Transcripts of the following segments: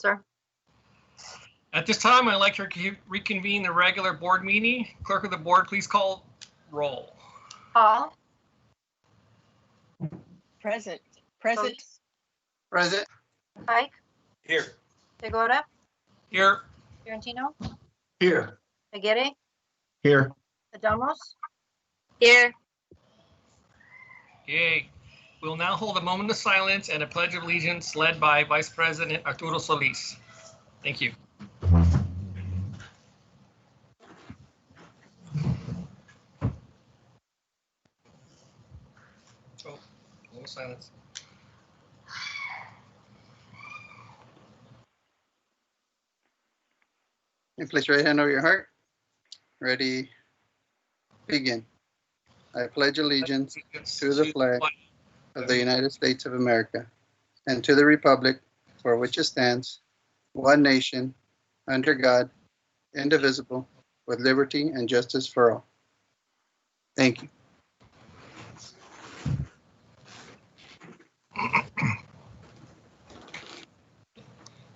Sir. At this time, I'd like to reconvene the regular board meeting. Clerk of the board, please call roll. Hall. Present. Solis. Present. Pike. Here. Segura. Here. Tarantino. Here. Aguirre. Here. Adamos. Here. Yay. We'll now hold a moment of silence and a pledge of allegiance led by Vice President Arturo Solis. Thank you. Oh, a little silence. And place your right hand over your heart. Ready, begin. I pledge allegiance to the flag of the United States of America and to the republic for which it stands, one nation, under God, indivisible, with liberty and justice for all. Thank you.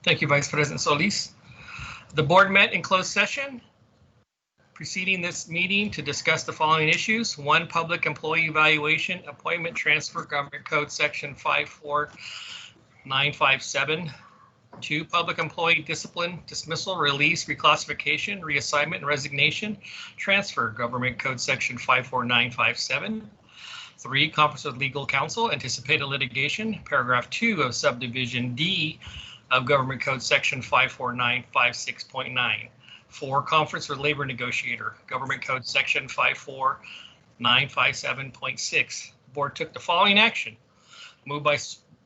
Thank you, Vice President Solis. The board met in closed session preceding this meeting to discuss the following issues. 1, public employee evaluation, appointment transfer, Government Code Section 54957. 2, public employee discipline, dismissal, release, reclassification, reassignment, and resignation, transfer, Government Code Section 54957. 3, conference with legal counsel, anticipated litigation, paragraph 2 of subdivision D of Government Code Section 54956.9. 4, conference with labor negotiator, Government Code Section 54957.6. Board took the following action. Moved by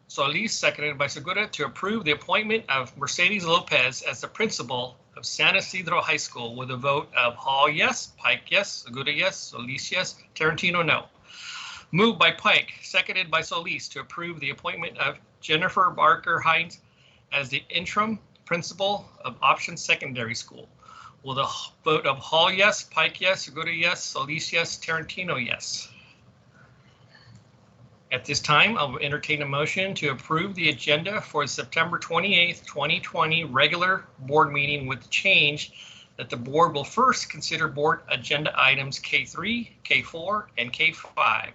Solis, seconded by Segura, to approve the appointment of Mercedes Lopez as the principal of San Isidro High School with a vote of Hall yes, Pike yes, Segura yes, Solis yes, Tarantino no. Moved by Pike, seconded by Solis, to approve the appointment of Jennifer Barker Hines as the interim principal of Option Secondary School with a vote of Hall yes, Pike yes, Segura yes, Solis yes, Tarantino yes. At this time, I will entertain a motion to approve the agenda for September 28th, 2020 regular board meeting with the change that the board will first consider board agenda items K3, K4, and K5.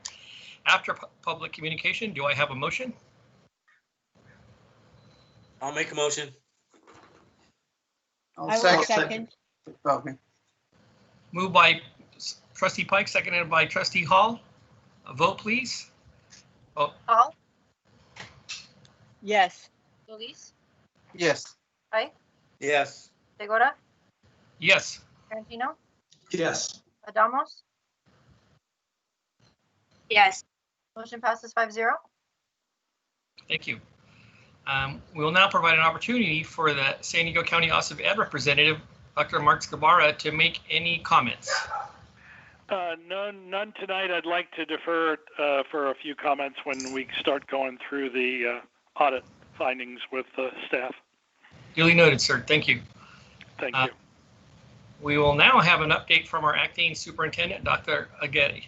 After public communication, do I have a motion? I'll make a motion. I'll I will second. Okay. Moved by Trustee Pike, seconded by Trustee Hall. A vote, please. Hall. Yes. Solis. Yes. Pike. Yes. Segura. Yes. Tarantino. Yes. Adamos. Yes. Motion passes 5-0. Thank you. We will now provide an opportunity for the San Diego County Office of Ed representative, Dr. Mark Scabara, to make any comments. None tonight. I'd like to defer for a few comments when we start going through the audit findings with staff. Duly noted, sir. Thank you. Thank you. We will now have an update from our acting superintendent, Dr. Aguirre.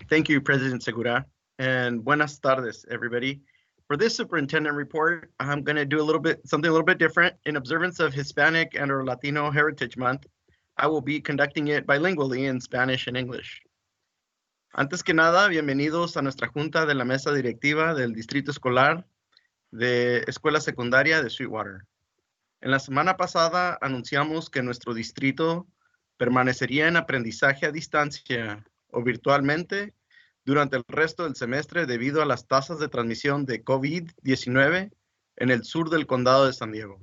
Thank you, President Segura, and buenas tardes, everybody. For this superintendent report, I'm going to do something a little bit different. In observance of Hispanic and or Latino Heritage Month, I will be conducting it bilingually in Spanish and English. Antes que nada, bienvenidos a nuestra junta de la mesa directiva del Distrito Escolar de Escuela Secundaria de Sweetwater. En la semana pasada anunciamos que nuestro distrito permanecería en aprendizaje a distancia o virtualmente durante el resto del semestre debido a las tasas de transmisión de COVID-19 en el sur del condado de San Diego.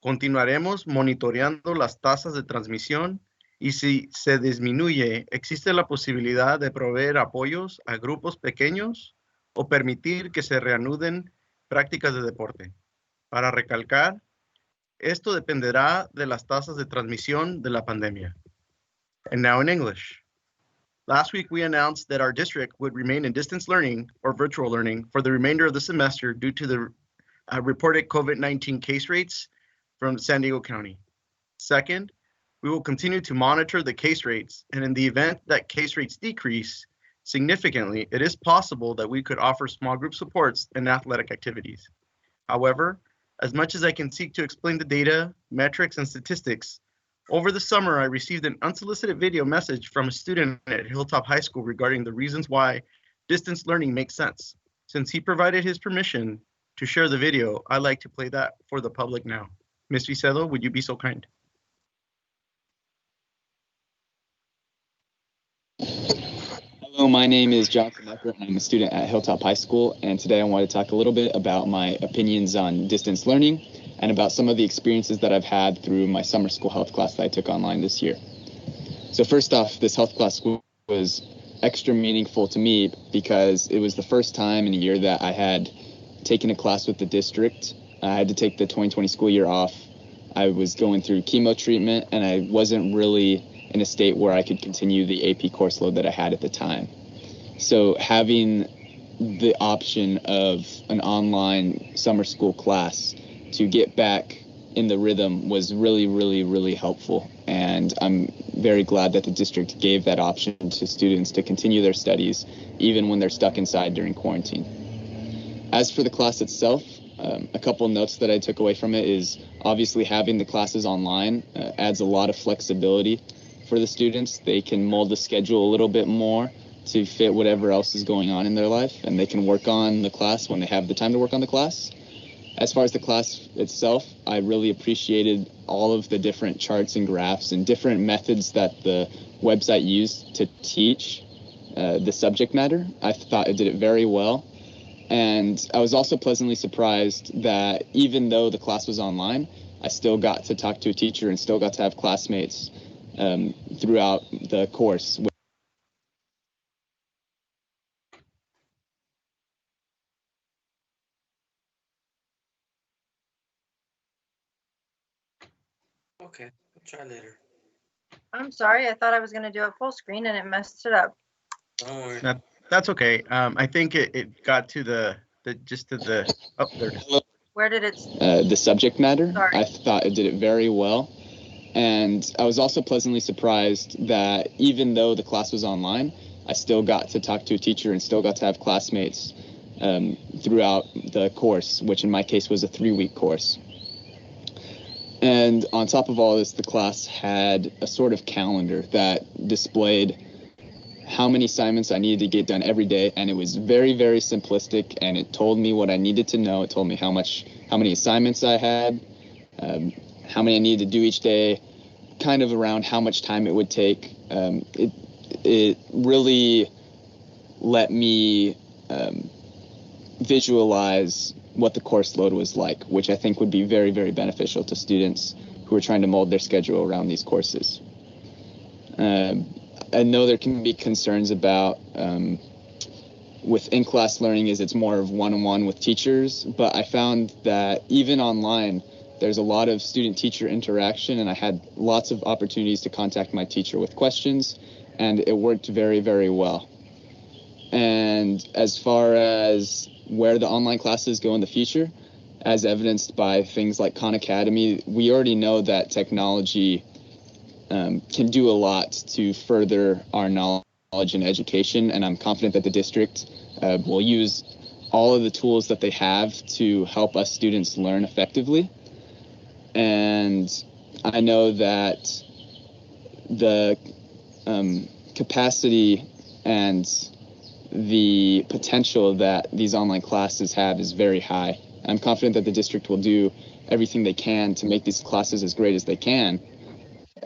Continuaremos monitoreando las tasas de transmisión y si se disminuye, existe la posibilidad de proveer apoyos a grupos pequeños o permitir que se reanuden prácticas de deporte. Para recalcar, esto dependerá de las tasas de transmisión de la pandemia. And now in English. Last week, we announced that our district would remain in distance learning or virtual learning for the remainder of the semester due to the reported COVID-19 case rates from San Diego County. Second, we will continue to monitor the case rates, and in the event that case rates decrease significantly, it is possible that we could offer small group supports and athletic activities. However, as much as I can seek to explain the data, metrics, and statistics, over the summer, I received an unsolicited video message from a student at Hilltop High School regarding the reasons why distance learning makes sense. Since he provided his permission to share the video, I'd like to play that for the public now. Ms. Vicedo, would you be so kind? Hello, my name is Jonathan Eckert. I'm a student at Hilltop High School, and today I want to talk a little bit about my opinions on distance learning and about some of the experiences that I've had through my summer school health class that I took online this year. So first off, this health class was extra meaningful to me because it was the first time in a year that I had taken a class with the district. I had to take the 2020 school year off. I was going through chemo treatment, and I wasn't really in a state where I could continue the AP course load that I had at the time. So having the option of an online summer school class to get back in the rhythm was really, really, really helpful. And I'm very glad that the district gave that option to students to continue their studies, even when they're stuck inside during quarantine. As for the class itself, a couple notes that I took away from it is obviously having the classes online adds a lot of flexibility for the students. They can mold the schedule a little bit more to fit whatever else is going on in their life, and they can work on the class when they have the time to work on the class. As far as the class itself, I really appreciated all of the different charts and graphs and different methods that the website used to teach the subject matter. I thought it did it very well. And I was also pleasantly surprised that even though the class was online, I still got to talk to a teacher and still got to have classmates throughout the course. Okay, I'll try later. I'm sorry, I thought I was going to do it full screen and it messed it up. Don't worry. That's okay. I think it got to the gist of the, oh, there it is. Where did it? The subject matter. Sorry. I thought it did it very well. And I was also pleasantly surprised that even though the class was online, I still got to talk to a teacher and still got to have classmates throughout the course, which in my case was a 3-week course. And on top of all this, the class had a sort of calendar that displayed how many assignments I needed to get done every day, and it was very, very simplistic, and it told me what I needed to know. It told me how many assignments I had, how many I needed to do each day, kind of around how much time it would take. It really let me visualize what the course load was like, which I think would be very, very beneficial to students who are trying to mold their schedule around these courses. I know there can be concerns about with in-class learning is it's more of one-on-one with teachers, but I found that even online, there's a lot of student-teacher interaction, and I had lots of opportunities to contact my teacher with questions, and it worked very, very well. And as far as where the online classes go in the future, as evidenced by things like Khan Academy, we already know that technology can do a lot to further our knowledge and education, and I'm confident that the district will use all of the tools that they have to help us students learn effectively. And I know that the capacity and the potential that these online classes have is very high. I'm confident that the district will do everything they can to make these classes as great as they can,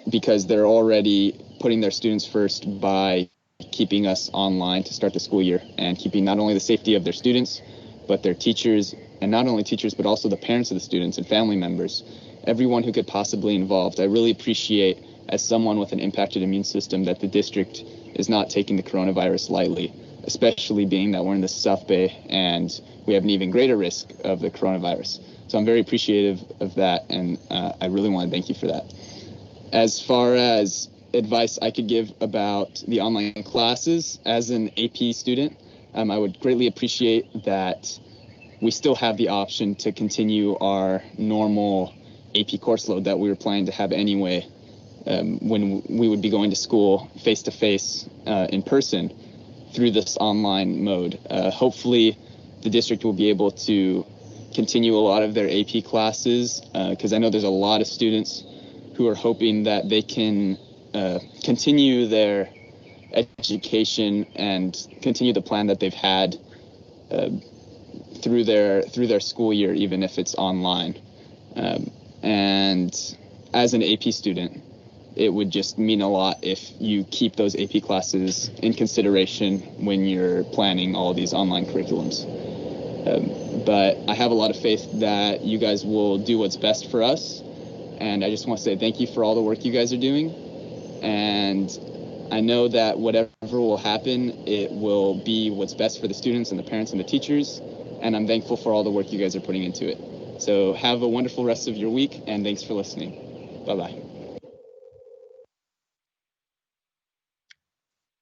because they're already putting their students first by keeping us online to start the school year and keeping not only the safety of their students, but their teachers, and not only teachers, but also the parents of the students and family members, everyone who could possibly involved. I really appreciate, as someone with an impacted immune system, that the district is not taking the coronavirus lightly, especially being that we're in the South Bay and we have an even greater risk of the coronavirus. So I'm very appreciative of that, and I really want to thank you for that. As far as advice I could give about the online classes, as an AP student, I would greatly appreciate that we still have the option to continue our normal AP course load that we were planning to have anyway when we would be going to school face-to-face in person through this online mode. Hopefully the district will be able to continue a lot of their AP classes, because I know there's a lot of students who are hoping that they can continue their education and continue the plan that they've had through their school year, even if it's online. And as an AP student, it would just mean a lot if you keep those AP classes in consideration when you're planning all these online curriculums. But I have a lot of faith that you guys will do what's best for us. And I just want to say thank you for all the work you guys are doing. And I know that whatever will happen, it will be what's best for the students and the parents and the teachers. And I'm thankful for all the work you guys are putting into it. So have a wonderful rest of your week, and thanks for listening. Bye-bye.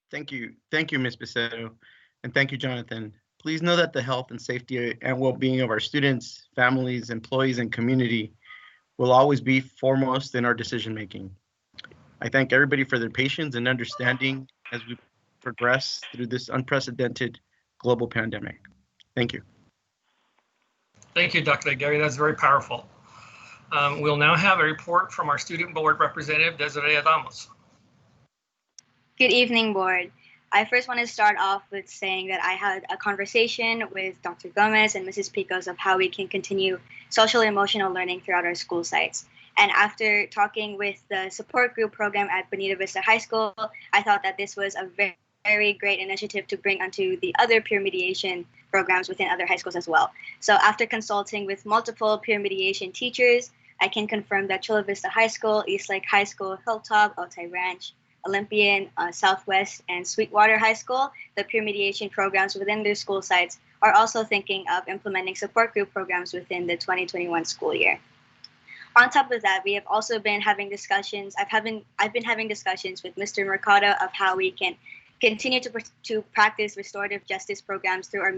Thank you, Ms. Becerro, and thank you, Jonathan. Please know that the health and safety and well-being of our students, families, employees, and community will always be foremost in our decision-making. I thank everybody for their patience and understanding as we progress through this unprecedented global pandemic. Thank you. Thank you, Dr. Gary. That's very powerful. We'll now have a report from our student board representative, Desiree Adamos. Good evening, board. I first want to start off with saying that I had a conversation with Dr. Gomez and Mrs. Picos of how we can continue social and emotional learning throughout our school sites. And after talking with the support group program at Bonita Vista High School, I thought that this was a very great initiative to bring onto the other peer mediation programs within other high schools as well. So after consulting with multiple peer mediation teachers, I can confirm that Chula Vista High School, East Lake High School, Hilltop, Otay Ranch, Olympian, Southwest, and Sweetwater High School, the peer mediation programs within their school sites are also thinking of implementing support group programs within the 2021 school year. On top of that, we have also been having discussions. I've been having discussions with Mr. Mercado of how we can continue to practice restorative justice programs through our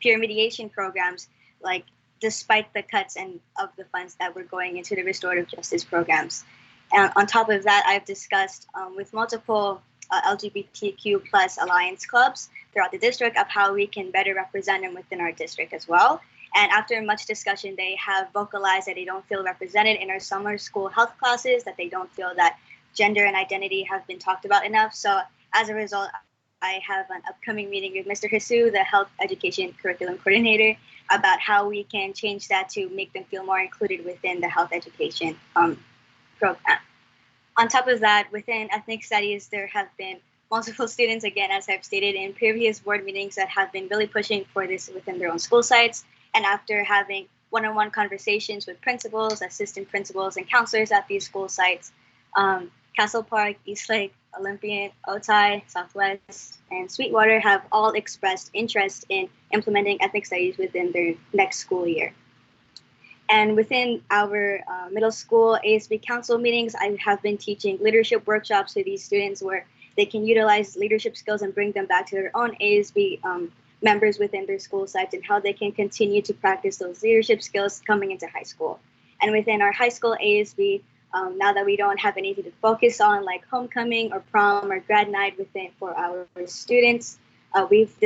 peer mediation programs, like despite the cuts of the funds that were going into the restorative justice programs. And on top of that, I've discussed with multiple LGBTQ plus alliance clubs throughout the district of how we can better represent them within our district as well. And after much discussion, they have vocalized that they don't feel represented in our summer school health classes, that they don't feel that gender and identity have been talked about enough. So as a result, I have an upcoming meeting with Mr. Hisu, the health education curriculum coordinator, about how we can change that to make them feel more included within the health education program. On top of that, within ethnic studies, there have been multiple students, again, as I've stated in previous board meetings, that have been really pushing for this within their own school sites. And after having one-on-one conversations with principals, assistant principals, and counselors at these school sites, Castle Park, East Lake, Olympian, Otay, Southwest, and Sweetwater have all expressed interest in implementing ethnic studies within their next school year. And within our middle school ASB council meetings, I have been teaching leadership workshops to these students where they can utilize leadership skills and bring them back to their own ASB members within their school sites, and how they can continue to practice those leadership skills coming into high school. And within our high school ASB, now that we don't have anything to focus on like homecoming or prom or grad night for our students, we've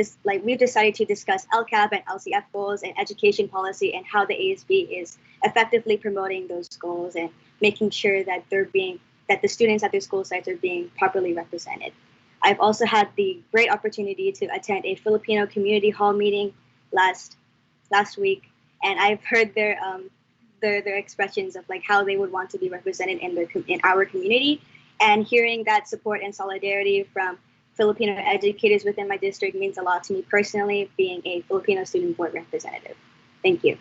decided to discuss LCAP and LCF goals and education policy, and how the ASB is effectively promoting those goals and making sure that the students at their school sites are being properly represented. I've also had the great opportunity to attend a Filipino community hall meeting last week, and I've heard their expressions of like how they would want to be represented in our community, and hearing that support and solidarity from Filipino educators within my district means a lot to me personally, being a Filipino student board representative. Thank you.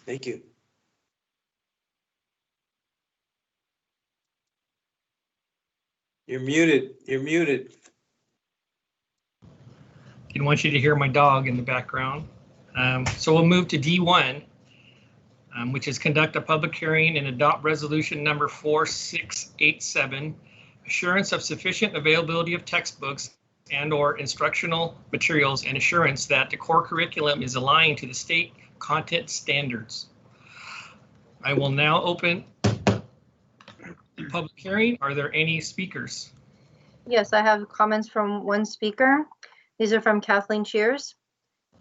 Thank you. You're muted. You're muted. Didn't want you to hear my dog in the background. So we'll move to D1, which is conduct a public hearing and adopt resolution number 4687, assurance of sufficient availability of textbooks and/or instructional materials, and assurance that the core curriculum is aligned to the state content standards. I will now open the public hearing. Are there any speakers? Yes, I have comments from one speaker. These are from Kathleen Cheers.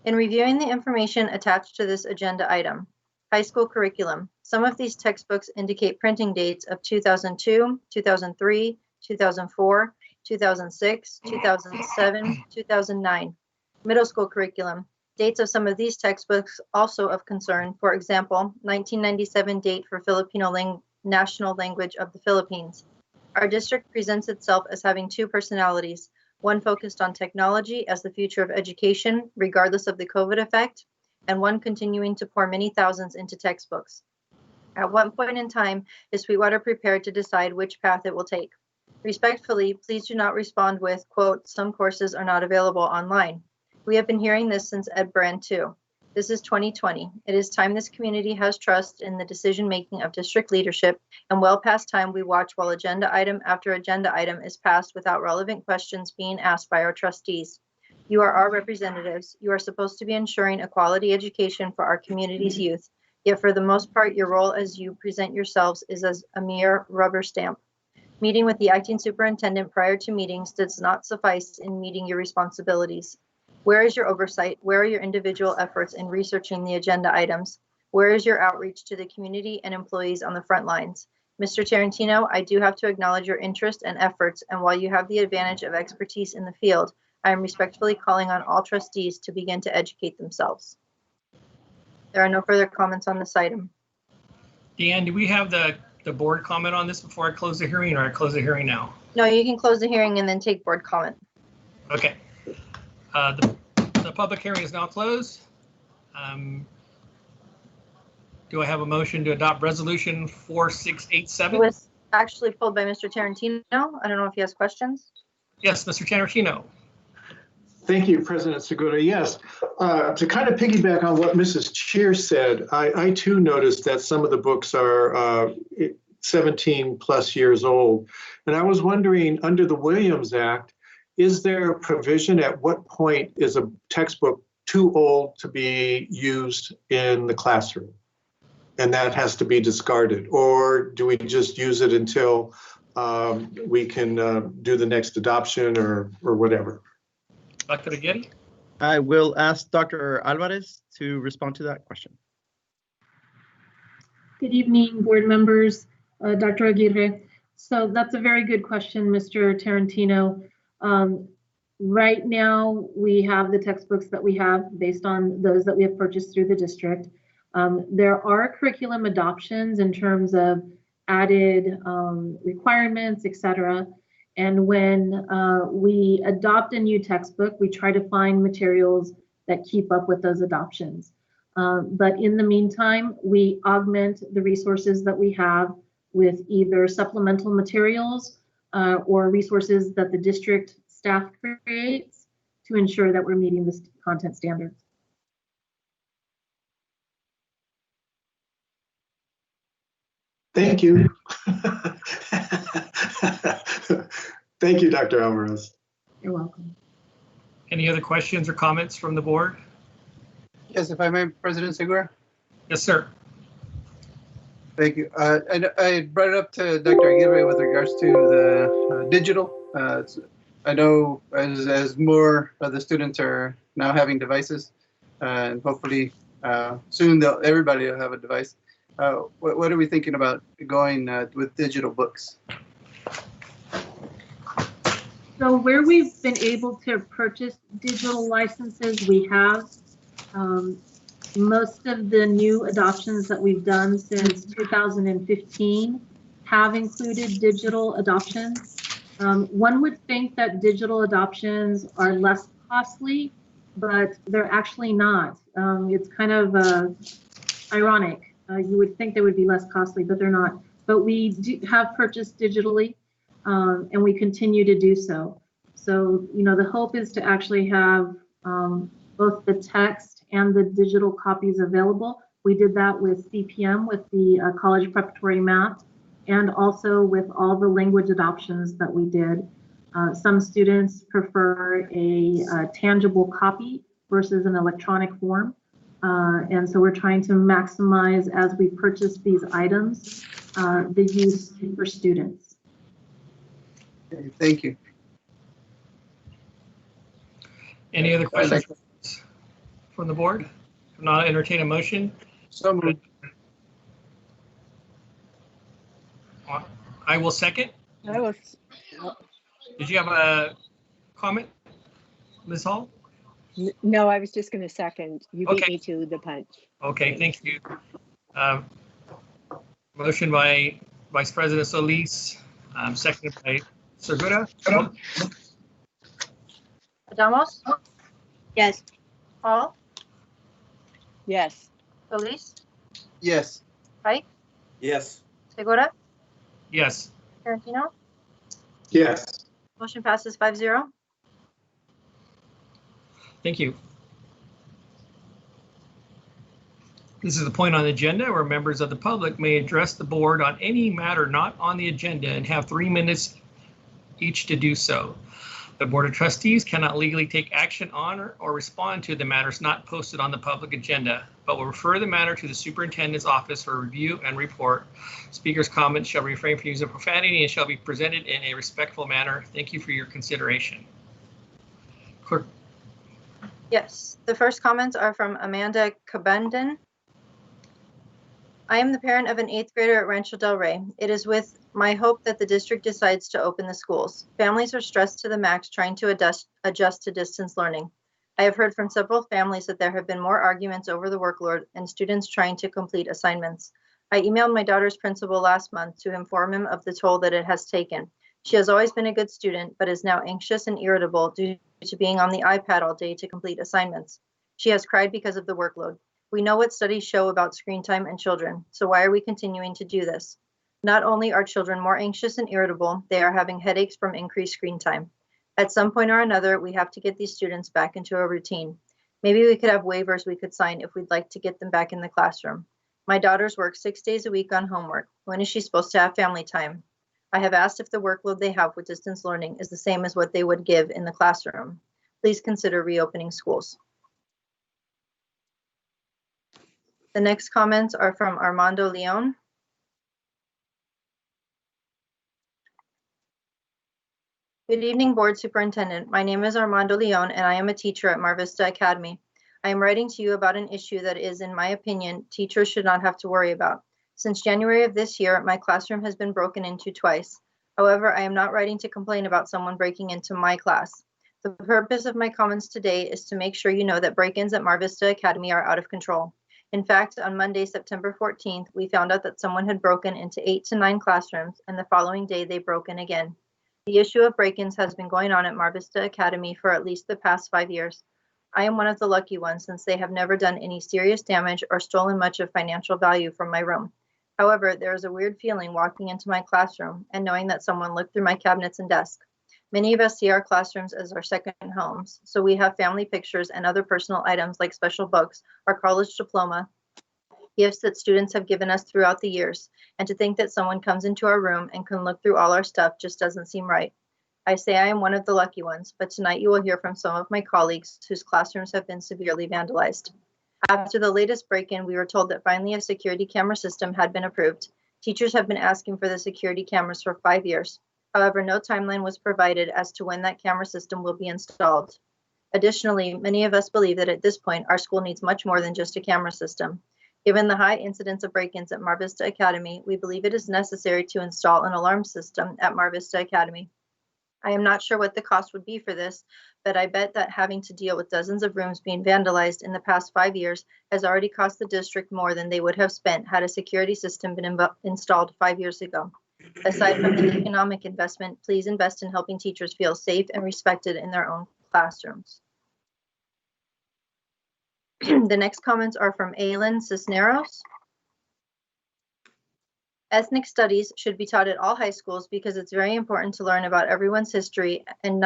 In reviewing the information attached to this agenda item, high school curriculum, some of these textbooks indicate printing dates of 2002, 2003, 2004, 2006, 2007, 2009. Middle school curriculum, dates of some of these textbooks also of concern. For example, 1997 date for Filipino national language of the Philippines. Our district presents itself as having two personalities, one focused on technology as the future of education, regardless of the COVID effect, and one continuing to pour many thousands into textbooks. At what point in time is Sweetwater prepared to decide which path it will take? Respectfully, please do not respond with, quote, some courses are not available online. We have been hearing this since Ed Brand 2. This is 2020. It is time this community has trust in the decision-making of district leadership, and well past time we watch while agenda item after agenda item is passed without relevant questions being asked by our trustees. You are our representatives. You are supposed to be ensuring a quality education for our community's youth, yet for the most part, your role as you present yourselves is as a mere rubber stamp. Meeting with the acting superintendent prior to meetings does not suffice in meeting your responsibilities. Where is your oversight? Where are your individual efforts in researching the agenda items? Where is your outreach to the community and employees on the front lines? Mr. Tarantino, I do have to acknowledge your interest and efforts, and while you have the advantage of expertise in the field, I am respectfully calling on all trustees to begin to educate themselves. There are no further comments on this item. Dan, do we have the board comment on this before I close the hearing, or I close the hearing now? No, you can close the hearing and then take board comment. Okay. The public hearing is now closed. Do I have a motion to adopt resolution 4687? It was actually pulled by Mr. Tarantino. I don't know if he has questions. Yes, Mr. Tarantino. Thank you, President Segura. Yes, to kind of piggyback on what Mrs. Cheer said, I too noticed that some of the books are 17 plus years old. And I was wondering, under the Williams Act, is there a provision at what point is a textbook too old to be used in the classroom? And that has to be discarded? Or do we just use it until we can do the next adoption or whatever? Dr. Aguirre? I will ask Dr. Alvarez to respond to that question. Good evening, board members, Dr. Aguirre. So that's a very good question, Mr. Tarantino. Right now, we have the textbooks that we have based on those that we have purchased through the district. There are curriculum adoptions in terms of added requirements, etc. And when we adopt a new textbook, we try to find materials that keep up with those adoptions. But in the meantime, we augment the resources that we have with either supplemental materials or resources that the district staff creates to ensure that we're meeting the content standards. Thank you. Thank you, Dr. Alvarez. You're welcome. Any other questions or comments from the board? Yes, if I may, President Segura. Yes, sir. Thank you. I brought it up to Dr. Aguirre with regards to the digital. I know as more of the students are now having devices, and hopefully soon everybody will have a device. What are we thinking about going with digital books? So where we've been able to purchase digital licenses, we have. Most of the new adoptions that we've done since 2015 have included digital adoptions. One would think that digital adoptions are less costly, but they're actually not. It's kind of ironic. You would think they would be less costly, but they're not. But we do have purchased digitally, and we continue to do so. So, you know, the hope is to actually have both the text and the digital copies available. We did that with CPM, with the college preparatory math, and also with all the language adoptions that we did. Some students prefer a tangible copy versus an electronic form. And so we're trying to maximize, as we purchase these items, the use for students. Okay, thank you. Any other questions from the board? If not, entertain a motion. So moved. I will second. I was, Did you have a comment, Ms. Hall? no, I was just going to second. You beat Okay. me to the punch. Okay, thank you. Motion by Vice President Solis, seconded by Segura. Adamos, Yes. Hall, Yes. Solis, Yes. Pike, Yes. Segura, Yes. Tarantino. Yes. Motion passes 5-0. Thank you. This is the point on the agenda where members of the public may address the board on any matter not on the agenda and have 3 minutes each to do so. The Board of Trustees cannot legally take action on or respond to the matters not posted on the public agenda, but will refer the matter to the superintendent's office for review and report. Speakers' comments shall refrain from using profanity and shall be presented in a respectful manner. Thank you for your consideration. Clerk. Yes, the first comments are from Amanda Cabandon. I am the parent of an 8th grader at Rancho Del Rey. It is with my hope that the district decides to open the schools. Families are stressed to the max trying to adjust to distance learning. I have heard from several families that there have been more arguments over the workload and students trying to complete assignments. I emailed my daughter's principal last month to inform him of the toll that it has taken. She has always been a good student, but is now anxious and irritable due to being on the iPad all day to complete assignments. She has cried because of the workload. We know what studies show about screen time and children, so why are we continuing to do this? Not only are children more anxious and irritable, they are having headaches from increased screen time. At some point or another, we have to get these students back into a routine. Maybe we could have waivers we could sign if we'd like to get them back in the classroom. My daughters work 6 days a week on homework. When is she supposed to have family time? I have asked if the workload they have with distance learning is the same as what they would give in the classroom. Please consider reopening schools. The next comments are from Armando Leon. Good evening, Board Superintendent. My name is Armando Leon, and I am a teacher at Mar Vista Academy. I am writing to you about an issue that is, in my opinion, teachers should not have to worry about. Since January of this year, my classroom has been broken into twice. However, I am not writing to complain about someone breaking into my class. The purpose of my comments today is to make sure you know that break-ins at Mar Vista Academy are out of control. In fact, on Monday, September 14th, we found out that someone had broken into 8 to 9 classrooms, and the following day they broke in again. The issue of break-ins has been going on at Mar Vista Academy for at least the past 5 years. I am one of the lucky ones since they have never done any serious damage or stolen much of financial value from my room. However, there is a weird feeling walking into my classroom and knowing that someone looked through my cabinets and desk. Many of us see our classrooms as our second homes, so we have family pictures and other personal items like special books, our college diploma, gifts that students have given us throughout the years, and to think that someone comes into our room and can look through all our stuff just doesn't seem right. I say I am one of the lucky ones, but tonight you will hear from some of my colleagues whose classrooms have been severely vandalized. After the latest break-in, we were told that finally a security camera system had been approved. Teachers have been asking for the security cameras for 5 years. However, no timeline was provided as to when that camera system will be installed. Additionally, many of us believe that at this point, our school needs much more than just a camera system. Given the high incidence of break-ins at Mar Vista Academy, we believe it is necessary to install an alarm system at Mar Vista Academy. I am not sure what the cost would be for this, but I bet that having to deal with dozens of rooms being vandalized in the past 5 years has already cost the district more than they would have spent had a security system been installed 5 years ago. Aside from the economic investment, please invest in helping teachers feel safe and respected in their own classrooms. The next comments are from Aylin Cisneros. Ethnic studies should be taught at all high schools because it's very important to learn about everyone's history and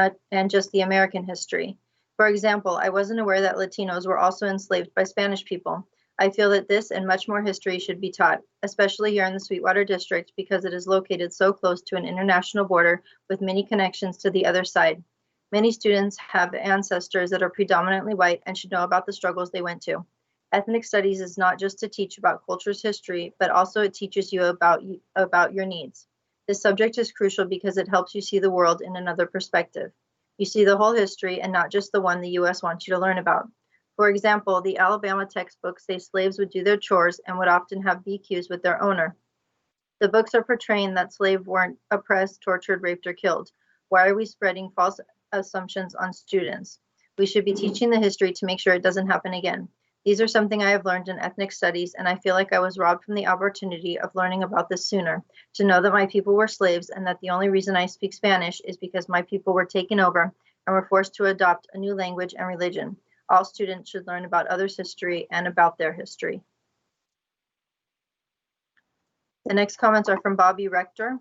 just the American history. For example, I wasn't aware that Latinos were also enslaved by Spanish people. I feel that this and much more history should be taught, especially here in the Sweetwater District because it is located so close to an international border with many connections to the other side. Many students have ancestors that are predominantly white and should know about the struggles they went to. Ethnic studies is not just to teach about culture's history, but also it teaches you about your needs. This subject is crucial because it helps you see the world in another perspective. You see the whole history and not just the one the U.S. wants you to learn about. For example, the Alabama textbooks say slaves would do their chores and would often have BQs with their owner. The books are portraying that slaves weren't oppressed, tortured, raped, or killed. Why are we spreading false assumptions on students? We should be teaching the history to make sure it doesn't happen again. These are something I have learned in ethnic studies, and I feel like I was robbed from the opportunity of learning about this sooner, to know that my people were slaves and that the only reason I speak Spanish is because my people were taken over and were forced to adopt a new language and religion. All students should learn about others' history and about their history. The next comments are from Bobby Rector.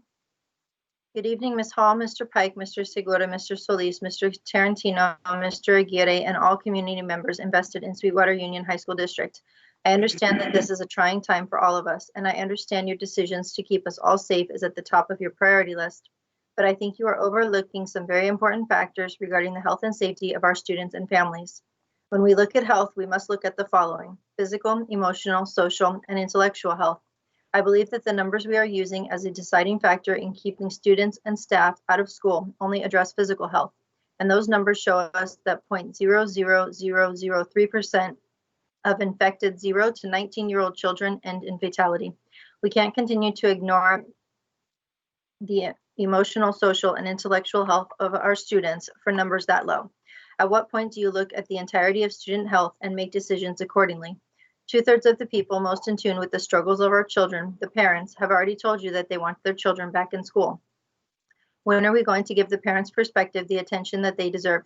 Good evening, Ms. Hall, Mr. Pike, Mr. Segura, Mr. Solis, Mr. Tarantino, Mr. Aguirre, and all community members invested in Sweetwater Union High School District. I understand that this is a trying time for all of us, and I understand your decisions to keep us all safe is at the top of your priority list. But I think you are overlooking some very important factors regarding the health and safety of our students and families. When we look at health, we must look at the following: physical, emotional, social, and intellectual health. I believe that the numbers we are using as a deciding factor in keeping students and staff out of school only address physical health, and those numbers show us that 0.00003% of infected 0 to 19-year-old children end in fatality. We can't continue to ignore the emotional, social, and intellectual health of our students for numbers that low. At what point do you look at the entirety of student health and make decisions accordingly? 2/3 of the people most in tune with the struggles of our children, the parents, have already told you that they want their children back in school. When are we going to give the parents' perspective the attention that they deserve?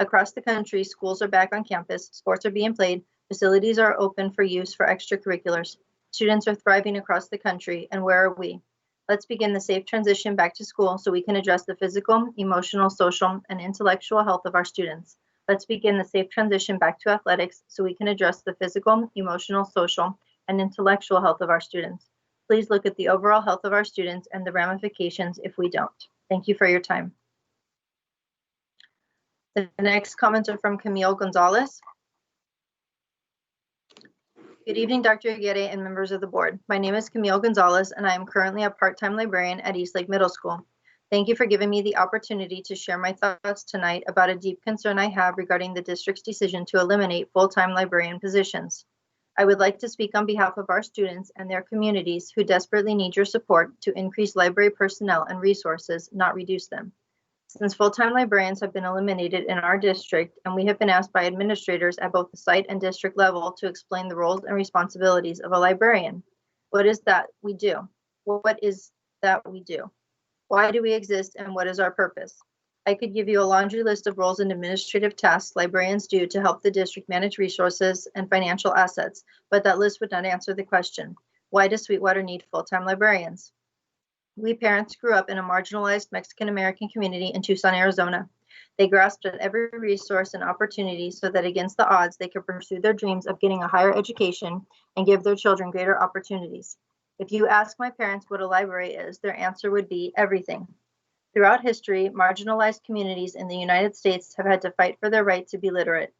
Across the country, schools are back on campus, sports are being played, facilities are open for use for extracurriculars. Students are thriving across the country, and where are we? Let's begin the safe transition back to school so we can address the physical, emotional, social, and intellectual health of our students. Let's begin the safe transition back to athletics so we can address the physical, emotional, social, and intellectual health of our students. Please look at the overall health of our students and the ramifications if we don't. Thank you for your time. The next comments are from Camille Gonzalez. Good evening, Dr. Aguirre and members of the board. My name is Camille Gonzalez, and I am currently a part-time librarian at Eastlake Middle School. Thank you for giving me the opportunity to share my thoughts tonight about a deep concern I have regarding the district's decision to eliminate full-time librarian positions. I would like to speak on behalf of our students and their communities who desperately need your support to increase library personnel and resources, not reduce them. Since full-time librarians have been eliminated in our district, and we have been asked by administrators at both the site and district level to explain the roles and responsibilities of a librarian. What is that we do? What is that we do? Why do we exist, and what is our purpose? I could give you a laundry list of roles and administrative tasks librarians do to help the district manage resources and financial assets, but that list would not answer the question. Why does Sweetwater need full-time librarians? We parents grew up in a marginalized Mexican-American community in Tucson, Arizona. They grasped at every resource and opportunity so that against the odds, they could pursue their dreams of getting a higher education and give their children greater opportunities. If you ask my parents what a library is, their answer would be everything. Throughout history, marginalized communities in the United States have had to fight for their right to be literate.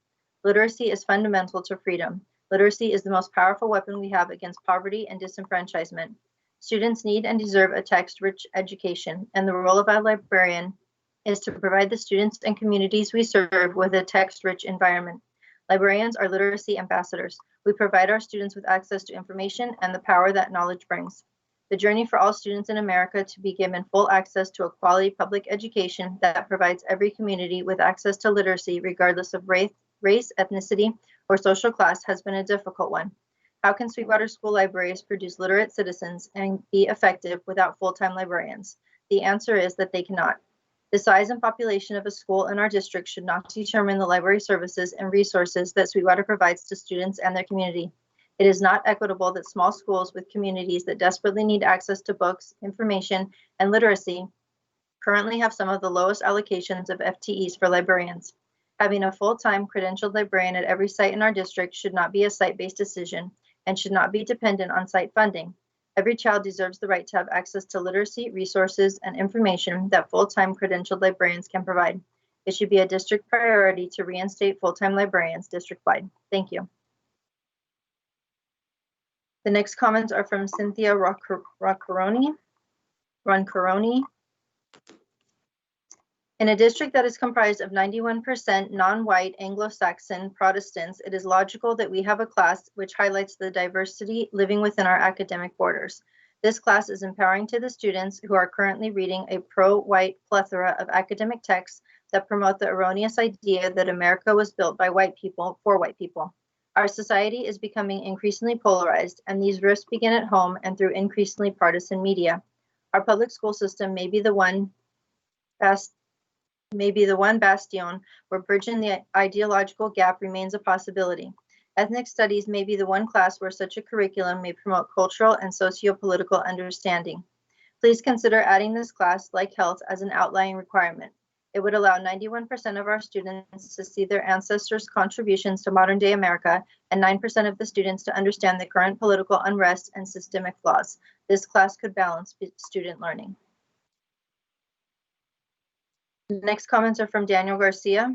Literacy is fundamental to freedom. Literacy is the most powerful weapon we have against poverty and disenfranchisement. Students need and deserve a text-rich education, and the role of a librarian is to provide the students and communities we serve with a text-rich environment. Librarians are literacy ambassadors. We provide our students with access to information and the power that knowledge brings. The journey for all students in America to be given full access to a quality public education that provides every community with access to literacy regardless of race, ethnicity, or social class has been a difficult one. How can Sweetwater School libraries produce literate citizens and be effective without full-time librarians? The answer is that they cannot. The size and population of a school in our district should not determine the library services and resources that Sweetwater provides to students and their community. It is not equitable that small schools with communities that desperately need access to books, information, and literacy currently have some of the lowest allocations of FTEs for librarians. Having a full-time credentialed librarian at every site in our district should not be a site-based decision and should not be dependent on site funding. Every child deserves the right to have access to literacy, resources, and information that full-time credentialed librarians can provide. It should be a district priority to reinstate full-time librarians district-wide. Thank you. The next comments are from Cynthia Roncaroni. In a district that is comprised of 91% non-white Anglo-Saxon Protestants, it is logical that we have a class which highlights the diversity living within our academic borders. This class is empowering to the students who are currently reading a pro-white plethora of academic texts that promote the erroneous idea that America was built by white people for white people. Our society is becoming increasingly polarized, and these rifts begin at home and through increasingly partisan media. Our public school system may be the one bastion where bridging the ideological gap remains a possibility. Ethnic studies may be the one class where such a curriculum may promote cultural and socio-political understanding. Please consider adding this class, like health, as an outlying requirement. It would allow 91% of our students to see their ancestors' contributions to modern-day America and 9% of the students to understand the current political unrest and systemic flaws. This class could balance student learning. The next comments are from Daniel Garcia.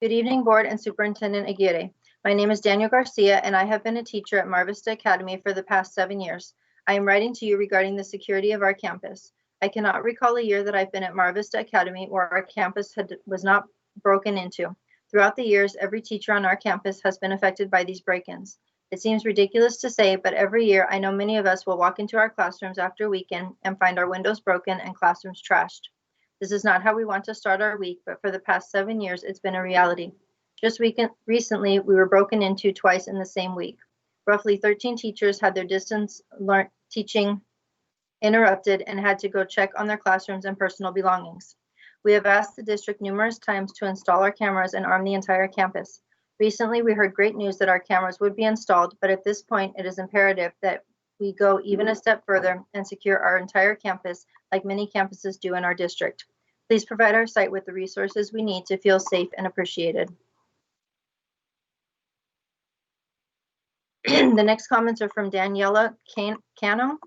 Good evening, Board and Superintendent Aguirre. My name is Daniel Garcia, and I have been a teacher at Mar Vista Academy for the past 7 years. I am writing to you regarding the security of our campus. I cannot recall a year that I've been at Mar Vista Academy where our campus was not broken into. Throughout the years, every teacher on our campus has been affected by these break-ins. It seems ridiculous to say, but every year I know many of us will walk into our classrooms after a weekend and find our windows broken and classrooms trashed. This is not how we want to start our week, but for the past 7 years, it's been a reality. Just recently, we were broken into twice in the same week. Roughly 13 teachers had their distance teaching interrupted and had to go check on their classrooms and personal belongings. We have asked the district numerous times to install our cameras and arm the entire campus. Recently, we heard great news that our cameras would be installed, but at this point, it is imperative that we go even a step further and secure our entire campus like many campuses do in our district. Please provide our site with the resources we need to feel safe and appreciated. The next comments are from Daniela Cano.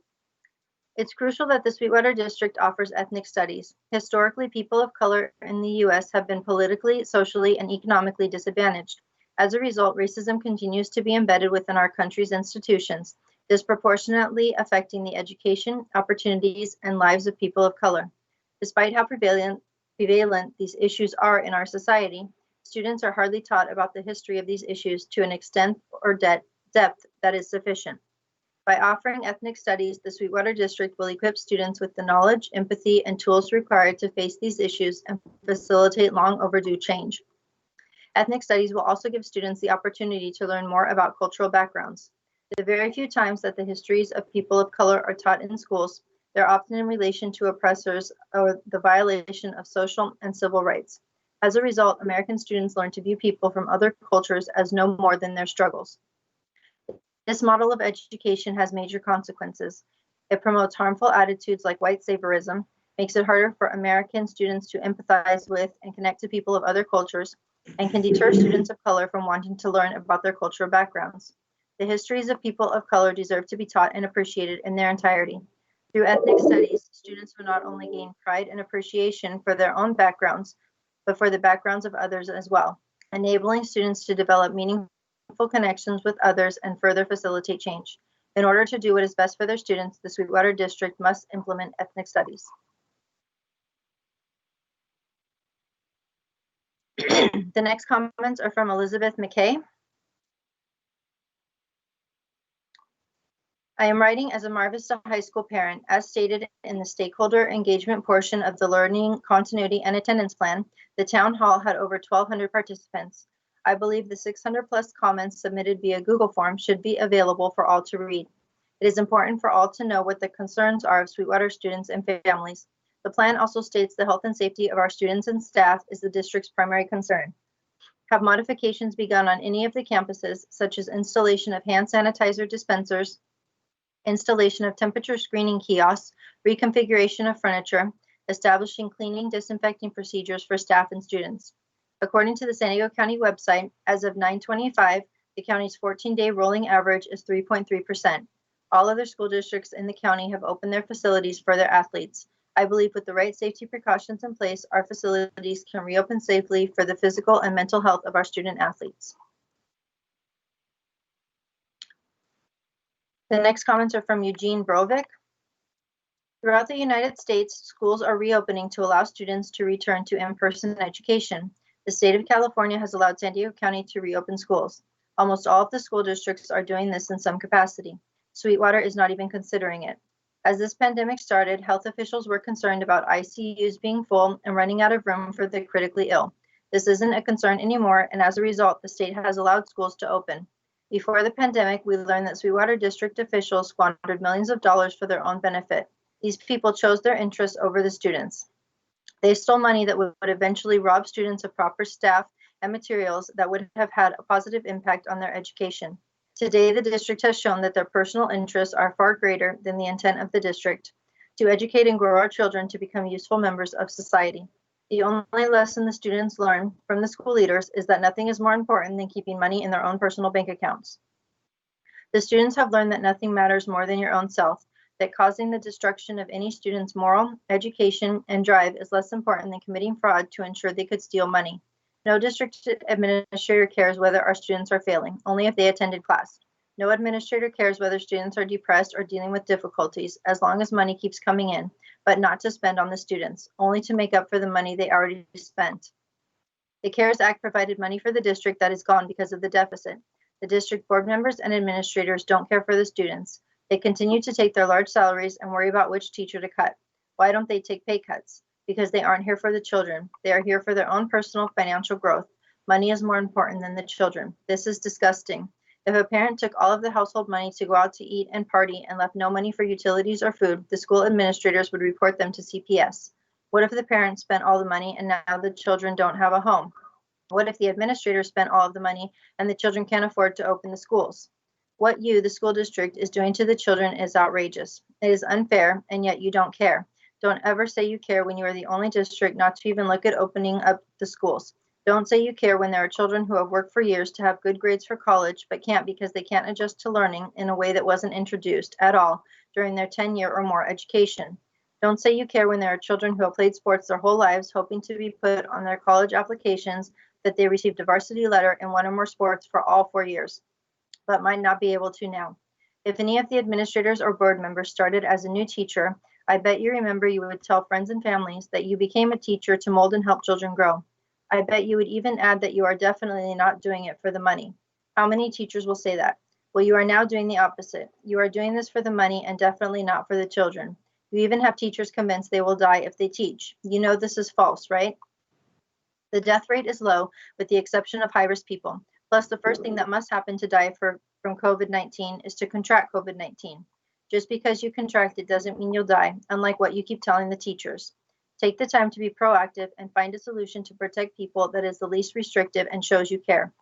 It's crucial that the Sweetwater District offers ethnic studies. Historically, people of color in the U.S. have been politically, socially, and economically disadvantaged. As a result, racism continues to be embedded within our country's institutions, disproportionately affecting the education, opportunities, and lives of people of color. Despite how prevalent these issues are in our society, students are hardly taught about the history of these issues to an extent or depth that is sufficient. By offering ethnic studies, the Sweetwater District will equip students with the knowledge, empathy, and tools required to face these issues and facilitate long overdue change. Ethnic studies will also give students the opportunity to learn more about cultural backgrounds. The very few times that the histories of people of color are taught in schools, they're often in relation to oppressors or the violation of social and civil rights. As a result, American students learn to view people from other cultures as no more than their struggles. This model of education has major consequences. It promotes harmful attitudes like white saviorism, makes it harder for American students to empathize with and connect to people of other cultures, and can deter students of color from wanting to learn about their cultural backgrounds. The histories of people of color deserve to be taught and appreciated in their entirety. Through ethnic studies, students will not only gain pride and appreciation for their own backgrounds, but for the backgrounds of others as well, enabling students to develop meaningful connections with others and further facilitate change. In order to do what is best for their students, the Sweetwater District must implement ethnic studies. The next comments are from Elizabeth McKay. I am writing as a Mar Vista High School parent. As stated in the stakeholder engagement portion of the Learning Continuity and Attendance Plan, the town hall had over 1,200 participants. I believe the 600 plus comments submitted via Google Form should be available for all to read. It is important for all to know what the concerns are of Sweetwater students and families. The plan also states the health and safety of our students and staff is the district's primary concern. Have modifications begun on any of the campuses, such as installation of hand sanitizer dispensers, installation of temperature screening kiosks, reconfiguration of furniture, establishing cleaning, disinfecting procedures for staff and students. According to the San Diego County website, as of 9/25, the county's 14-day rolling average is 3.3%. All other school districts in the county have opened their facilities for their athletes. I believe with the right safety precautions in place, our facilities can reopen safely for the physical and mental health of our student athletes. The next comments are from Eugene Brovic. Throughout the United States, schools are reopening to allow students to return to in-person education. The state of California has allowed San Diego County to reopen schools. Almost all of the school districts are doing this in some capacity. Sweetwater is not even considering it. As this pandemic started, health officials were concerned about ICUs being full and running out of room for the critically ill. This isn't a concern anymore, and as a result, the state has allowed schools to open. Before the pandemic, we learned that Sweetwater district officials squandered millions of dollars for their own benefit. These people chose their interests over the students. They stole money that would eventually rob students of proper staff and materials that would have had a positive impact on their education. Today, the district has shown that their personal interests are far greater than the intent of the district to educate and grow our children to become useful members of society. The only lesson the students learn from the school leaders is that nothing is more important than keeping money in their own personal bank accounts. The students have learned that nothing matters more than your own self, that causing the destruction of any student's moral, education, and drive is less important than committing fraud to ensure they could steal money. No district administrator cares whether our students are failing, only if they attended class. No administrator cares whether students are depressed or dealing with difficulties, as long as money keeps coming in, but not to spend on the students, only to make up for the money they already spent. The CARES Act provided money for the district that is gone because of the deficit. The district board members and administrators don't care for the students. They continue to take their large salaries and worry about which teacher to cut. Why don't they take pay cuts? Because they aren't here for the children. They are here for their own personal financial growth. Money is more important than the children. This is disgusting. If a parent took all of the household money to go out to eat and party and left no money for utilities or food, the school administrators would report them to CPS. What if the parents spent all the money and now the children don't have a home? What if the administrators spent all of the money and the children can't afford to open the schools? What you, the school district, is doing to the children is outrageous. It is unfair, and yet you don't care. Don't ever say you care when you are the only district not to even look at opening up the schools. Don't say you care when there are children who have worked for years to have good grades for college, but can't because they can't adjust to learning in a way that wasn't introduced at all during their 10-year or more education. Don't say you care when there are children who have played sports their whole lives, hoping to be put on their college applications that they received a varsity letter in one or more sports for all 4 years, but might not be able to now. If any of the administrators or board members started as a new teacher, I bet you remember you would tell friends and families that you became a teacher to mold and help children grow. I bet you would even add that you are definitely not doing it for the money. How many teachers will say that? Well, you are now doing the opposite. You are doing this for the money and definitely not for the children. You even have teachers convinced they will die if they teach. You know this is false, right? The death rate is low, with the exception of high-risk people. Plus, the first thing that must happen to die from COVID-19 is to contract COVID-19. Just because you contract it doesn't mean you'll die, unlike what you keep telling the teachers. Take the time to be proactive and find a solution to protect people that is the least restrictive and shows you care.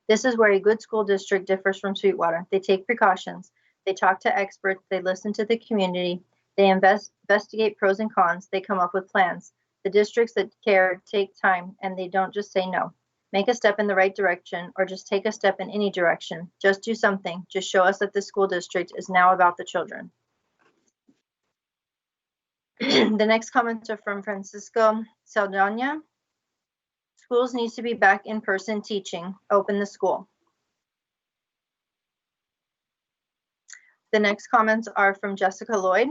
This is where a good school district differs from Sweetwater. They take precautions. They talk to experts. They listen to the community. They investigate pros and cons. They come up with plans. The districts that care take time, and they don't just say no. Make a step in the right direction, or just take a step in any direction. Just do something. Just show us that the school district is now about the children. The next comments are from Francisco Saldana. Schools needs to be back in person teaching. Open the school. The next comments are from Jessica Lloyd.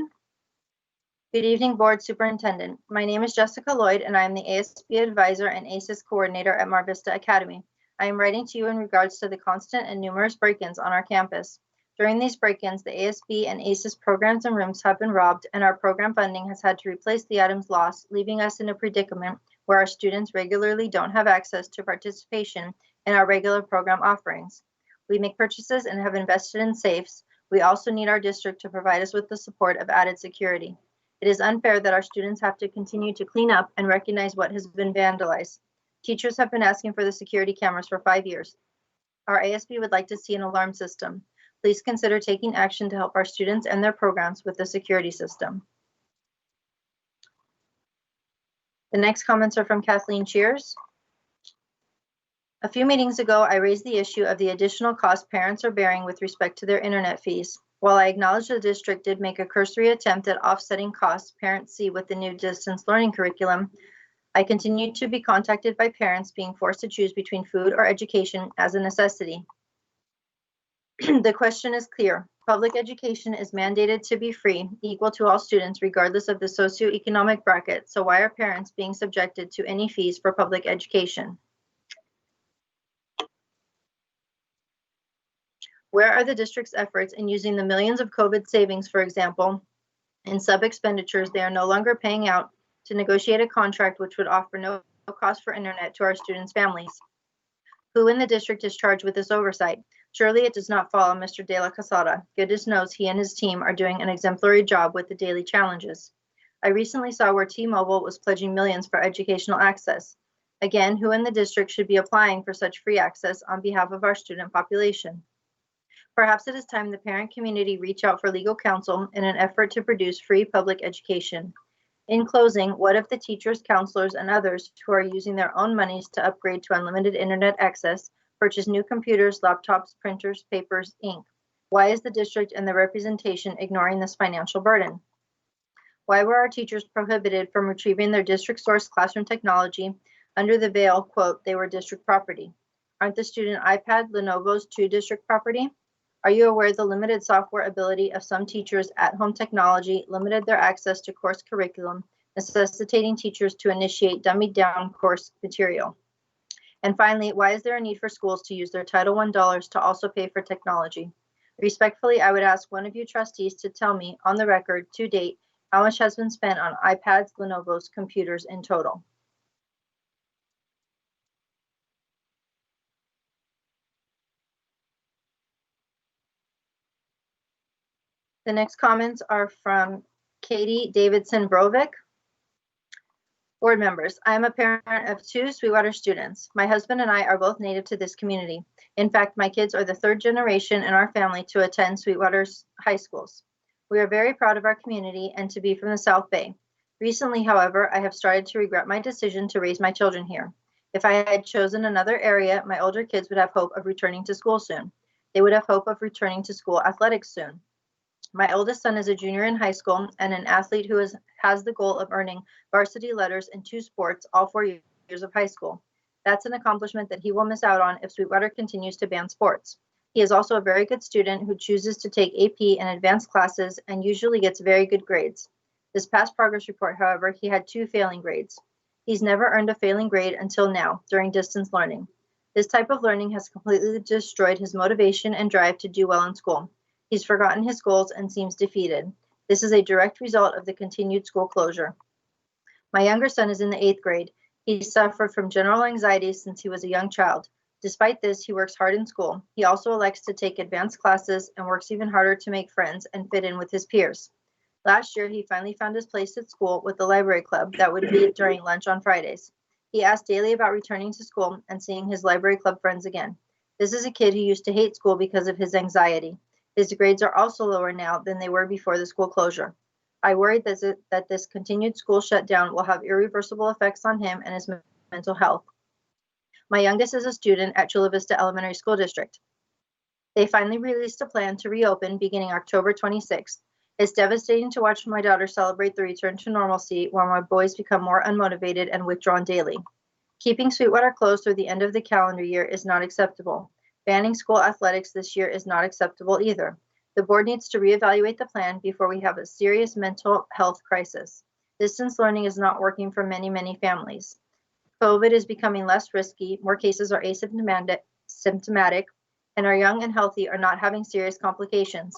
Good evening, Board Superintendent. My name is Jessica Lloyd, and I am the ASB Advisor and ACES Coordinator at Mar Vista Academy. I am writing to you in regards to the constant and numerous break-ins on our campus. During these break-ins, the ASB and ACES programs and rooms have been robbed, and our program funding has had to replace the items lost, leaving us in a predicament where our students regularly don't have access to participation in our regular program offerings. We make purchases and have invested in safes. We also need our district to provide us with the support of added security. It is unfair that our students have to continue to clean up and recognize what has been vandalized. Teachers have been asking for the security cameras for 5 years. Our ASB would like to see an alarm system. Please consider taking action to help our students and their programs with the security system. The next comments are from Kathleen Cheers. A few meetings ago, I raised the issue of the additional cost parents are bearing with respect to their internet fees. While I acknowledge the district did make a cursory attempt at offsetting costs parents see with the new distance learning curriculum, I continue to be contacted by parents being forced to choose between food or education as a necessity. The question is clear. Public education is mandated to be free, equal to all students, regardless of the socioeconomic bracket. So why are parents being subjected to any fees for public education? Where are the district's efforts in using the millions of COVID savings, for example, in sub-expenditures they are no longer paying out to negotiate a contract which would offer no cost for internet to our students' families? Who in the district is charged with this oversight? Surely it does not fall on Mr. De La Casada. Goodness knows he and his team are doing an exemplary job with the daily challenges. I recently saw where T-Mobile was pledging millions for educational access. Again, who in the district should be applying for such free access on behalf of our student population? Perhaps it is time the parent community reach out for legal counsel in an effort to produce free public education. In closing, what if the teachers, counselors, and others who are using their own monies to upgrade to unlimited internet access purchase new computers, laptops, printers, papers, ink? Why is the district and the representation ignoring this financial burden? Why were our teachers prohibited from retrieving their district-sourced classroom technology under the veil, quote, they were district property? Aren't the student iPad, Lenovo's too district property? Are you aware the limited software ability of some teachers' at-home technology limited their access to course curriculum, necessitating teachers to initiate dummied-down course material? And finally, why is there a need for schools to use their Title I dollars to also pay for technology? Respectfully, I would ask one of you trustees to tell me, on the record, to date, how much has been spent on iPads, Lenovo's, computers in total? The next comments are from Katie Davidson-Brovick. Board members, I am a parent of 2 Sweetwater students. My husband and I are both native to this community. In fact, my kids are the 3rd generation in our family to attend Sweetwater's high schools. We are very proud of our community and to be from the South Bay. Recently, however, I have started to regret my decision to raise my children here. If I had chosen another area, my older kids would have hope of returning to school soon. They would have hope of returning to school athletics soon. My oldest son is a junior in high school and an athlete who has the goal of earning varsity letters in 2 sports all 4 years of high school. That's an accomplishment that he will miss out on if Sweetwater continues to ban sports. He is also a very good student who chooses to take AP and advanced classes and usually gets very good grades. This past progress report, however, he had 2 failing grades. He's never earned a failing grade until now, during distance learning. This type of learning has completely destroyed his motivation and drive to do well in school. He's forgotten his goals and seems defeated. This is a direct result of the continued school closure. My younger son is in the 8th grade. He suffered from general anxiety since he was a young child. Despite this, he works hard in school. He also elects to take advanced classes and works even harder to make friends and fit in with his peers. Last year, he finally found his place at school with the library club that would meet during lunch on Fridays. He asked daily about returning to school and seeing his library club friends again. This is a kid who used to hate school because of his anxiety. His grades are also lower now than they were before the school closure. I worry that this continued school shutdown will have irreversible effects on him and his mental health. My youngest is a student at Chula Vista Elementary School District. They finally released a plan to reopen beginning October 26th. It's devastating to watch my daughter celebrate the return to normalcy while my boys become more unmotivated and withdrawn daily. Keeping Sweetwater closed through the end of the calendar year is not acceptable. Banning school athletics this year is not acceptable either. The board needs to reevaluate the plan before we have a serious mental health crisis. Distance learning is not working for many, many families. COVID is becoming less risky, more cases are asymptomatic, and our young and healthy are not having serious complications.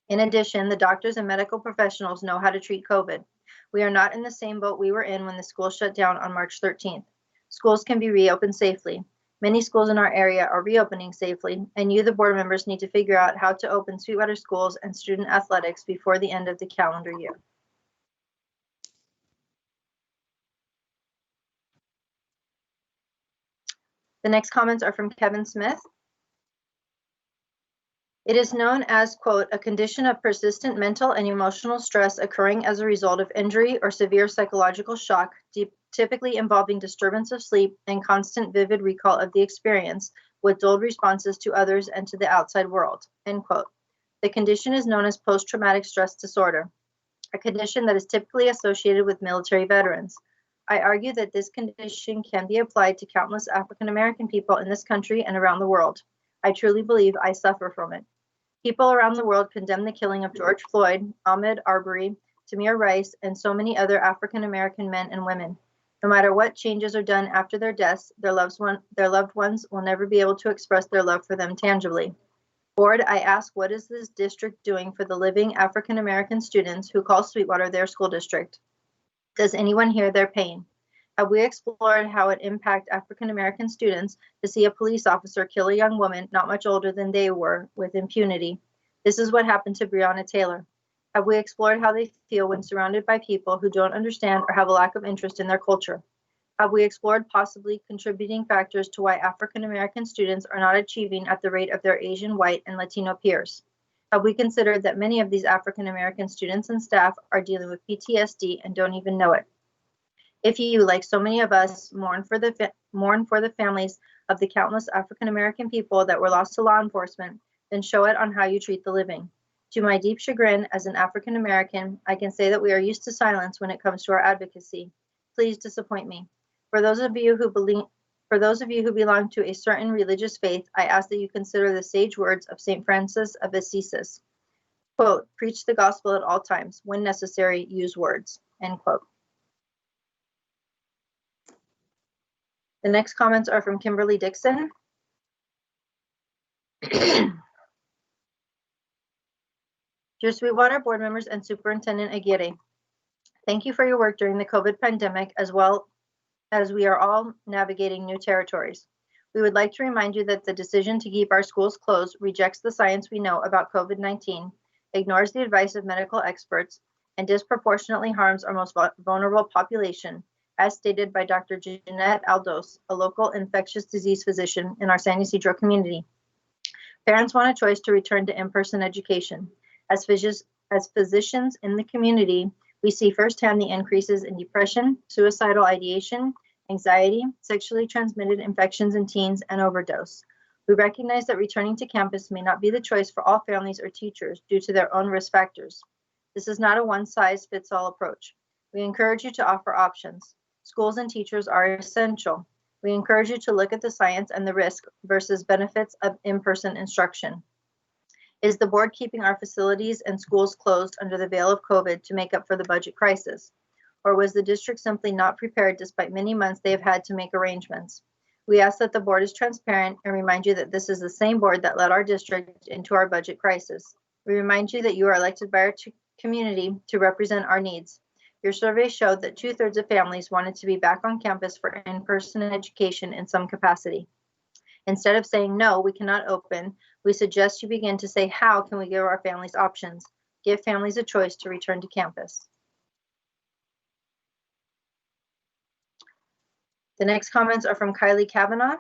In addition, the doctors and medical professionals know how to treat COVID. We are not in the same boat we were in when the school shut down on March 13th. Schools can be reopened safely. Many schools in our area are reopening safely, and you, the board members, need to figure out how to open Sweetwater schools and student athletics before the end of the calendar year. The next comments are from Kevin Smith. It is known as, quote, a condition of persistent mental and emotional stress occurring as a result of injury or severe psychological shock, typically involving disturbance of sleep and constant vivid recall of the experience with dulled responses to others and to the outside world, end quote. The condition is known as post-traumatic stress disorder, a condition that is typically associated with military veterans. I argue that this condition can be applied to countless African American people in this country and around the world. I truly believe I suffer from it. People around the world condemn the killing of George Floyd, Ahmaud Arbery, Tamir Rice, and so many other African American men and women. No matter what changes are done after their deaths, their loved ones will never be able to express their love for them tangibly. Board, I ask, what is this district doing for the living African American students who call Sweetwater their school district? Does anyone hear their pain? Have we explored how it impacts African American students to see a police officer kill a young woman not much older than they were with impunity? This is what happened to Breonna Taylor. Have we explored how they feel when surrounded by people who don't understand or have a lack of interest in their culture? Have we explored possibly contributing factors to why African American students are not achieving at the rate of their Asian, white, and Latino peers? Have we considered that many of these African American students and staff are dealing with PTSD and don't even know it? If you, like so many of us, mourn for the families of the countless African American people that were lost to law enforcement, then show it on how you treat the living. To my deep chagrin as an African American, I can say that we are used to silence when it comes to our advocacy. Please disappoint me. For those of you who belong to a certain religious faith, I ask that you consider the sage words of St. Francis of Assisi. Quote, preach the gospel at all times. When necessary, use words. End quote. The next comments are from Kimberly Dixon. Dear Sweetwater board members and Superintendent Aguirre, thank you for your work during the COVID pandemic, as well as we are all navigating new territories. We would like to remind you that the decision to keep our schools closed rejects the science we know about COVID-19, ignores the advice of medical experts, and disproportionately harms our most vulnerable population, as stated by Dr. Jeanette Aldos, a local infectious disease physician in our San Ysidro community. Parents want a choice to return to in-person education. As physicians in the community, we see firsthand the increases in depression, suicidal ideation, anxiety, sexually transmitted infections in teens, and overdose. We recognize that returning to campus may not be the choice for all families or teachers due to their own risk factors. This is not a one-size-fits-all approach. We encourage you to offer options. Schools and teachers are essential. We encourage you to look at the science and the risk versus benefits of in-person instruction. Is the board keeping our facilities and schools closed under the veil of COVID to make up for the budget crisis? Or was the district simply not prepared despite many months they have had to make arrangements? We ask that the board is transparent and remind you that this is the same board that led our district into our budget crisis. We remind you that you are elected by our community to represent our needs. Your survey showed that 2/3 of families wanted to be back on campus for in-person education in some capacity. Instead of saying, no, we cannot open, we suggest you begin to say, how can we give our families options? Give families a choice to return to campus. The next comments are from Kylie Kavanaugh.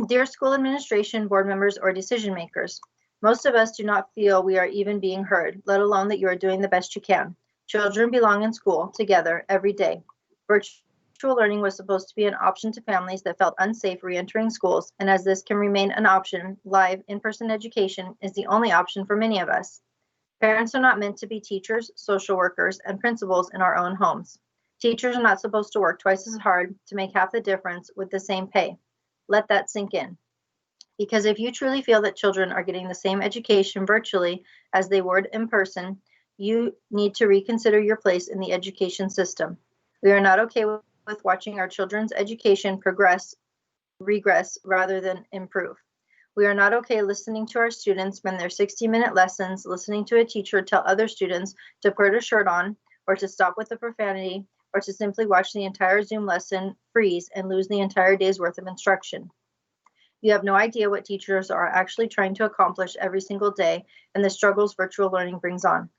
Dear school administration, board members, or decision makers, most of us do not feel we are even being heard, let alone that you are doing the best you can. Children belong in school together every day. Virtual learning was supposed to be an option to families that felt unsafe re-entering schools, and as this can remain an option, live in-person education is the only option for many of us. Parents are not meant to be teachers, social workers, and principals in our own homes. Teachers are not supposed to work twice as hard to make half the difference with the same pay. Let that sink in. Because if you truly feel that children are getting the same education virtually as they were in person, you need to reconsider your place in the education system. We are not okay with watching our children's education regress rather than improve. We are not okay listening to our students spend their 60-minute lessons listening to a teacher tell other students to put a shirt on, or to stop with the profanity, or to simply watch the entire Zoom lesson freeze and lose the entire day's worth of instruction. You have no idea what teachers are actually trying to accomplish every single day and the struggles virtual learning brings on.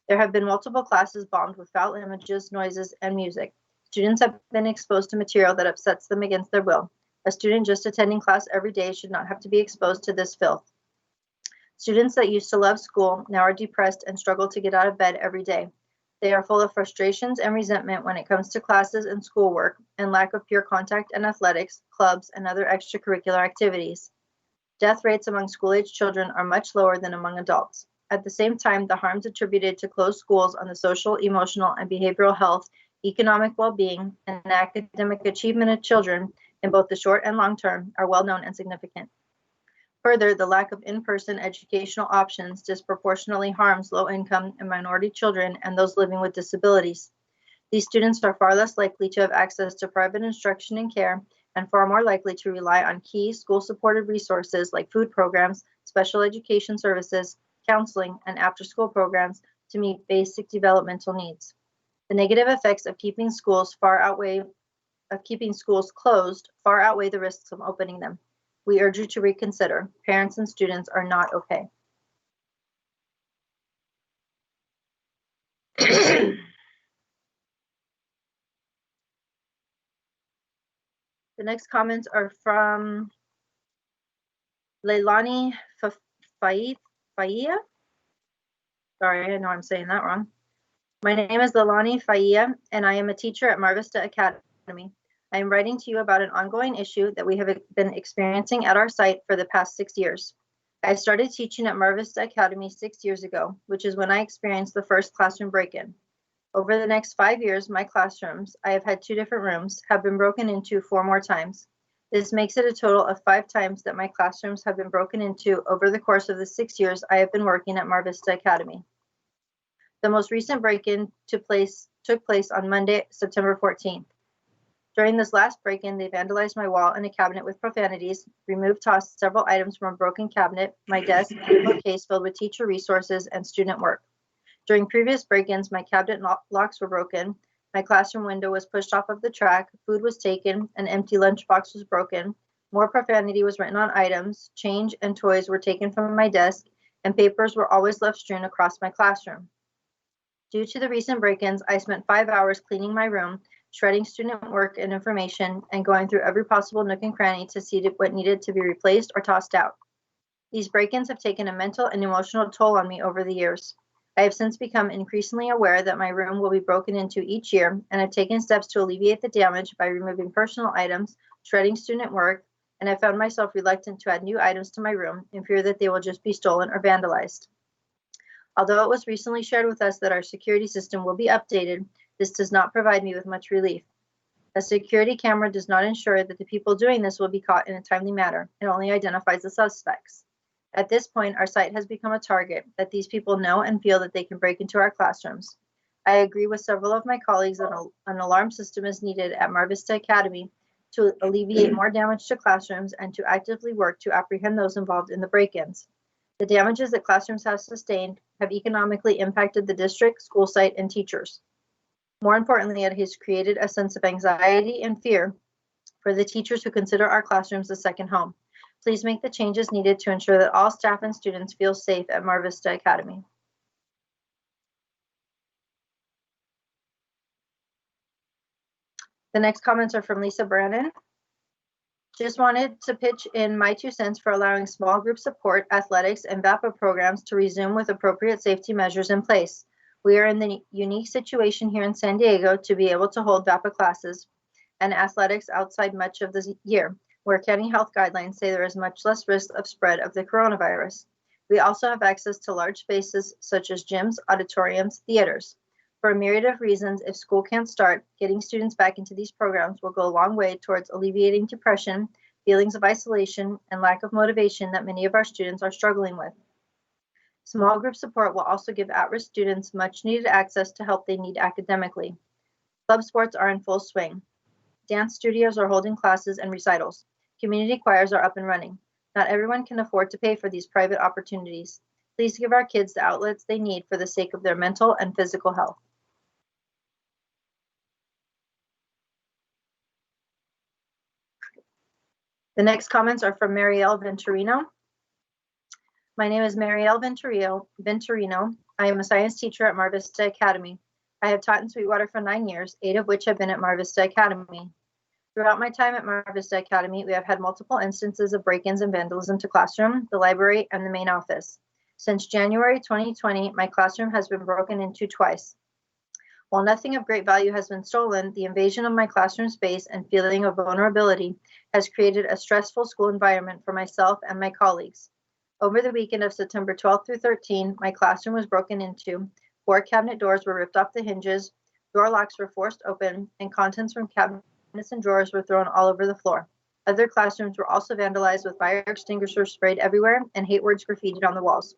There have been multiple classes bombed with foul images, noises, and music. Students have been exposed to material that upsets them against their will. A student just attending class every day should not have to be exposed to this filth. Students that used to love school now are depressed and struggle to get out of bed every day. They are full of frustrations and resentment when it comes to classes and schoolwork and lack of peer contact and athletics, clubs, and other extracurricular activities. Death rates among school-age children are much lower than among adults. At the same time, the harms attributed to closed schools on the social, emotional, and behavioral health, economic well-being, and academic achievement of children in both the short and long term are well known and significant. Further, the lack of in-person educational options disproportionately harms low-income and minority children and those living with disabilities. These students are far less likely to have access to private instruction and care, and far more likely to rely on key school-supported resources like food programs, special education services, counseling, and after-school programs to meet basic developmental needs. The negative effects of keeping schools closed far outweigh the risks of opening them. We urge you to reconsider. Parents and students are not okay. The next comments are from Leilani Faia. Sorry, I know I'm saying that wrong. My name is Leilani Faia, and I am a teacher at Mar Vista Academy. I am writing to you about an ongoing issue that we have been experiencing at our site for the past 6 years. I started teaching at Mar Vista Academy 6 years ago, which is when I experienced the first classroom break-in. Over the next 5 years, my classrooms, I have had 2 different rooms, have been broken into 4 more times. This makes it a total of 5 times that my classrooms have been broken into over the course of the 6 years I have been working at Mar Vista Academy. The most recent break-in took place on Monday, September 14th. During this last break-in, they vandalized my wall and a cabinet with profanities, tossed several items from a broken cabinet, my desk, and a bookcase filled with teacher resources and student work. During previous break-ins, my cabinet locks were broken, my classroom window was pushed off of the track, food was taken, an empty lunchbox was broken, more profanity was written on items, change and toys were taken from my desk, and papers were always left strewn across my classroom. Due to the recent break-ins, I spent 5 hours cleaning my room, shredding student work and information, and going through every possible nook and cranny to see what needed to be replaced or tossed out. These break-ins have taken a mental and emotional toll on me over the years. I have since become increasingly aware that my room will be broken into each year, and have taken steps to alleviate the damage by removing personal items, shredding student work, and I found myself reluctant to add new items to my room in fear that they will just be stolen or vandalized. Although it was recently shared with us that our security system will be updated, this does not provide me with much relief. A security camera does not ensure that the people doing this will be caught in a timely manner. It only identifies the suspects. At this point, our site has become a target that these people know and feel that they can break into our classrooms. I agree with several of my colleagues that an alarm system is needed at Mar Vista Academy to alleviate more damage to classrooms and to actively work to apprehend those involved in the break-ins. The damages that classrooms have sustained have economically impacted the district, school site, and teachers. More importantly, it has created a sense of anxiety and fear for the teachers who consider our classrooms a second home. Please make the changes needed to ensure that all staff and students feel safe at Mar Vista Academy. The next comments are from Lisa Brannon. Just wanted to pitch in my 2 cents for allowing small group support, athletics, and VAPA programs to resume with appropriate safety measures in place. We are in the unique situation here in San Diego to be able to hold VAPA classes and athletics outside much of the year, where county health guidelines say there is much less risk of spread of the coronavirus. We also have access to large spaces such as gyms, auditoriums, theaters. For a myriad of reasons, if school can't start, getting students back into these programs will go a long way towards alleviating depression, feelings of isolation, and lack of motivation that many of our students are struggling with. Small group support will also give at-risk students much needed access to help they need academically. Club sports are in full swing. Dance studios are holding classes and recitals. Community choirs are up and running. Not everyone can afford to pay for these private opportunities. Please give our kids the outlets they need for the sake of their mental and physical health. The next comments are from Marielle Venturino. My name is Marielle Venturino. I am a science teacher at Mar Vista Academy. I have taught in Sweetwater for 9 years, 8 of which have been at Mar Vista Academy. Throughout my time at Mar Vista Academy, we have had multiple instances of break-ins and vandalism to classroom, the library, and the main office. Since January 2020, my classroom has been broken into twice. While nothing of great value has been stolen, the invasion of my classroom space and feeling of vulnerability has created a stressful school environment for myself and my colleagues. Over the weekend of September 12th through 13th, my classroom was broken into, 4 cabinet doors were ripped off the hinges, door locks were forced open, and contents from cabinets and drawers were thrown all over the floor. Other classrooms were also vandalized with fire extinguishers sprayed everywhere and hate words graffitied on the walls.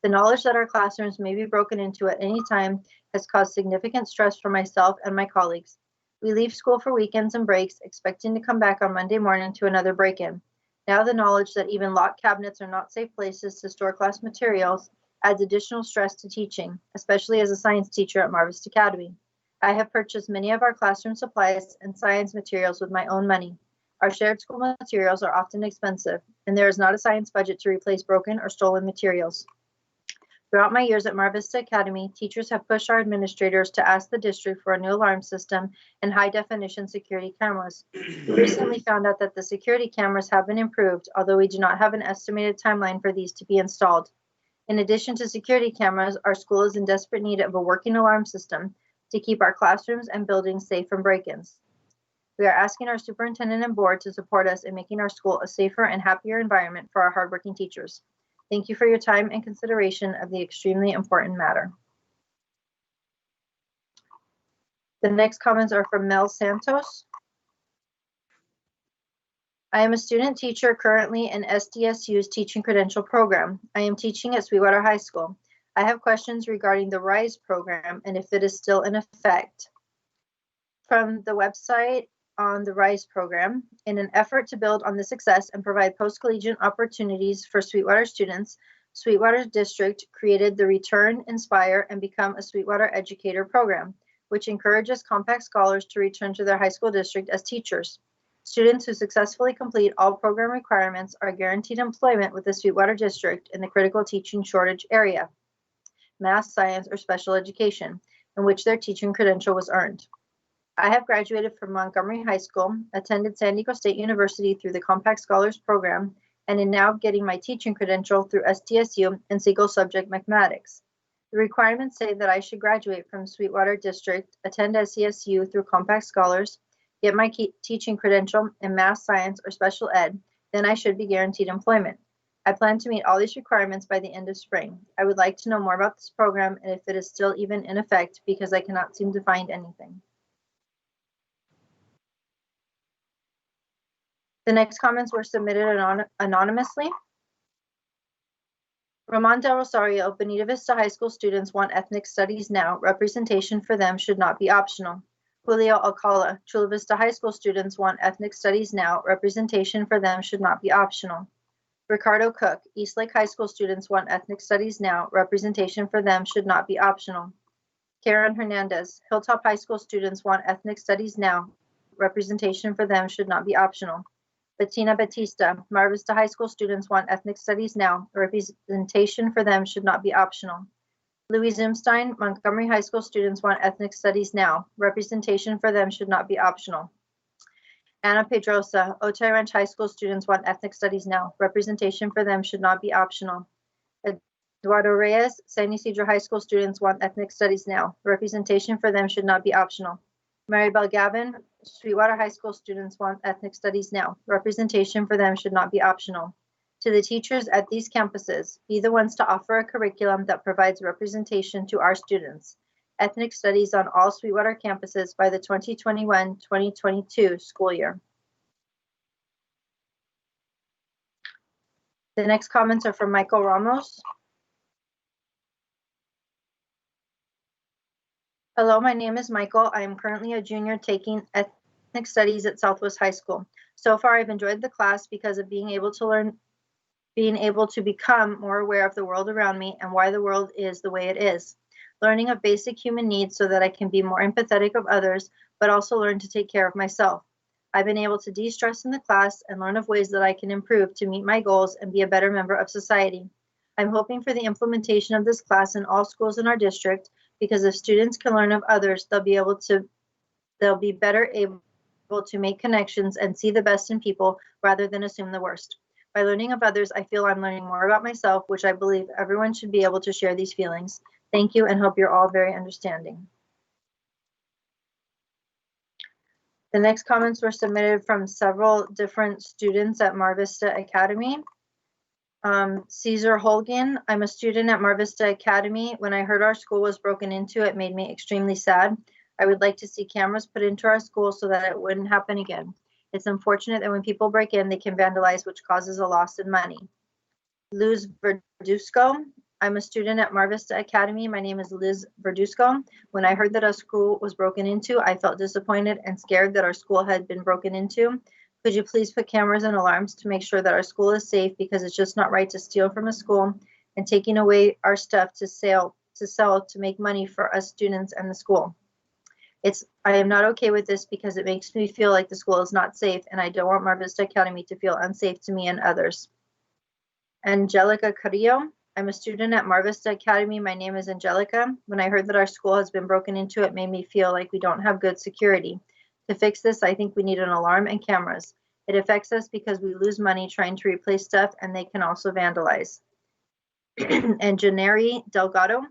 The knowledge that our classrooms may be broken into at any time has caused significant stress for myself and my colleagues. We leave school for weekends and breaks, expecting to come back on Monday morning to another break-in. Now the knowledge that even locked cabinets are not safe places to store class materials adds additional stress to teaching, especially as a science teacher at Mar Vista Academy. I have purchased many of our classroom supplies and science materials with my own money. Our shared school materials are often expensive, and there is not a science budget to replace broken or stolen materials. Throughout my years at Mar Vista Academy, teachers have pushed our administrators to ask the district for a new alarm system and high-definition security cameras. We recently found out that the security cameras have been improved, although we do not have an estimated timeline for these to be installed. In addition to security cameras, our school is in desperate need of a working alarm system to keep our classrooms and buildings safe from break-ins. We are asking our superintendent and board to support us in making our school a safer and happier environment for our hardworking teachers. Thank you for your time and consideration of the extremely important matter. The next comments are from Mel Santos. I am a student teacher currently in SDSU's teaching credential program. I am teaching at Sweetwater High School. I have questions regarding the RISE program and if it is still in effect. From the website on the RISE program, in an effort to build on the success and provide post-collegiate opportunities for Sweetwater students, Sweetwater District created the Return, Inspire, and Become a Sweetwater Educator program, which encourages compact scholars to return to their high school district as teachers. Students who successfully complete all program requirements are guaranteed employment with the Sweetwater District in the critical teaching shortage area, math, science, or special education, in which their teaching credential was earned. I have graduated from Montgomery High School, attended San Diego State University through the Compact Scholars Program, and am now getting my teaching credential through SDSU in single subject mathematics. The requirements say that I should graduate from Sweetwater District, attend SDSU through Compact Scholars, get my teaching credential in math, science, or special ed, then I should be guaranteed employment. I plan to meet all these requirements by the end of spring. I would like to know more about this program and if it is still even in effect because I cannot seem to find anything. The next comments were submitted anonymously. Ramon Del Rosario, Bonita Vista High School students want ethnic studies now. Representation for them should not be optional. Julio Alcala, Chula Vista High School students want ethnic studies now. Representation for them should not be optional. Ricardo Cook, Eastlake High School students want ethnic studies now. Representation for them should not be optional. Karen Hernandez, Hilltop High School students want ethnic studies now. Representation for them should not be optional. Bettina Batista, Mar Vista High School students want ethnic studies now. Representation for them should not be optional. Louis Zimstein, Montgomery High School students want ethnic studies now. Representation for them should not be optional. Ana Pedrosa, Otay Ranch High School students want ethnic studies now. Representation for them should not be optional. Eduardo Reyes, San Ysidro High School students want ethnic studies now. Representation for them should not be optional. Maribel Gavin, Sweetwater High School students want ethnic studies now. Representation for them should not be optional. To the teachers at these campuses, be the ones to offer a curriculum that provides representation to our students. Ethnic studies on all Sweetwater campuses by the 2021-2022 school year. The next comments are from Michael Ramos. Hello, my name is Michael. I am currently a junior taking ethnic studies at Southwest High School. So far, I've enjoyed the class because of being able to become more aware of the world around me and why the world is the way it is. Learning of basic human needs so that I can be more empathetic of others, but also learn to take care of myself. I've been able to de-stress in the class and learn of ways that I can improve to meet my goals and be a better member of society. I'm hoping for the implementation of this class in all schools in our district because if students can learn of others, they'll be better able to make connections and see the best in people rather than assume the worst. By learning of others, I feel I'm learning more about myself, which I believe everyone should be able to share these feelings. Thank you and hope you're all very understanding. The next comments were submitted from several different students at Mar Vista Academy. Caesar Holgan, I'm a student at Mar Vista Academy. When I heard our school was broken into, it made me extremely sad. I would like to see cameras put into our school so that it wouldn't happen again. It's unfortunate that when people break in, they can vandalize, which causes a loss in money. Luz Verduzco. I'm a student at Mar Vista Academy. My name is Liz Verduzco. When I heard that our school was broken into, I felt disappointed and scared that our school had been broken into. Could you please put cameras and alarms to make sure that our school is safe, because it's just not right to steal from a school and taking away our stuff to sell to make money for us students and the school. I am not okay with this because it makes me feel like the school is not safe, and I don't want Mar Vista Academy to feel unsafe to me and others. Angelica Carrillo. I'm a student at Mar Vista Academy. My name is Angelica. When I heard that our school has been broken into, it made me feel like we don't have good security. To fix this, I think we need an alarm and cameras. It affects us because we lose money trying to replace stuff, and they can also vandalize. And Janeri Delgado.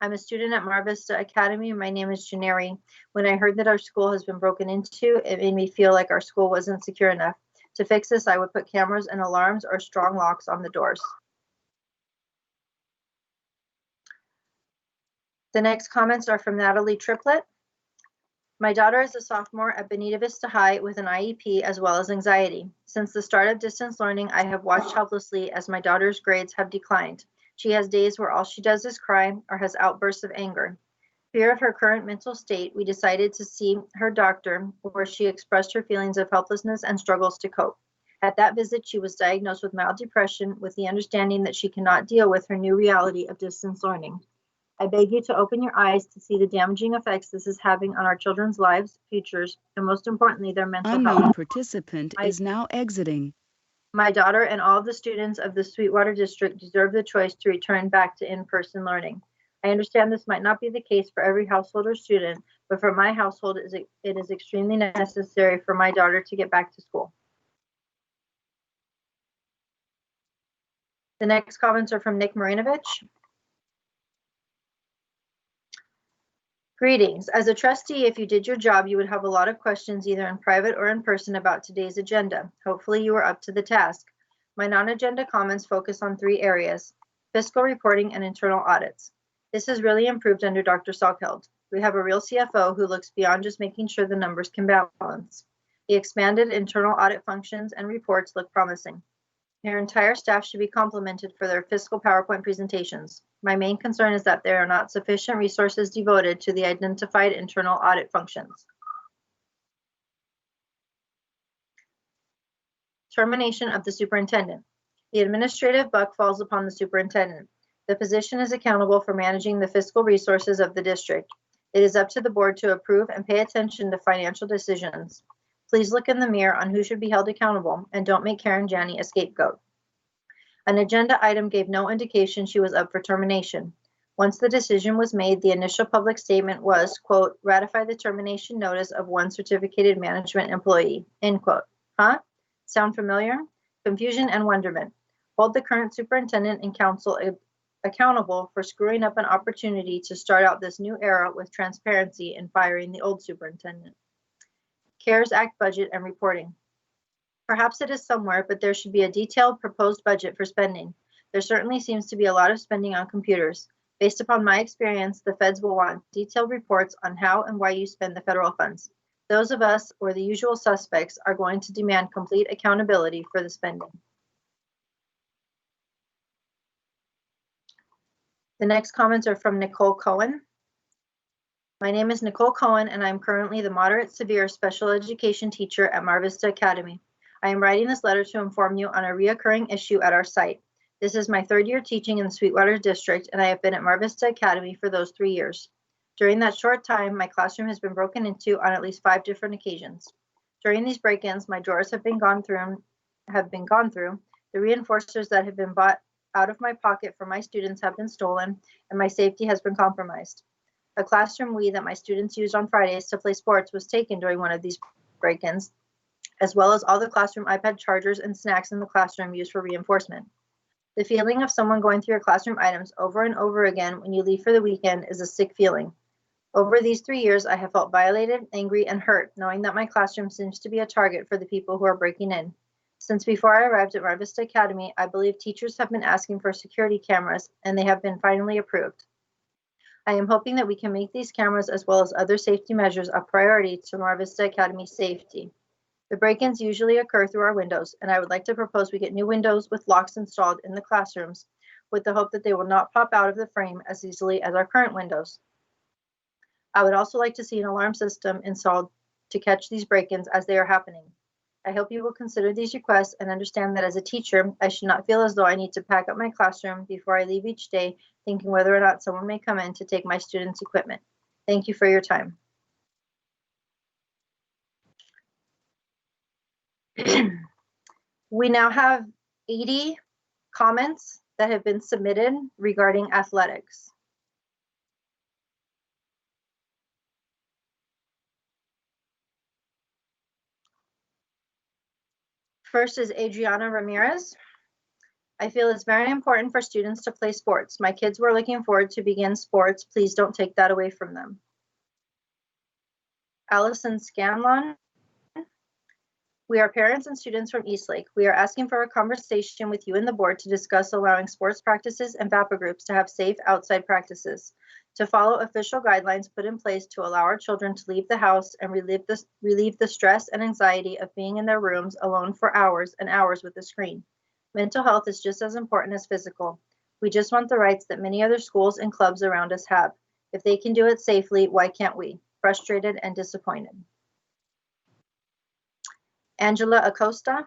I'm a student at Mar Vista Academy. My name is Janeri. When I heard that our school has been broken into, it made me feel like our school wasn't secure enough. To fix this, I would put cameras and alarms or strong locks on the doors. The next comments are from Natalie Triplett. My daughter is a sophomore at Bonita Vista High with an IEP as well as anxiety. Since the start of distance learning, I have watched helplessly as my daughter's grades have declined. She has days where all she does is cry or has outbursts of anger. Fear of her current mental state, we decided to see her doctor, where she expressed her feelings of helplessness and struggles to cope. At that visit, she was diagnosed with mild depression with the understanding that she cannot deal with her new reality of distance learning. I beg you to open your eyes to see the damaging effects this is having on our children's lives, futures, and most importantly, their mental health. Unknown participant is now exiting. My daughter and all of the students of the Sweetwater District deserve the choice to return back to in-person learning. I understand this might not be the case for every household or student, but for my household, it is extremely necessary for my daughter to get back to school. The next comments are from Nick Marinovich. Greetings. As a trustee, if you did your job, you would have a lot of questions either in private or in person about today's agenda. Hopefully you are up to the task. My non-agenda comments focus on 3 areas: fiscal reporting and internal audits. This has really improved under Dr. Salkeld. We have a real CFO who looks beyond just making sure the numbers can balance. The expanded internal audit functions and reports look promising. Your entire staff should be complimented for their fiscal PowerPoint presentations. My main concern is that there are not sufficient resources devoted to the identified internal audit functions. Termination of the superintendent. The administrative buck falls upon the superintendent. The position is accountable for managing the fiscal resources of the district. It is up to the board to approve and pay attention to financial decisions. Please look in the mirror on who should be held accountable and don't make Karen Janney a scapegoat. An agenda item gave no indication she was up for termination. Once the decision was made, the initial public statement was, quote, ratify the termination notice of one certificated management employee, end quote. Huh? Sound familiar? Confusion and wonderment. Hold the current superintendent and council accountable for screwing up an opportunity to start out this new era with transparency in firing the old superintendent. CARES Act budget and reporting. Perhaps it is somewhere, but there should be a detailed proposed budget for spending. There certainly seems to be a lot of spending on computers. Based upon my experience, the feds will want detailed reports on how and why you spend the federal funds. Those of us, or the usual suspects, are going to demand complete accountability for the spending. The next comments are from Nicole Cohen. My name is Nicole Cohen, and I'm currently the moderate severe special education teacher at Mar Vista Academy. I am writing this letter to inform you on a reoccurring issue at our site. This is my 3rd year teaching in the Sweetwater District, and I have been at Mar Vista Academy for those 3 years. During that short time, my classroom has been broken into on at least 5 different occasions. During these break-ins, my drawers have been gone through, the reinforcers that have been bought out of my pocket for my students have been stolen, and my safety has been compromised. A classroom Wii that my students used on Fridays to play sports was taken during one of these break-ins, as well as all the classroom iPad chargers and snacks in the classroom used for reinforcement. The feeling of someone going through your classroom items over and over again when you leave for the weekend is a sick feeling. Over these 3 years, I have felt violated, angry, and hurt, knowing that my classroom seems to be a target for the people who are breaking in. Since before I arrived at Mar Vista Academy, I believe teachers have been asking for security cameras, and they have been finally approved. I am hoping that we can make these cameras as well as other safety measures a priority to Mar Vista Academy safety. The break-ins usually occur through our windows, and I would like to propose we get new windows with locks installed in the classrooms with the hope that they will not pop out of the frame as easily as our current windows. I would also like to see an alarm system installed to catch these break-ins as they are happening. I hope you will consider these requests and understand that as a teacher, I should not feel as though I need to pack up my classroom before I leave each day, thinking whether or not someone may come in to take my students' equipment. Thank you for your time. We now have 80 comments that have been submitted regarding athletics. First is Adriana Ramirez. I feel it's very important for students to play sports. My kids were looking forward to begin sports. Please don't take that away from them. Allison Scanlon. We are parents and students from Eastlake. We are asking for a conversation with you and the board to discuss allowing sports practices and VAPA groups to have safe outside practices, to follow official guidelines put in place to allow our children to leave the house and relieve the stress and anxiety of being in their rooms alone for hours and hours with a screen. Mental health is just as important as physical. We just want the rights that many other schools and clubs around us have. If they can do it safely, why can't we? Frustrated and disappointed. Angela Acosta.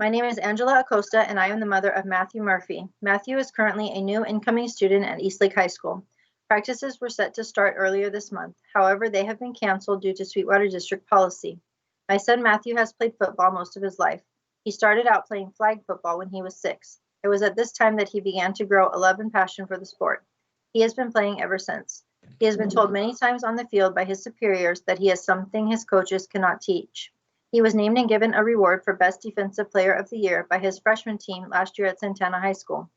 My name is Angela Acosta, and I am the mother of Matthew Murphy. Matthew is currently a new incoming student at Eastlake High School. Practices were set to start earlier this month. However, they have been canceled due to Sweetwater District policy. My son Matthew has played football most of his life. He started out playing flag football when he was 6. It was at this time that he began to grow a love and passion for the sport. He has been playing ever since. He has been told many times on the field by his superiors that he has something his coaches cannot teach. He was named and given a reward for Best Defensive Player of the Year by his freshman team last year at Santana High School.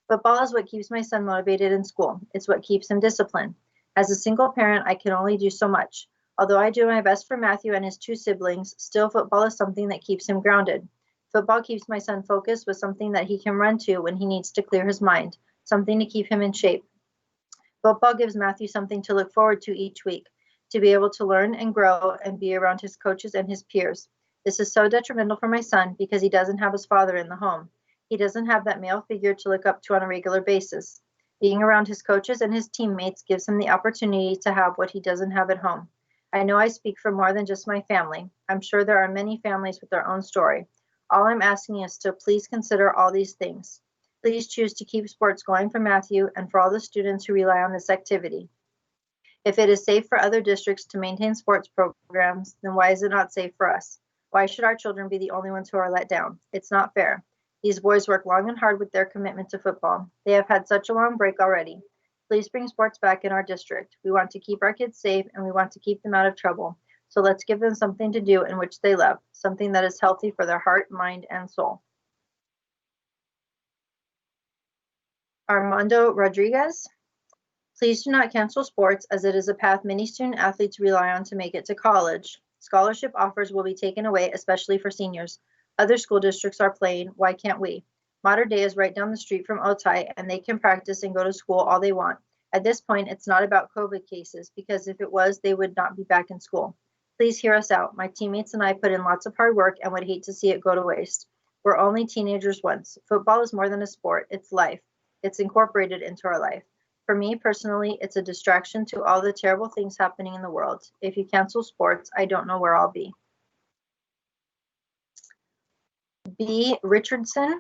Football is what keeps my son motivated in school. It's what keeps him disciplined. As a single parent, I can only do so much. Although I do my best for Matthew and his 2 siblings, still football is something that keeps him grounded. Football keeps my son focused with something that he can run to when he needs to clear his mind, something to keep him in shape. Football gives Matthew something to look forward to each week, to be able to learn and grow and be around his coaches and his peers. This is so detrimental for my son because he doesn't have his father in the home. He doesn't have that male figure to look up to on a regular basis. Being around his coaches and his teammates gives him the opportunity to have what he doesn't have at home. I know I speak for more than just my family. I'm sure there are many families with their own story. All I'm asking is to please consider all these things. Please choose to keep sports going for Matthew and for all the students who rely on this activity. If it is safe for other districts to maintain sports programs, then why is it not safe for us? Why should our children be the only ones who are let down? It's not fair. These boys work long and hard with their commitment to football. They have had such a long break already. Please bring sports back in our district. We want to keep our kids safe and we want to keep them out of trouble. So let's give them something to do in which they love, something that is healthy for their heart, mind, and soul. Armando Rodriguez. Please do not cancel sports as it is a path many student athletes rely on to make it to college. Scholarship offers will be taken away, especially for seniors. Other school districts are playing. Why can't we? Modern Day is right down the street from Otay, and they can practice and go to school all they want. At this point, it's not about COVID cases, because if it was, they would not be back in school. Please hear us out. My teammates and I put in lots of hard work and would hate to see it go to waste. We're only teenagers once. Football is more than a sport. It's life. It's incorporated into our life. For me personally, it's a distraction to all the terrible things happening in the world. If you cancel sports, I don't know where I'll be. B. Richardson.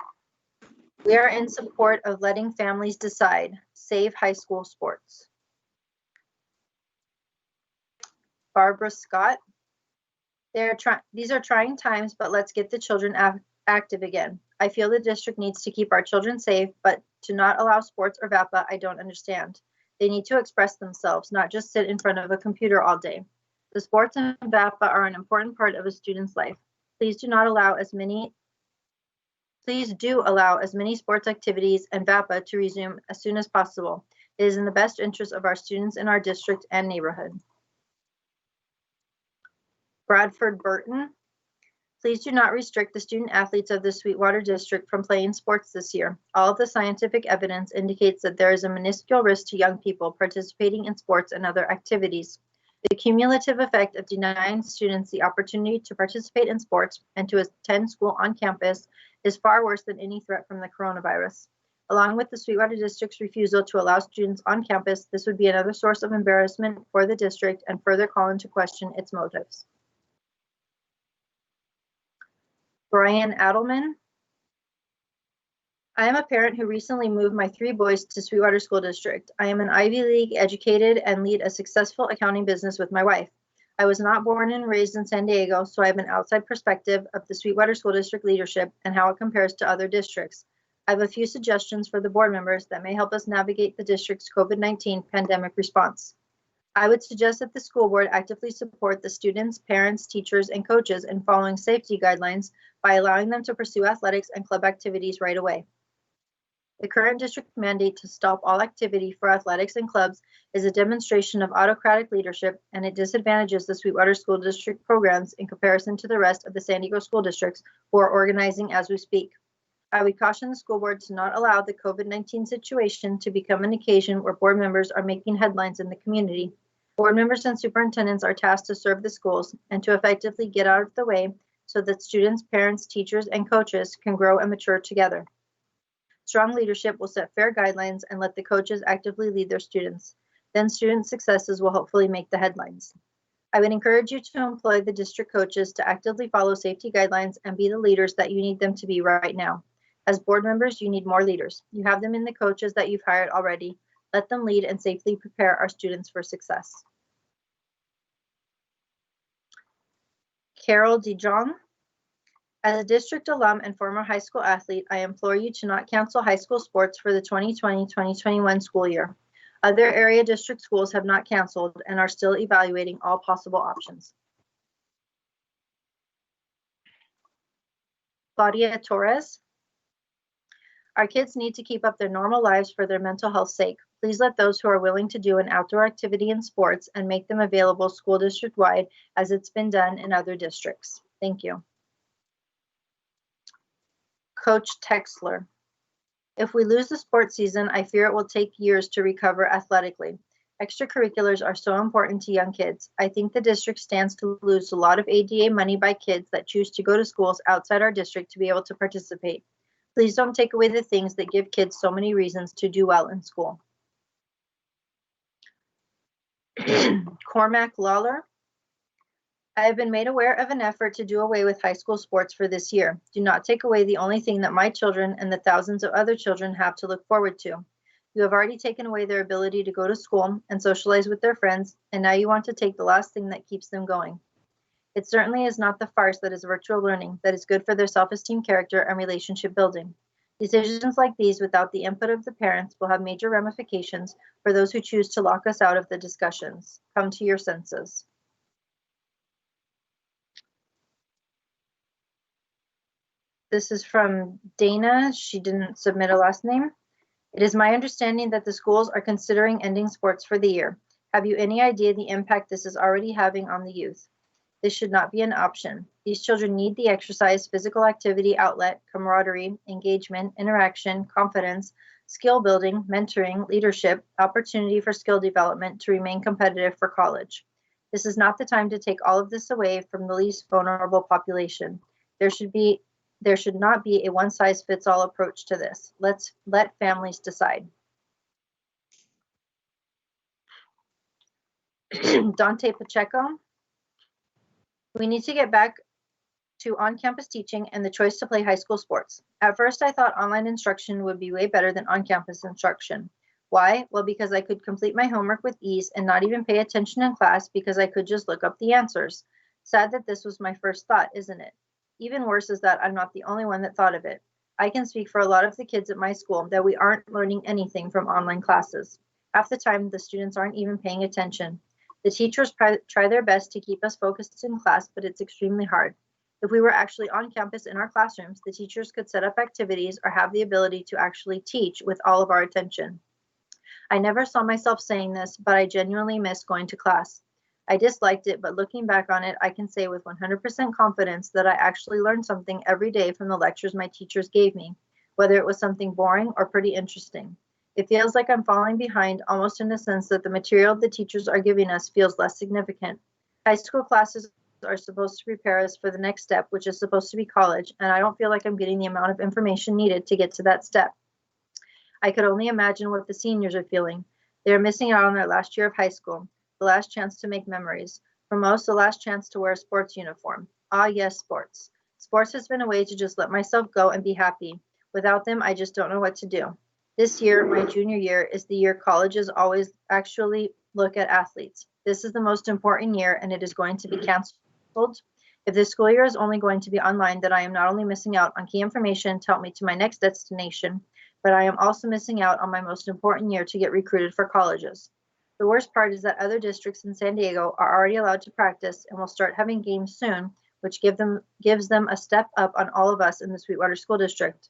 We are in support of letting families decide. Save high school sports. Barbara Scott. These are trying times, but let's get the children active again. I feel the district needs to keep our children safe, but to not allow sports or VAPA, I don't understand. They need to express themselves, not just sit in front of a computer all day. The sports and VAPA are an important part of a student's life. Please do allow as many sports activities and VAPA to resume as soon as possible. It is in the best interest of our students in our district and neighborhood. Bradford Burton. Please do not restrict the student athletes of the Sweetwater District from playing sports this year. All of the scientific evidence indicates that there is a minuscule risk to young people participating in sports and other activities. The cumulative effect of denying students the opportunity to participate in sports and to attend school on campus is far worse than any threat from the coronavirus. Along with the Sweetwater District's refusal to allow students on campus, this would be another source of embarrassment for the district and further call into question its motives. Brian Adelman. I am a parent who recently moved my 3 boys to Sweetwater School District. I am an Ivy League educated and lead a successful accounting business with my wife. I was not born and raised in San Diego, so I have an outside perspective of the Sweetwater School District leadership and how it compares to other districts. I have a few suggestions for the board members that may help us navigate the district's COVID-19 pandemic response. I would suggest that the school board actively support the students, parents, teachers, and coaches in following safety guidelines by allowing them to pursue athletics and club activities right away. The current district mandate to stop all activity for athletics and clubs is a demonstration of autocratic leadership, and it disadvantages the Sweetwater School District programs in comparison to the rest of the San Diego school districts who are organizing as we speak. I would caution the school board to not allow the COVID-19 situation to become an occasion where board members are making headlines in the community. Board members and superintendents are tasked to serve the schools and to effectively get out of the way so that students, parents, teachers, and coaches can grow and mature together. Strong leadership will set fair guidelines and let the coaches actively lead their students. Then student successes will hopefully make the headlines. I would encourage you to employ the district coaches to actively follow safety guidelines and be the leaders that you need them to be right now. As board members, you need more leaders. You have them in the coaches that you've hired already. Let them lead and safely prepare our students for success. Carol DeJong. As a district alum and former high school athlete, I implore you to not cancel high school sports for the 2020-2021 school year. Other area district schools have not canceled and are still evaluating all possible options. Claudia Torres. Our kids need to keep up their normal lives for their mental health's sake. Please let those who are willing to do an outdoor activity in sports and make them available school district-wide as it's been done in other districts. Thank you. Coach Texler. If we lose the sports season, I fear it will take years to recover athletically. Extracurriculars are so important to young kids. I think the district stands to lose a lot of ADA money by kids that choose to go to schools outside our district to be able to participate. Please don't take away the things that give kids so many reasons to do well in school. Cormac Lawler. I have been made aware of an effort to do away with high school sports for this year. Do not take away the only thing that my children and the thousands of other children have to look forward to. You have already taken away their ability to go to school and socialize with their friends, and now you want to take the last thing that keeps them going. It certainly is not the farce that is virtual learning that is good for their self-esteem, character, and relationship building. Decisions like these without the input of the parents will have major ramifications for those who choose to lock us out of the discussions. Come to your senses. This is from Dana. She didn't submit a last name. It is my understanding that the schools are considering ending sports for the year. Have you any idea the impact this is already having on the youth? This should not be an option. These children need the exercise, physical activity, outlet, camaraderie, engagement, interaction, confidence, skill building, mentoring, leadership, opportunity for skill development to remain competitive for college. This is not the time to take all of this away from the least vulnerable population. There should not be a one-size-fits-all approach to this. Let's let families decide. Dante Pacheco. We need to get back to on-campus teaching and the choice to play high school sports. At first, I thought online instruction would be way better than on-campus instruction. Why? Well, because I could complete my homework with ease and not even pay attention in class because I could just look up the answers. Sad that this was my first thought, isn't it? Even worse is that I'm not the only one that thought of it. I can speak for a lot of the kids at my school that we aren't learning anything from online classes. Half the time, the students aren't even paying attention. The teachers try their best to keep us focused in class, but it's extremely hard. If we were actually on campus in our classrooms, the teachers could set up activities or have the ability to actually teach with all of our attention. I never saw myself saying this, but I genuinely miss going to class. I disliked it, but looking back on it, I can say with 100% confidence that I actually learned something every day from the lectures my teachers gave me, whether it was something boring or pretty interesting. It feels like I'm falling behind, almost in the sense that the material the teachers are giving us feels less significant. High school classes are supposed to prepare us for the next step, which is supposed to be college, and I don't feel like I'm getting the amount of information needed to get to that step. I could only imagine what the seniors are feeling. They are missing out on their last year of high school, the last chance to make memories. For most, the last chance to wear a sports uniform. Ah, yes, sports. Sports has been a way to just let myself go and be happy. Without them, I just don't know what to do. This year, my junior year, is the year colleges always actually look at athletes. This is the most important year, and it is going to be canceled. If this school year is only going to be online, then I am not only missing out on key information to help me to my next destination, but I am also missing out on my most important year to get recruited for colleges. The worst part is that other districts in San Diego are already allowed to practice and will start having games soon, which gives them a step up on all of us in the Sweetwater School District.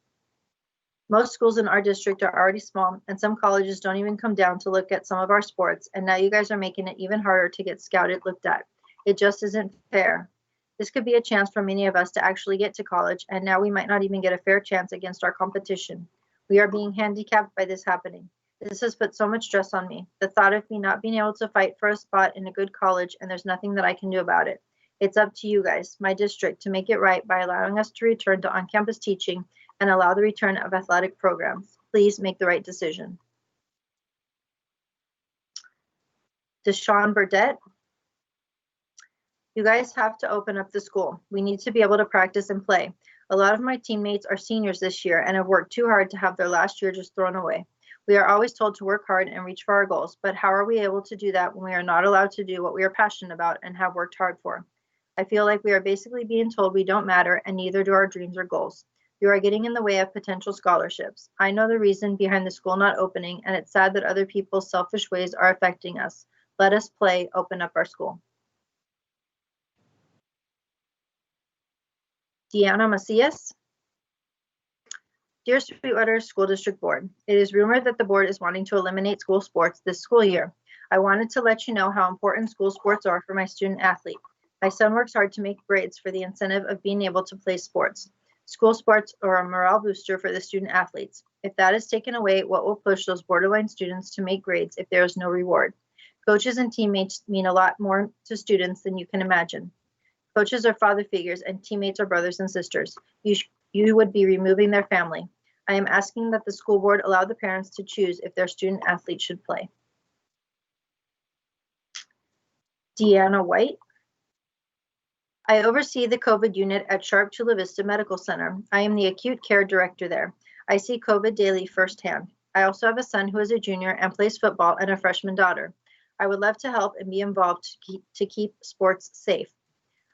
Most schools in our district are already small, and some colleges don't even come down to look at some of our sports, and now you guys are making it even harder to get scouted looked at. It just isn't fair. This could be a chance for many of us to actually get to college, and now we might not even get a fair chance against our competition. We are being handicapped by this happening. This has put so much stress on me. The thought of me not being able to fight for a spot in a good college, and there's nothing that I can do about it. It's up to you guys, my district, to make it right by allowing us to return to on-campus teaching and allow the return of athletic programs. Please make the right decision. Deshaun Burdett. You guys have to open up the school. We need to be able to practice and play. A lot of my teammates are seniors this year and have worked too hard to have their last year just thrown away. We are always told to work hard and reach for our goals, but how are we able to do that when we are not allowed to do what we are passionate about and have worked hard for? I feel like we are basically being told we don't matter, and neither do our dreams or goals. You are getting in the way of potential scholarships. I know the reason behind the school not opening, and it's sad that other people's selfish ways are affecting us. Let us play, open up our school. Deanna Macias. Dear Sweetwater School District Board, it is rumored that the board is wanting to eliminate school sports this school year. I wanted to let you know how important school sports are for my student athlete. My son works hard to make grades for the incentive of being able to play sports. School sports are a morale booster for the student athletes. If that is taken away, what will push those borderline students to make grades if there is no reward? Coaches and teammates mean a lot more to students than you can imagine. Coaches are father figures and teammates are brothers and sisters. You would be removing their family. I am asking that the school board allow the parents to choose if their student athlete should play. Deanna White. I oversee the COVID unit at Sharp Chula Vista Medical Center. I am the acute care director there. I see COVID daily firsthand. I also have a son who is a junior and plays football and a freshman daughter. I would love to help and be involved to keep sports safe.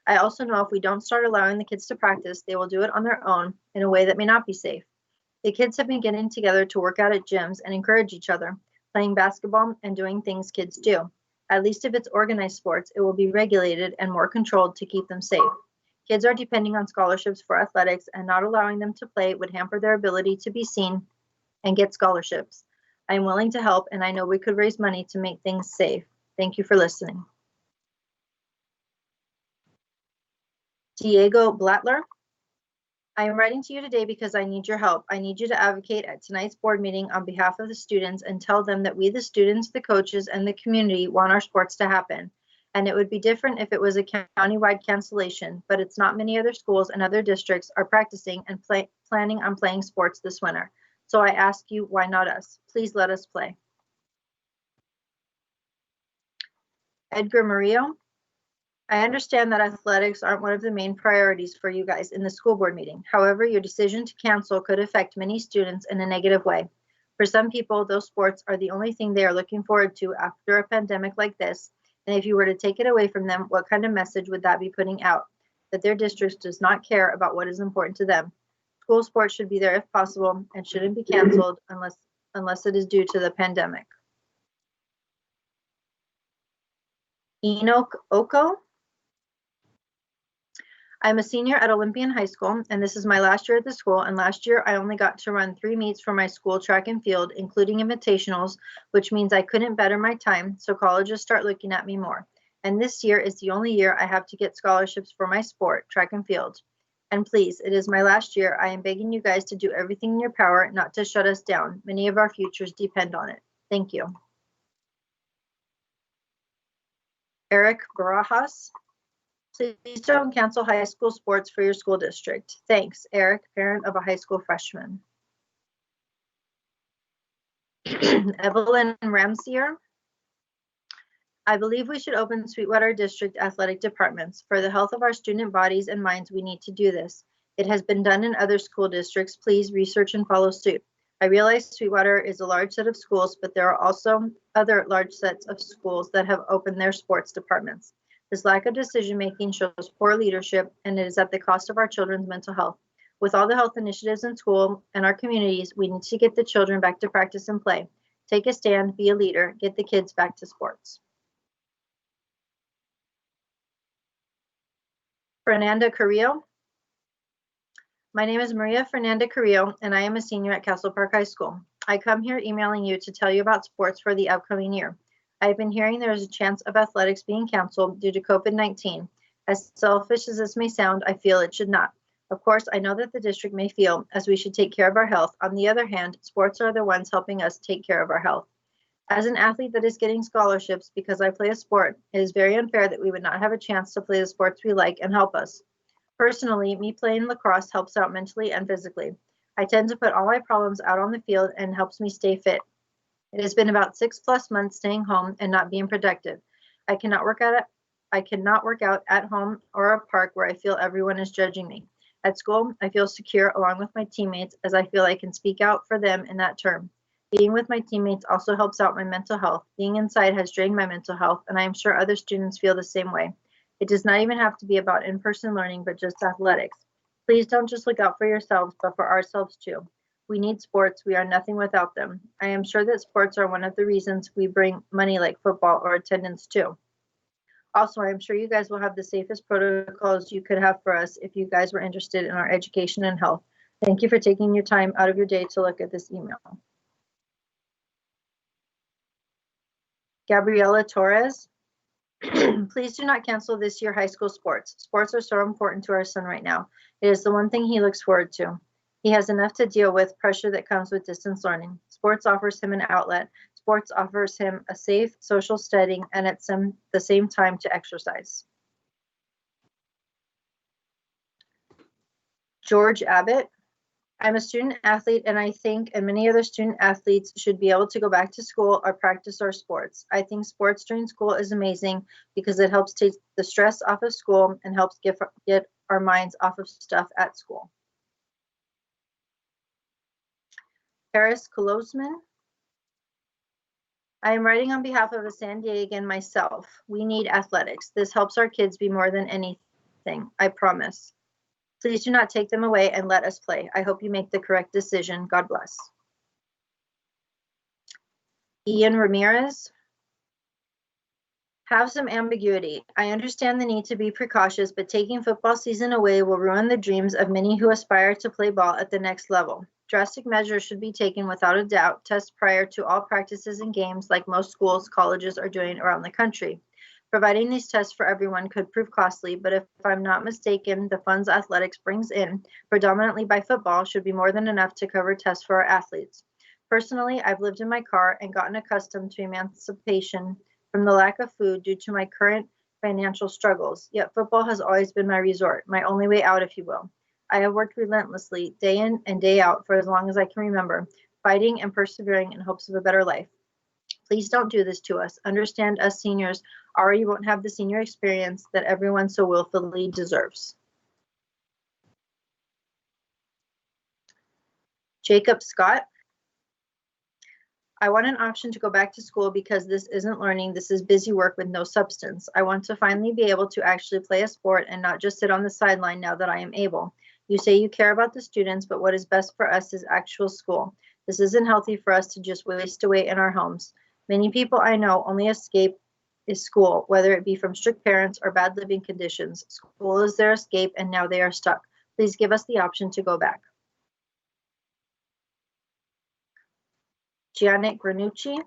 I also know if we don't start allowing the kids to practice, they will do it on their own in a way that may not be safe. The kids have been getting together to work out at gyms and encourage each other, playing basketball and doing things kids do. At least if it's organized sports, it will be regulated and more controlled to keep them safe. Kids are depending on scholarships for athletics, and not allowing them to play would hamper their ability to be seen and get scholarships. I am willing to help, and I know we could raise money to make things safe. Thank you for listening. Diego Blattler. I am writing to you today because I need your help. I need you to advocate at tonight's board meeting on behalf of the students and tell them that we, the students, the coaches, and the community want our sports to happen. And it would be different if it was a countywide cancellation, but it's not. Many other schools and other districts are practicing and planning on playing sports this winter. So I ask you, why not us? Please let us play. Edgar Murillo. I understand that athletics aren't one of the main priorities for you guys in the school board meeting. However, your decision to cancel could affect many students in a negative way. For some people, those sports are the only thing they are looking forward to after a pandemic like this. And if you were to take it away from them, what kind of message would that be putting out? That their district does not care about what is important to them. School sports should be there if possible and shouldn't be canceled unless it is due to the pandemic. Enoch Oko. I'm a senior at Olympian High School, and this is my last year at the school, and last year I only got to run 3 meets for my school track and field, including invitationals, which means I couldn't better my time, so colleges start looking at me more. And this year is the only year I have to get scholarships for my sport, track and field. And please, it is my last year. I am begging you guys to do everything in your power not to shut us down. Many of our futures depend on it. Thank you. Eric Barajas. Please don't cancel high school sports for your school district. Thanks, Eric, parent of a high school freshman. Evelyn Ramsier. I believe we should open Sweetwater District athletic departments. For the health of our student bodies and minds, we need to do this. It has been done in other school districts. Please research and follow suit. I realize Sweetwater is a large set of schools, but there are also other large sets of schools that have opened their sports departments. This lack of decision-making shows poor leadership, and it is at the cost of our children's mental health. With all the health initiatives in school and our communities, we need to get the children back to practice and play. Take a stand, be a leader, get the kids back to sports. Fernanda Carrillo. My name is Maria Fernanda Carrillo, and I am a senior at Castle Park High School. I come here emailing you to tell you about sports for the upcoming year. I've been hearing there is a chance of athletics being canceled due to COVID-19. As selfish as this may sound, I feel it should not. Of course, I know that the district may feel as we should take care of our health. On the other hand, sports are the ones helping us take care of our health. As an athlete that is getting scholarships because I play a sport, it is very unfair that we would not have a chance to play the sports we like and help us. Personally, me playing lacrosse helps out mentally and physically. I tend to put all my problems out on the field and helps me stay fit. It has been about 6+ months staying home and not being productive. I cannot work out at home or a park where I feel everyone is judging me. At school, I feel secure along with my teammates as I feel I can speak out for them in that term. Being with my teammates also helps out my mental health. Being inside has drained my mental health, and I am sure other students feel the same way. It does not even have to be about in-person learning, but just athletics. Please don't just look out for yourselves, but for ourselves too. We need sports. We are nothing without them. I am sure that sports are one of the reasons we bring money like football or attendance too. Also, I am sure you guys will have the safest protocols you could have for us if you guys were interested in our education and health. Thank you for taking your time out of your day to look at this email. Gabriela Torres. Please do not cancel this year high school sports. Sports are so important to our son right now. It is the one thing he looks forward to. He has enough to deal with pressure that comes with distance learning. Sports offers him an outlet. Sports offers him a safe social setting and at the same time to exercise. George Abbott. I'm a student athlete, and I think and many other student athletes should be able to go back to school or practice our sports. I think sports during school is amazing because it helps take the stress off of school and helps get our minds off of stuff at school. Paris Kolosman. I am writing on behalf of a San Diegan myself. We need athletics. This helps our kids be more than anything, I promise. Please do not take them away and let us play. I hope you make the correct decision. God bless. Ian Ramirez. Have some ambiguity. I understand the need to be precautious, but taking football season away will ruin the dreams of many who aspire to play ball at the next level. Drastic measures should be taken without a doubt. Tests prior to all practices and games like most schools, colleges are doing around the country. Providing these tests for everyone could prove costly, but if I'm not mistaken, the funds athletics brings in, predominantly by football, should be more than enough to cover tests for our athletes. Personally, I've lived in my car and gotten accustomed to emancipation from the lack of food due to my current financial struggles, yet football has always been my resort, my only way out, if you will. I have worked relentlessly, day in and day out, for as long as I can remember, fighting and persevering in hopes of a better life. Please don't do this to us. Understand us seniors already won't have the senior experience that everyone so willfully deserves. Jacob Scott. I want an option to go back to school because this isn't learning, this is busy work with no substance. I want to finally be able to actually play a sport and not just sit on the sideline now that I am able. You say you care about the students, but what is best for us is actual school. This isn't healthy for us to just waste away in our homes. Many people I know only escape is school, whether it be from strict parents or bad living conditions. School is their escape and now they are stuck. Please give us the option to go back. Janet Granucci.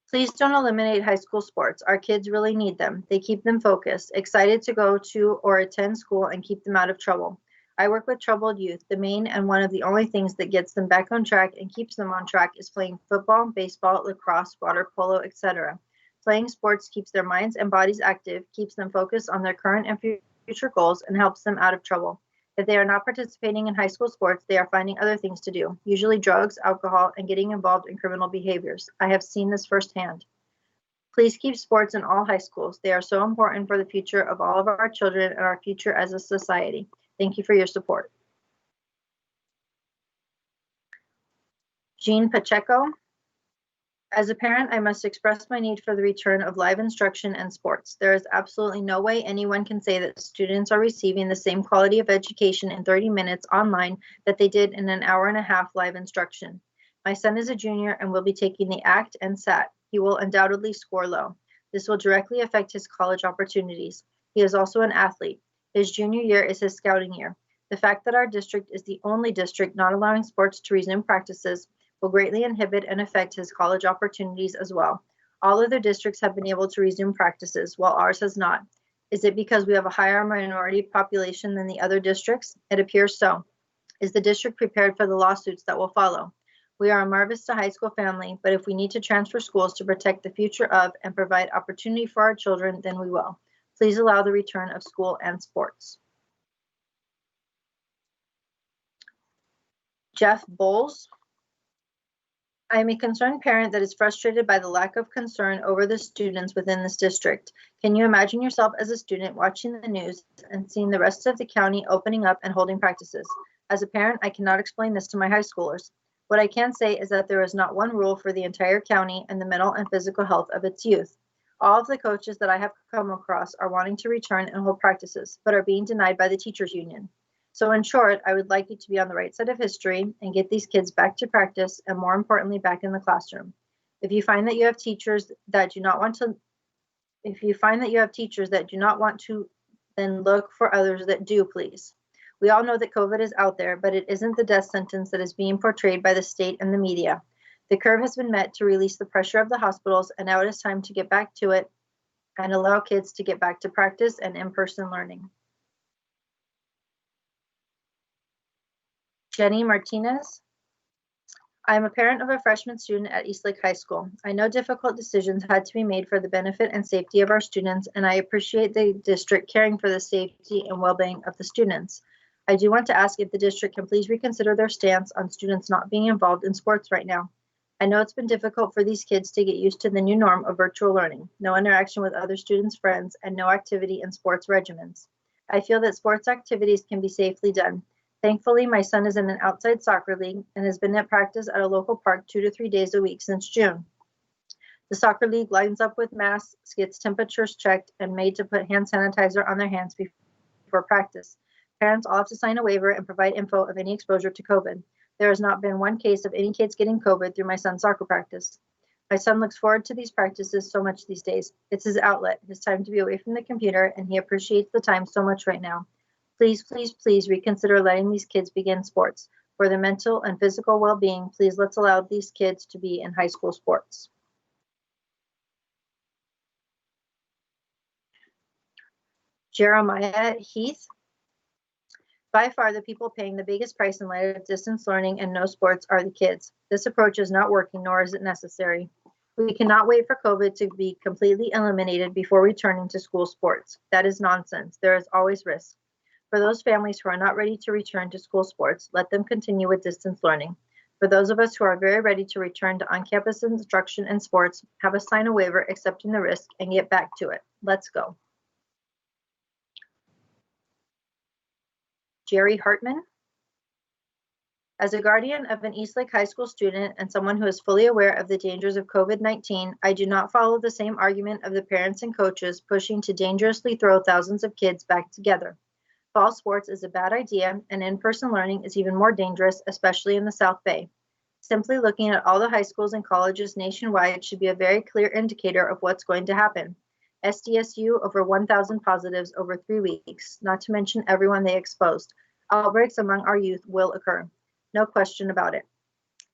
Please don't eliminate high school sports. Our kids really need them. They keep them focused, excited to go to or attend school, and keep them out of trouble. I work with troubled youth. The main and one of the only things that gets them back on track and keeps them on track is playing football, baseball, lacrosse, water polo, etc. Playing sports keeps their minds and bodies active, keeps them focused on their current and future goals, and helps them out of trouble. If they are not participating in high school sports, they are finding other things to do, usually drugs, alcohol, and getting involved in criminal behaviors. I have seen this firsthand. Please keep sports in all high schools. They are so important for the future of all of our children and our future as a society. Thank you for your support. Jean Pacheco. As a parent, I must express my need for the return of live instruction and sports. There is absolutely no way anyone can say that students are receiving the same quality of education in 30 minutes online that they did in an hour and a half live instruction. My son is a junior and will be taking the ACT and SAT. He will undoubtedly score low. This will directly affect his college opportunities. He is also an athlete. His junior year is his scouting year. The fact that our district is the only district not allowing sports to resume practices will greatly inhibit and affect his college opportunities as well. All other districts have been able to resume practices, while ours has not. Is it because we have a higher minority population than the other districts? It appears so. Is the district prepared for the lawsuits that will follow? We are a Mar Vista High School family, but if we need to transfer schools to protect the future of and provide opportunity for our children, then we will. Please allow the return of school and sports. Jeff Bowles. I am a concerned parent that is frustrated by the lack of concern over the students within this district. Can you imagine yourself as a student watching the news and seeing the rest of the county opening up and holding practices? As a parent, I cannot explain this to my high schoolers. What I can say is that there is not one rule for the entire county and the mental and physical health of its youth. All of the coaches that I have come across are wanting to return and hold practices, but are being denied by the teachers union. So in short, I would like you to be on the right side of history and get these kids back to practice and more importantly, back in the classroom. If you find that you have teachers that do not want to, then look for others that do, please. We all know that COVID is out there, but it isn't the death sentence that is being portrayed by the state and the media. The curve has been met to release the pressure of the hospitals, and now it is time to get back to it and allow kids to get back to practice and in-person learning. Jenny Martinez. I am a parent of a freshman student at Eastlake High School. I know difficult decisions had to be made for the benefit and safety of our students, and I appreciate the district caring for the safety and well-being of the students. I do want to ask if the district can please reconsider their stance on students not being involved in sports right now. I know it's been difficult for these kids to get used to the new norm of virtual learning, no interaction with other students' friends, and no activity in sports regimens. I feel that sports activities can be safely done. Thankfully, my son is in an outside soccer league and has been at practice at a local park 2 to 3 days a week since June. The soccer league lines up with masks, gets temperatures checked, and made to put hand sanitizer on their hands before practice. Parents all have to sign a waiver and provide info of any exposure to COVID. There has not been one case of any kids getting COVID through my son's soccer practice. My son looks forward to these practices so much these days. It's his outlet, his time to be away from the computer, and he appreciates the time so much right now. Please, please, please reconsider letting these kids begin sports. For their mental and physical well-being, please let's allow these kids to be in high school sports. Jeremiah Heath. By far, the people paying the biggest price in light of distance learning and no sports are the kids. This approach is not working, nor is it necessary. We cannot wait for COVID to be completely eliminated before returning to school sports. That is nonsense. There is always risk. For those families who are not ready to return to school sports, let them continue with distance learning. For those of us who are very ready to return to on-campus instruction and sports, have us sign a waiver accepting the risk and get back to it. Let's go. Jerry Hartman. As a guardian of an Eastlake High School student and someone who is fully aware of the dangers of COVID-19, I do not follow the same argument of the parents and coaches pushing to dangerously throw thousands of kids back together. Fall sports is a bad idea, and in-person learning is even more dangerous, especially in the South Bay. Simply looking at all the high schools and colleges nationwide should be a very clear indicator of what's going to happen. SDSU over 1,000 positives over 3 weeks, not to mention everyone they exposed. Outbreaks among our youth will occur. No question about it.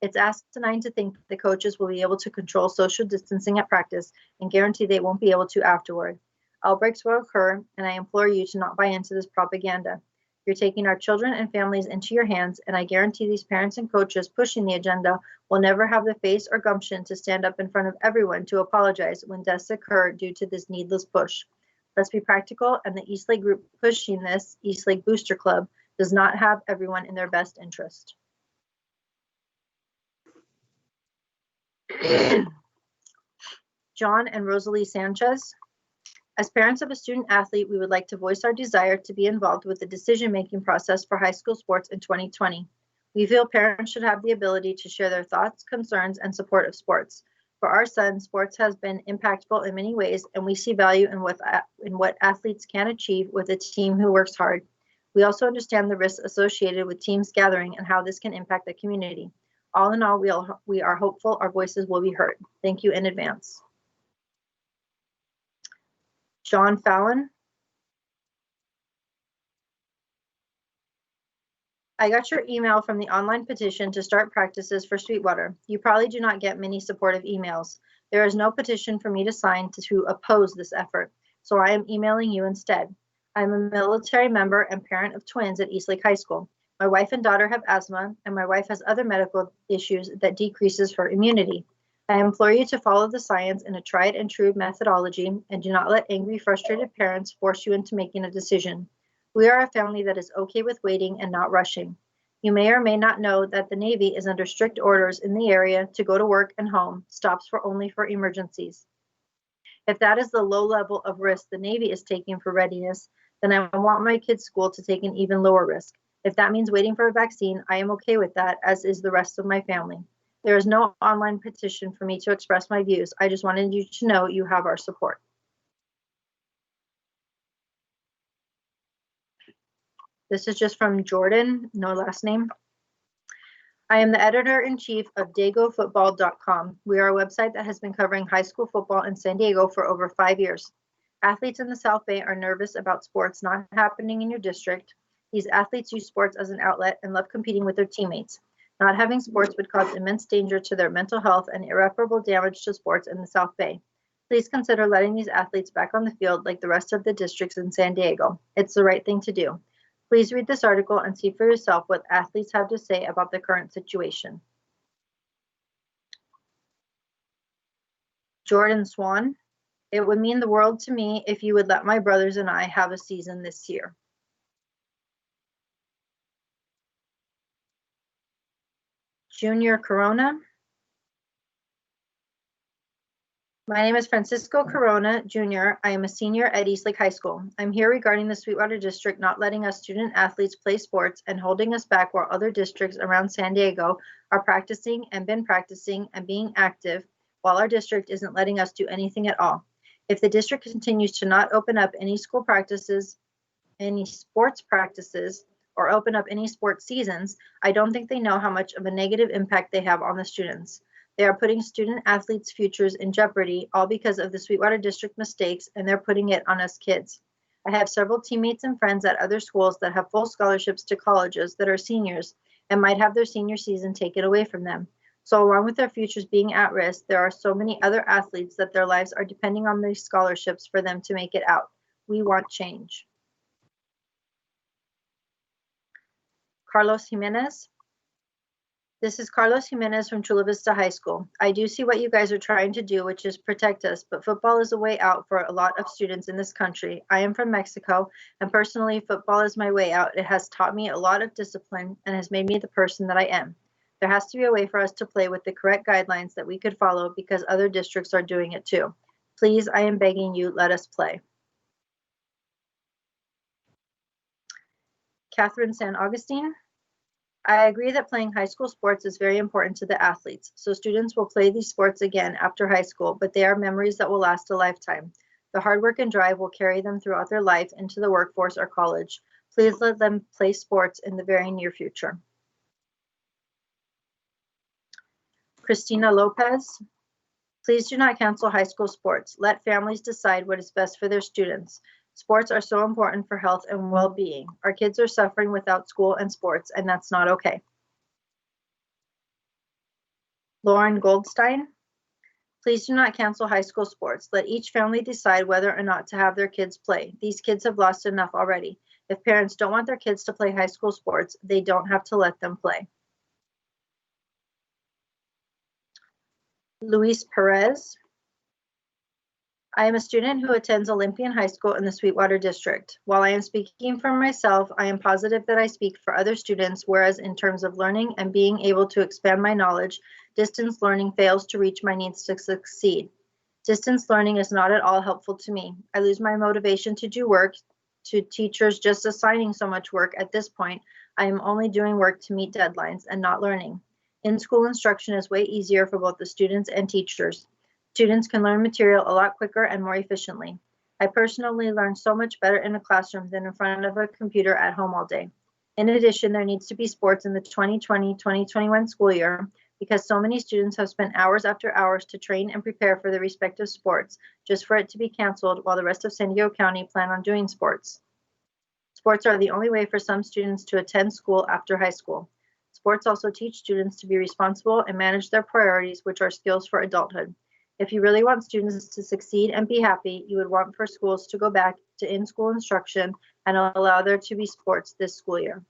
It's asinine to think the coaches will be able to control social distancing at practice and guarantee they won't be able to afterward. Outbreaks will occur, and I implore you to not buy into this propaganda. You're taking our children and families into your hands, and I guarantee these parents and coaches pushing the agenda will never have the face or gumption to stand up in front of everyone to apologize when deaths occur due to this needless push. Let's be practical, and the Eastlake group pushing this, Eastlake Booster Club, does not have everyone in their best interest. John and Rosalie Sanchez. As parents of a student athlete, we would like to voice our desire to be involved with the decision-making process for high school sports in 2020. We feel parents should have the ability to share their thoughts, concerns, and support of sports. For our son, sports has been impactful in many ways, and we see value in what athletes can achieve with a team who works hard. We also understand the risks associated with teams gathering and how this can impact the community. All in all, we are hopeful our voices will be heard. Thank you in advance. John Fallon. I got your email from the online petition to start practices for Sweetwater. You probably do not get many supportive emails. There is no petition for me to sign to oppose this effort, so I am emailing you instead. I'm a military member and parent of twins at Eastlake High School. My wife and daughter have asthma, and my wife has other medical issues that decreases her immunity. I implore you to follow the science in a tried and true methodology and do not let angry, frustrated parents force you into making a decision. We are a family that is okay with waiting and not rushing. You may or may not know that the Navy is under strict orders in the area to go to work and home, stops only for emergencies. If that is the low level of risk the Navy is taking for readiness, then I want my kids' school to take an even lower risk. If that means waiting for a vaccine, I am okay with that, as is the rest of my family. There is no online petition for me to express my views. I just wanted you to know you have our support. This is just from Jordan, no last name. I am the editor-in-chief of DagoFootball.com. We are a website that has been covering high school football in San Diego for over 5 years. Athletes in the South Bay are nervous about sports not happening in your district. These athletes use sports as an outlet and love competing with their teammates. Not having sports would cause immense danger to their mental health and irreparable damage to sports in the South Bay. Please consider letting these athletes back on the field like the rest of the districts in San Diego. It's the right thing to do. Please read this article and see for yourself what athletes have to say about the current situation. Jordan Swan. It would mean the world to me if you would let my brothers and I have a season this year. Junior Corona. My name is Francisco Corona, Jr. I am a senior at Eastlake High School. I'm here regarding the Sweetwater District not letting us student athletes play sports and holding us back while other districts around San Diego are practicing and been practicing and being active while our district isn't letting us do anything at all. If the district continues to not open up any school practices, any sports practices, or open up any sports seasons, I don't think they know how much of a negative impact they have on the students. They are putting student athletes' futures in jeopardy, all because of the Sweetwater District mistakes, and they're putting it on us kids. I have several teammates and friends at other schools that have full scholarships to colleges that are seniors and might have their senior season taken away from them. So along with their futures being at risk, there are so many other athletes that their lives are depending on these scholarships for them to make it out. We want change. Carlos Jimenez. This is Carlos Jimenez from Chula Vista High School. I do see what you guys are trying to do, which is protect us, but football is a way out for a lot of students in this country. I am from Mexico, and personally, football is my way out. It has taught me a lot of discipline and has made me the person that I am. There has to be a way for us to play with the correct guidelines that we could follow because other districts are doing it too. Please, I am begging you, let us play. Catherine San Augustine. I agree that playing high school sports is very important to the athletes, so students will play these sports again after high school, but they are memories that will last a lifetime. The hard work and drive will carry them throughout their life into the workforce or college. Please let them play sports in the very near future. Christina Lopez. Please do not cancel high school sports. Let families decide what is best for their students. Sports are so important for health and well-being. Our kids are suffering without school and sports, and that's not okay. Lauren Goldstein. Please do not cancel high school sports. Let each family decide whether or not to have their kids play. These kids have lost enough already. If parents don't want their kids to play high school sports, they don't have to let them play. Luis Perez. I am a student who attends Olympian High School in the Sweetwater District. While I am speaking for myself, I am positive that I speak for other students, whereas in terms of learning and being able to expand my knowledge, distance learning fails to reach my needs to succeed. Distance learning is not at all helpful to me. I lose my motivation to do work, to teachers just assigning so much work. At this point, I am only doing work to meet deadlines and not learning. In-school instruction is way easier for both the students and teachers. Students can learn material a lot quicker and more efficiently. I personally learn so much better in a classroom than in front of a computer at home all day. In addition, there needs to be sports in the 2020-2021 school year because so many students have spent hours after hours to train and prepare for their respective sports, just for it to be canceled while the rest of San Diego County plan on doing sports. Sports are the only way for some students to attend school after high school. Sports also teach students to be responsible and manage their priorities, which are skills for adulthood. If you really want students to succeed and be happy, you would want for schools to go back to in-school instruction and allow there to be sports this school year.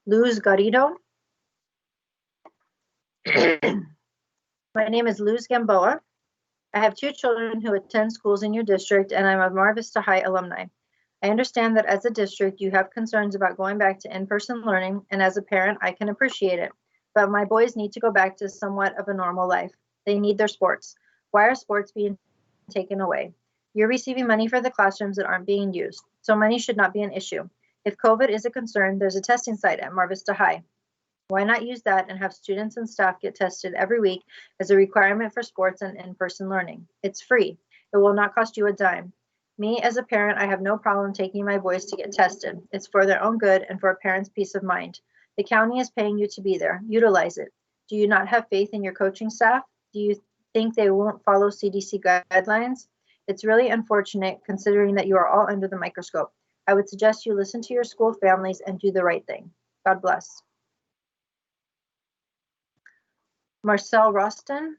Luz Garrido. My name is Luz Gamboa. I have two children who attend schools in your district, and I'm a Mar Vista High alumni. I understand that as a district, you have concerns about going back to in-person learning, and as a parent, I can appreciate it. But my boys need to go back to somewhat of a normal life. They need their sports. Why are sports being taken away? You're receiving money for the classrooms that aren't being used, so money should not be an issue. If COVID is a concern, there's a testing site at Mar Vista High. Why not use that and have students and staff get tested every week as a requirement for sports and in-person learning? It's free. It will not cost you a dime. Me, as a parent, I have no problem taking my boys to get tested. It's for their own good and for a parent's peace of mind. The county is paying you to be there. Utilize it. Do you not have faith in your coaching staff? Do you think they won't follow CDC guidelines? It's really unfortunate considering that you are all under the microscope. I would suggest you listen to your school families and do the right thing. God bless. Marcel Roston.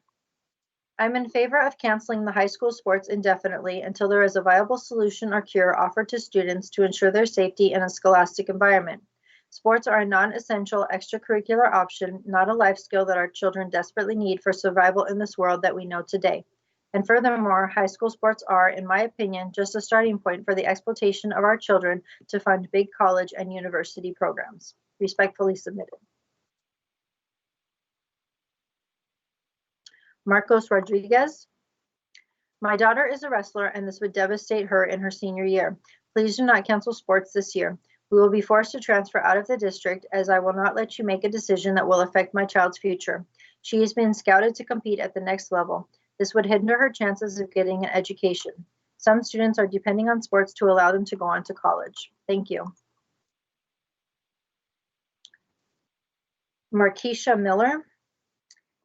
I'm in favor of canceling the high school sports indefinitely until there is a viable solution or cure offered to students to ensure their safety in a scholastic environment. Sports are a non-essential extracurricular option, not a life skill that our children desperately need for survival in this world that we know today. And furthermore, high school sports are, in my opinion, just a starting point for the exploitation of our children to fund big college and university programs. Respectfully submitted. Marcos Rodriguez. My daughter is a wrestler and this would devastate her in her senior year. Please do not cancel sports this year. We will be forced to transfer out of the district as I will not let you make a decision that will affect my child's future. She has been scouted to compete at the next level. This would hinder her chances of getting an education. Some students are depending on sports to allow them to go on to college. Thank you. Markeisha Miller.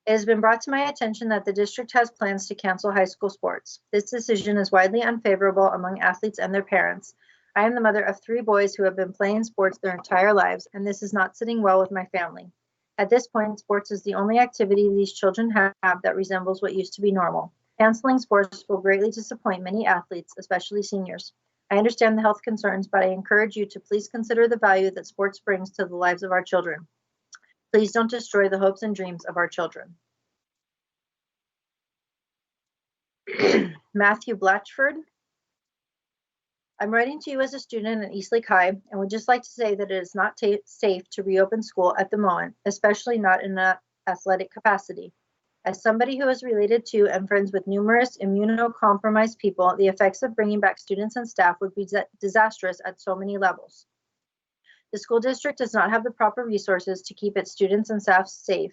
It has been brought to my attention that the district has plans to cancel high school sports. This decision is widely unfavorable among athletes and their parents. I am the mother of 3 boys who have been playing sports their entire lives, and this is not sitting well with my family. At this point, sports is the only activity these children have that resembles what used to be normal. Canceling sports will greatly disappoint many athletes, especially seniors. I understand the health concerns, but I encourage you to please consider the value that sports brings to the lives of our children. Please don't destroy the hopes and dreams of our children. Matthew Blatchford. I'm writing to you as a student at Eastlake High and would just like to say that it is not safe to reopen school at the moment, especially not in an athletic capacity. As somebody who is related to and friends with numerous immunocompromised people, the effects of bringing back students and staff would be disastrous at so many levels. The school district does not have the proper resources to keep its students and staff safe,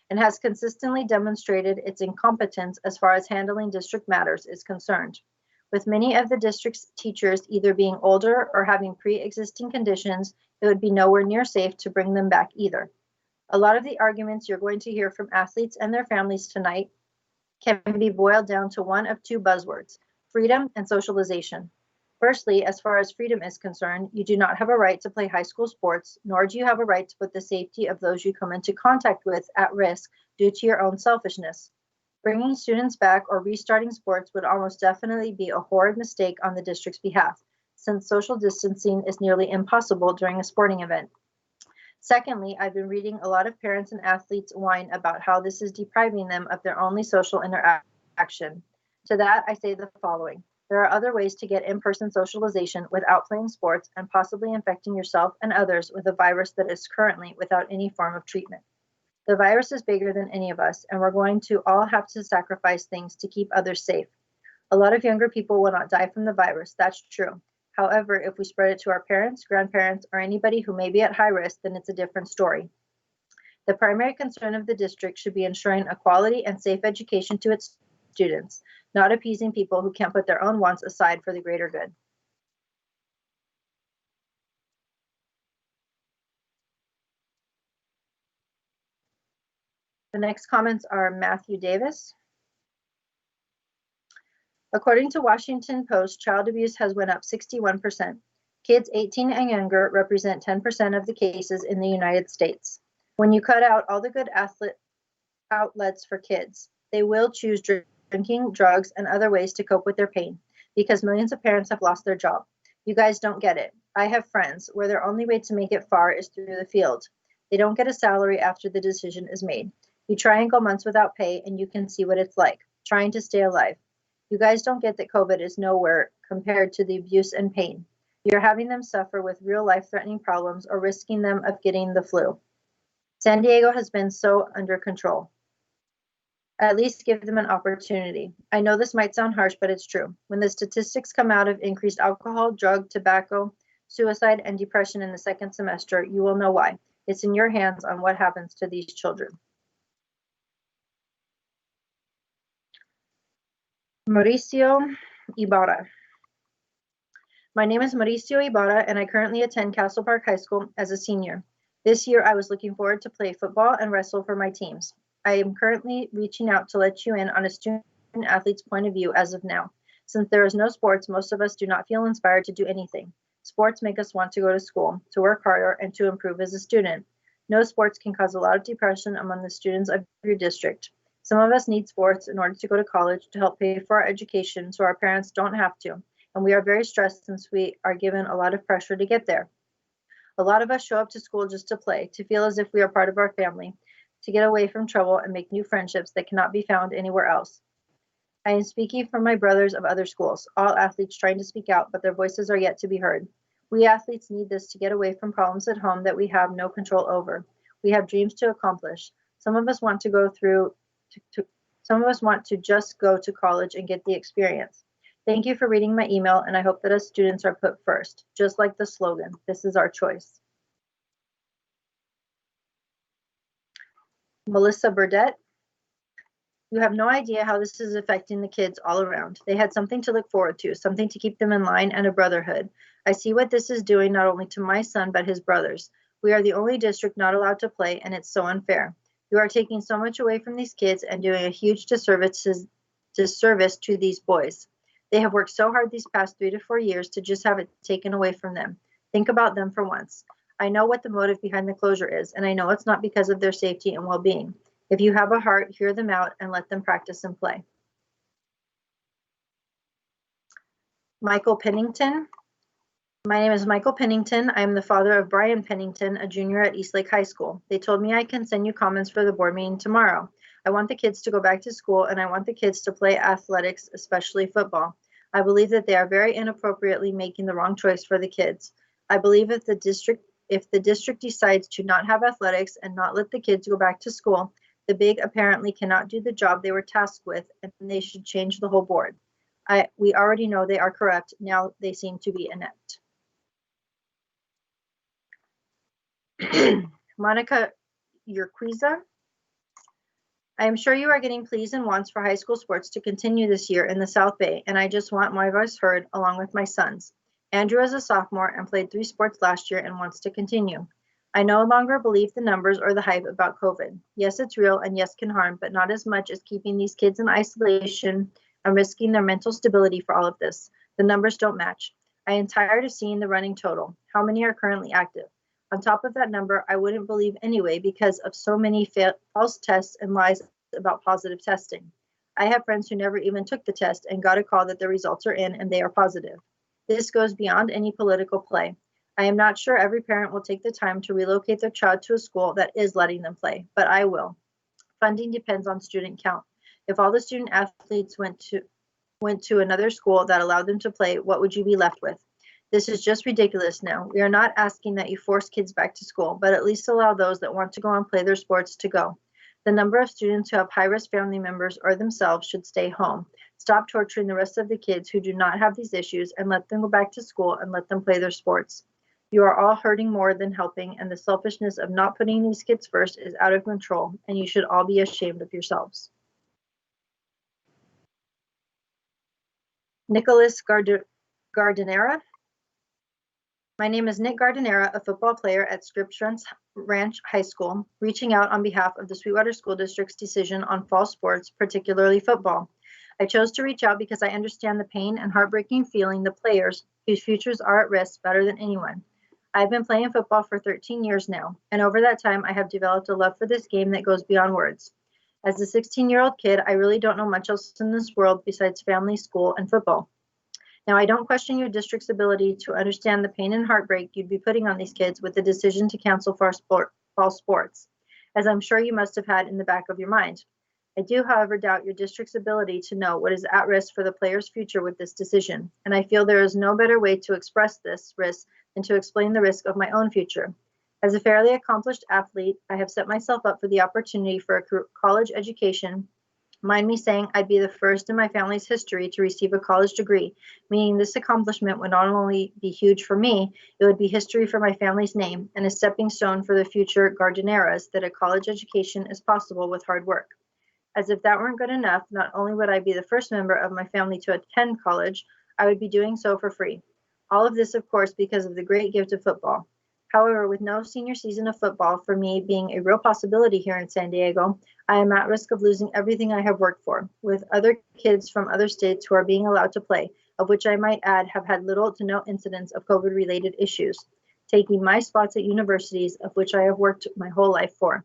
and has consistently demonstrated its incompetence as far as handling district matters is concerned. With many of the district's teachers either being older or having pre-existing conditions, it would be nowhere near safe to bring them back either. A lot of the arguments you're going to hear from athletes and their families tonight can be boiled down to one of 2 buzzwords: freedom and socialization. Firstly, as far as freedom is concerned, you do not have a right to play high school sports, nor do you have a right to put the safety of those you come into contact with at risk due to your own selfishness. Bringing students back or restarting sports would almost definitely be a horrid mistake on the district's behalf, since social distancing is nearly impossible during a sporting event. Secondly, I've been reading a lot of parents and athletes whine about how this is depriving them of their only social interaction. To that, I say the following. There are other ways to get in-person socialization without playing sports and possibly infecting yourself and others with a virus that is currently without any form of treatment. The virus is bigger than any of us, and we're going to all have to sacrifice things to keep others safe. A lot of younger people will not die from the virus, that's true. However, if we spread it to our parents, grandparents, or anybody who may be at high risk, then it's a different story. The primary concern of the district should be ensuring a quality and safe education to its students, not appeasing people who can't put their own wants aside for the greater good. The next comments are Matthew Davis. According to Washington Post, child abuse has went up 61%. Kids 18 and younger represent 10% of the cases in the United States. When you cut out all the good outlets for kids, they will choose drinking, drugs, and other ways to cope with their pain, because millions of parents have lost their job. You guys don't get it. I have friends where their only way to make it far is through the field. They don't get a salary after the decision is made. You try and go months without pay, and you can see what it's like, trying to stay alive. You guys don't get that COVID is nowhere compared to the abuse and pain. You're having them suffer with real life-threatening problems or risking them of getting the flu. San Diego has been so under control. At least give them an opportunity. I know this might sound harsh, but it's true. When the statistics come out of increased alcohol, drug, tobacco, suicide, and depression in the second semester, you will know why. It's in your hands on what happens to these children. Mauricio Ibarra. My name is Mauricio Ibarra, and I currently attend Castle Park High School as a senior. This year, I was looking forward to play football and wrestle for my teams. I am currently reaching out to let you in on a student-athlete's point of view as of now. Since there is no sports, most of us do not feel inspired to do anything. Sports make us want to go to school, to work harder, and to improve as a student. No sports can cause a lot of depression among the students of your district. Some of us need sports in order to go to college to help pay for our education so our parents don't have to, and we are very stressed since we are given a lot of pressure to get there. A lot of us show up to school just to play, to feel as if we are part of our family, to get away from trouble and make new friendships that cannot be found anywhere else. I am speaking for my brothers of other schools, all athletes trying to speak out, but their voices are yet to be heard. We athletes need this to get away from problems at home that we have no control over. We have dreams to accomplish. Some of us want to go through some of us want to just go to college and get the experience. Thank you for reading my email, and I hope that us students are put first, just like the slogan, this is our choice. Melissa Burdett. You have no idea how this is affecting the kids all around. They had something to look forward to, something to keep them in line, and a brotherhood. I see what this is doing not only to my son, but his brothers. We are the only district not allowed to play, and it's so unfair. You are taking so much away from these kids and doing a huge disservice to these boys. They have worked so hard these past 3 to 4 years to just have it taken away from them. Think about them for once. I know what the motive behind the closure is, and I know it's not because of their safety and well-being. If you have a heart, hear them out and let them practice and play. Michael Pennington. My name is Michael Pennington. I am the father of Brian Pennington, a junior at Eastlake High School. They told me I can send you comments for the board meeting tomorrow. I want the kids to go back to school, and I want the kids to play athletics, especially football. I believe that they are very inappropriately making the wrong choice for the kids. I believe if the district decides to not have athletics and not let the kids go back to school, the big apparently cannot do the job they were tasked with, and they should change the whole board. We already know they are corrupt. Now they seem to be inept. Monica Urquiza. I am sure you are getting pleas and wants for high school sports to continue this year in the South Bay, and I just want my voice heard along with my sons. Andrew is a sophomore and played 3 sports last year and wants to continue. I no longer believe the numbers or the hype about COVID. Yes, it's real and yes, can harm, but not as much as keeping these kids in isolation and risking their mental stability for all of this. The numbers don't match. I am tired of seeing the running total. How many are currently active? On top of that number, I wouldn't believe anyway because of so many false tests and lies about positive testing. I have friends who never even took the test and got a call that the results are in and they are positive. This goes beyond any political play. I am not sure every parent will take the time to relocate their child to a school that is letting them play, but I will. Funding depends on student count. If all the student athletes went to another school that allowed them to play, what would you be left with? This is just ridiculous now. We are not asking that you force kids back to school, but at least allow those that want to go and play their sports to go. The number of students who have high-risk family members or themselves should stay home. Stop torturing the rest of the kids who do not have these issues and let them go back to school and let them play their sports. You are all hurting more than helping, and the selfishness of not putting these kids first is out of control, and you should all be ashamed of yourselves. Nicholas Gardenera. My name is Nick Gardenera, a football player at Scripps Ranch High School, reaching out on behalf of the Sweetwater School District's decision on fall sports, particularly football. I chose to reach out because I understand the pain and heartbreaking feeling the players whose futures are at risk better than anyone. I've been playing football for 13 years now, and over that time I have developed a love for this game that goes beyond words. As a 16-year-old kid, I really don't know much else in this world besides family, school, and football. Now, I don't question your district's ability to understand the pain and heartbreak you'd be putting on these kids with the decision to cancel fall sports, as I'm sure you must have had in the back of your mind. I do, however, doubt your district's ability to know what is at risk for the player's future with this decision, and I feel there is no better way to express this risk than to explain the risk of my own future. As a fairly accomplished athlete, I have set myself up for the opportunity for a college education. Mind me saying I'd be the first in my family's history to receive a college degree, meaning this accomplishment would not only be huge for me, it would be history for my family's name and a stepping stone for the future Gardeneras that a college education is possible with hard work. As if that weren't good enough, not only would I be the first member of my family to attend college, I would be doing so for free. All of this, of course, because of the great gift of football. However, with no senior season of football for me being a real possibility here in San Diego, I am at risk of losing everything I have worked for, with other kids from other states who are being allowed to play, of which I might add have had little to no incidents of COVID-related issues, taking my spots at universities of which I have worked my whole life for.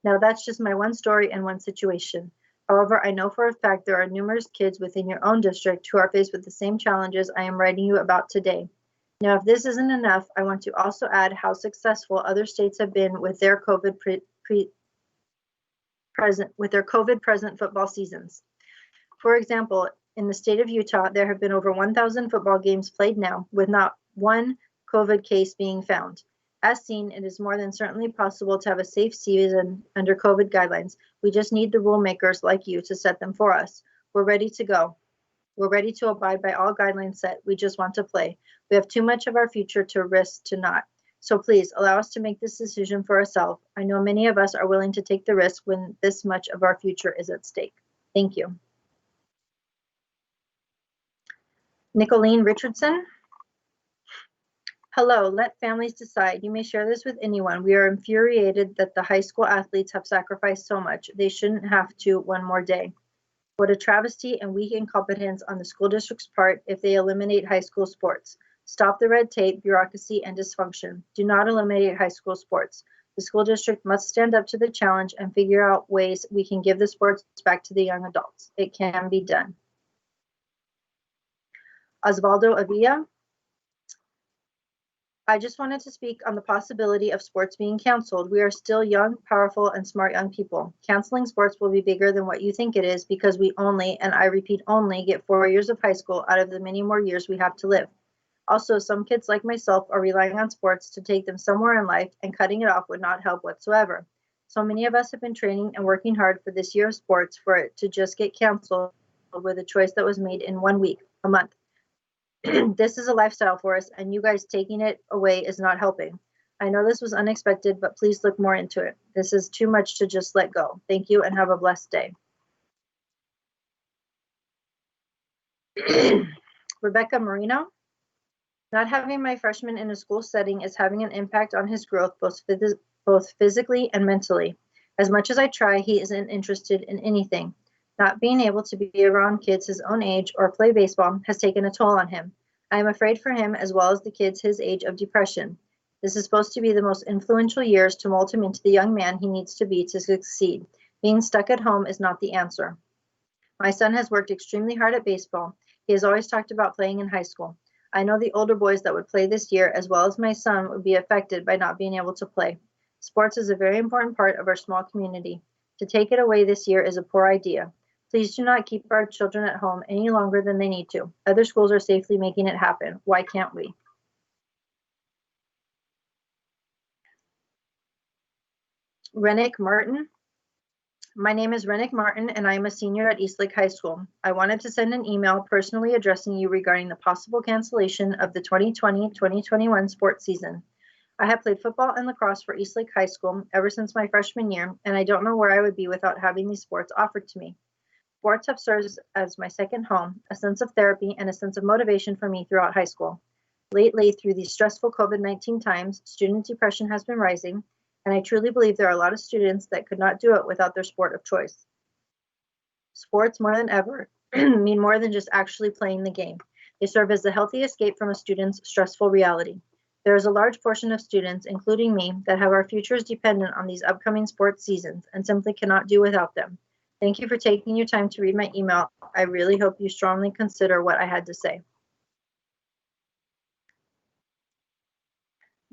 Now, that's just my one story and one situation. However, I know for a fact there are numerous kids within your own district who are faced with the same challenges I am writing you about today. Now, if this isn't enough, I want to also add how successful other states have been with their COVID present football seasons. For example, in the state of Utah, there have been over 1,000 football games played now, with not one COVID case being found. As seen, it is more than certainly possible to have a safe season under COVID guidelines. We just need the rule makers like you to set them for us. We're ready to go. We're ready to abide by all guidelines set. We just want to play. We have too much of our future to risk to not. So please allow us to make this decision for ourselves. I know many of us are willing to take the risk when this much of our future is at stake. Thank you. Nicolene Richardson. Hello, let families decide. You may share this with anyone. We are infuriated that the high school athletes have sacrificed so much. They shouldn't have to one more day. What a travesty and weak incompetence on the school district's part if they eliminate high school sports. Stop the red tape, bureaucracy, and dysfunction. Do not eliminate high school sports. The school district must stand up to the challenge and figure out ways we can give the sports back to the young adults. It can be done. Osvaldo Avilla. I just wanted to speak on the possibility of sports being canceled. We are still young, powerful, and smart young people. Canceling sports will be bigger than what you think it is because we only, and I repeat only, get 4 years of high school out of the many more years we have to live. Also, some kids like myself are relying on sports to take them somewhere in life, and cutting it off would not help whatsoever. So many of us have been training and working hard for this year of sports for it to just get canceled with a choice that was made in 1 week, a month. This is a lifestyle for us, and you guys taking it away is not helping. I know this was unexpected, but please look more into it. This is too much to just let go. Thank you and have a blessed day. Rebecca Marino. Not having my freshman in a school setting is having an impact on his growth, both physically and mentally. As much as I try, he isn't interested in anything. Not being able to be around kids his own age or play baseball has taken a toll on him. I am afraid for him as well as the kids his age of depression. This is supposed to be the most influential years to mold him into the young man he needs to be to succeed. Being stuck at home is not the answer. My son has worked extremely hard at baseball. He has always talked about playing in high school. I know the older boys that would play this year, as well as my son, would be affected by not being able to play. Sports is a very important part of our small community. To take it away this year is a poor idea. Please do not keep our children at home any longer than they need to. Other schools are safely making it happen. Why can't we? Rennick Martin. My name is Rennick Martin, and I am a senior at Eastlake High School. I wanted to send an email personally addressing you regarding the possible cancellation of the 2020-2021 sports season. I have played football and lacrosse for Eastlake High School ever since my freshman year, and I don't know where I would be without having these sports offered to me. Sports have served as my second home, a sense of therapy, and a sense of motivation for me throughout high school. Lately, through these stressful COVID-19 times, student depression has been rising, and I truly believe there are a lot of students that could not do it without their sport of choice. Sports, more than ever, mean more than just actually playing the game. They serve as a healthy escape from a student's stressful reality. There is a large portion of students, including me, that have our futures dependent on these upcoming sports seasons and simply cannot do without them. Thank you for taking your time to read my email. I really hope you strongly consider what I had to say.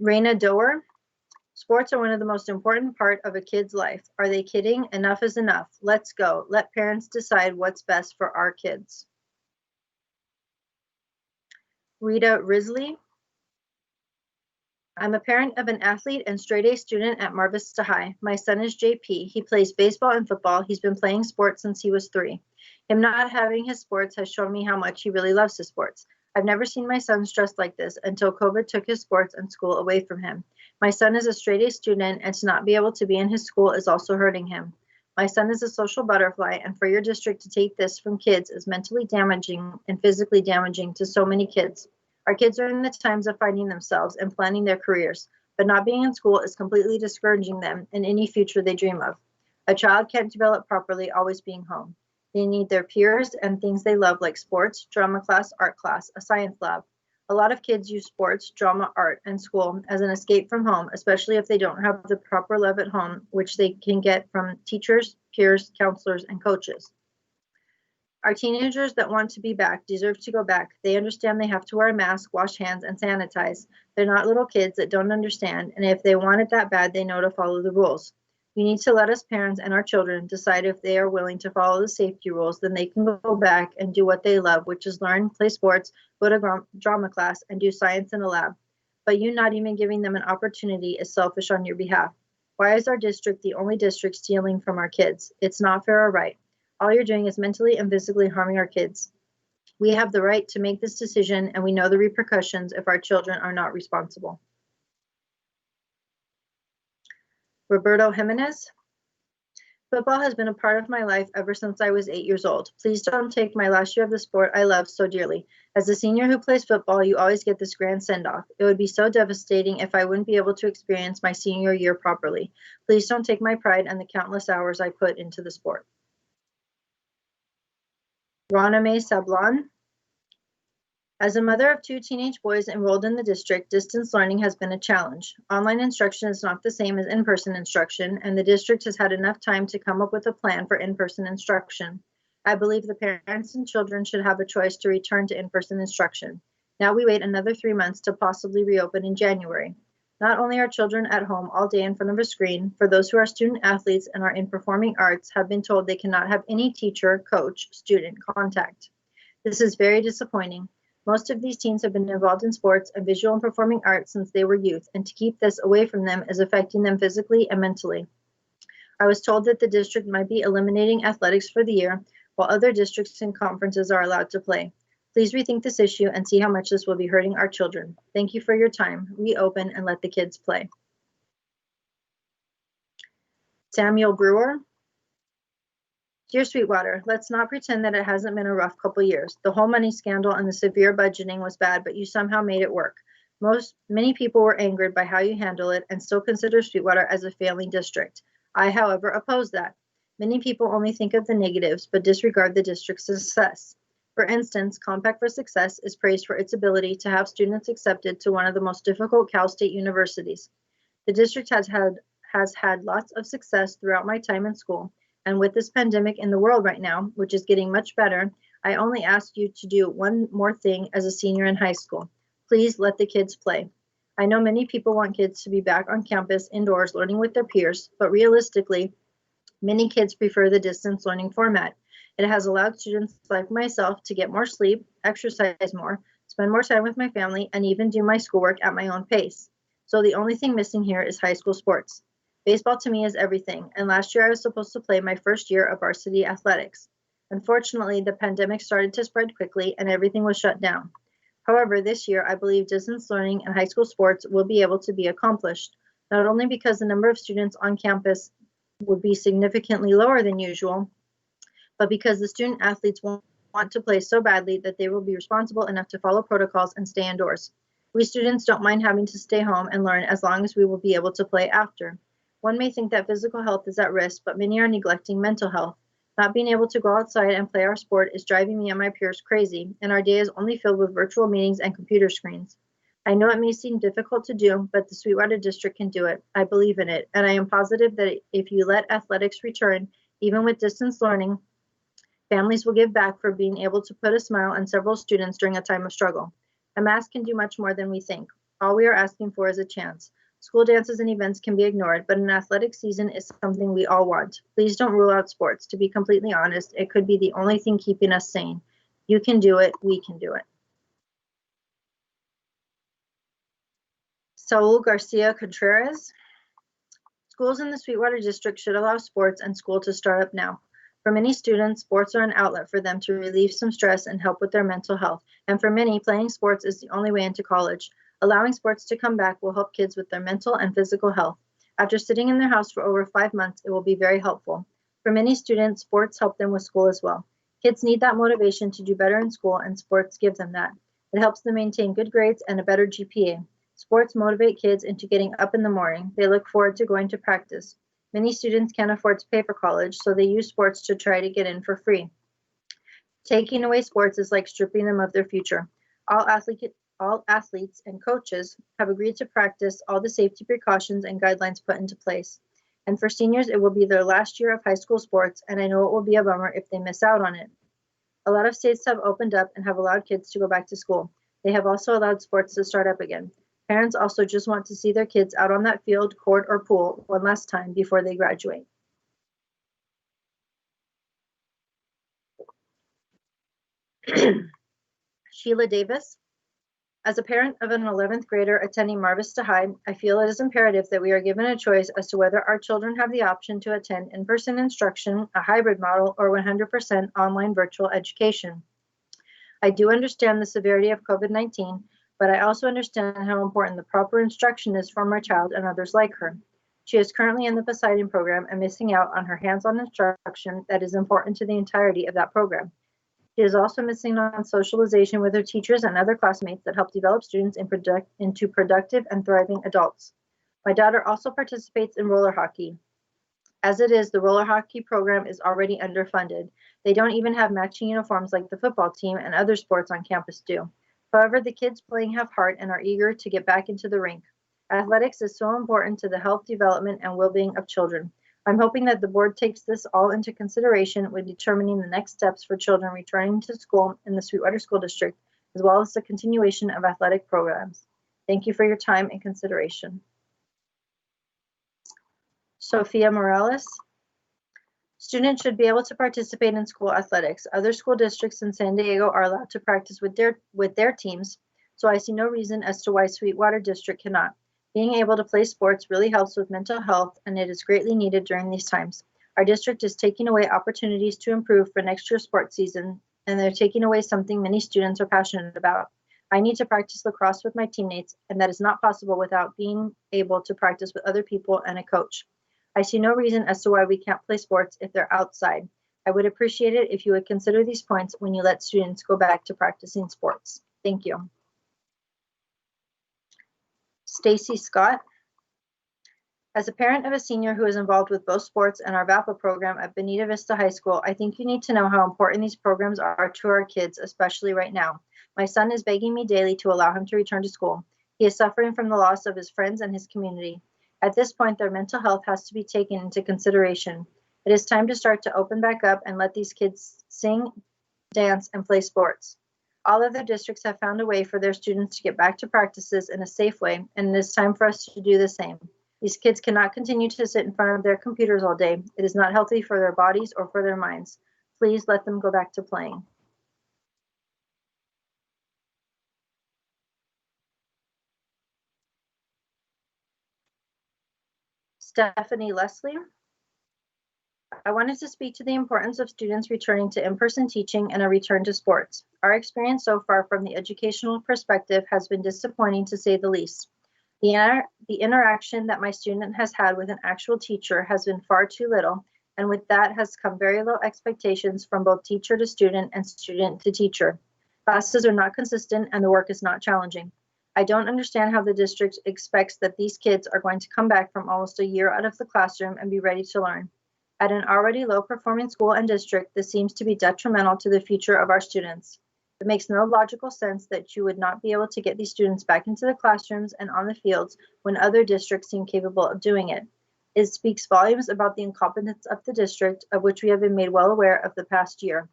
Raina Doer. Sports are one of the most important part of a kid's life. Are they kidding? Enough is enough. Let's go. Let parents decide what's best for our kids. Rita Risley. I'm a parent of an athlete and straight-A student at Mar Vista High. My son is JP. He plays baseball and football. He's been playing sports since he was 3. Him not having his sports has shown me how much he really loves his sports. I've never seen my son stressed like this until COVID took his sports and school away from him. My son is a straight-A student, and to not be able to be in his school is also hurting him. My son is a social butterfly, and for your district to take this from kids is mentally damaging and physically damaging to so many kids. Our kids are in the times of finding themselves and planning their careers, but not being in school is completely discouraging them in any future they dream of. A child can't develop properly always being home. They need their peers and things they love like sports, drama class, art class, a science lab. A lot of kids use sports, drama, art, and school as an escape from home, especially if they don't have the proper love at home, which they can get from teachers, peers, counselors, and coaches. Our teenagers that want to be back deserve to go back. They understand they have to wear a mask, wash hands, and sanitize. They're not little kids that don't understand, and if they want it that bad, they know to follow the rules. You need to let us parents and our children decide if they are willing to follow the safety rules, then they can go back and do what they love, which is learn, play sports, go to drama class, and do science in a lab. But you not even giving them an opportunity is selfish on your behalf. Why is our district the only district stealing from our kids? It's not fair or right. All you're doing is mentally and physically harming our kids. We have the right to make this decision, and we know the repercussions if our children are not responsible. Roberto Jimenez. Football has been a part of my life ever since I was 8 years old. Please don't take my last year of the sport I love so dearly. As a senior who plays football, you always get this grand send-off. It would be so devastating if I wouldn't be able to experience my senior year properly. Please don't take my pride and the countless hours I put into the sport. Rana May Sablon. As a mother of 2 teenage boys enrolled in the district, distance learning has been a challenge. Online instruction is not the same as in-person instruction, and the district has had enough time to come up with a plan for in-person instruction. I believe the parents and children should have a choice to return to in-person instruction. Now we wait another 3 months to possibly reopen in January. Not only are children at home all day in front of a screen, for those who are student athletes and are in performing arts have been told they cannot have any teacher, coach, student contact. This is very disappointing. Most of these teens have been involved in sports and visual and performing arts since they were youth, and to keep this away from them is affecting them physically and mentally. I was told that the district might be eliminating athletics for the year, while other districts and conferences are allowed to play. Please rethink this issue and see how much this will be hurting our children. Thank you for your time. Reopen and let the kids play. Samuel Brewer. Dear Sweetwater, let's not pretend that it hasn't been a rough couple years. The whole money scandal and the severe budgeting was bad, but you somehow made it work. Many people were angered by how you handle it and still consider Sweetwater as a failing district. I, however, oppose that. Many people only think of the negatives, but disregard the district's success. For instance, Compact for Success is praised for its ability to have students accepted to one of the most difficult Cal State universities. The district has had lots of success throughout my time in school, and with this pandemic in the world right now, which is getting much better, I only ask you to do one more thing as a senior in high school. Please let the kids play. I know many people want kids to be back on campus indoors learning with their peers, but realistically, many kids prefer the distance learning format. It has allowed students like myself to get more sleep, exercise more, spend more time with my family, and even do my schoolwork at my own pace. So the only thing missing here is high school sports. Baseball to me is everything, and last year I was supposed to play my first year of varsity athletics. Unfortunately, the pandemic started to spread quickly and everything was shut down. However, this year I believe distance learning and high school sports will be able to be accomplished, not only because the number of students on campus would be significantly lower than usual, but because the student athletes want to play so badly that they will be responsible enough to follow protocols and stay indoors. We students don't mind having to stay home and learn as long as we will be able to play after. One may think that physical health is at risk, but many are neglecting mental health. Not being able to go outside and play our sport is driving me and my peers crazy, and our day is only filled with virtual meetings and computer screens. I know it may seem difficult to do, but the Sweetwater District can do it. I believe in it, and I am positive that if you let athletics return, even with distance learning, families will give back for being able to put a smile on several students during a time of struggle. A mask can do much more than we think. All we are asking for is a chance. School dances and events can be ignored, but an athletic season is something we all want. Please don't rule out sports. To be completely honest, it could be the only thing keeping us sane. You can do it. We can do it. Saul Garcia Contreras. Schools in the Sweetwater District should allow sports and school to start up now. For many students, sports are an outlet for them to relieve some stress and help with their mental health. And for many, playing sports is the only way into college. Allowing sports to come back will help kids with their mental and physical health. After sitting in their house for over 5 months, it will be very helpful. For many students, sports help them with school as well. Kids need that motivation to do better in school, and sports give them that. It helps them maintain good grades and a better GPA. Sports motivate kids into getting up in the morning. They look forward to going to practice. Many students can't afford to pay for college, so they use sports to try to get in for free. Taking away sports is like stripping them of their future. All athletes and coaches have agreed to practice all the safety precautions and guidelines put into place. And for seniors, it will be their last year of high school sports, and I know it will be a bummer if they miss out on it. A lot of states have opened up and have allowed kids to go back to school. They have also allowed sports to start up again. Parents also just want to see their kids out on that field, court, or pool one last time before they graduate. Sheila Davis. As a parent of an 11th grader attending Mar Vista High, I feel it is imperative that we are given a choice as to whether our children have the option to attend in-person instruction, a hybrid model, or 100% online virtual education. I do understand the severity of COVID-19, but I also understand how important the proper instruction is for my child and others like her. She is currently in the Poseidon program and missing out on her hands-on instruction that is important to the entirety of that program. She is also missing on socialization with her teachers and other classmates that help develop students into productive and thriving adults. My daughter also participates in roller hockey. As it is, the roller hockey program is already underfunded. They don't even have matching uniforms like the football team and other sports on campus do. However, the kids playing have heart and are eager to get back into the rink. Athletics is so important to the health, development, and well-being of children. I'm hoping that the board takes this all into consideration when determining the next steps for children returning to school in the Sweetwater School District, as well as the continuation of athletic programs. Thank you for your time and consideration. Sophia Morales. Students should be able to participate in school athletics. Other school districts in San Diego are allowed to practice with their teams, so I see no reason as to why Sweetwater District cannot. Being able to play sports really helps with mental health, and it is greatly needed during these times. Our district is taking away opportunities to improve for next year's sports season, and they're taking away something many students are passionate about. I need to practice lacrosse with my teammates, and that is not possible without being able to practice with other people and a coach. I see no reason as to why we can't play sports if they're outside. I would appreciate it if you would consider these points when you let students go back to practicing sports. Thank you. Stacy Scott. As a parent of a senior who is involved with both sports and our VAPA program at Bonita Vista High School, I think you need to know how important these programs are to our kids, especially right now. My son is begging me daily to allow him to return to school. He is suffering from the loss of his friends and his community. At this point, their mental health has to be taken into consideration. It is time to start to open back up and let these kids sing, dance, and play sports. All other districts have found a way for their students to get back to practices in a safe way, and it is time for us to do the same. These kids cannot continue to sit in front of their computers all day. It is not healthy for their bodies or for their minds. Please let them go back to playing. Stephanie Leslie. I wanted to speak to the importance of students returning to in-person teaching and a return to sports. Our experience so far from the educational perspective has been disappointing to say the least. The interaction that my student has had with an actual teacher has been far too little, and with that has come very low expectations from both teacher to student and student to teacher. Classes are not consistent and the work is not challenging. I don't understand how the district expects that these kids are going to come back from almost a year out of the classroom and be ready to learn. At an already low-performing school and district, this seems to be detrimental to the future of our students. It makes no logical sense that you would not be able to get these students back into the classrooms and on the fields when other districts seem capable of doing it. It speaks volumes about the incompetence of the district, of which we have been made well aware of the past year.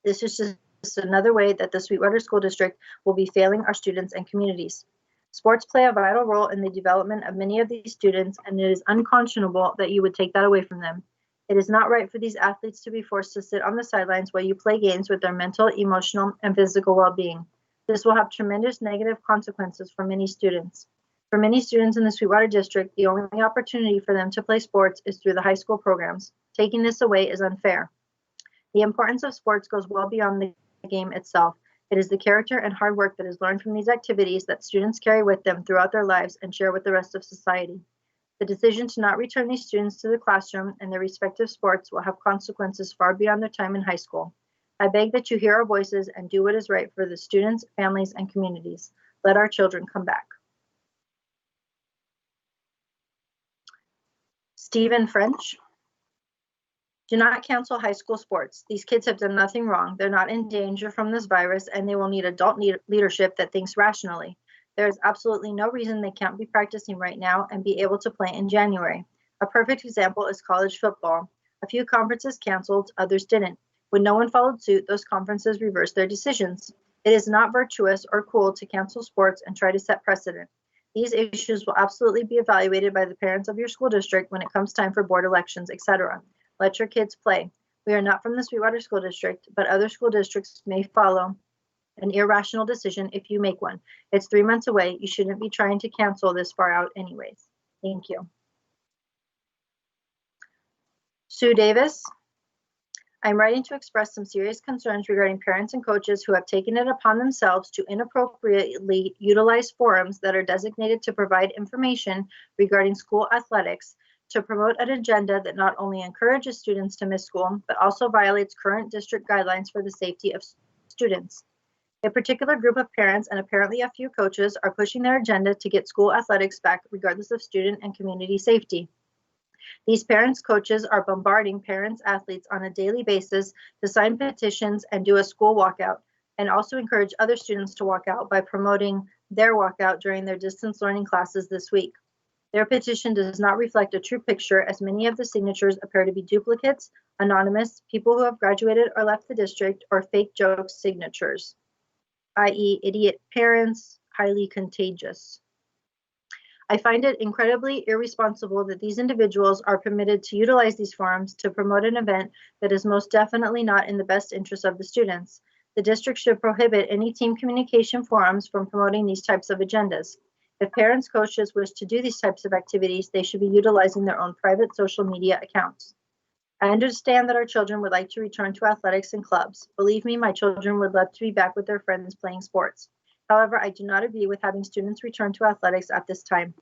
This is just another way that the Sweetwater School District will be failing our students and communities. Sports play a vital role in the development of many of these students, and it is unconscionable that you would take that away from them. It is not right for these athletes to be forced to sit on the sidelines while you play games with their mental, emotional, and physical well-being. This will have tremendous negative consequences for many students. For many students in the Sweetwater District, the only opportunity for them to play sports is through the high school programs. Taking this away is unfair. The importance of sports goes well beyond the game itself. It is the character and hard work that is learned from these activities that students carry with them throughout their lives and share with the rest of society. The decision to not return these students to the classroom and their respective sports will have consequences far beyond their time in high school. I beg that you hear our voices and do what is right for the students, families, and communities. Let our children come back. Stephen French. Do not cancel high school sports. These kids have done nothing wrong. They're not in danger from this virus, and they will need adult leadership that thinks rationally. There is absolutely no reason they can't be practicing right now and be able to play in January. A perfect example is college football. A few conferences canceled, others didn't. When no one followed suit, those conferences reversed their decisions. It is not virtuous or cool to cancel sports and try to set precedent. These issues will absolutely be evaluated by the parents of your school district when it comes time for board elections, etc. Let your kids play. We are not from the Sweetwater School District, but other school districts may follow an irrational decision if you make one. It's 3 months away. You shouldn't be trying to cancel this far out anyways. Thank you. Sue Davis. I'm writing to express some serious concerns regarding parents and coaches who have taken it upon themselves to inappropriately utilize forums that are designated to provide information regarding school athletics to promote an agenda that not only encourages students to miss school, but also violates current district guidelines for the safety of students. A particular group of parents and apparently a few coaches are pushing their agenda to get school athletics back regardless of student and community safety. These parents, coaches are bombarding parents, athletes on a daily basis to sign petitions and do a school walkout, and also encourage other students to walk out by promoting their walkout during their distance learning classes this week. Their petition does not reflect a true picture, as many of the signatures appear to be duplicates, anonymous, people who have graduated or left the district, or fake joke signatures, i.e. idiot parents, highly contagious. I find it incredibly irresponsible that these individuals are permitted to utilize these forums to promote an event that is most definitely not in the best interest of the students. The district should prohibit any team communication forums from promoting these types of agendas. If parents, coaches wish to do these types of activities, they should be utilizing their own private social media accounts. I understand that our children would like to return to athletics and clubs. Believe me, my children would love to be back with their friends playing sports. However, I do not agree with having students return to athletics at this time.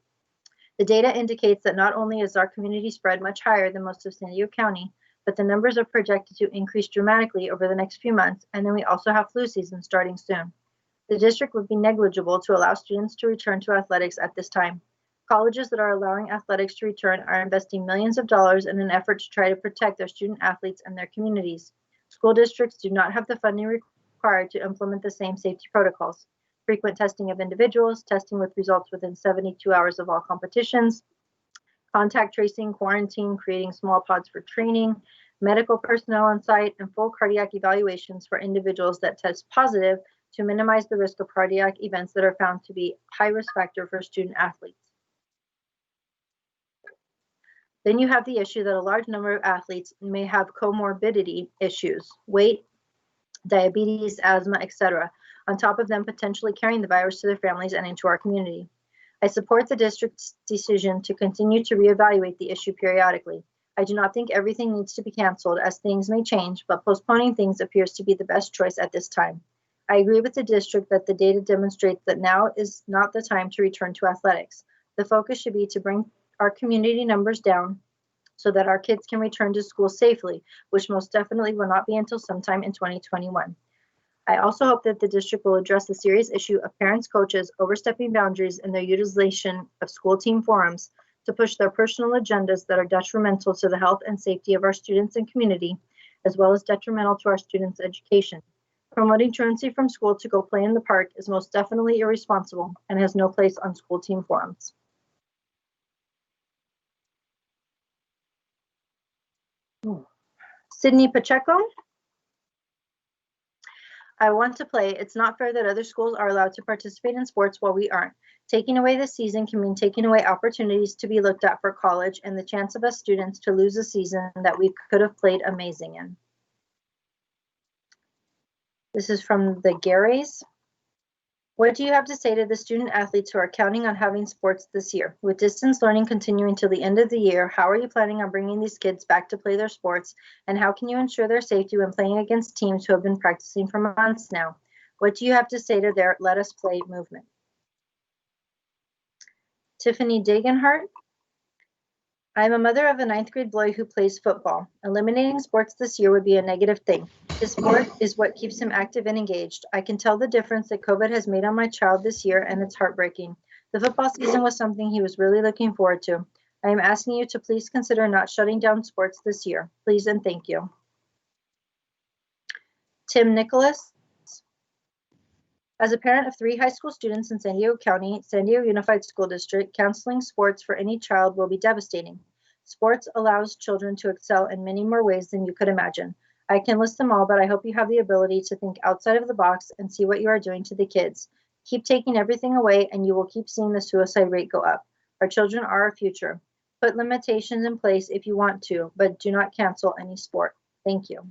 The data indicates that not only is our community spread much higher than most of San Diego County, but the numbers are projected to increase dramatically over the next few months, and then we also have flu season starting soon. The district would be negligible to allow students to return to athletics at this time. Colleges that are allowing athletics to return are investing millions of dollars in an effort to try to protect their student athletes and their communities. School districts do not have the funding required to implement the same safety protocols. Frequent testing of individuals, testing with results within 72 hours of all competitions, contact tracing, quarantine, creating small pods for training, medical personnel on site, and full cardiac evaluations for individuals that test positive to minimize the risk of cardiac events that are found to be high risk factor for student athletes. Then you have the issue that a large number of athletes may have comorbidity issues, weight, diabetes, asthma, etc., on top of them potentially carrying the virus to their families and into our community. I support the district's decision to continue to reevaluate the issue periodically. I do not think everything needs to be canceled, as things may change, but postponing things appears to be the best choice at this time. I agree with the district that the data demonstrates that now is not the time to return to athletics. The focus should be to bring our community numbers down so that our kids can return to school safely, which most definitely will not be until sometime in 2021. I also hope that the district will address the serious issue of parents, coaches overstepping boundaries in their utilization of school team forums to push their personal agendas that are detrimental to the health and safety of our students and community, as well as detrimental to our students' education. Promoting truancy from school to go play in the park is most definitely irresponsible and has no place on school team forums. Sydney Pacheco. I want to play. It's not fair that other schools are allowed to participate in sports while we aren't. Taking away the season can mean taking away opportunities to be looked at for college and the chance of us students to lose a season that we could have played amazing in. This is from the Garys. What do you have to say to the student athletes who are counting on having sports this year? With distance learning continuing till the end of the year, how are you planning on bringing these kids back to play their sports? And how can you ensure their safety when playing against teams who have been practicing for months now? What do you have to say to their Let Us Play movement? Tiffany Dagenhart. I am a mother of a 9th grade boy who plays football. Eliminating sports this year would be a negative thing. His sport is what keeps him active and engaged. I can tell the difference that COVID has made on my child this year, and it's heartbreaking. The football season was something he was really looking forward to. I am asking you to please consider not shutting down sports this year. Please and thank you. Tim Nicholas. As a parent of 3 high school students in San Diego County, San Diego Unified School District, canceling sports for any child will be devastating. Sports allows children to excel in many more ways than you could imagine. I can list them all, but I hope you have the ability to think outside of the box and see what you are doing to the kids. Keep taking everything away and you will keep seeing the suicide rate go up. Our children are our future. Put limitations in place if you want to, but do not cancel any sport. Thank you.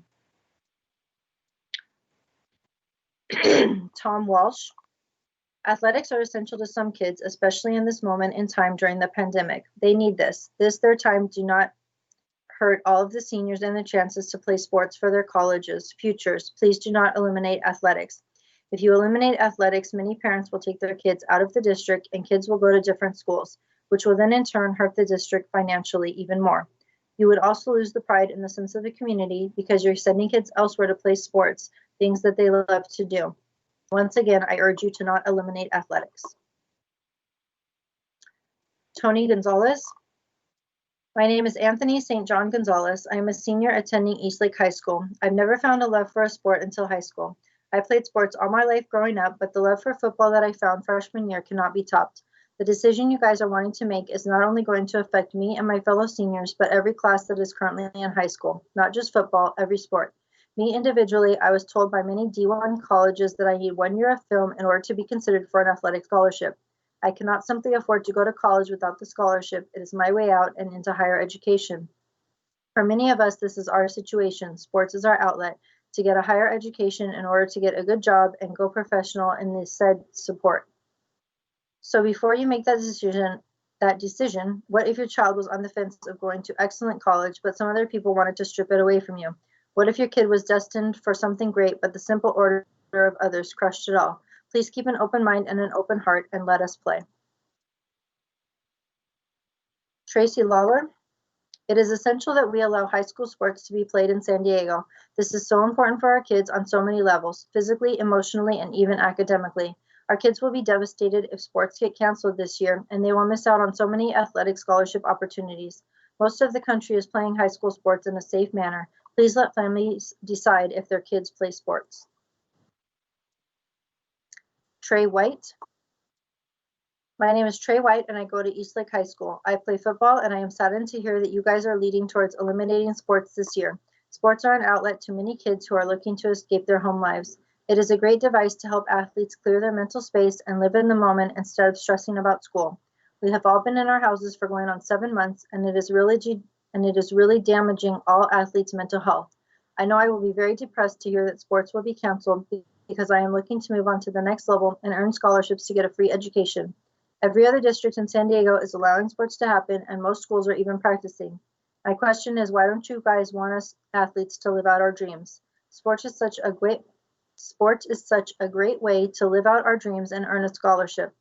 Tom Walsh. Athletics are essential to some kids, especially in this moment in time during the pandemic. They need this. This their time. Do not hurt all of the seniors and the chances to play sports for their colleges' futures. Please do not eliminate athletics. If you eliminate athletics, many parents will take their kids out of the district and kids will go to different schools, which will then in turn hurt the district financially even more. You would also lose the pride and the sense of the community because you're sending kids elsewhere to play sports, things that they love to do. Once again, I urge you to not eliminate athletics. Tony Gonzalez. My name is Anthony St. John Gonzalez. I am a senior attending Eastlake High School. I've never found a love for a sport until high school. I played sports all my life growing up, but the love for football that I found freshman year cannot be topped. The decision you guys are wanting to make is not only going to affect me and my fellow seniors, but every class that is currently in high school, not just football, every sport. Me individually, I was told by many D1 colleges that I need 1 year of film in order to be considered for an athletic scholarship. I cannot simply afford to go to college without the scholarship. It is my way out and into higher education. For many of us, this is our situation. Sports is our outlet to get a higher education in order to get a good job and go professional in the said support. So before you make that decision, what if your child was on the fence of going to excellent college, but some other people wanted to strip it away from you? What if your kid was destined for something great, but the simple order of others crushed it all? Please keep an open mind and an open heart and let us play. Tracy Lawler. It is essential that we allow high school sports to be played in San Diego. This is so important for our kids on so many levels, physically, emotionally, and even academically. Our kids will be devastated if sports get canceled this year, and they will miss out on so many athletic scholarship opportunities. Most of the country is playing high school sports in a safe manner. Please let families decide if their kids play sports. Trey White. My name is Trey White, and I go to Eastlake High School. I play football, and I am saddened to hear that you guys are leading towards eliminating sports this year. Sports are an outlet to many kids who are looking to escape their home lives. It is a great device to help athletes clear their mental space and live in the moment instead of stressing about school. We have all been in our houses for going on 7 months, and it is really damaging all athletes' mental health. I know I will be very depressed to hear that sports will be canceled because I am looking to move on to the next level and earn scholarships to get a free education. Every other district in San Diego is allowing sports to happen, and most schools are even practicing. My question is, why don't you guys want us athletes to live out our dreams? Sport is such a great way to live out our dreams and earn a scholarship.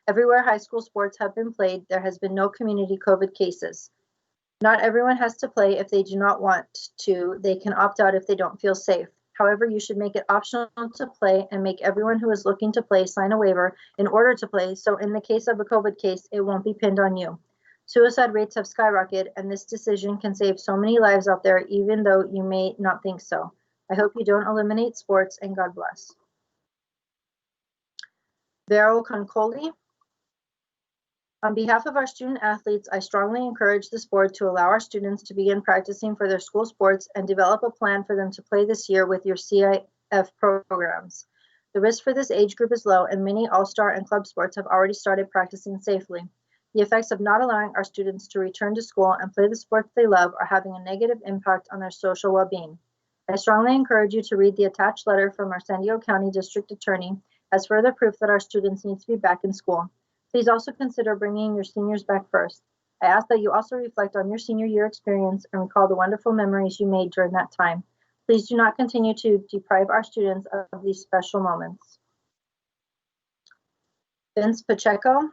Everywhere high school sports have been played, there has been no community COVID cases. Not everyone has to play if they do not want to. They can opt out if they don't feel safe. However, you should make it optional to play and make everyone who is looking to play sign a waiver in order to play, so in the case of a COVID case, it won't be pinned on you. Suicide rates have skyrocketed, and this decision can save so many lives out there, even though you may not think so. I hope you don't eliminate sports, and God bless. Vero Concoli. On behalf of our student athletes, I strongly encourage this board to allow our students to begin practicing for their school sports and develop a plan for them to play this year with your CIF programs. The risk for this age group is low, and many all-star and club sports have already started practicing safely. The effects of not allowing our students to return to school and play the sports they love are having a negative impact on their social well-being. I strongly encourage you to read the attached letter from our San Diego County District Attorney as further proof that our students need to be back in school. Please also consider bringing your seniors back first. I ask that you also reflect on your senior year experience and recall the wonderful memories you made during that time. Please do not continue to deprive our students of these special moments. Vince Pacheco.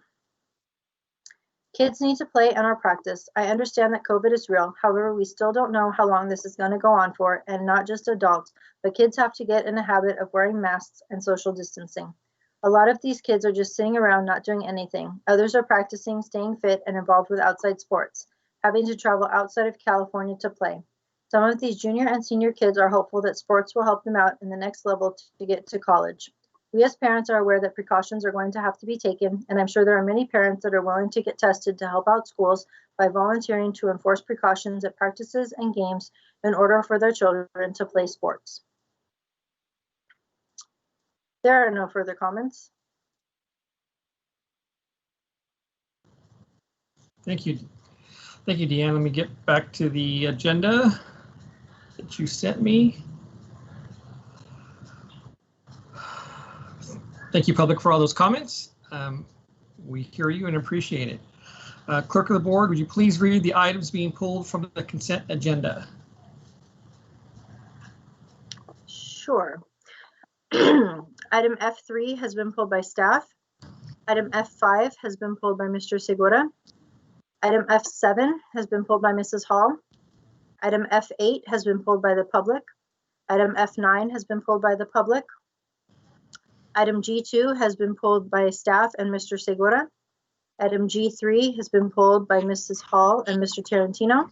Kids need to play and our practice. I understand that COVID is real. However, we still don't know how long this is going to go on for, and not just adults, but kids have to get in a habit of wearing masks and social distancing. A lot of these kids are just sitting around not doing anything. Others are practicing, staying fit, and involved with outside sports, having to travel outside of California to play. Some of these junior and senior kids are hopeful that sports will help them out in the next level to get to college. We as parents are aware that precautions are going to have to be taken, and I'm sure there are many parents that are willing to get tested to help out schools by volunteering to enforce precautions at practices and games in order for their children to play sports. There are no further comments. Thank you. Thank you, Deanne. Let me get back to the agenda that you sent me. Thank you, public, for all those comments. We hear you and appreciate it. Clerk of the board, would you please read the items being pulled from the consent agenda? Sure. Item F3 has been pulled by staff. Item F5 has been pulled by Mr. Segura. Item F7 has been pulled by Mrs. Hall. Item F8 has been pulled by the public. Item F9 has been pulled by the public. Item G2 has been pulled by staff and Mr. Segura. Item G3 has been pulled by Mrs. Hall and Mr. Tarantino.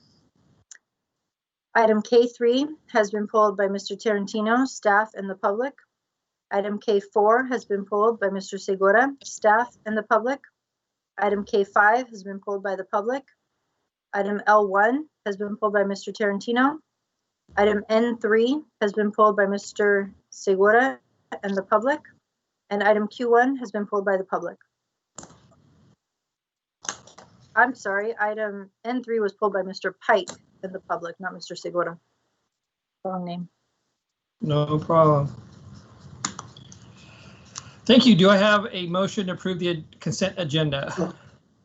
Item K3 has been pulled by Mr. Tarantino, staff, and the public. Item K4 has been pulled by Mr. Segura, staff, and the public. Item K5 has been pulled by the public. Item L1 has been pulled by Mr. Tarantino. Item N3 has been pulled by Mr. Segura and the public. And item Q1 has been pulled by the public. I'm sorry, item N3 was pulled by Mr. Pike and the public, not Mr. Segura. Wrong name. No problem. Thank you. Do I have a motion to approve the consent agenda?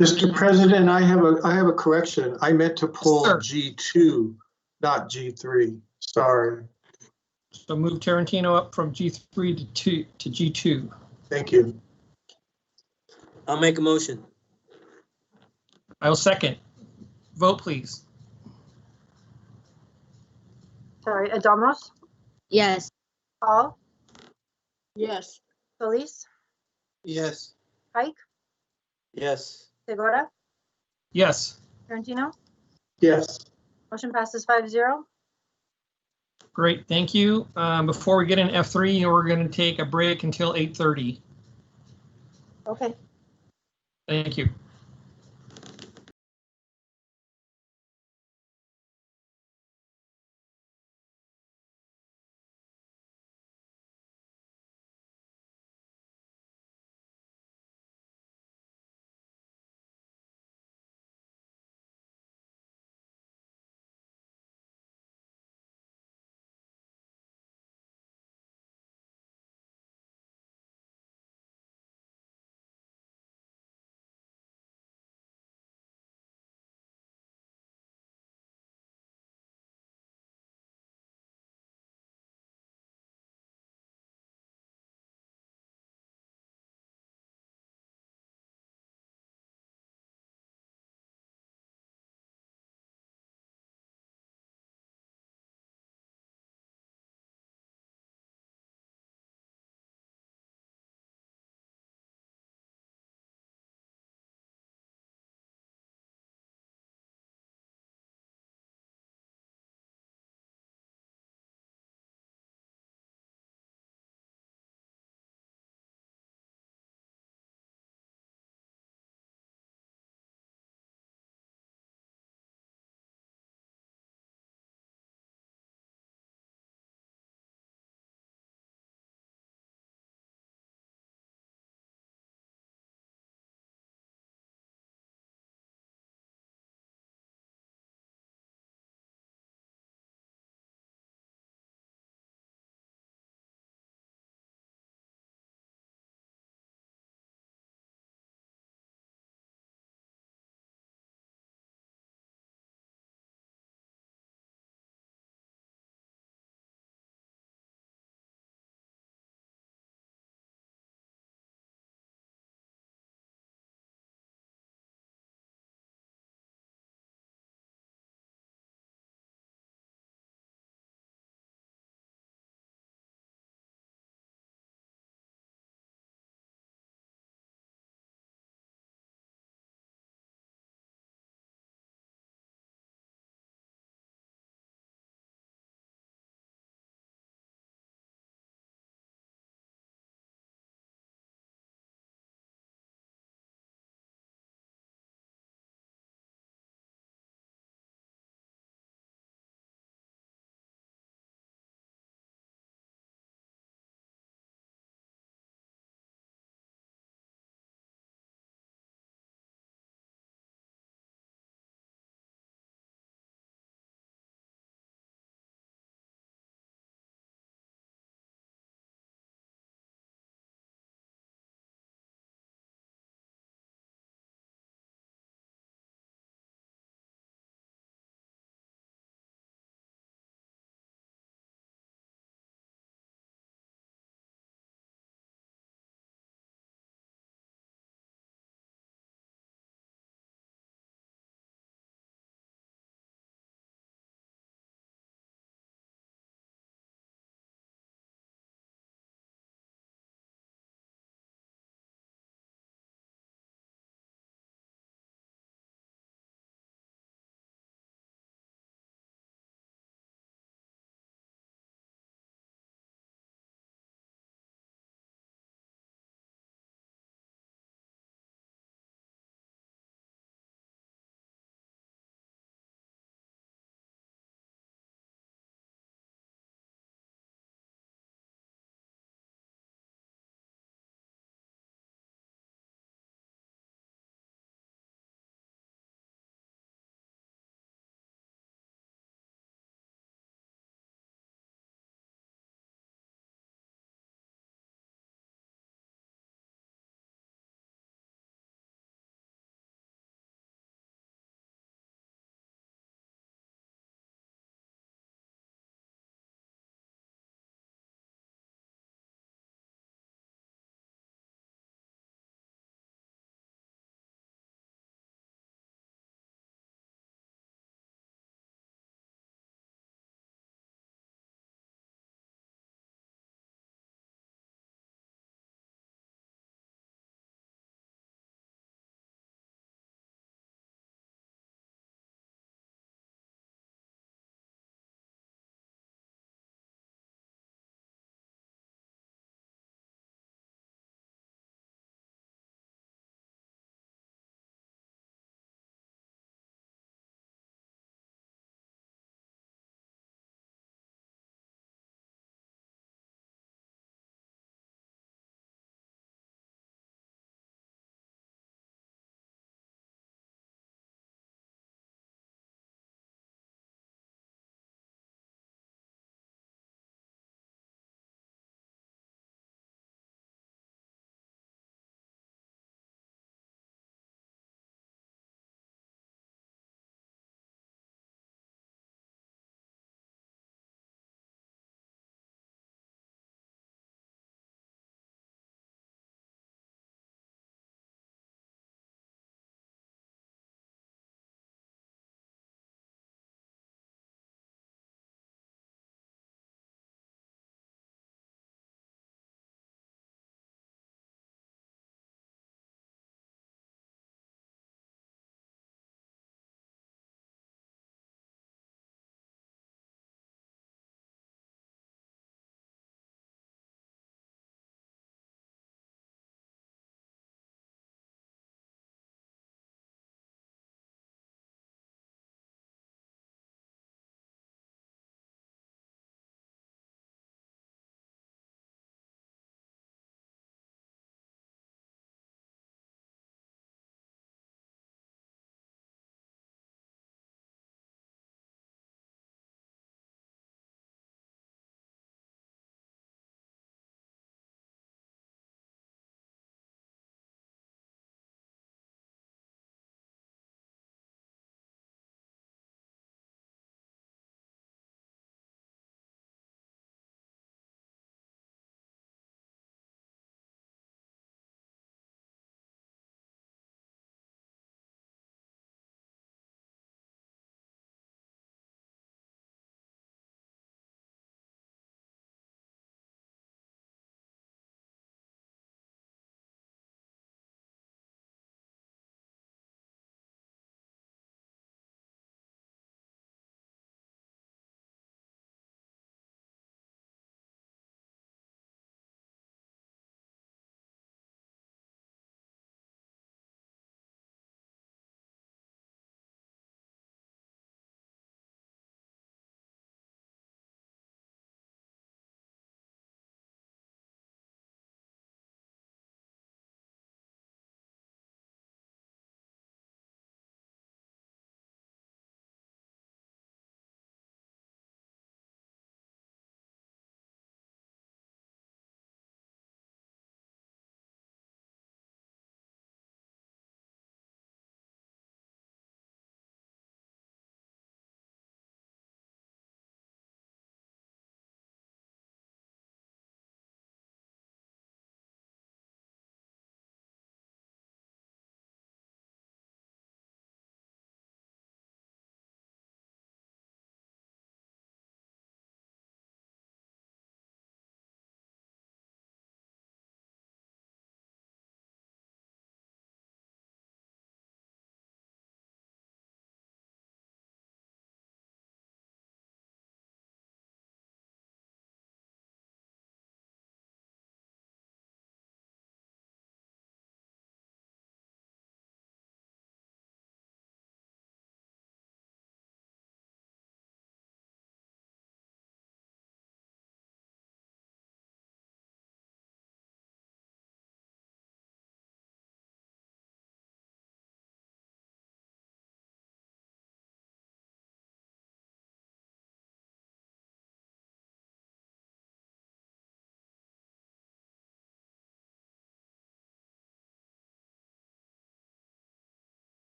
Mr. President, I have a correction. I meant to pull Sir. G2, not G3. Sorry. So move Tarantino up from G3 to G2. Thank you. I'll make a motion. I will second. Vote, please. Sorry, Adamos, Yes. Hall, Yes. Solis, Yes. Pike, Yes. Segura, Yes. Tarantino. Yes. Motion passes 5-0. Great, thank you. Before we get in F3, we're going to take a break until 8:30. Okay. Thank you.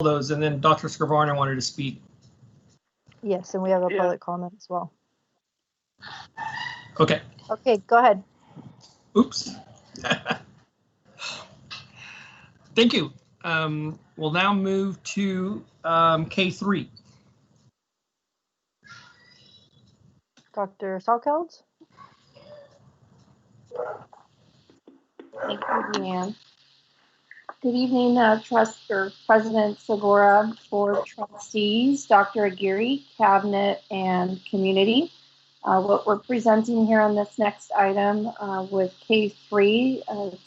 those, and then Dr. Scrivarner wanted to speak. Yes, and we have a Yeah. public comment as well. Okay. Okay, go ahead. Oops. Thank you. We'll now move to K3. Dr. Salkeld? Thank you, Deanne. Good evening, President Segura, Board Trustees, Dr. Aguirre, Cabinet, and Community. What we're presenting here on this next item with K3 is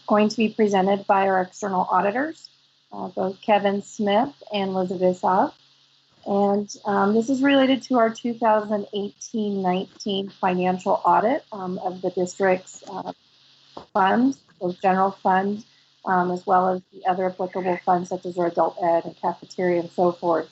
going to be presented by our external auditors, both Kevin Smith and Elizabeth Huff. And this is related to our 2018-19 financial audit of the district's funds, both general funds, as well as the other applicable funds such as our adult ed and cafeteria and so forth.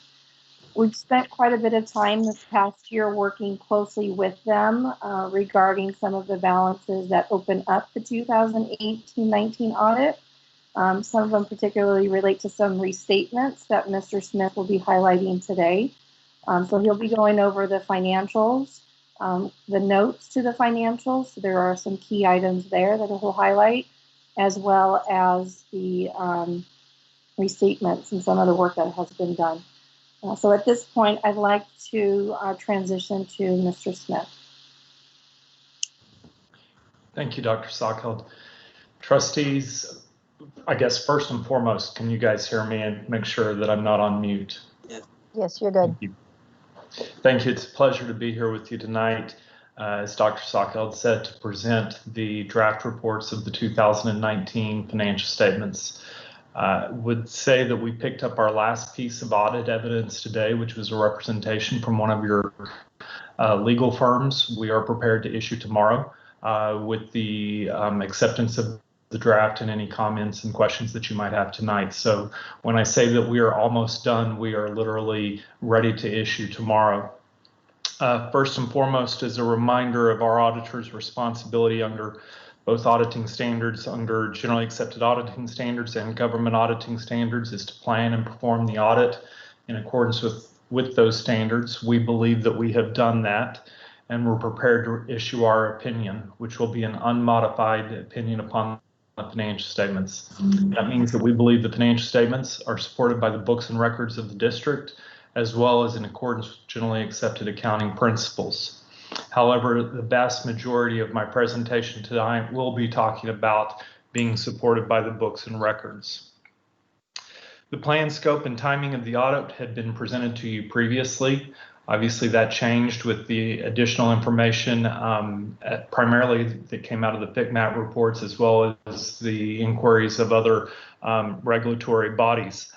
We've spent quite a bit of time this past year working closely with them regarding some of the balances that open up the 2018-19 audit. Some of them particularly relate to some restatements that Mr. Smith will be highlighting today. So he'll be going over the financials, the notes to the financials. So there are some key items there that he'll highlight, as well as the restatements and some of the work that has been done. So at this point, I'd like to transition to Mr. Smith. Thank you, Dr. Salkeld. Trustees, I guess first and foremost, can you guys hear me and make sure that I'm not on mute? Yes, you're good. Thank you. Thank you. It's a pleasure to be here with you tonight. As Dr. Salkeld said, to present the draft reports of the 2019 financial statements. Would say that we picked up our last piece of audit evidence today, which was a representation from one of your legal firms. We are prepared to issue tomorrow with the acceptance of the draft and any comments and questions that you might have tonight. So when I say that we are almost done, we are literally ready to issue tomorrow. First and foremost, as a reminder of our auditor's responsibility under both auditing standards, under generally accepted auditing standards and government auditing standards, is to plan and perform the audit in accordance with those standards. We believe that we have done that, and we're prepared to issue our opinion, which will be an unmodified opinion upon the financial statements. That means that we believe the financial statements are supported by the books and records of the district, as well as in accordance with generally accepted accounting principles. However, the vast majority of my presentation tonight will be talking about being supported by the books and records. The plan, scope, and timing of the audit had been presented to you previously. Obviously, that changed with the additional information, primarily that came out of the FICMAT reports, as well as the inquiries of other regulatory bodies.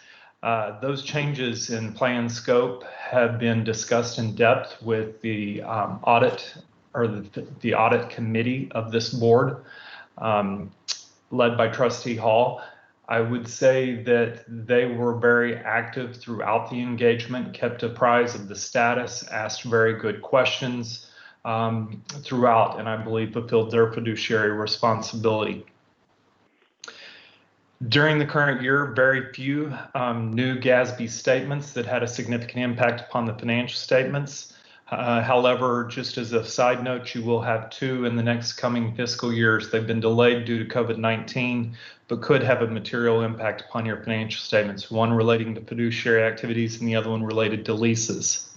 Those changes in plan scope have been discussed in depth with the audit or the audit committee of this board, led by Trustee Hall. I would say that they were very active throughout the engagement, kept apprised of the status, asked very good questions throughout, and I believe fulfilled their fiduciary responsibility. During the current year, very few new GASB statements that had a significant impact upon the financial statements. However, just as a side note, you will have two in the next coming fiscal years. They've been delayed due to COVID-19, but could have a material impact upon your financial statements, one relating to fiduciary activities and the other one related to leases.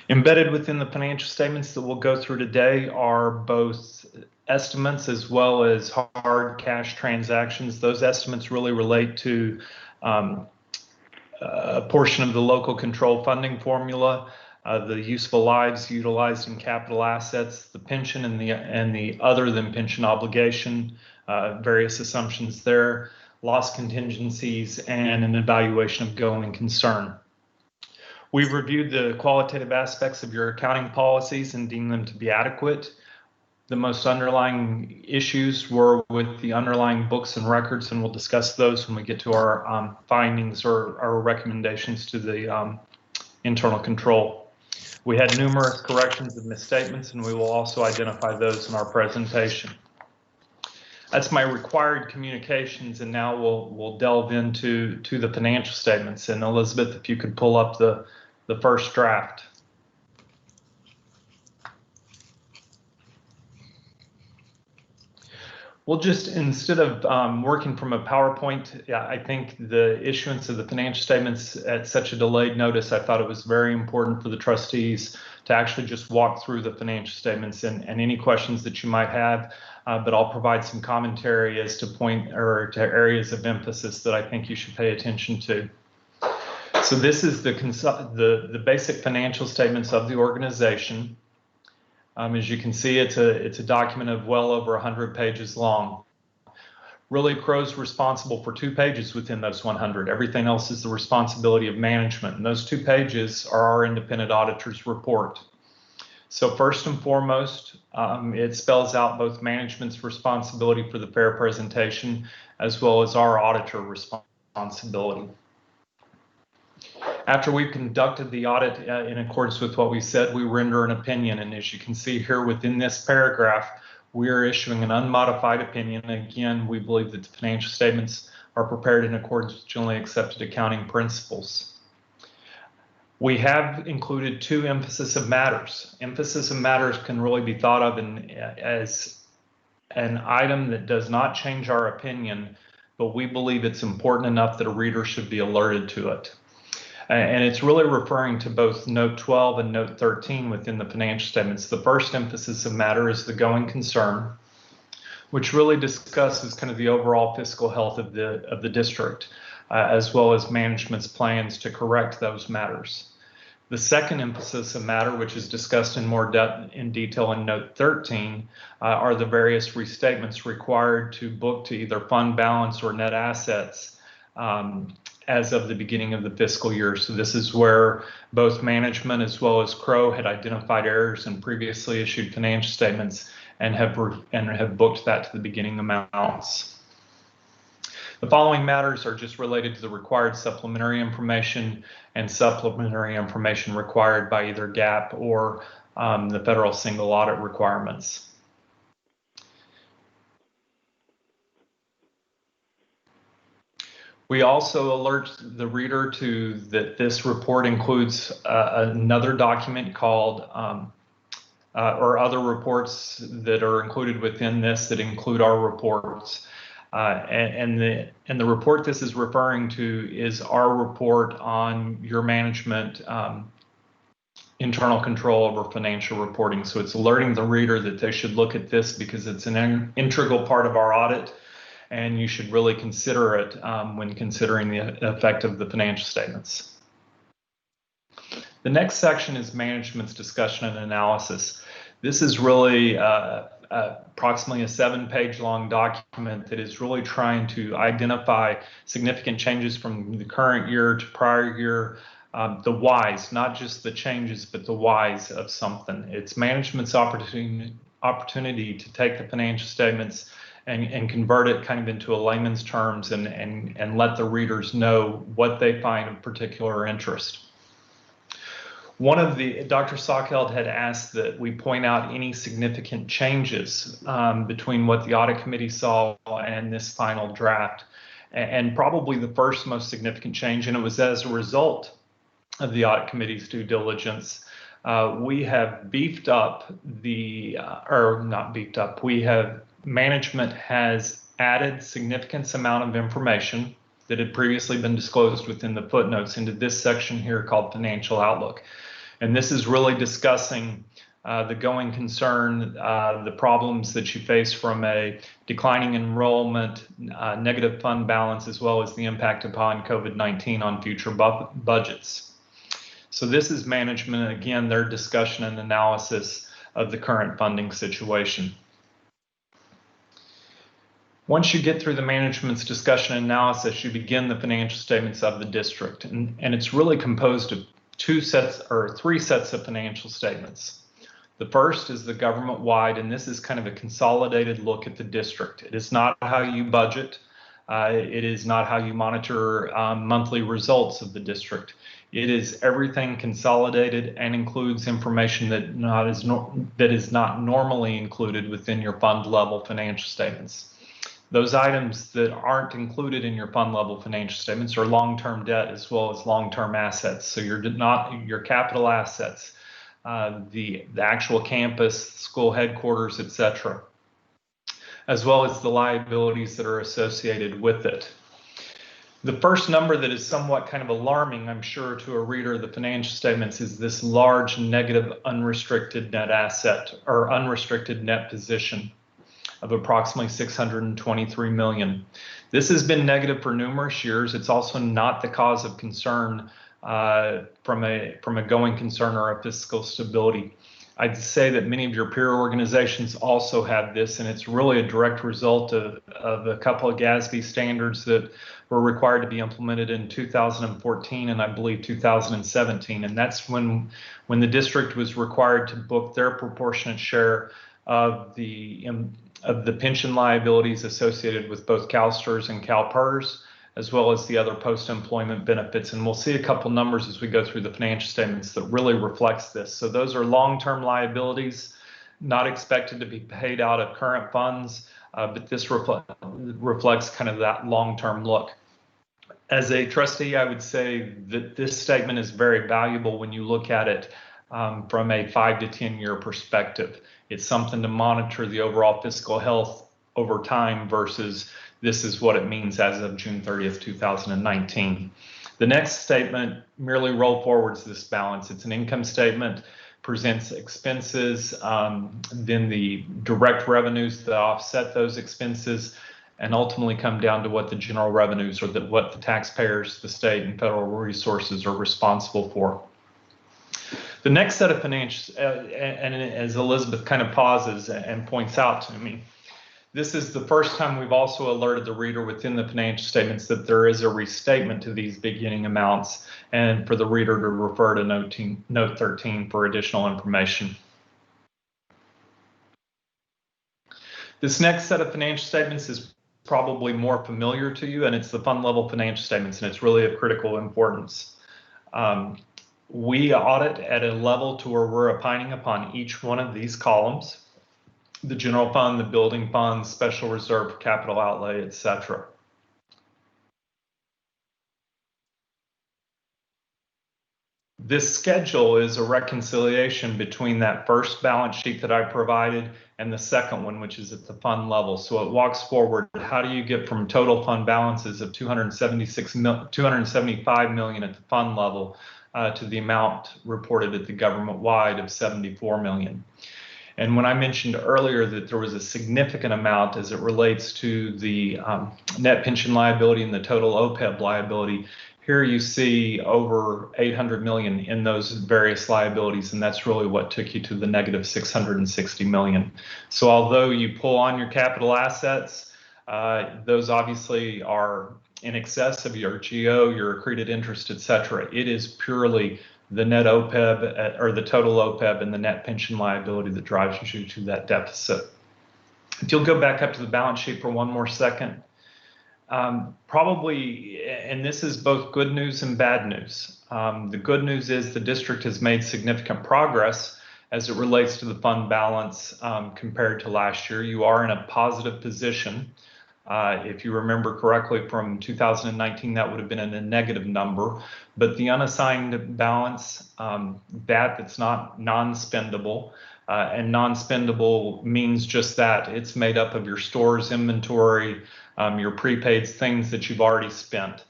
Embedded within the financial statements that we'll go through today are both estimates as well as hard cash transactions. Those estimates really relate to a portion of the local control funding formula, the useful lives utilized in capital assets, the pension and the other than pension obligation, various assumptions there, loss contingencies, and an evaluation of going concern. We've reviewed the qualitative aspects of your accounting policies and deemed them to be adequate. The most underlying issues were with the underlying books and records, and we'll discuss those when we get to our findings or our recommendations to the internal control. We had numerous corrections of misstatements, and we will also identify those in our presentation. That's my required communications, and now we'll delve into the financial statements. And Elizabeth, if you could pull up the first draft. We'll just, instead of working from a PowerPoint, I think the issuance of the financial statements at such a delayed notice, I thought it was very important for the trustees to actually just walk through the financial statements and any questions that you might have, but I'll provide some commentary as to to areas of emphasis that I think you should pay attention to. So this is the basic financial statements of the organization. As you can see, it's a document of well over 100 pages long. Really, Crow's responsible for 2 pages within those 100. Everything else is the responsibility of management, and those 2 pages are our independent auditor's report. So first and foremost, it spells out both management's responsibility for the fair presentation as well as our auditor responsibility. After we've conducted the audit in accordance with what we said, we render an opinion. And as you can see here within this paragraph, we are issuing an unmodified opinion. Again, we believe that the financial statements are prepared in accordance with generally accepted accounting principles. We have included 2 emphasis of matters. Emphasis of matters can really be thought of as an item that does not change our opinion, but we believe it's important enough that a reader should be alerted to it. And it's really referring to both Note 12 and Note 13 within the financial statements. The first emphasis of matter is the going concern, which really discusses kind of the overall fiscal health of the district, as well as management's plans to correct those matters. The second emphasis of matter, which is discussed in more depth in detail in Note 13, are the various restatements required to book to either fund balance or net assets as of the beginning of the fiscal year. So this is where both management as well as Crow had identified errors in previously issued financial statements and have booked that to the beginning amounts. The following matters are just related to the required supplementary information and supplementary information required by either GAAP or the federal single audit requirements. We also alert the reader to that this report includes another document called or other reports that are included within this that include our reports. And the report this is referring to is our report on your management internal control over financial reporting. So it's alerting the reader that they should look at this because it's an integral part of our audit, and you should really consider it when considering the effect of the financial statements. The next section is management's discussion and analysis. This is really approximately a 7-page long document that is really trying to identify significant changes from the current year to prior year, the whys, not just the changes, but the whys of something. It's management's opportunity to take the financial statements and convert it kind of into a layman's terms and let the readers know what they find of particular interest. Dr. Sockeld had asked that we point out any significant changes between what the audit committee saw and this final draft. And probably the first most significant change, and it was as a result of the audit committee's due diligence, we have beefed up management has added significant amount of information that had previously been disclosed within the footnotes into this section here called Financial Outlook. And this is really discussing the going concern, the problems that you face from a declining enrollment, negative fund balance, as well as the impact upon COVID-19 on future budgets. So this is management, again, their discussion and analysis of the current funding situation. Once you get through the management's discussion and analysis, you begin the financial statements of the district. And it's really composed of 3 sets of financial statements. The first is the government-wide, and this is kind of a consolidated look at the district. It is not how you budget. It is not how you monitor monthly results of the district. It is everything consolidated and includes information that is not normally included within your fund level financial statements. Those items that aren't included in your fund level financial statements are long-term debt as well as long-term assets. So your capital assets, the actual campus, school headquarters, etc., as well as the liabilities that are associated with it. The first number that is somewhat kind of alarming, I'm sure, to a reader of the financial statements is this large negative unrestricted net asset or unrestricted net position of approximately $623 million. This has been negative for numerous years. It's also not the cause of concern from a going concern or a fiscal stability. I'd say that many of your peer organizations also have this, and it's really a direct result of a couple of GASB standards that were required to be implemented in 2014 and I believe 2017. And that's when the district was required to book their proportionate share of the pension liabilities associated with both CalSTRS and CalPERS, as well as the other post-employment benefits. And we'll see a couple numbers as we go through the financial statements that really reflects this. So those are long-term liabilities, not expected to be paid out of current funds, but this reflects kind of that long-term look. As a trustee, I would say that this statement is very valuable when you look at it from a 5 to 10 year perspective. It's something to monitor the overall fiscal health over time versus this is what it means as of June 30th, 2019. The next statement merely roll forwards this balance. It's an income statement, presents expenses, then the direct revenues that offset those expenses, and ultimately come down to what the general revenues or what the taxpayers, the state and federal resources are responsible for. The next set of financials, and as Elizabeth kind of pauses and points out to me, this is the first time we've also alerted the reader within the financial statements that there is a restatement to these beginning amounts, and for the reader to refer to note 13 for additional information. This next set of financial statements is probably more familiar to you, and it's the fund level financial statements, and it's really of critical importance. We audit at a level to where we're opining upon each one of these columns: the general fund, the building fund, special reserve, capital outlay, etc. This schedule is a reconciliation between that first balance sheet that I provided and the second one, which is at the fund level. So it walks forward, how do you get from total fund balances of $275 million at the fund level to the amount reported at the government-wide of $74 million. And when I mentioned earlier that there was a significant amount as it relates to the net pension liability and the total OPEB liability, here you see over $800 million in those various liabilities, and that's really what took you to the negative $660 million. So although you pull on your capital assets, those obviously are in excess of your GO, your accreted interest, etc. It is purely the net OPEB or the total OPEB and the net pension liability that drives you to that deficit. If you'll go back up to the balance sheet for one more second, probably, and this is both good news and bad news. The good news is the district has made significant progress as it relates to the fund balance compared to last year. You are in a positive position. If you remember correctly, from 2019, that would have been in a negative number, but the unassigned balance, that's not non-spendable, and non-spendable means just that. It's made up of your stores inventory, your prepaids, things that you've already spent,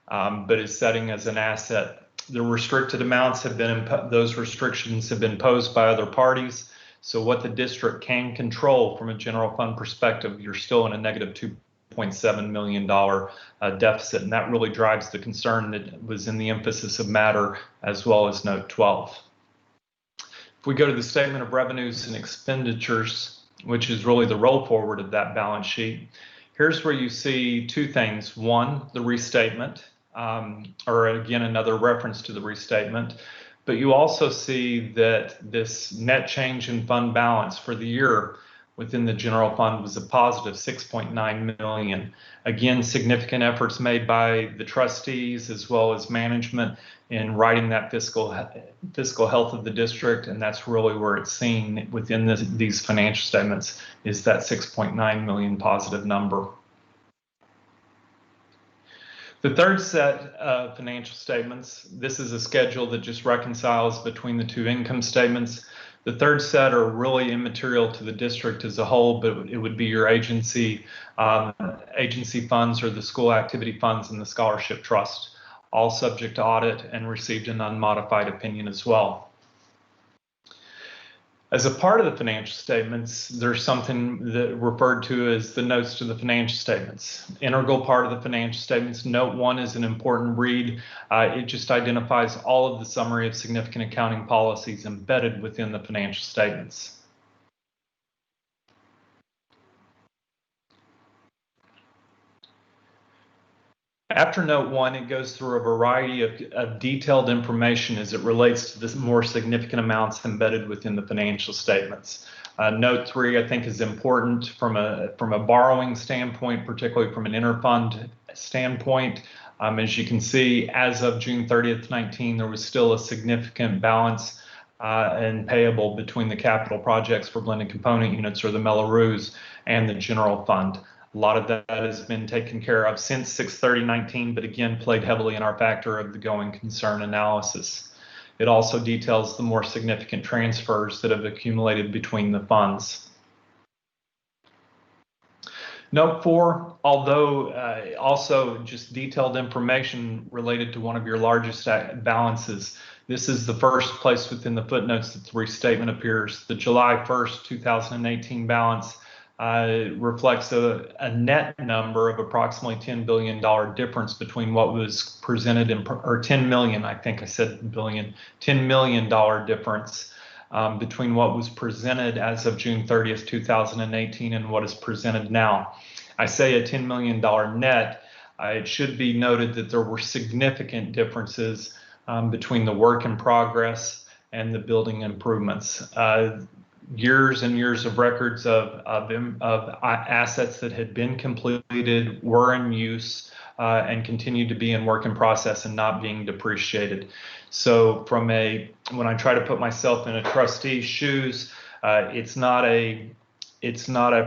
but is setting as an asset. The restricted amounts have been, those restrictions have been posed by other parties. So what the district can control from a general fund perspective, you're still in a negative $2.7 million deficit. And that really drives the concern that was in the emphasis of matter, as well as note 12. If we go to the statement of revenues and expenditures, which is really the roll forward of that balance sheet, here's where you see two things. One, the restatement, or again, another reference to the restatement. But you also see that this net change in fund balance for the year within the general fund was a positive $6.9 million. Again, significant efforts made by the trustees as well as management in writing that fiscal health of the district, and that's really where it's seen within these financial statements, is that $6.9 million positive number. The third set of financial statements, this is a schedule that just reconciles between the two income statements. The third set are really immaterial to the district as a whole, but it would be your agency funds or the school activity funds and the scholarship trust, all subject to audit and received an unmodified opinion as well. As a part of the financial statements, there's something that referred to as the notes to the financial statements. Integral part of the financial statements. Note 1 is an important read. It just identifies all of the summary of significant accounting policies embedded within the financial statements. After note 1, it goes through a variety of detailed information as it relates to the more significant amounts embedded within the financial statements. Note 3, I think, is important from a borrowing standpoint, particularly from an interfund standpoint. As you can see, as of June 30th, 19, there was still a significant balance and payable between the capital projects for blended component units, or the Mellorews, and the general fund. A lot of that has been taken care of since 6/30/19, but again, played heavily in our factor of the going concern analysis. It also details the more significant transfers that have accumulated between the funds. Note 4, although also just detailed information related to one of your largest balances, this is the first place within the footnotes that the restatement appears. The July 1st, 2018 balance reflects a net number of approximately $10 billion difference between what was presented in, or 10 million, I think I said billion, $10 million difference between what was presented as of June 30th, 2018 and what is presented now. I say a $10 million net. It should be noted that there were significant differences between the work in progress and the building improvements. Years and years of records of assets that had been completed, were in use, and continue to be in work in process and not being depreciated. So when I try to put myself in a trustee's shoes, it's not a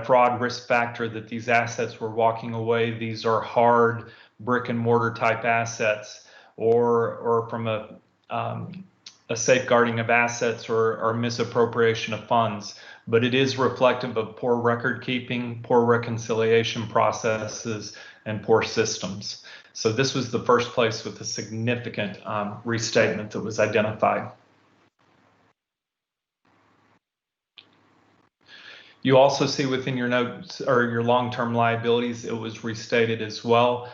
fraud risk factor that these assets were walking away. These are hard brick and mortar type assets, or from a safeguarding of assets or misappropriation of funds, but it is reflective of poor record keeping, poor reconciliation processes, and poor systems. So this was the first place with a significant restatement that was identified. You also see within your notes, or your long-term liabilities, it was restated as well,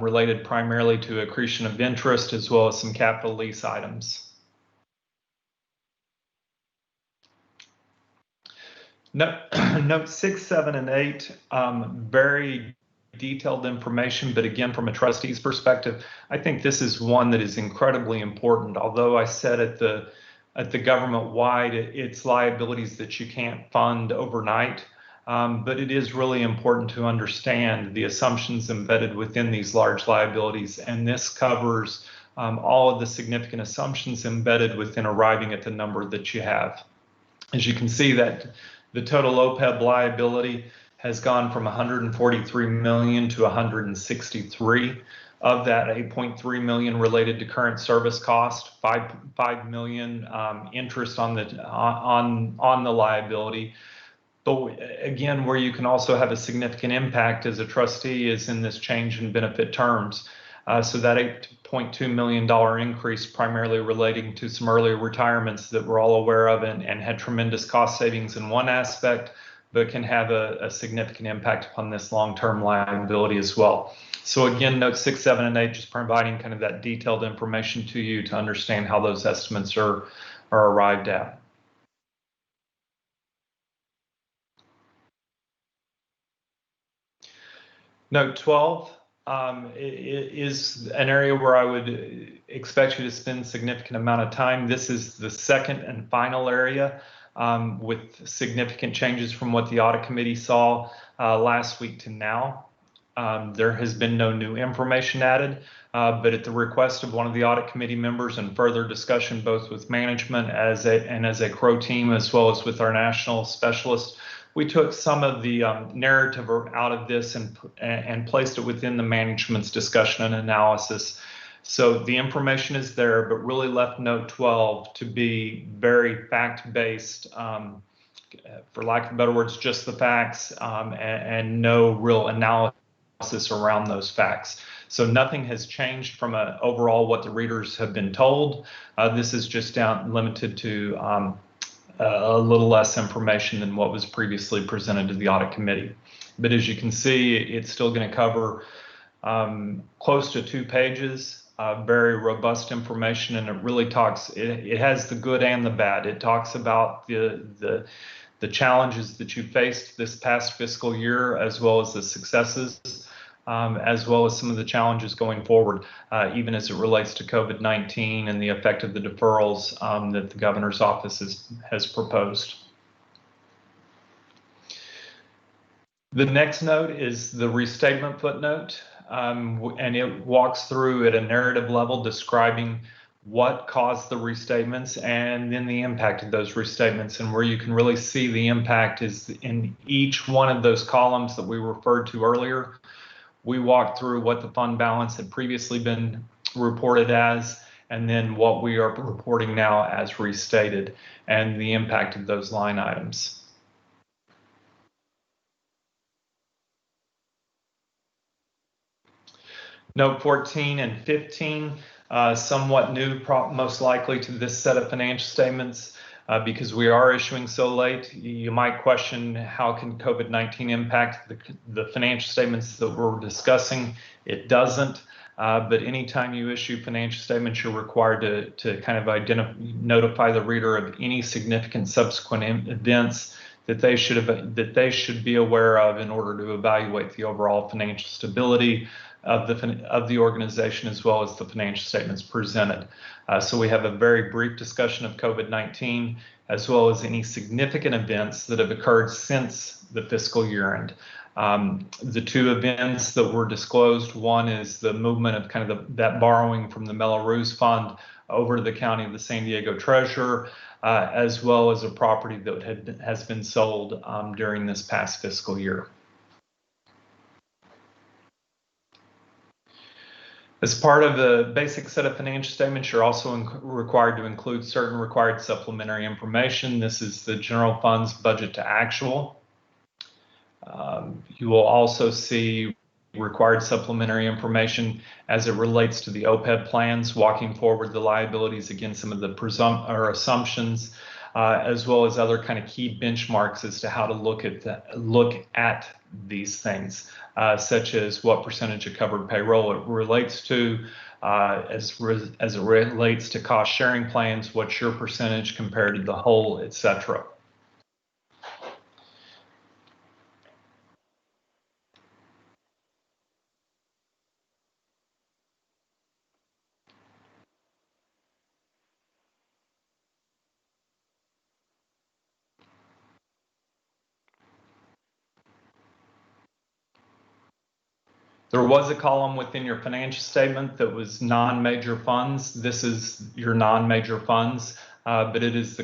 related primarily to accretion of interest as well as some capital lease items. Note 6, 7, and 8, very detailed information, but again, from a trustee's perspective, I think this is one that is incredibly important. Although I said at the government-wide, it's liabilities that you can't fund overnight, but it is really important to understand the assumptions embedded within these large liabilities, and this covers all of the significant assumptions embedded within arriving at the number that you have. As you can see, that the total OPEB liability has gone from 143 million to 163. Of that, 8.3 million related to current service cost, 5 million interest on the liability. But again, where you can also have a significant impact as a trustee is in this change in benefit terms. So that $8.2 million increase primarily relating to some earlier retirements that we're all aware of and had tremendous cost savings in one aspect, but can have a significant impact upon this long-term liability as well. So again, note 6, 7, and 8, just providing kind of that detailed information to you to understand how those estimates are arrived at. Note 12 is an area where I would expect you to spend a significant amount of time. This is the second and final area with significant changes from what the audit committee saw last week to now. There has been no new information added, but at the request of one of the audit committee members and further discussion both with management and as a CRO team, as well as with our national specialist, we took some of the narrative out of this and placed it within the management's discussion and analysis. So the information is there, but really left note 12 to be very fact-based, for lack of better words, just the facts, and no real analysis around those facts. So nothing has changed from overall what the readers have been told. This is just limited to a little less information than what was previously presented to the audit committee. But as you can see, it's still going to cover close to 2 pages. Very robust information, and it really talks. It has the good and the bad. It talks about the challenges that you faced this past fiscal year, as well as the successes, as well as some of the challenges going forward, even as it relates to COVID-19 and the effect of the deferrals that the governor's office has proposed. The next note is the restatement footnote. And it walks through at a narrative level describing what caused the restatements and then the impact of those restatements. And where you can really see the impact is in each one of those columns that we referred to earlier. We walked through what the fund balance had previously been reported as, and then what we are reporting now as restated, and the impact of those line items. Note 14 and 15, somewhat new, most likely to this set of financial statements because we are issuing so late. You might question how can COVID-19 impact the financial statements that we're discussing. It doesn't, but anytime you issue financial statements, you're required to kind of notify the reader of any significant subsequent events that they should be aware of in order to evaluate the overall financial stability of the organization, as well as the financial statements presented. So we have a very brief discussion of COVID-19, as well as any significant events that have occurred since the fiscal year end. The 2 events that were disclosed, one is the movement of kind of that borrowing from the Melrose Fund over to the County of the San Diego Treasurer, as well as a property that has been sold during this past fiscal year. As part of the basic set of financial statements, you're also required to include certain required supplementary information. This is the general fund's budget to actual. You will also see required supplementary information as it relates to the OPEB plans, walking forward the liabilities against some of the assumptions, as well as other kind of key benchmarks as to how to look at these things, such as what percentage of covered payroll it relates to, as it relates to cost sharing plans, what's your percentage compared to the whole, etc. There was a column within your financial statement that was non-major funds. This is your non-major funds, but it is the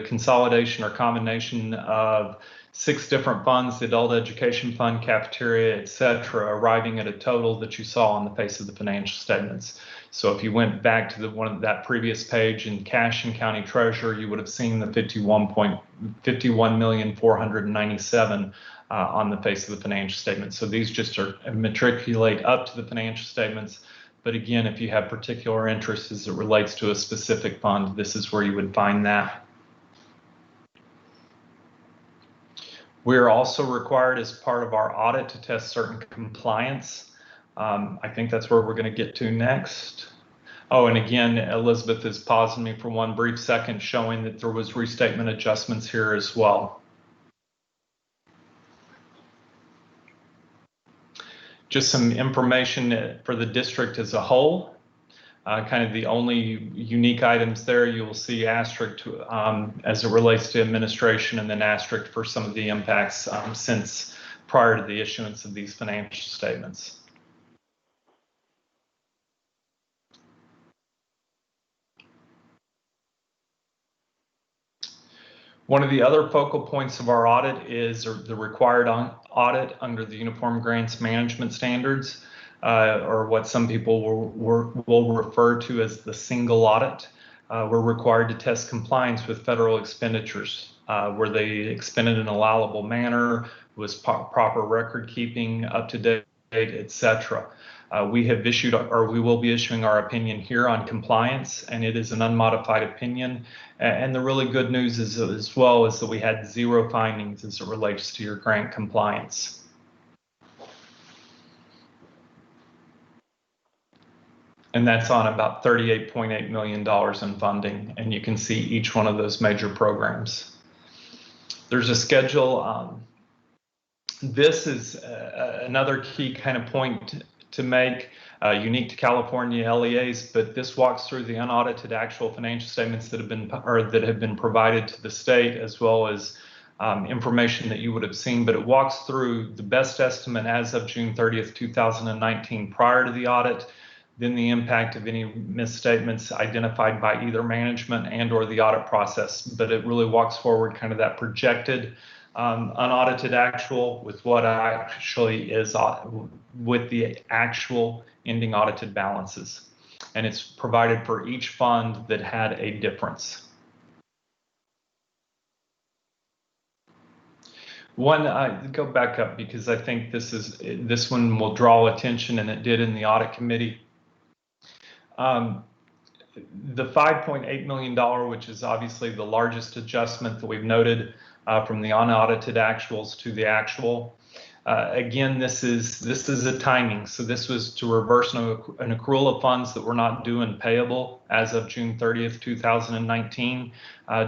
consolidation or combination of 6 different funds, the Adult Education Fund, Cafeteria, etc., arriving at a total that you saw on the face of the financial statements. So if you went back to that previous page in Cash and County Treasurer, you would have seen the $51,497,000 on the face of the financial statement. So these just matriculate up to the financial statements. But again, if you have particular interest as it relates to a specific fund, this is where you would find that. We are also required as part of our audit to test certain compliance. I think that's where we're going to get to next. Oh, and again, Elizabeth is pausing me for one brief second, showing that there was restatement adjustments here as well. Just some information for the district as a whole. Kind of the only unique items there, you will see asterisk as it relates to administration, and then asterisk for some of the impacts since prior to the issuance of these financial statements. One of the other focal points of our audit is the required audit under the Uniform Grants Management Standards, or what some people will refer to as the single audit. We're required to test compliance with federal expenditures. Were they expended in an allowable manner? Was proper record keeping up to date, etc. We have issued, or we will be issuing, our opinion here on compliance, and it is an unmodified opinion. And the really good news is, as well, is that we had 0 findings as it relates to your grant compliance. And that's on about $38.8 million in funding, and you can see each one of those major programs. There's a schedule. This is another key kind of point to make, unique to California LEAs, but this walks through the unaudited actual financial statements that have been provided to the state, as well as information that you would have seen. But it walks through the best estimate as of June 30th, 2019, prior to the audit, then the impact of any misstatements identified by either management and/or the audit process. But it really walks forward kind of that projected unaudited actual with what actually is with the actual ending audited balances. And it's provided for each fund that had a difference. Go back up, because I think this one will draw attention, and it did in the audit committee. The $5.8 million, which is obviously the largest adjustment that we've noted from the unaudited actuals to the actual. Again, this is a timing. So this was to reverse an accrual of funds that were not due and payable as of June 30th, 2019,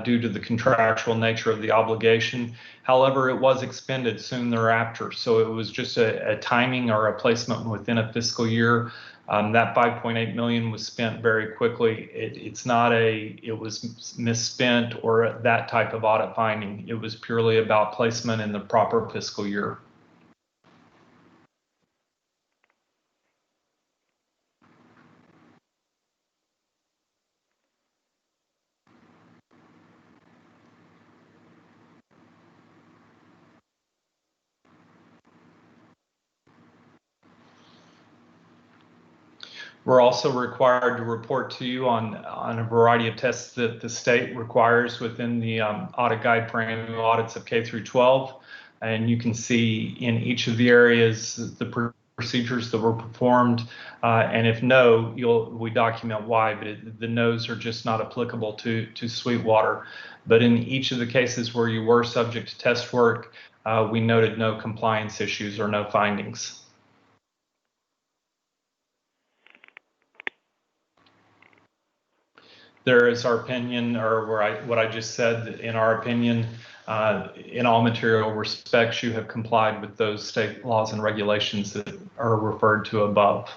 due to the contractual nature of the obligation. However, it was expended soon thereafter. So it was just a timing or a placement within a fiscal year. That $5.8 million was spent very quickly. It's not it was misspent or that type of audit finding. It was purely about placement in the proper fiscal year. We're also required to report to you on a variety of tests that the state requires within the audit guide for annual audits of K through 12. And you can see in each of the areas the procedures that were performed. And if no, we document why, but the no's are just not applicable to Sweetwater. But in each of the cases where you were subject to test work, we noted no compliance issues or no findings. There is our opinion, or what I just said, in our opinion, in all material respects, you have complied with those state laws and regulations that are referred to above.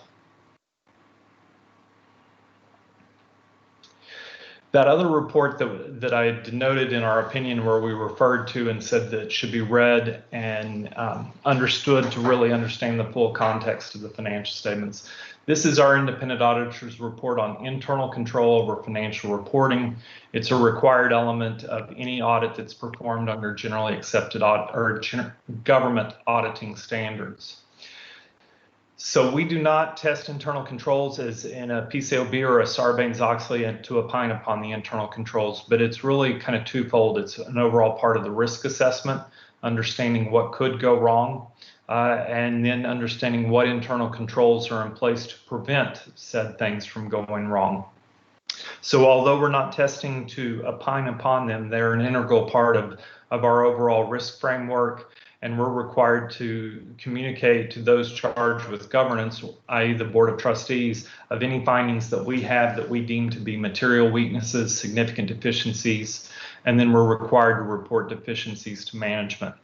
That other report that I denoted in our opinion, where we referred to and said that it should be read and understood to really understand the full context of the financial statements. This is our independent auditor's report on internal control over financial reporting. It's a required element of any audit that's performed under generally accepted government auditing standards. So we do not test internal controls as in a PCAOB or a Sarbanes-Oxley and to opine upon the internal controls, but it's really kind of twofold. It's an overall part of the risk assessment, understanding what could go wrong, and then understanding what internal controls are in place to prevent said things from going wrong. So although we're not testing to opine upon them, they're an integral part of our overall risk framework, and we're required to communicate to those charged with governance, i.e. the Board of Trustees, of any findings that we have that we deem to be material weaknesses, significant deficiencies, and then we're required to report deficiencies to management.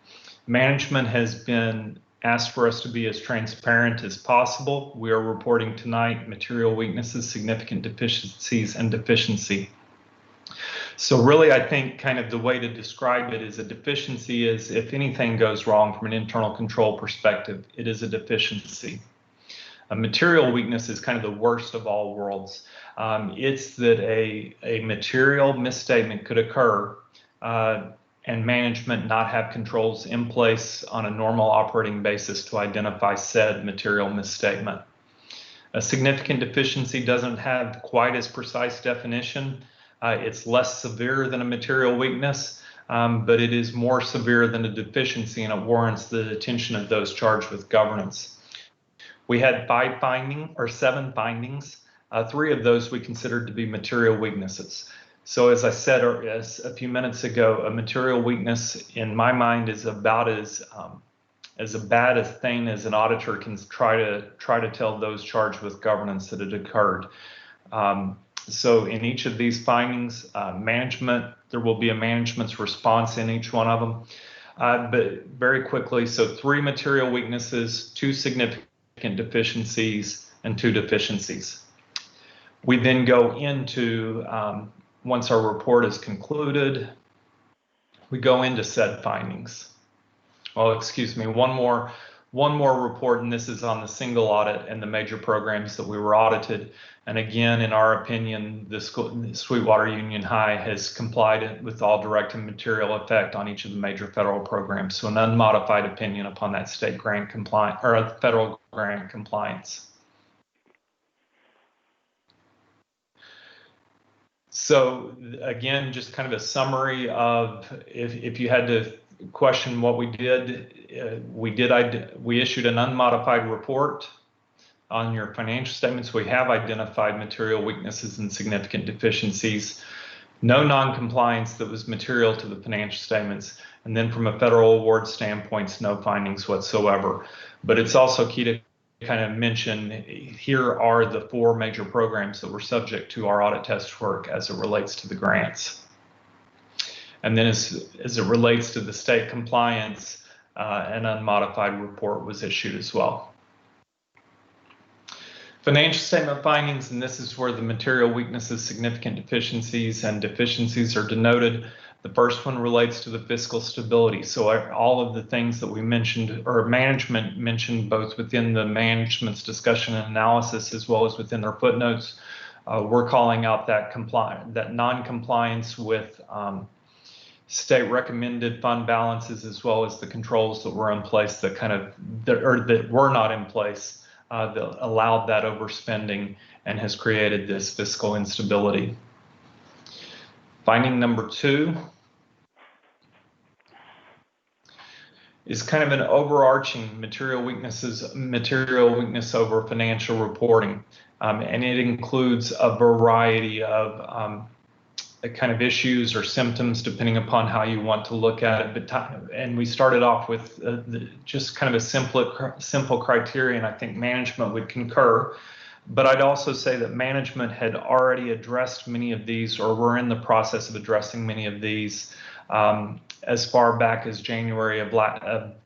Management has been asked for us to be as transparent as possible. We are reporting tonight material weaknesses, significant deficiencies, and deficiency. So really, I think kind of the way to describe it is a deficiency is if anything goes wrong from an internal control perspective, it is a deficiency. A material weakness is kind of the worst of all worlds. It's that a material misstatement could occur and management not have controls in place on a normal operating basis to identify said material misstatement. A significant deficiency doesn't have quite as precise definition. It's less severe than a material weakness, but it is more severe than a deficiency, and it warrants the attention of those charged with governance. We had 7 findings. 3 of those we considered to be material weaknesses. So as I said a few minutes ago, a material weakness in my mind is about as bad a thing as an auditor can try to tell those charged with governance that it occurred. So in each of these findings, there will be a management's response in each one of them. But very quickly, so 3 material weaknesses, 2 significant deficiencies, and 2 deficiencies. We then go into, once our report is concluded, we go into said findings. Oh, excuse me, one more report, and this is on the single audit and the major programs that we were audited. And again, in our opinion, the Sweetwater Union High has complied with all direct and material effect on each of the major federal programs. So an unmodified opinion upon that state grant compliance or federal grant compliance. So again, just kind of a summary of if you had to question what we did, we issued an unmodified report on your financial statements. We have identified material weaknesses and significant deficiencies, no non-compliance that was material to the financial statements, and then from a federal award standpoint, no findings whatsoever. But it's also key to kind of mention here are the 4 major programs that were subject to our audit test work as it relates to the grants. And then as it relates to the state compliance, an unmodified report was issued as well. Financial statement findings, and this is where the material weaknesses, significant deficiencies, and deficiencies are denoted. The first one relates to the fiscal stability. So all of the things that we mentioned, or management mentioned, both within the management's discussion and analysis, as well as within their footnotes, we're calling out that non-compliance with state recommended fund balances, as well as the controls that were in place that were not in place that allowed that overspending and has created this fiscal instability. Finding number 2 is kind of an overarching material weakness over financial reporting. And it includes a variety of kind of issues or symptoms depending upon how you want to look at it. And we started off with just kind of a simple criteria, and I think management would concur. But I'd also say that management had already addressed many of these, or were in the process of addressing many of these as far back as January of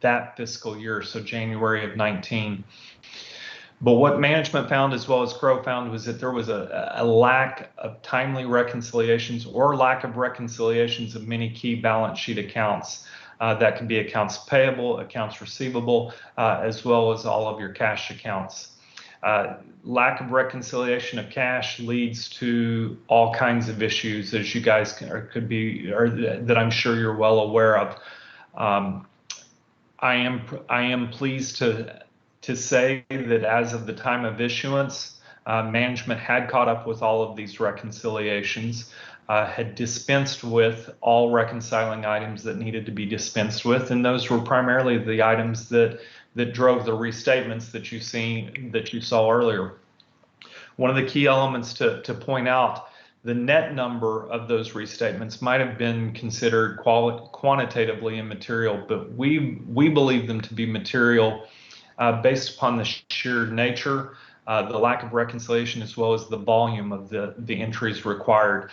that fiscal year, so January of 19. But what management found, as well as Crow found, was that there was a lack of timely reconciliations or lack of reconciliations of many key balance sheet accounts. That can be accounts payable, accounts receivable, as well as all of your cash accounts. Lack of reconciliation of cash leads to all kinds of issues, as you guys that I'm sure you're well aware of. I am pleased to say that as of the time of issuance, management had caught up with all of these reconciliations, had dispensed with all reconciling items that needed to be dispensed with, and those were primarily the items that drove the restatements that you saw earlier. One of the key elements to point out, the net number of those restatements might have been considered quantitatively immaterial, but we believe them to be material based upon the sheer nature, the lack of reconciliation, as well as the volume of the entries required.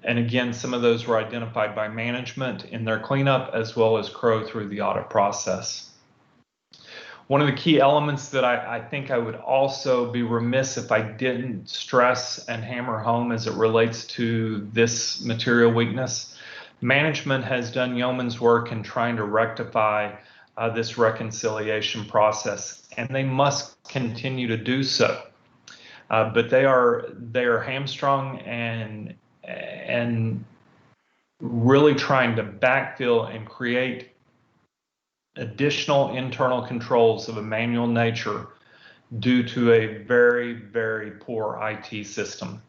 And again, some of those were identified by management in their cleanup, as well as Crow through the audit process. One of the key elements that I think I would also be remiss if I didn't stress and hammer home as it relates to this material weakness, management has done yeoman's work in trying to rectify this reconciliation process, and they must continue to do so. But they are hamstrung and really trying to backfill and create additional internal controls of a manual nature due to a very, very poor IT system.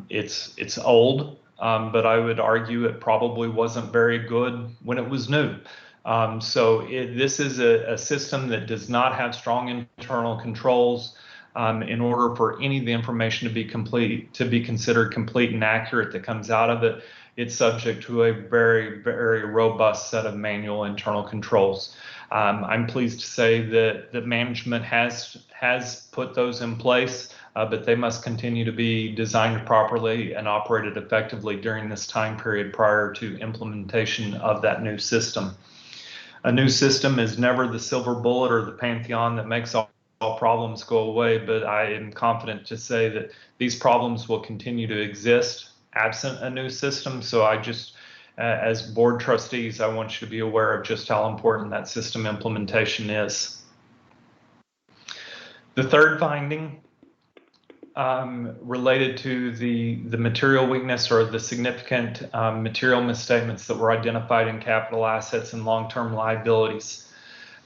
It's old, but I would argue it probably wasn't very good when it was new. This is a system that does not have strong internal controls. In order for any of the information to be considered complete and accurate that comes out of it, it's subject to a very, very robust set of manual internal controls. I'm pleased to say that the management has put those in place, but they must continue to be designed properly and operated effectively during this time period prior to implementation of that new system. A new system is never the silver bullet or the pantheon that makes all problems go away, but I am confident to say that these problems will continue to exist absent a new system. So I just, as board trustees, I want you to be aware of just how important that system implementation is. The third finding related to the material weakness or the significant material misstatements that were identified in capital assets and long-term liabilities.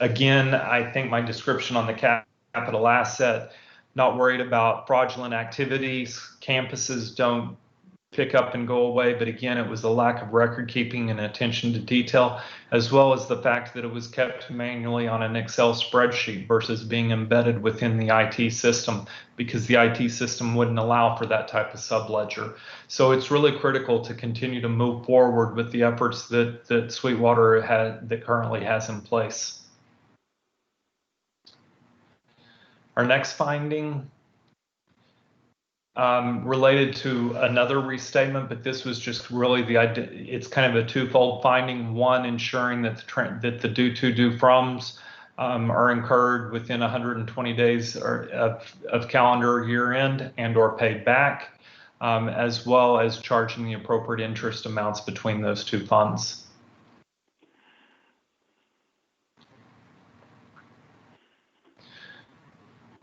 Again, I think my description on the capital asset, not worried about fraudulent activities, campuses don't pick up and go away, but again, it was a lack of record keeping and attention to detail, as well as the fact that it was kept manually on an Excel spreadsheet versus being embedded within the IT system, because the IT system wouldn't allow for that type of subledger. So it's really critical to continue to move forward with the efforts that Sweetwater that currently has in place. Our next finding related to another restatement, but this was just really the idea. It's kind of a twofold finding. One, ensuring that the due to, due froms are incurred within 120 days of calendar year end and or paid back, as well as charging the appropriate interest amounts between those two funds.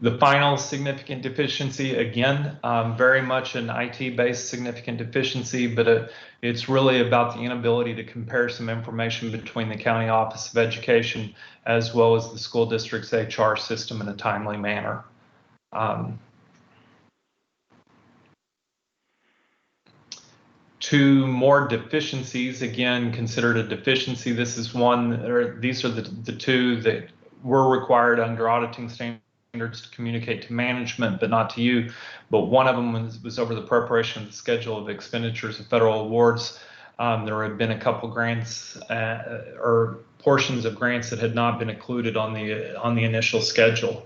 The final significant deficiency, again, very much an IT-based significant deficiency, but it's really about the inability to compare some information between the County Office of Education as well as the school district's HR system in a timely manner. Two more deficiencies, again, considered a deficiency. This is one, or these are the two that were required under auditing standards to communicate to management, but not to you. But one of them was over the preparation of the schedule of expenditures of federal awards. There had been a couple grants or portions of grants that had not been included on the initial schedule.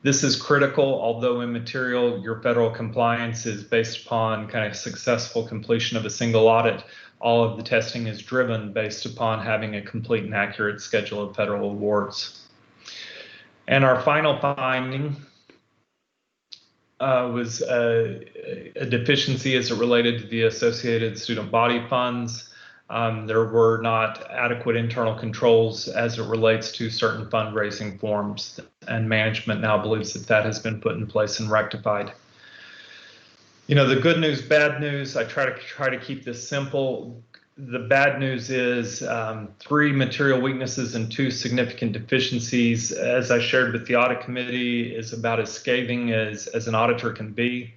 This is critical, although immaterial. Your federal compliance is based upon kind of successful completion of a single audit. All of the testing is driven based upon having a complete and accurate schedule of federal awards. And our final finding was a deficiency as it related to the associated student body funds. There were not adequate internal controls as it relates to certain fundraising forms, and management now believes that has been put in place and rectified. You know, the good news, bad news, I try to keep this simple. The bad news is 3 material weaknesses and 2 significant deficiencies, as I shared with the audit committee, is about as scathing as an auditor can be.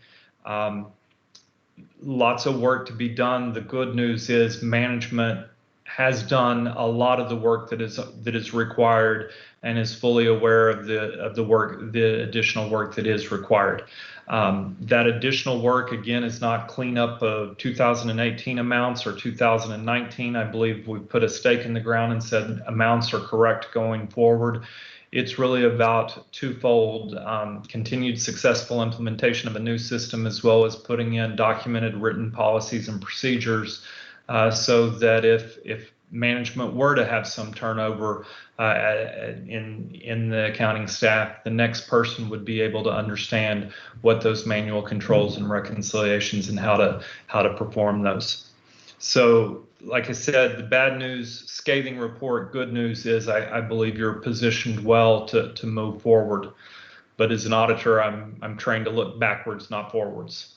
Lots of work to be done. The good news is management has done a lot of the work that is required and is fully aware of the additional work that is required. That additional work, again, is not cleanup of 2018 amounts or 2019. I believe we put a stake in the ground and said amounts are correct going forward. It's really about twofold: continued successful implementation of a new system, as well as putting in documented written policies and procedures so that if management were to have some turnover in the accounting staff, the next person would be able to understand what those manual controls and reconciliations and how to perform those. So, like I said, the bad news, scathing report. Good news is I believe you're positioned well to move forward. But as an auditor, I'm trained to look backwards, not forwards.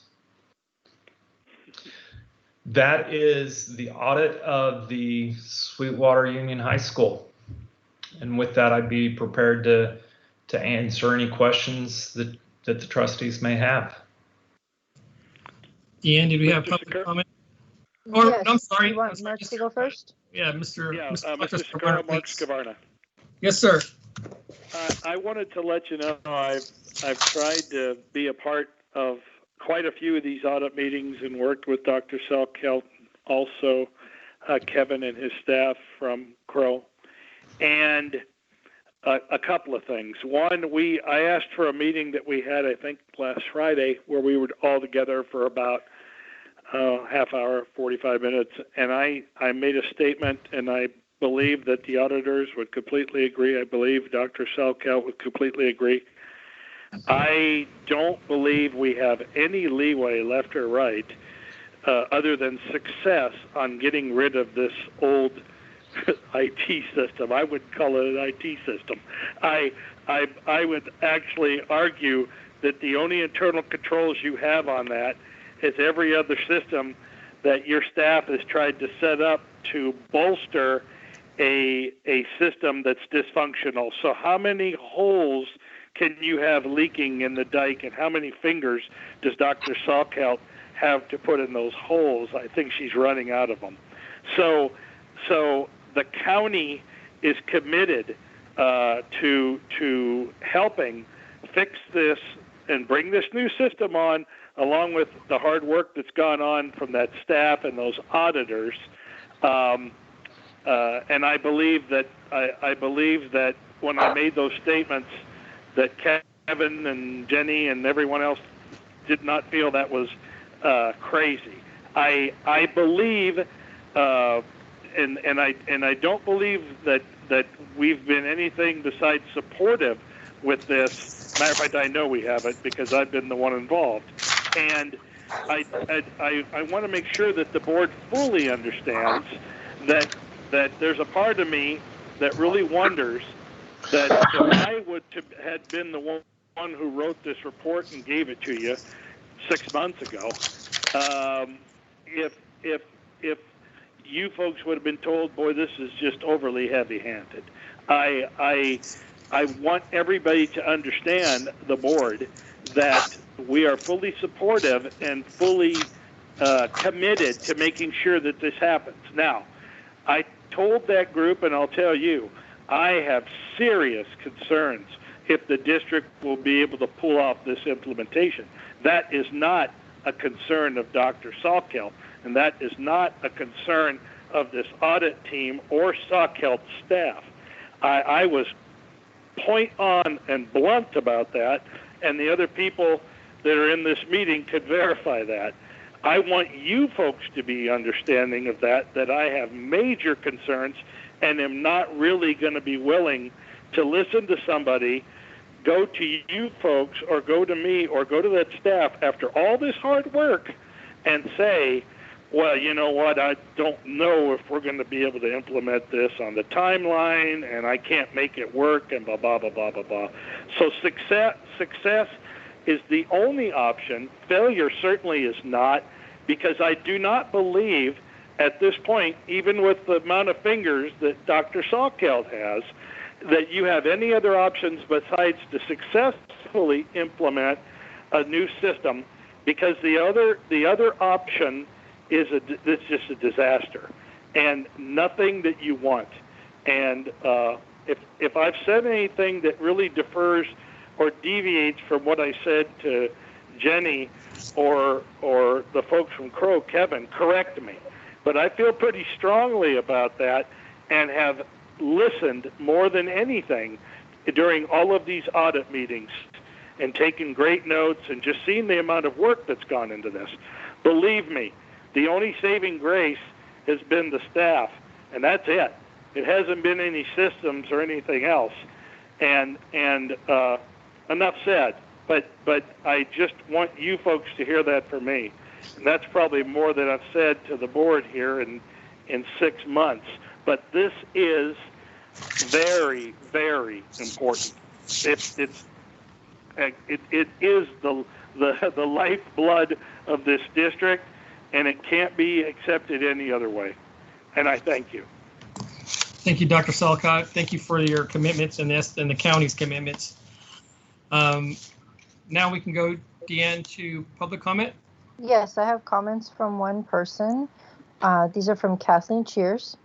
That is the audit of the Sweetwater Union High School. And with that, I'd be prepared to answer any questions that the trustees may have. Deanne, did we have public comment? Or, Yes. no, I'm sorry. You want I'm sorry, Mark to go first? Yeah, Mr. Mr. Sakura, Mark Scavarna. Yes, sir. I wanted to let you know I've tried to be a part of quite a few of these audit meetings and worked with Dr. Selkelt, also Kevin and his staff from Crow. And a couple of things. One, I asked for a meeting that we had, I think, last Friday, where we were all together for about half hour, 45 minutes, and I made a statement, and I believe that the auditors would completely agree. I believe Dr. Selkelt would completely agree. I don't believe we have any leeway, left or right, other than success on getting rid of this old IT system. I would call it an IT system. I would actually argue that the only internal controls you have on that is every other system that your staff has tried to set up to bolster a system that's dysfunctional. So how many holes can you have leaking in the dike, and how many fingers does Dr. Selkelt have to put in those holes? I think she's running out of them. So the county is committed to helping fix this and bring this new system on, along with the hard work that's gone on from that staff and those auditors. And I believe that when I made those statements, that Kevin and Jenny and everyone else did not feel that was crazy. I believe, and I don't believe that we've been anything besides supportive with this. Matter of fact, I know we haven't, because I've been the one involved. And I want to make sure that the board fully understands that there's a part of me that really wonders that if I would had been the one who wrote this report and gave it to you 6 months ago, if you folks would have been told, boy, this is just overly heavy-handed. I want everybody to understand, the board, that we are fully supportive and fully committed to making sure that this happens. Now, I told that group, and I'll tell you, I have serious concerns if the district will be able to pull off this implementation. That is not a concern of Dr. Selkelt, and that is not a concern of this audit team or Selkelt staff. I was point on and blunt about that, and the other people that are in this meeting could verify that. I want you folks to be understanding of that I have major concerns and am not really going to be willing to listen to somebody go to you folks or go to me or go to that staff after all this hard work and say, well, you know what, I don't know if we're going to be able to implement this on the timeline, and I can't make it work, and blah, blah, blah, blah, blah, blah. So success is the only option. Failure certainly is not, because I do not believe at this point, even with the amount of fingers that Dr. Selkelt has, that you have any other options besides to successfully implement a new system, because the other option is it's just a disaster and nothing that you want. And if I've said anything that really differs or deviates from what I said to Jenny or the folks from Crow, Kevin, correct me. But I feel pretty strongly about that and have listened more than anything during all of these audit meetings and taken great notes and just seen the amount of work that's gone into this. Believe me, the only saving grace has been the staff, and that's it. It hasn't been any systems or anything else. And enough said. But I just want you folks to hear that from me. And that's probably more than I've said to the board here in 6 months. But this is very, very important. It is the lifeblood of this district, and it can't be accepted any other way. And I thank you. Thank you, Dr. Selcott. Thank you for your commitments in this and the county's commitments. Now we can go, Deanne, to public comment. Yes, I have comments from one person. These are from Kathleen Cheers.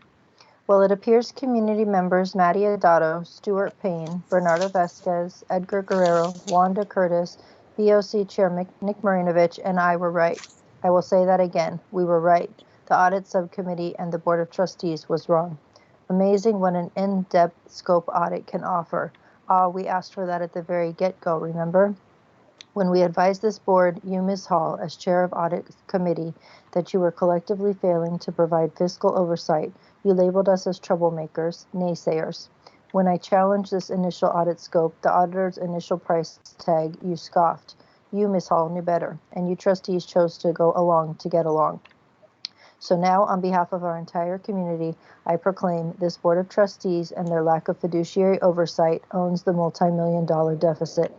Well, it appears community members Maddie Adato, Stuart Payne, Bernardo Vasquez, Edgar Guerrero, Wanda Curtis, BOC Chair Nick Marinovich, and I were right. I will say that again. We were right. The audit subcommittee and the Board of Trustees was wrong. Amazing what an in-depth scope audit can offer. We asked for that at the very get-go, remember? When we advised this board, you, Ms. Hall, as chair of audit committee, that you were collectively failing to provide fiscal oversight, you labeled us as troublemakers, naysayers. When I challenged this initial audit scope, the auditor's initial price tag, you scoffed. You, Ms. Hall, knew better, and you trustees chose to go along to get along. So now, on behalf of our entire community, I proclaim this Board of Trustees and their lack of fiduciary oversight owns the multi-million-dollar deficit.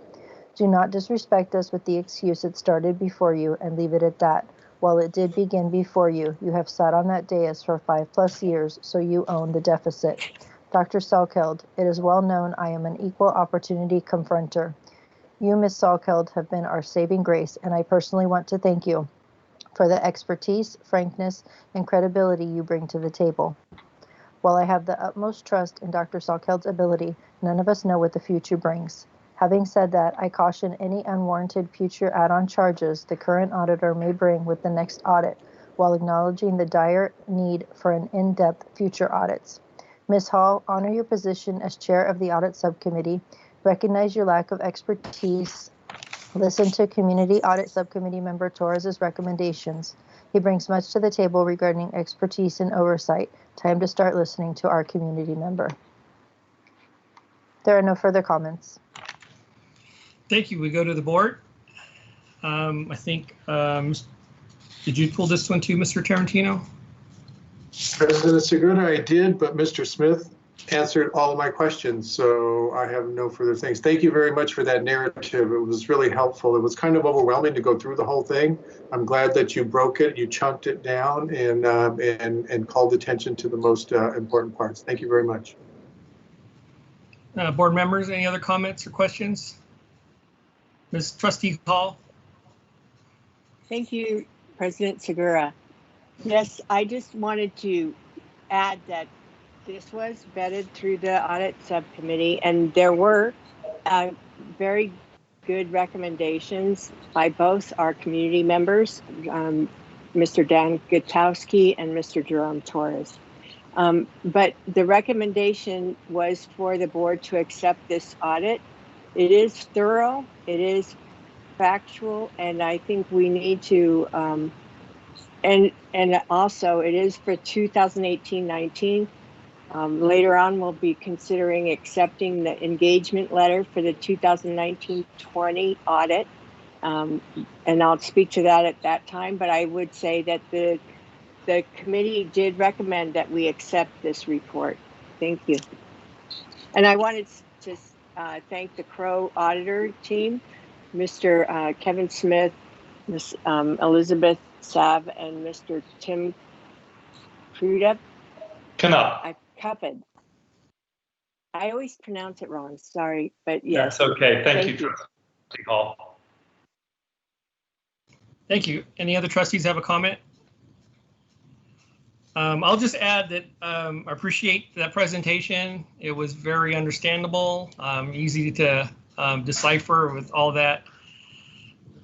Do not disrespect us with the excuse it started before you and leave it at that. While it did begin before you, you have sat on that dais for 5+ years, so you own the deficit. Dr. Salkeld, it is well known I am an equal opportunity confronter. You, Ms. Salkeld, have been our saving grace, and I personally want to thank you for the expertise, frankness, and credibility you bring to the table. While I have the utmost trust in Dr. Salkeld's ability, none of us know what the future brings. Having said that, I caution any unwarranted future add-on charges the current auditor may bring with the next audit, while acknowledging the dire need for an in-depth future audits. Ms. Hall, honor your position as chair of the audit subcommittee, recognize your lack of expertise, listen to community audit subcommittee member Torres's recommendations. He brings much to the table regarding expertise and oversight. Time to start listening to our community member. There are no further comments. Thank you. We go to the board. I think, did you pull this one too, Mr. Tarantino? President Segura, I did, but Mr. Smith answered all of my questions, so I have no further things. Thank you very much for that narrative. It was really helpful. It was kind of overwhelming to go through the whole thing. I'm glad that you broke it, you chunked it down, and called attention to the most important parts. Thank you very much. Board members, any other comments or questions? Ms. Trustee Hall. Thank you, President Segura. Yes, I just wanted to add that this was vetted through the audit subcommittee, and there were very good recommendations by both our community members, Mr. Dan Gutowski and Mr. Jerome Torres. But the recommendation was for the board to accept this audit. It is thorough, it is factual, and I think we need to, and also it is for 2018-19. Later on, we'll be considering accepting the engagement letter for the 2019-20 audit, and I'll speak to that at that time, but I would say that the committee did recommend that we accept this report. Thank you. And I wanted to thank the Crow auditor team, Mr. Kevin Smith, Ms. Elizabeth Sav, and Mr. Tim Crudup. Cupid. I always pronounce it wrong, sorry, but yes. That's okay. Thank you, Trustee Hall. Thank you. Any other trustees have a comment? I'll just add that I appreciate that presentation. It was very understandable, easy to decipher with all that.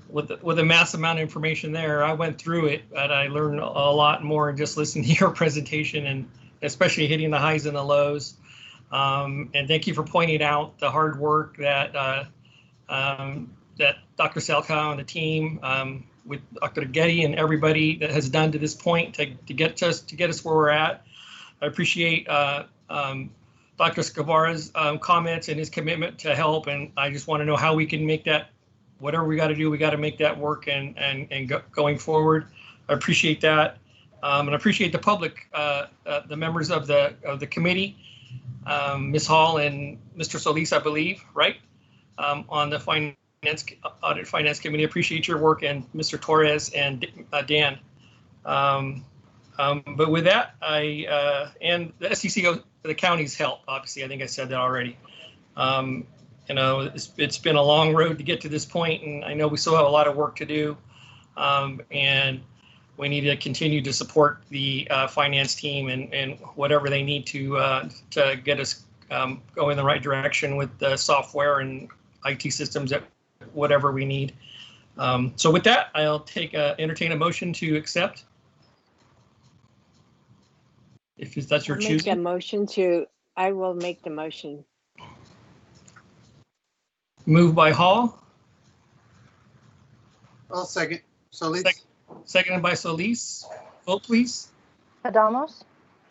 With a mass amount of information there, I went through it, but I learned a lot more just listening to your presentation, and especially hitting the highs and the lows. And thank you for pointing out the hard work that that Dr. Salkow and the team with Dr. Getty and everybody that has done to this point to get us where we're at. I appreciate Dr. Scavara's comments and his commitment to help, and I just want to know how we can make that, whatever we got to do, we got to make that work and going forward. I appreciate that, and I appreciate the public, the members of the committee, Ms. Hall and Mr. Solis, I believe, right, on the Audit Finance Committee. Appreciate your work, and Mr. Torres and Dan. But with that, and the SEC, the county's help, obviously, I think I said that already. It's been a long road to get to this point, and I know we still have a lot of work to do. And we need to continue to support the finance team and whatever they need to get us go in the right direction with the software and IT systems, at whatever we need. So with that, I'll entertain a motion to accept. If that's your choosing. I will make the motion. Moved by Hall. I'll second. Solis. Seconded by Solis. Vote, please. Adamos,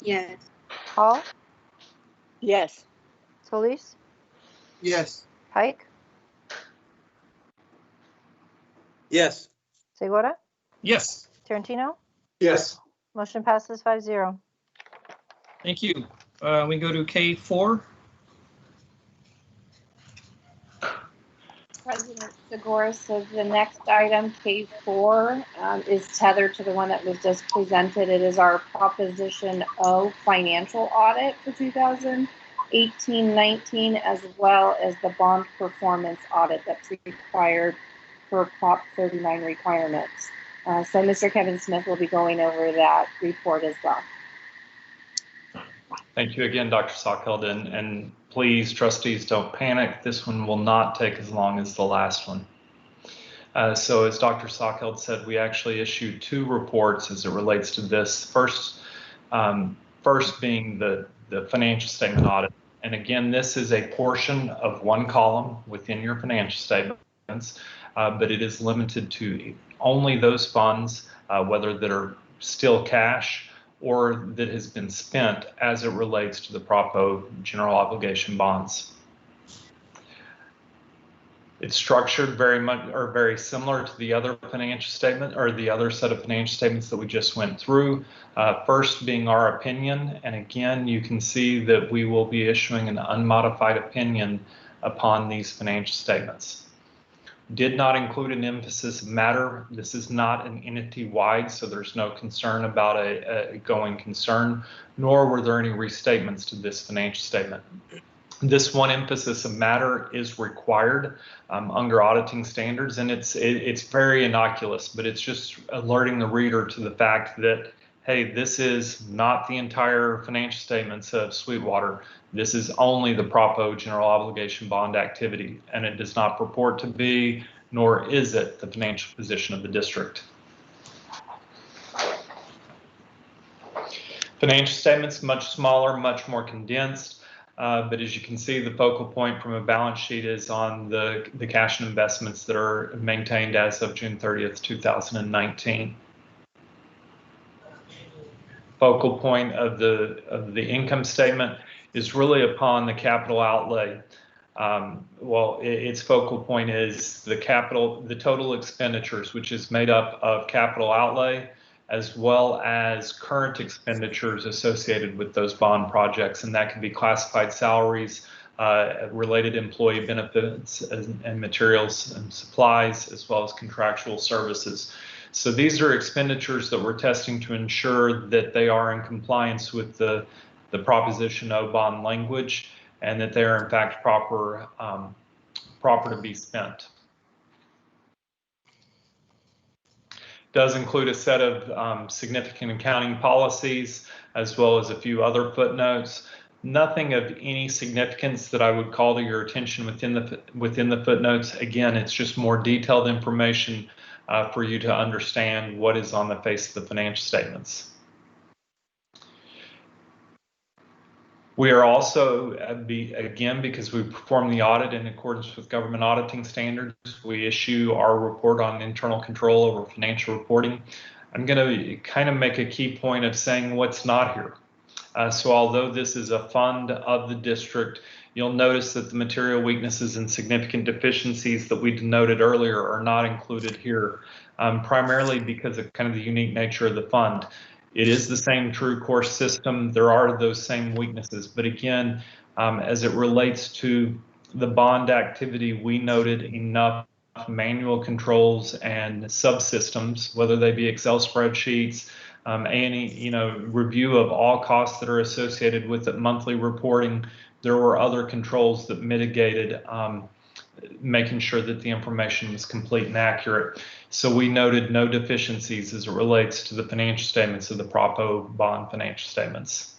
Yes. Hall, Yes. Solis, Yes. Pike, Yes. Segura, Yes. Tarantino. Yes. Motion passes 5-0. Thank you. We go to K4. President Segura says the next item, K4, is tethered to the one that was just presented. It is our Proposition O financial audit for 2018-19, as well as the bond performance audit that's required for Prop 39 requirements. So Mr. Kevin Smith will be going over that report as well. Thank you again, Dr. Sockeld, and please, trustees, don't panic. This one will not take as long as the last one. So as Dr. Sockeld said, we actually issued 2 reports as it relates to this. First being the financial statement audit. And again, this is a portion of one column within your financial statements, but it is limited to only those funds, whether that are still cash or that has been spent as it relates to the Prop O general obligation bonds. It's structured very much or very similar to the other financial statement or the other set of financial statements that we just went through. First being our opinion, and again, you can see that we will be issuing an unmodified opinion upon these financial statements. Did not include an emphasis of matter. This is not an entity-wide, so there's no concern about a going concern, nor were there any restatements to this financial statement. This one emphasis of matter is required under auditing standards, and it's very innocuous, but it's just alerting the reader to the fact that, hey, this is not the entire financial statements of Sweetwater. This is only the Prop O general obligation bond activity, and it does not purport to be, nor is it, the financial position of the district. Financial statements, much smaller, much more condensed, but as you can see, the focal point from a balance sheet is on the cash and investments that are maintained as of June 30th, 2019. Focal point of the income statement is really upon the capital outlay. Its focal point is the total expenditures, which is made up of capital outlay as well as current expenditures associated with those bond projects, and that can be classified salaries, related employee benefits and materials and supplies, as well as contractual services. So these are expenditures that we're testing to ensure that they are in compliance with the Proposition O bond language, and that they are in fact proper to be spent. Does include a set of significant accounting policies, as well as a few other footnotes. Nothing of any significance that I would call to your attention within the footnotes. Again, it's just more detailed information for you to understand what is on the face of the financial statements. We are also, again, because we perform the audit in accordance with government auditing standards, we issue our report on internal control over financial reporting. I'm going to kind of make a key point of saying what's not here. So although this is a fund of the district, you'll notice that the material weaknesses and significant deficiencies that we denoted earlier are not included here, primarily because of kind of the unique nature of the fund. It is the same true course system. There are those same weaknesses, but again, as it relates to the bond activity, we noted enough manual controls and subsystems, whether they be Excel spreadsheets, any, review of all costs that are associated with it, monthly reporting. There were other controls that mitigated making sure that the information was complete and accurate. So we noted no deficiencies as it relates to the financial statements of the Propo bond financial statements.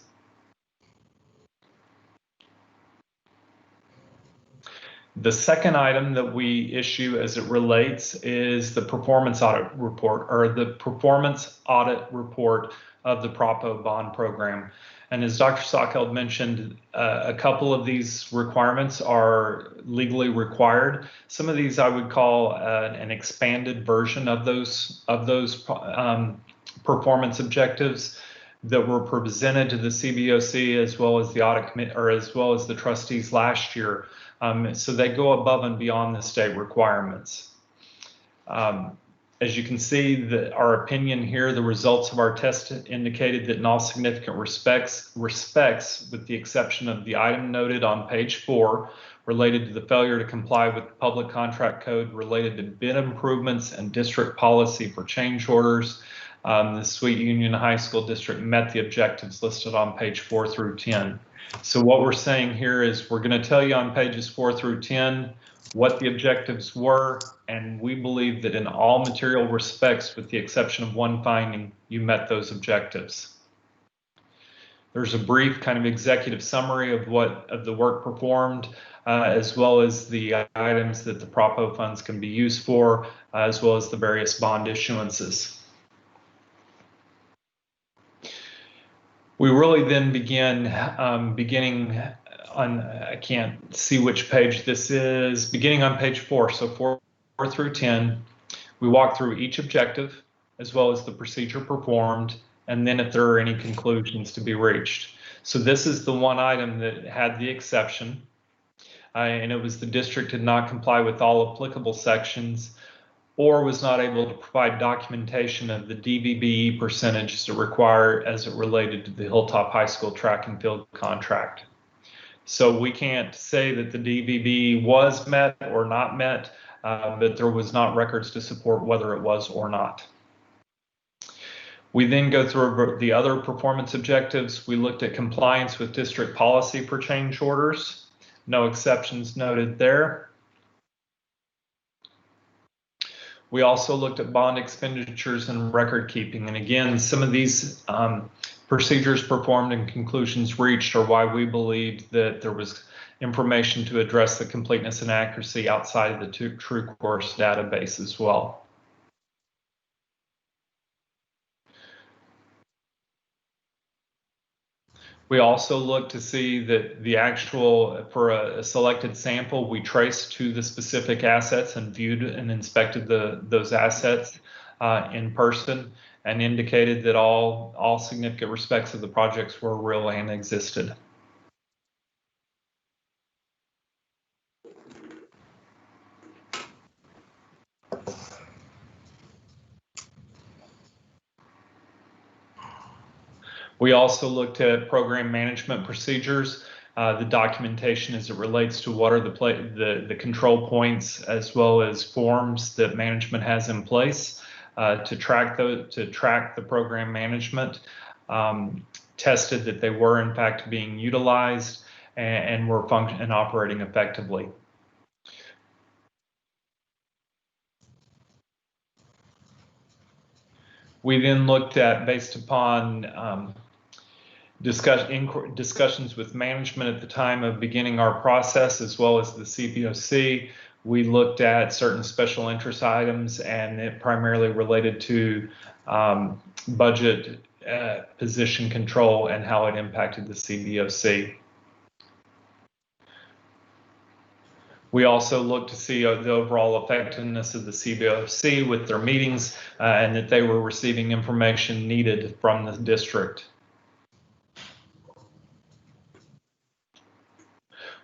The second item that we issue as it relates is the performance audit report, or the performance audit report of the Propo bond program. And as Dr. Sockeld mentioned, a couple of these requirements are legally required. Some of these I would call an expanded version of those performance objectives that were presented to the CBOC as well as the audit committee, or as well as the trustees last year. So they go above and beyond the state requirements. As you can see, our opinion here, the results of our test indicated that in all significant respects, with the exception of the item noted on page 4, related to the failure to comply with the public contract code related to bid improvements and district policy for change orders, the Sweet Union High School District met the objectives listed on page 4 through 10. So what we're saying here is we're going to tell you on pages 4 through 10 what the objectives were, and we believe that in all material respects, with the exception of one finding, you met those objectives. There's a brief kind of executive summary of the work performed, as well as the items that the Propo funds can be used for, as well as the various bond issuances. We really then begin beginning on, I can't see which page this is, beginning on page 4, so 4 through 10, we walk through each objective as well as the procedure performed, and then if there are any conclusions to be reached. So this is the one item that had the exception, and it was the district did not comply with all applicable sections or was not able to provide documentation of the DVBE percentages required as it related to the Hilltop High School track and field contract. So we can't say that the DVB was met or not met, but there was not records to support whether it was or not. We then go through the other performance objectives. We looked at compliance with district policy for change orders. No exceptions noted there. We also looked at bond expenditures and record keeping. And again, some of these procedures performed and conclusions reached are why we believed that there was information to address the completeness and accuracy outside of the true course database as well. We also looked to see that the actual, for a selected sample, we traced to the specific assets and viewed and inspected those assets in person, and indicated that all significant respects of the projects were real and existed. We also looked at program management procedures, the documentation as it relates to what are the control points, as well as forms that management has in place to track the program management. Tested that they were in fact being utilized and were functioning and operating effectively. We then looked at, based upon discussions with management at the time of beginning our process, as well as the CBOC, we looked at certain special interest items, and it primarily related to budget position control and how it impacted the CBOC. We also looked to see the overall effectiveness of the CBOC with their meetings and that they were receiving information needed from the district.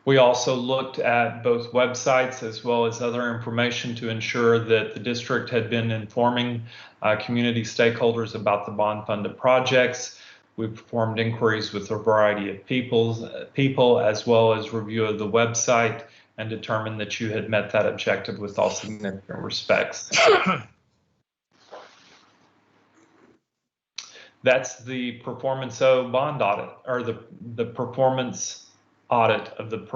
We also looked at both websites as well as other information to ensure that the district had been informing community stakeholders about the bond funded projects. We performed inquiries with a variety of people as well as review of the website, and determined that you had met that objective with all significant respects. That's the performance of bond audit, or the performance audit of the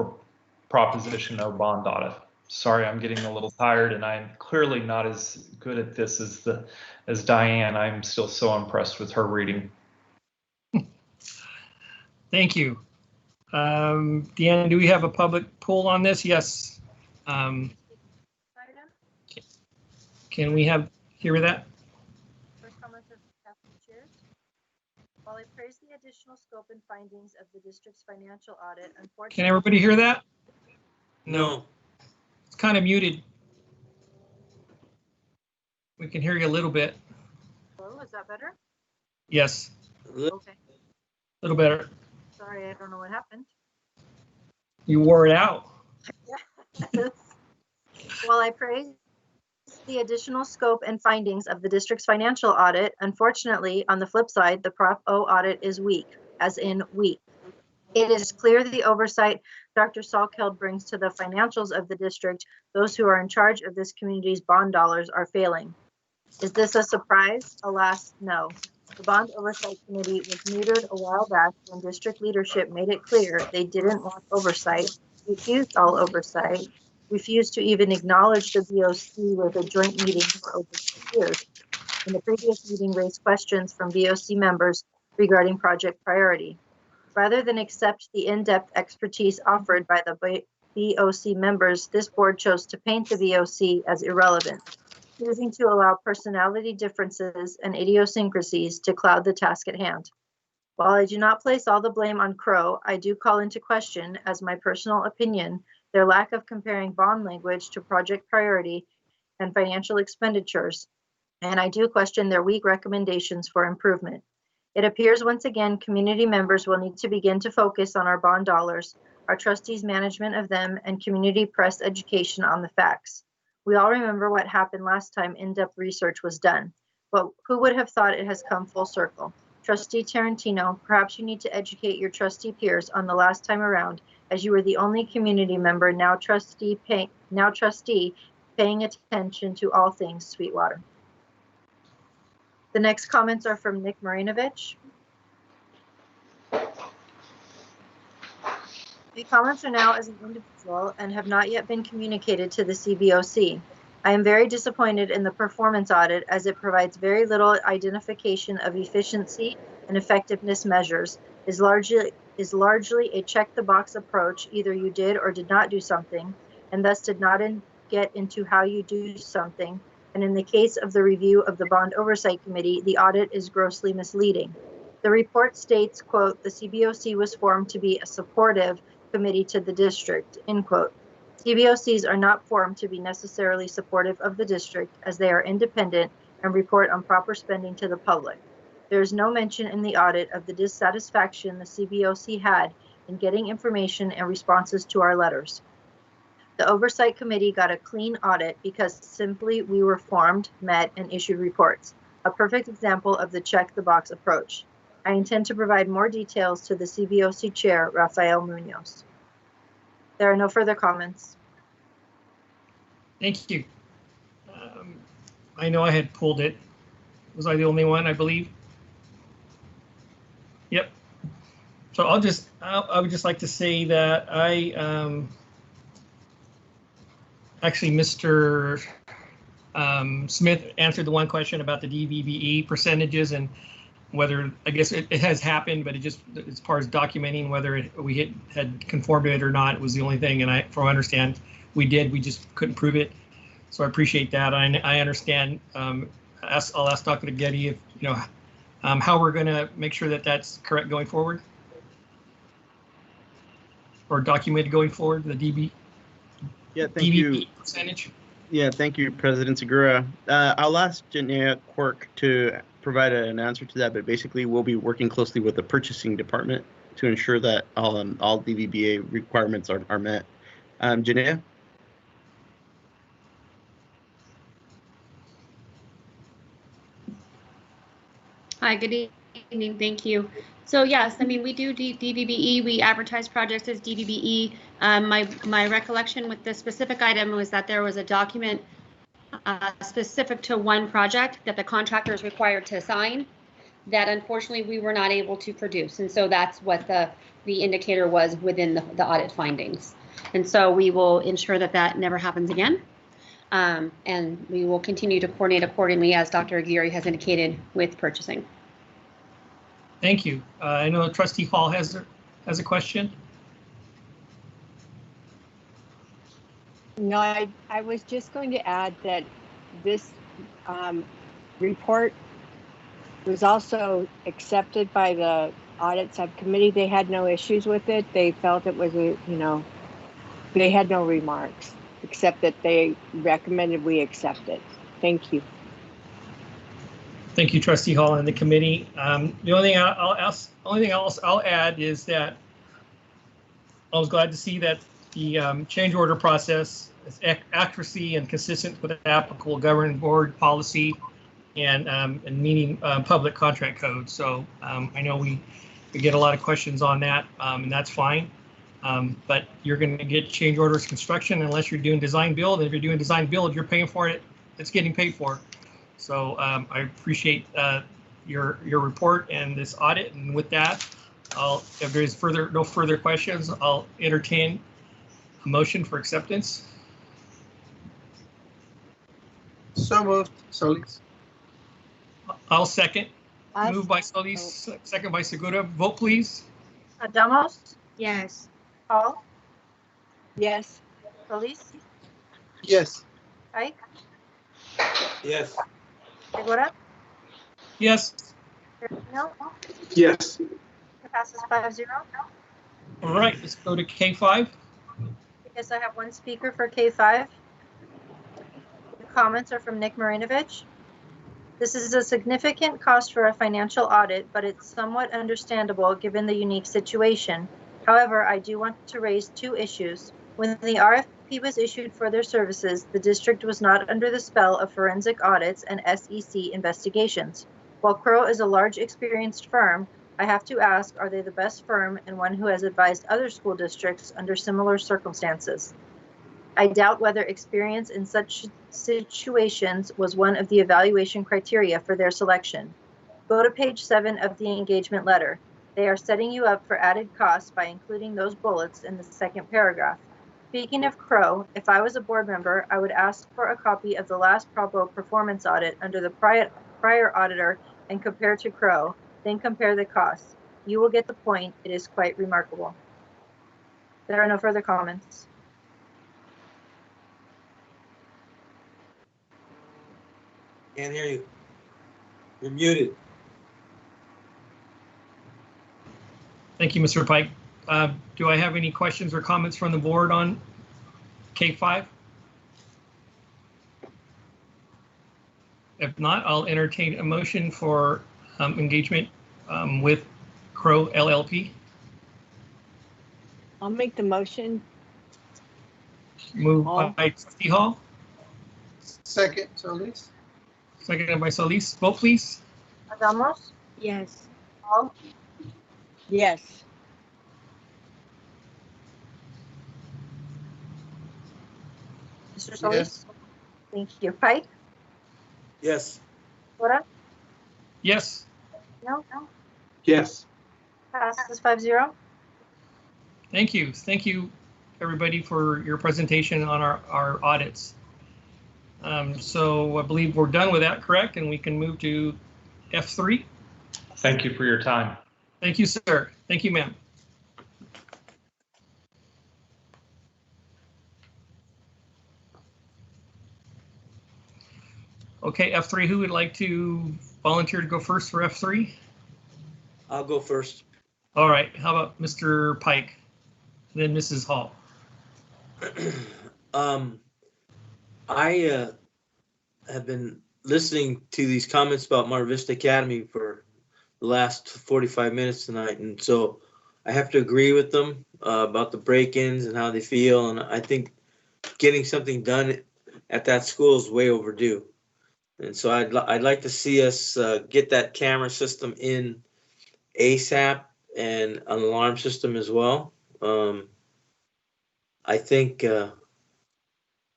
Proposition O bond audit. Sorry, I'm getting a little tired, and I'm clearly not as good at this as Diane. I'm still so impressed with her reading. Thank you. Deanna, do we have a public poll on this? Yes. Can we hear that? While I praise the additional scope and findings of the district's financial audit, unfortunately. Can everybody hear that? No. It's kind of muted. We can hear you a little bit. Hello, is that better? Yes. Okay. A little better. Sorry, I don't know what happened. You wore it out. Yeah. While I praise the additional scope and findings of the district's financial audit, unfortunately, on the flip side, the Prop O audit is weak, as in weak. It is clear the oversight Dr. Salkeld brings to the financials of the district, those who are in charge of this community's bond dollars, are failing. Is this a surprise? Alas, no. The Bond Oversight Committee was neutered a while back when district leadership made it clear they didn't want oversight, refused all oversight, refused to even acknowledge the BOC with a joint meeting for over 2 years. In the previous meeting, raised questions from BOC members regarding project priority. Rather than accept the in-depth expertise offered by the BOC members, this board chose to paint the BOC as irrelevant, choosing to allow personality differences and idiosyncrasies to cloud the task at hand. While I do not place all the blame on Crow, I do call into question, as my personal opinion, their lack of comparing bond language to project priority and financial expenditures, and I do question their weak recommendations for improvement. It appears once again community members will need to begin to focus on our bond dollars, our trustees' management of them, and community press education on the facts. We all remember what happened last time in-depth research was done, but who would have thought it has come full circle? Trustee Tarantino, perhaps you need to educate your trustee peers on the last time around, as you were the only community member, now trustee paying attention to all things Sweetwater. The next comments are from Nick Marinovich. The comments are now as an individual and have not yet been communicated to the CBOC. I am very disappointed in the performance audit, as it provides very little identification of efficiency and effectiveness measures, is largely a check-the-box approach. Either you did or did not do something, and thus did not get into how you do something. And in the case of the review of the Bond Oversight Committee, the audit is grossly misleading. The report states, quote, the CBOC was formed to be a supportive committee to the district, end quote. CBOCs are not formed to be necessarily supportive of the district, as they are independent and report on proper spending to the public. There is no mention in the audit of the dissatisfaction the CBOC had in getting information and responses to our letters. The Oversight Committee got a clean audit because simply we were formed, met, and issued reports. A perfect example of the check-the-box approach. I intend to provide more details to the CBOC Chair, Rafael Munoz. There are no further comments. Thank you. I know I had pulled it. Was I the only one, I believe? Yep. So I would just like to say that actually Mr. Smith answered the one question about the DVBE percentages and whether, I guess it has happened, but it just, as far as documenting whether we had conformed to it or not, it was the only thing. And from what I understand, we did, we just couldn't prove it. So I appreciate that. I understand. I'll ask Dr. Getty if, how we're going to make sure that that's correct going forward, or documented going forward, the DB. Yeah, thank you. Percentage. Yeah, thank you, President Segura. I'll ask Janaea Quirk to provide an answer to that, but basically we'll be working closely with the purchasing department to ensure that all DVBA requirements are met. Janaea? Hi, good evening. Thank you. So yes, I mean, we do DVBE. We advertise projects as DVBE. My recollection with this specific item was that there was a document specific to one project that the contractor is required to sign. that unfortunately we were not able to produce. And so that's what the indicator was within the audit findings. And so we will ensure that that never happens again. And we will continue to coordinate accordingly, as Dr. Aguirre has indicated, with purchasing. Thank you. I know Trustee Hall has a question. No, I was just going to add that this report was also accepted by the audit subcommittee. They had no issues with it. They felt it was they had no remarks, except that they recommended we accept it. Thank you. Thank you, Trustee Hall and the committee. The only thing I'll add is that I was glad to see that the change order process is accuracy and consistent with the applicable governing board policy and meeting public contract code. So I know we get a lot of questions on that, and that's fine. But you're going to get change orders construction unless you're doing design build. And if you're doing design build, you're paying for it. It's getting paid for. So I appreciate your report and this audit. And with that, if there's no further questions, I'll entertain a motion for acceptance. So moved, Solis. I'll second. Moved by Solis, second by Segura. Vote, please. Adamos? Yes. Hall? Yes. Solis? Yes. Pike? Yes. Segura? Yes. No? Yes. It passes 5-0. All right, let's go to K5. Because I have one speaker for K5. The comments are from Nick Marinovich. This is a significant cost for a financial audit, but it's somewhat understandable given the unique situation. However, I do want to raise two issues. When the RFP was issued for their services, the district was not under the spell of forensic audits and SEC investigations. While Crow is a large, experienced firm, I have to ask, are they the best firm and one who has advised other school districts under similar circumstances? I doubt whether experience in such situations was one of the evaluation criteria for their selection. Go to page 7 of the engagement letter. They are setting you up for added costs by including those bullets in the second paragraph. Speaking of Crow, if I was a board member, I would ask for a copy of the last Probo performance audit under the prior auditor and compare to Crow, then compare the costs. You will get the point. It is quite remarkable. There are no further comments. Can't hear you. You're muted. Thank you, Mr. Pike. Do I have any questions or comments from the board on K5? If not, I'll entertain a motion for engagement with Crow LLP. I'll make the motion. Moved by Trustee Hall. Second, Solis. Seconded by Solis. Vote, please. Adamos? Yes. Hall? Yes. Mr. Solis? Yes. Thank you. Pike? Yes. Segura? Yes. No? Yes. Passes 5-0. Thank you. Thank you, everybody, for your presentation on our audits. So I believe we're done with that, correct? And we can move to F3. Thank you for your time. Thank you, sir. Thank you, ma'am. Okay, F3, who would like to volunteer to go first for F3? I'll go first. All right, how about Mr. Pike, then Mrs. Hall? I have been listening to these comments about Mar Vista Academy for the last 45 minutes tonight, and so I have to agree with them about the break-ins and how they feel, and I think getting something done at that school is way overdue. And so I'd like to see us get that camera system in ASAP and an alarm system as well. I think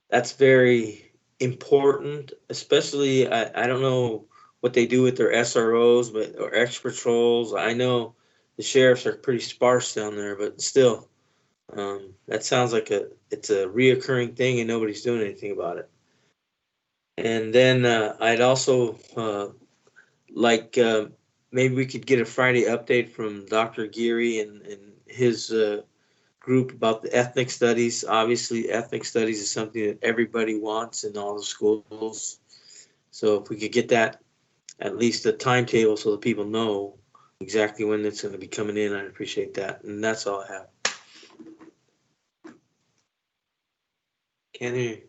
that's very important, especially I don't know what they do with their SROs, or extra patrols. I know the sheriffs are pretty sparse down there, but still, that sounds like it's a reoccurring thing and nobody's doing anything about it. And then I'd also maybe we could get a Friday update from Dr. Geary and his group about the ethnic studies. Obviously, ethnic studies is something that everybody wants in all the schools. So if we could get that, at least a timetable so that people know exactly when it's going to be coming in, I'd appreciate that. And that's all I have. Can't hear you.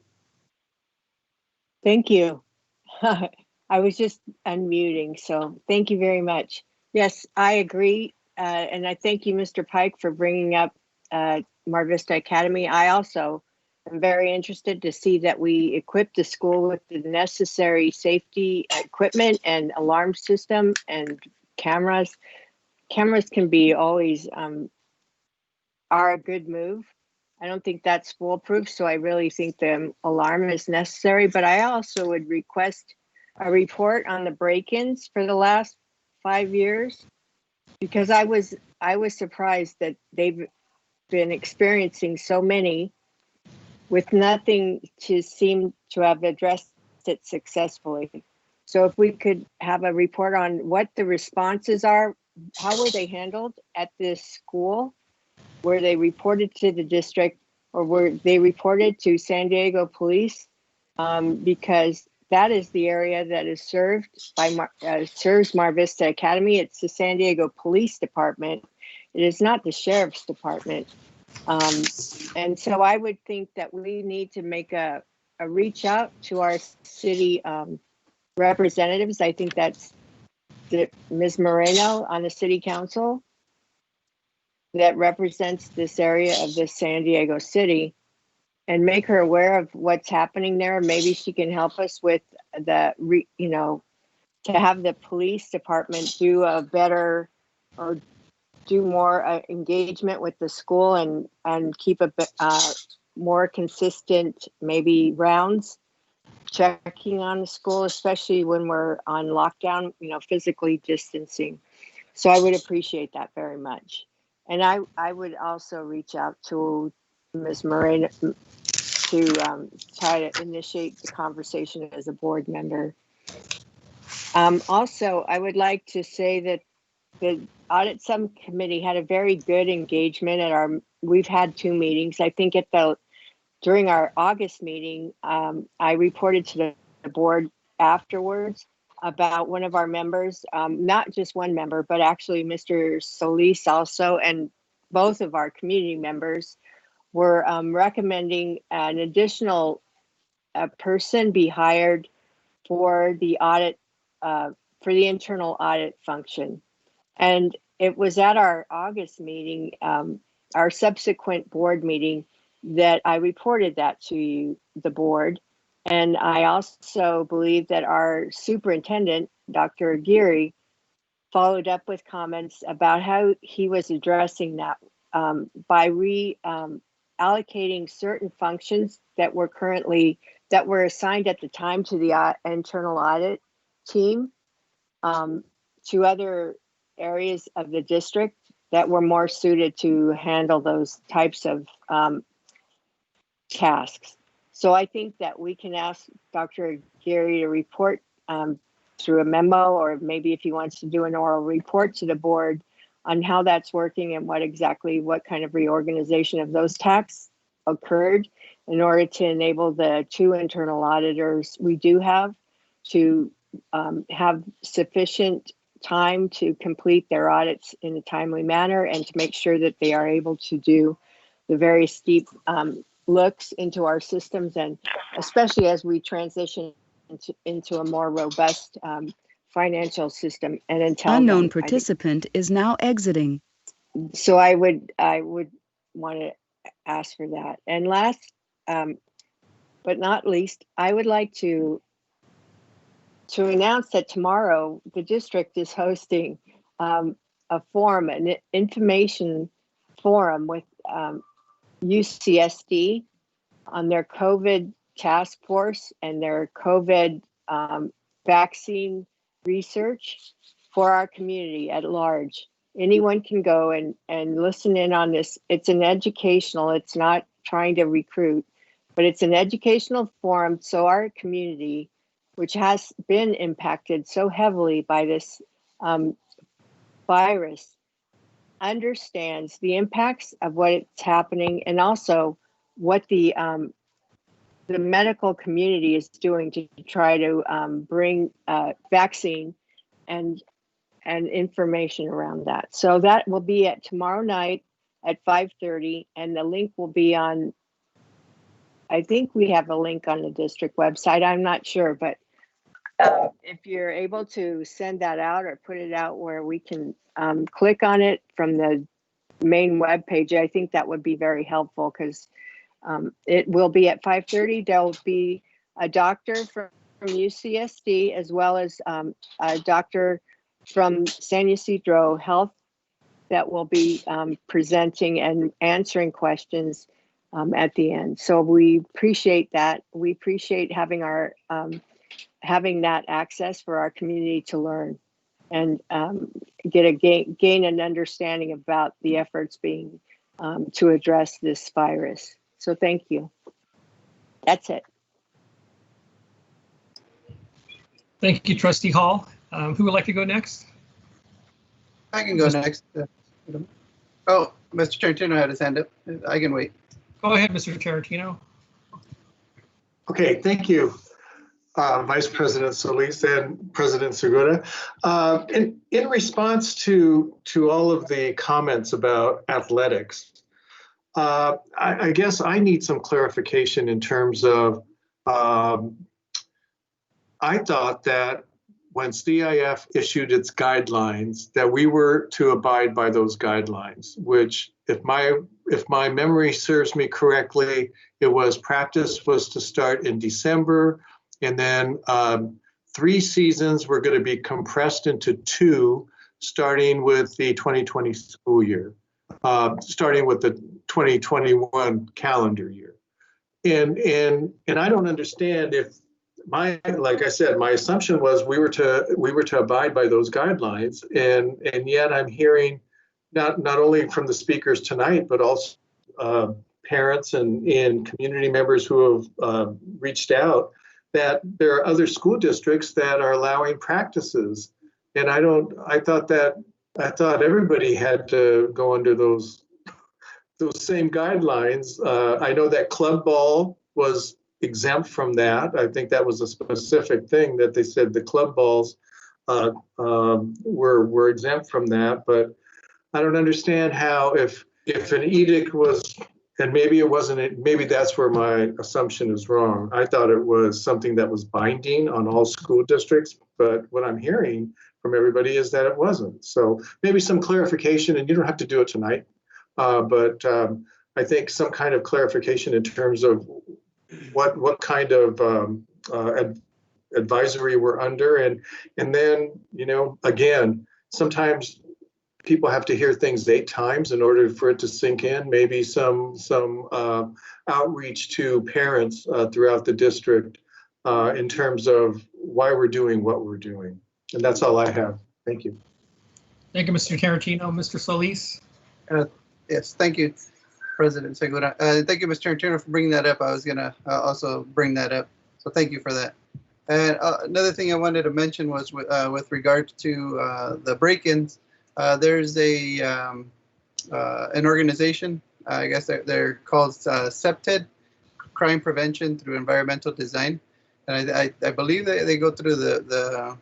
Thank you. I was just unmuting, so thank you very much. Yes, I agree. And I thank you, Mr. Pike, for bringing up Mar Vista Academy. I also am very interested to see that we equip the school with the necessary safety equipment and alarm system and cameras. Cameras can be always are a good move. I don't think that's foolproof, so I really think the alarm is necessary. But I also would request a report on the break-ins for the last 5 years, because I was surprised that they've been experiencing so many with nothing to seem to have addressed it successfully. So if we could have a report on what the responses are, how were they handled at this school? Were they reported to the district, or were they reported to San Diego police? Because that is the area that is served by serves Mar Vista Academy. It's the San Diego Police Department. It is not the Sheriff's Department. And so I would think that we need to make a reach out to our city representatives. I think that's Ms. Moreno on the city council that represents this area of the San Diego city, and make her aware of what's happening there. Maybe she can help us with to have the police department do a better or do more engagement with the school and keep a more consistent maybe rounds checking on the school, especially when we're on lockdown, physically distancing. So I would appreciate that very much. And I would also reach out to Ms. Moreno to try to initiate the conversation as a board member. Also, I would like to say that the audit subcommittee had a very good engagement we've had 2 meetings. I think during our August meeting, I reported to the board afterwards about one of our members, not just one member, but actually Mr. Solis also, and both of our community members were recommending an additional person be hired for the audit, for the internal audit function. And it was at our August meeting, our subsequent board meeting, that I reported that to the board. And I also believe that our superintendent, Dr. Geary, followed up with comments about how he was addressing that by allocating certain functions that were assigned at the time to the internal audit team to other areas of the district that were more suited to handle those types of tasks. So I think that we can ask Dr. Geary to report through a memo, or maybe if he wants to do an oral report to the board on how that's working and what kind of reorganization of those tasks occurred in order to enable the 2 internal auditors we do have to have sufficient time to complete their audits in a timely manner, and to make sure that they are able to do the very steep looks into our systems, and especially as we transition into a more robust financial system. And until unknown participant is now exiting. So I would want to ask for that. And last but not least, I would like to announce that tomorrow the district is hosting a forum, an information forum with UCSD on their COVID task force and their COVID vaccine research for our community at large. Anyone can go and listen in on this. It's an educational, it's not trying to recruit, but it's an educational forum so our community, which has been impacted so heavily by this virus, understands the impacts of what's happening and also what the medical community is doing to try to bring vaccine and information around that. So that will be at tomorrow night at 5:30, and the link will be on, I think we have a link on the district website. I'm not sure, but if you're able to send that out or put it out where we can click on it from the main web page, I think that would be very helpful, because it will be at 5:30. There'll be a doctor from UCSD as well as a doctor from San Ysidro Health that will be presenting and answering questions at the end. So we appreciate that. We appreciate having our having that access for our community to learn and gain an understanding about the efforts being to address this virus. So thank you. That's it. Thank you, Trustee Hall. Who would like to go next? I can go next. Oh, Mr. Tarantino had his hand up. I can wait. Go ahead, Mr. Tarantino. Okay, thank you, Vice President Solis and President Segura. In response to all of the comments about athletics, I guess I need some clarification in terms of, I thought that when CIF issued its guidelines, that we were to abide by those guidelines, which if my memory serves me correctly, practice was to start in December, and then 3 seasons were going to be compressed into 2, starting with the 2020 school year, starting with the 2021 calendar year. And I don't understand if like I said, my assumption was we were to abide by those guidelines, and yet I'm hearing not only from the speakers tonight, but also parents and community members who have reached out, that there are other school districts that are allowing practices, and I thought everybody had to go under those same guidelines. I know that club ball was exempt from that. I think that was a specific thing that they said the club balls were exempt from that, but I don't understand how if an edict was, and maybe it wasn't, maybe that's where my assumption is wrong. I thought it was something that was binding on all school districts, but what I'm hearing from everybody is that it wasn't. So maybe some clarification, and you don't have to do it tonight, but I think some kind of clarification in terms of what kind of advisory we're under, and then, you know, again, sometimes people have to hear things 8 times in order for it to sink in. Maybe some outreach to parents throughout the district in terms of why we're doing what we're doing, and that's all I have. Thank you. Thank you, Mr. Tarantino. Mr. Solis. Yes, thank you, President Segura. Thank you, Mr. Tarantino, for bringing that up. I was going to also bring that up. So thank you for that. And another thing I wanted to mention was with regard to the break-ins, there's an organization, I guess they're called CEPTED, Crime Prevention Through Environmental Design. And I believe they go through the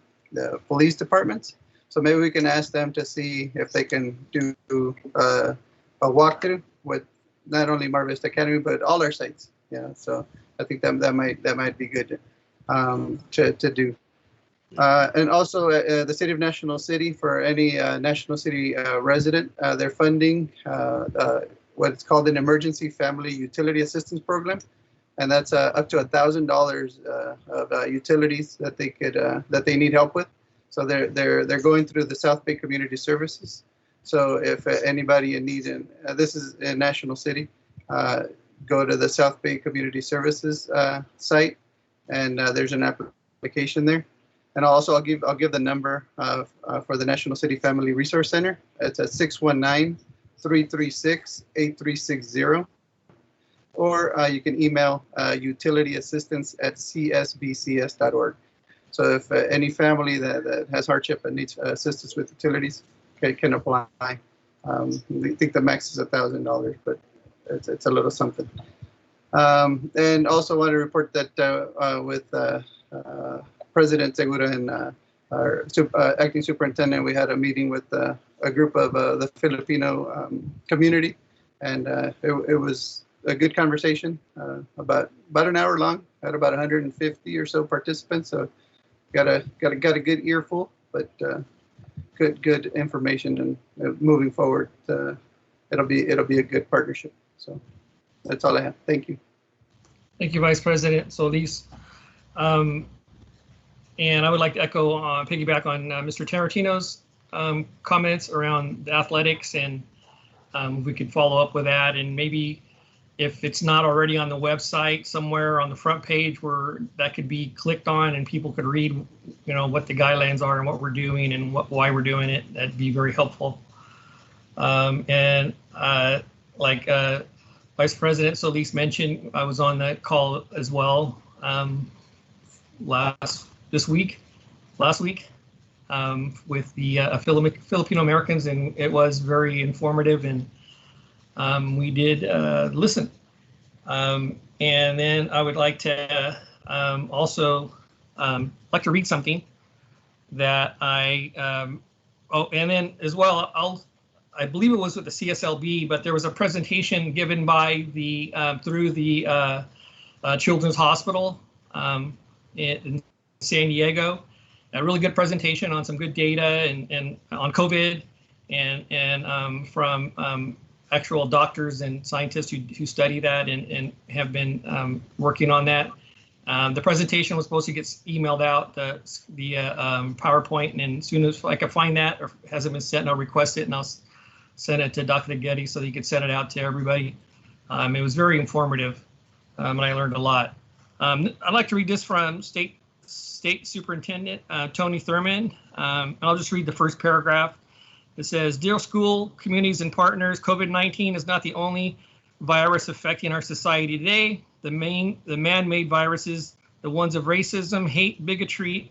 police departments. So maybe we can ask them to see if they can do a walkthrough with not only Mar Vista Academy, but all our sites. Yeah, so I think that might be good to do. And also the City of National City, for any National City resident, they're funding what's called an Emergency Family Utility Assistance Program, and that's up to $1,000 of utilities that they need help with. So they're going through the South Bay Community Services. So if anybody in need, and this is in National City, go to the South Bay Community Services site, and there's an application there. And also I'll give the number for the National City Family Resource Center. It's at 619-336-8360. Or you can email utilityassistance@csbcs.org. So if any family that has hardship and needs assistance with utilities can apply. I think the max is $1,000, but it's a little something. And also want to report that with President Segura and our acting superintendent, we had a meeting with a group of the Filipino community, and it was a good conversation, about an hour long. Had about 150 or so participants, so got a good earful, but good information, and moving forward, it'll be a good partnership. So that's all I have. Thank you. Thank you, Vice President Solis. And I would like to echo, piggyback on Mr. Tarantino's comments around the athletics, and we could follow up with that, and maybe if it's not already on the website somewhere on the front page where that could be clicked on and people could read, what the guidelines are and what we're doing and why we're doing it, that'd be very helpful. And like Vice President Solis mentioned, I was on that call as well last week with the Filipino Americans, and it was very informative, and we did listen. And then I would like to also like to read something that I and then as well, I believe it was with the CSLB, but there was a presentation given by the through the Children's Hospital in San Diego. A really good presentation on some good data and on COVID, and from actual doctors and scientists who study that and have been working on that. The presentation was supposed to get emailed out, the PowerPoint, and as soon as I can find that, or hasn't been sent, I'll request it and I'll send it to Dr. Getty so that he could send it out to everybody. It was very informative, and I learned a lot. I'd like to read this from State Superintendent Tony Thurman. I'll just read the first paragraph. It says, "Dear school, communities, and partners, COVID-19 is not the only virus affecting our society today. The man-made viruses, the ones of racism, hate, bigotry,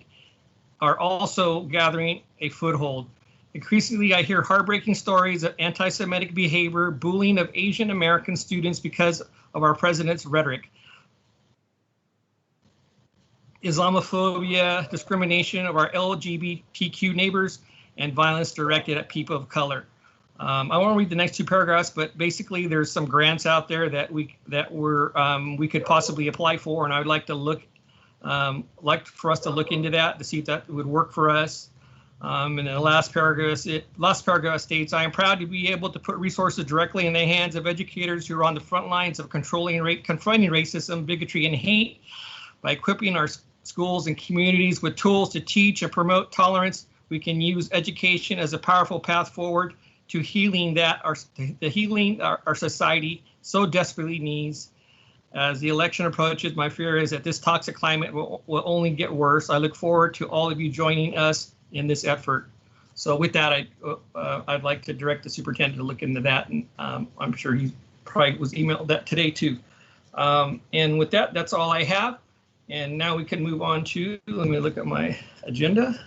are also gathering a foothold. Increasingly, I hear heartbreaking stories of anti-Semitic behavior, bullying of Asian American students because of our president's rhetoric, Islamophobia, discrimination of our LGBTQ neighbors, and violence directed at people of color." I won't read the next two paragraphs, but basically there's some grants out there that we could possibly apply for, and I would like to for us to look into that to see if that would work for us. And then the last paragraph states, "I am proud to be able to put resources directly in the hands of educators who are on the front lines of confronting racism, bigotry, and hate by equipping our schools and communities with tools to teach and promote tolerance. We can use education as a powerful path forward to healing our society so desperately needs. As the election approaches, my fear is that this toxic climate will only get worse. I look forward to all of you joining us in this effort." So with that, I'd like to direct the superintendent to look into that, and I'm sure he probably was emailed that today too. And with that, that's all I have. And now we can move on to, let me look at my agenda.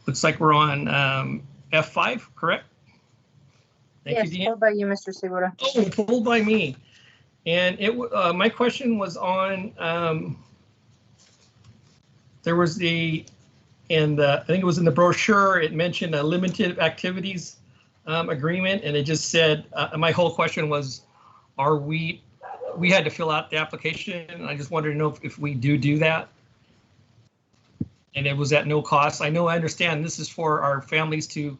Looks like we're on F5, correct? Thank Yes, you, Deanne. pulled by you, Mr. Segura. Oh, pulled by me. And my question was on, there was I think it was in the brochure, it mentioned a limited activities agreement, and it just said, my whole question was, we had to fill out the application, and I just wanted to know if we do that. And it was at no cost. I understand this is for our families to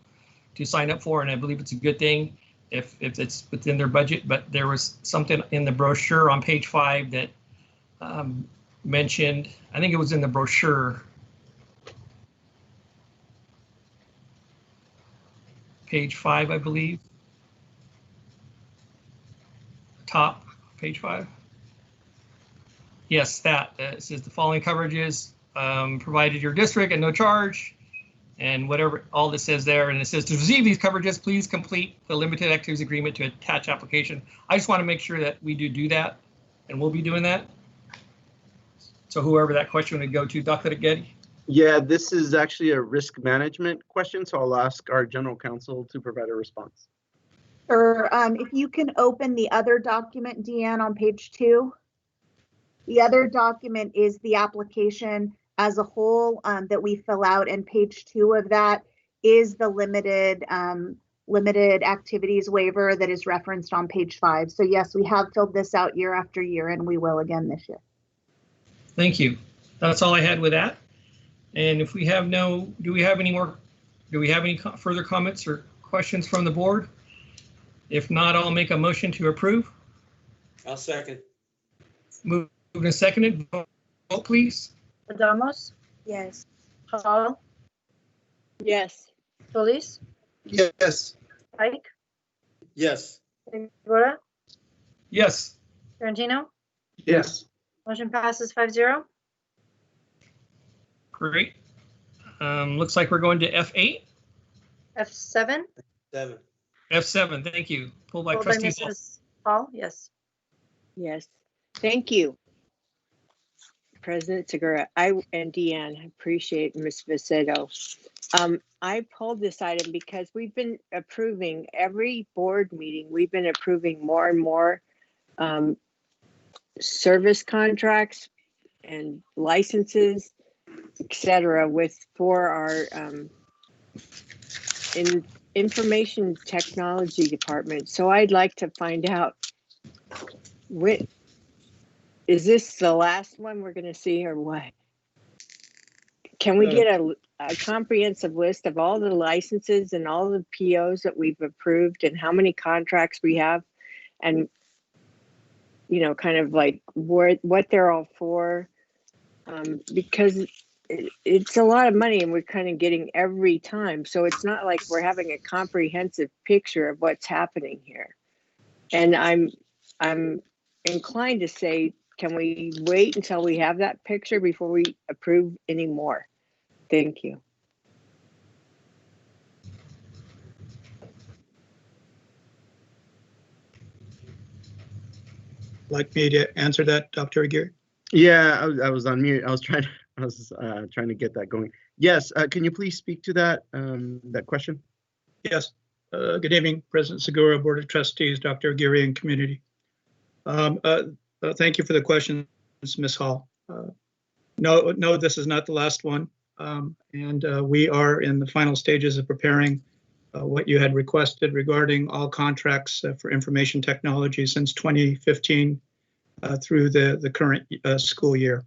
sign up for, and I believe it's a good thing if it's within their budget, but there was something in the brochure on page 5 that mentioned, I think it was in the brochure, page 5, I believe, top, page 5. Yes, that. It says the following coverages provided your district at no charge, and whatever all this says there. And it says to receive these coverages, please complete the limited activities agreement to attach application. I just want to make sure that we do that, and we'll be doing that. So whoever that question would go to, Dr. Getty. Yeah, this is actually a risk management question, so I'll ask our general counsel to provide a response. Or if you can open the other document, Deanne, on page 2. The other document is the application as a whole that we fill out, and page 2 of that is the limited activities waiver that is referenced on page 5. So yes, we have filled this out year after year, and we will again this year. Thank you. That's all I had with that. And if we have do we have any further comments or questions from the board? If not, I'll make a motion to approve. I'll second. Moved and seconded. Vote, please. Adamos, Yes. Hall, Yes. Solis, Yes. Pike, Yes. Segura, Yes. Tarantino. Yes. Motion passes 5-0. Great. Looks like we're going to F8. F7, 7. F7, thank you. Pulled by pulled by Trustees. Mrs. Hall. Yes. Yes. Thank you, President Segura. And Deanne, appreciate Ms. Vicedo. I pulled this item because we've been approving every board meeting. We've been approving more and more service contracts and licenses, etc., for our information technology department. So I'd like to find out, is this the last one we're going to see, or what? Can we get a comprehensive list of all the licenses and all the POs that we've approved and how many contracts we have, and kind of like what they're all for? Because it's a lot of money and we're kind of getting every time. So it's not like we're having a comprehensive picture of what's happening here. And I'm inclined to say, can we wait until we have that picture before we approve any more? Thank you. Like me to answer that, Dr. Aguirre? Yeah, I was on mute. I was trying to get that going. Yes, can you please speak to that question? Yes. Good evening, President Segura, Board of Trustees, Dr. Aguirre, and community. Thank you for the question, Ms. Hall. No, this is not the last one. And we are in the final stages of preparing what you had requested regarding all contracts for information technology since 2015 through the current school year.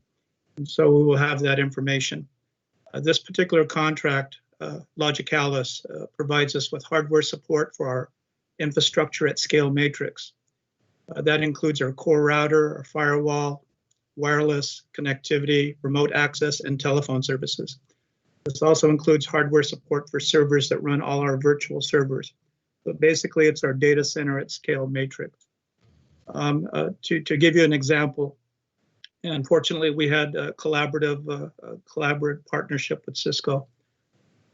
And so we will have that information. This particular contract, Logicalis, provides us with hardware support for our infrastructure at scale matrix. That includes our core router, our firewall, wireless connectivity, remote access, and telephone services. This also includes hardware support for servers that run all our virtual servers. But basically, it's our data center at scale matrix. To give you an example, unfortunately, we had a collaborative partnership with Cisco.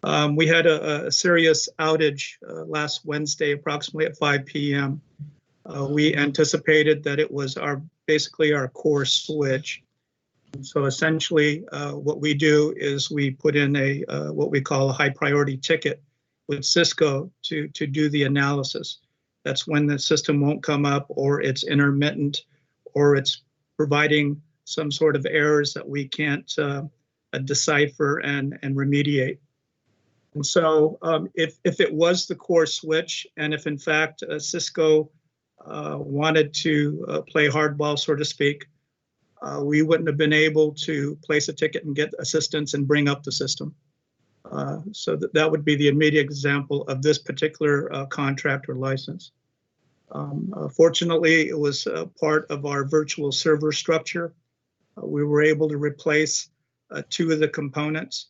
We had a serious outage last Wednesday, approximately at 5 p.m. We anticipated that it was basically our core switch. So essentially, what we do is we put in what we call a high priority ticket with Cisco to do the analysis. That's when the system won't come up, or it's intermittent, or it's providing some sort of errors that we can't decipher and remediate. And so if it was the core switch, and if in fact Cisco wanted to play hardball, so to speak, we wouldn't have been able to place a ticket and get assistance and bring up the system. So that would be the immediate example of this particular contract or license. Fortunately, it was part of our virtual server structure. We were able to replace 2 of the components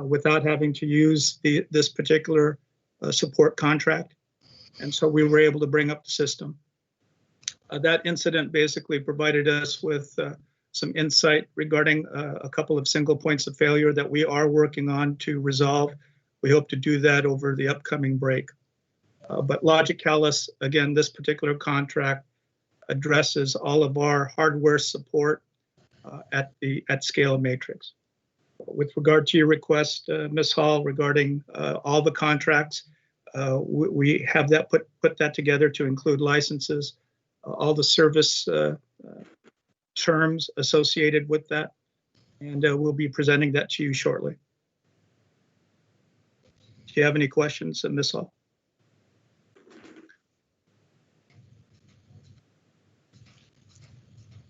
without having to use this particular support contract. And so we were able to bring up the system. That incident basically provided us with some insight regarding a couple of single points of failure that we are working on to resolve. We hope to do that over the upcoming break. But Logicalis, again, this particular contract addresses all of our hardware support at scale matrix. With regard to your request, Ms. Hall, regarding all the contracts, we have that put that together to include licenses, all the service terms associated with that, and we'll be presenting that to you shortly. Do you have any questions, Ms. Hall?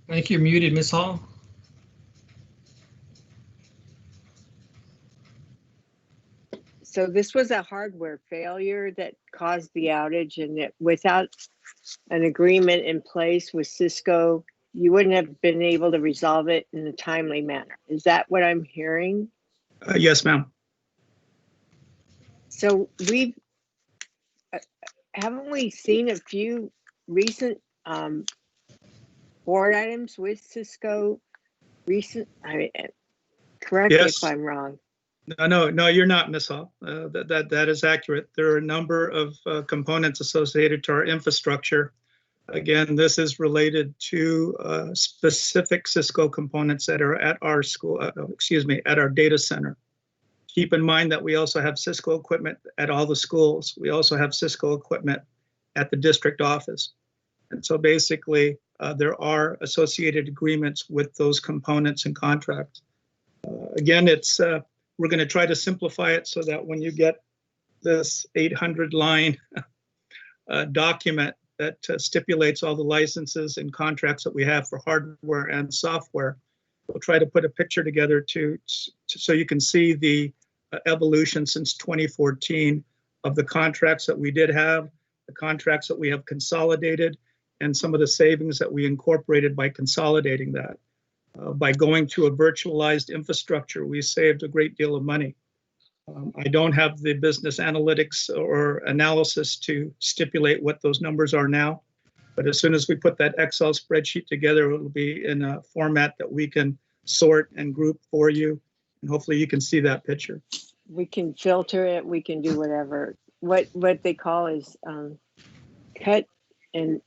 I think you're muted, Ms. Hall. So this was a hardware failure that caused the outage, and that without an agreement in place with Cisco, you wouldn't have been able to resolve it in a timely manner. Is that what I'm hearing? Yes, ma'am. So haven't we seen a few recent board items with Cisco correct me if I'm wrong. No, you're not, Ms. Hall. That is accurate. There are a number of components associated to our infrastructure. Again, this is related to specific Cisco components that are at our school, at our data center. Keep in mind that we also have Cisco equipment at all the schools. We also have Cisco equipment at the district office. And so basically, there are associated agreements with those components and contracts. Again, we're going to try to simplify it so that when you get this 800-line document that stipulates all the licenses and contracts that we have for hardware and software, we'll try to put a picture together so you can see the evolution since 2014 of the contracts that we did have, the contracts that we have consolidated, and some of the savings that we incorporated by consolidating that. By going to a virtualized infrastructure, we saved a great deal of money. I don't have the business analytics or analysis to stipulate what those numbers are now, but as soon as we put that Excel spreadsheet together, it'll be in a format that we can sort and group for you, and hopefully you can see that picture. We can filter it, we can do whatever. What they call is cut, and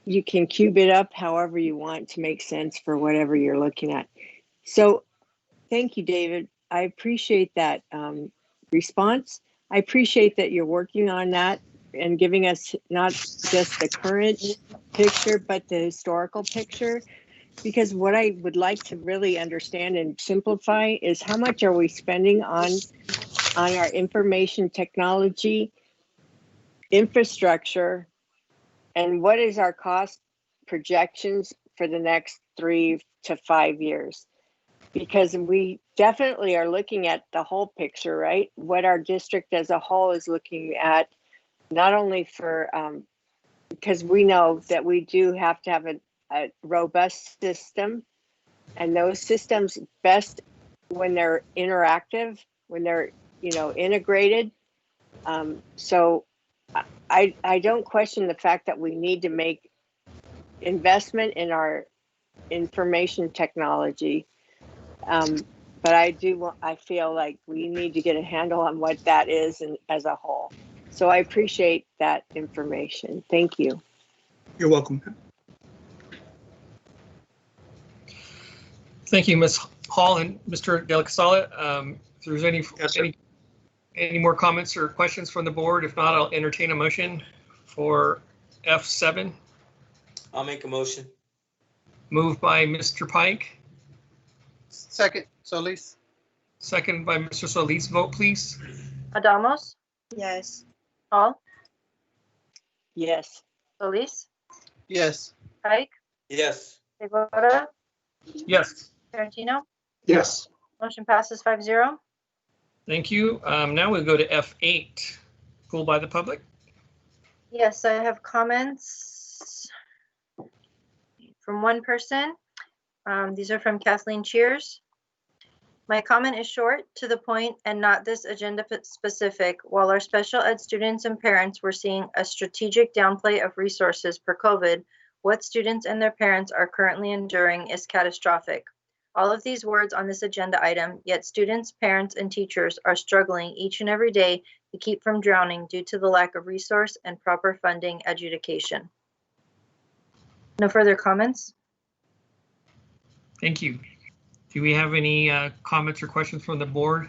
you can cube it up however you want to make sense for whatever you're looking at. So thank you, David. I appreciate that response. I appreciate that you're working on that and giving us not just the current picture, but the historical picture. Because what I would like to really understand and simplify is how much are we spending on our information technology infrastructure, and what is our cost projections for the next 3 to 5 years? Because we definitely are looking at the whole picture, right? What our district as a whole is looking at, not only for, because we know that we do have to have a robust system, and those systems best when they're interactive, when they're, integrated. So I don't question the fact that we need to make investment in our information technology. But I feel like we need to get a handle on what that is and as a whole. So I appreciate that information. Thank you. You're welcome. Thank you, Ms. Hall and Mr. De La Casala. If there's any more comments or questions from the board, if not, I'll entertain a motion for F7. I'll make a motion. Moved by Mr. Pike. Second, Solis. Second by Mr. Solis. Vote, please. Adamos? Yes. Hall? Yes. Solis? Yes. Pike? Yes. Segura? Yes. Tarantino? Yes. Motion passes 5-0. Thank you. Now we'll go to F8. Pool by the public. Yes, I have comments from one person. These are from Kathleen Cheers. My comment is short, to the point, and not this agenda specific. While our special ed students and parents were seeing a strategic downplay of resources per COVID, What students and their parents are currently enduring is catastrophic. All of these words on this agenda item, yet students, parents, and teachers are struggling each and every day to keep from drowning due to the lack of resource and proper funding adjudication. No further comments? Thank you. Do we have any comments or questions from the board?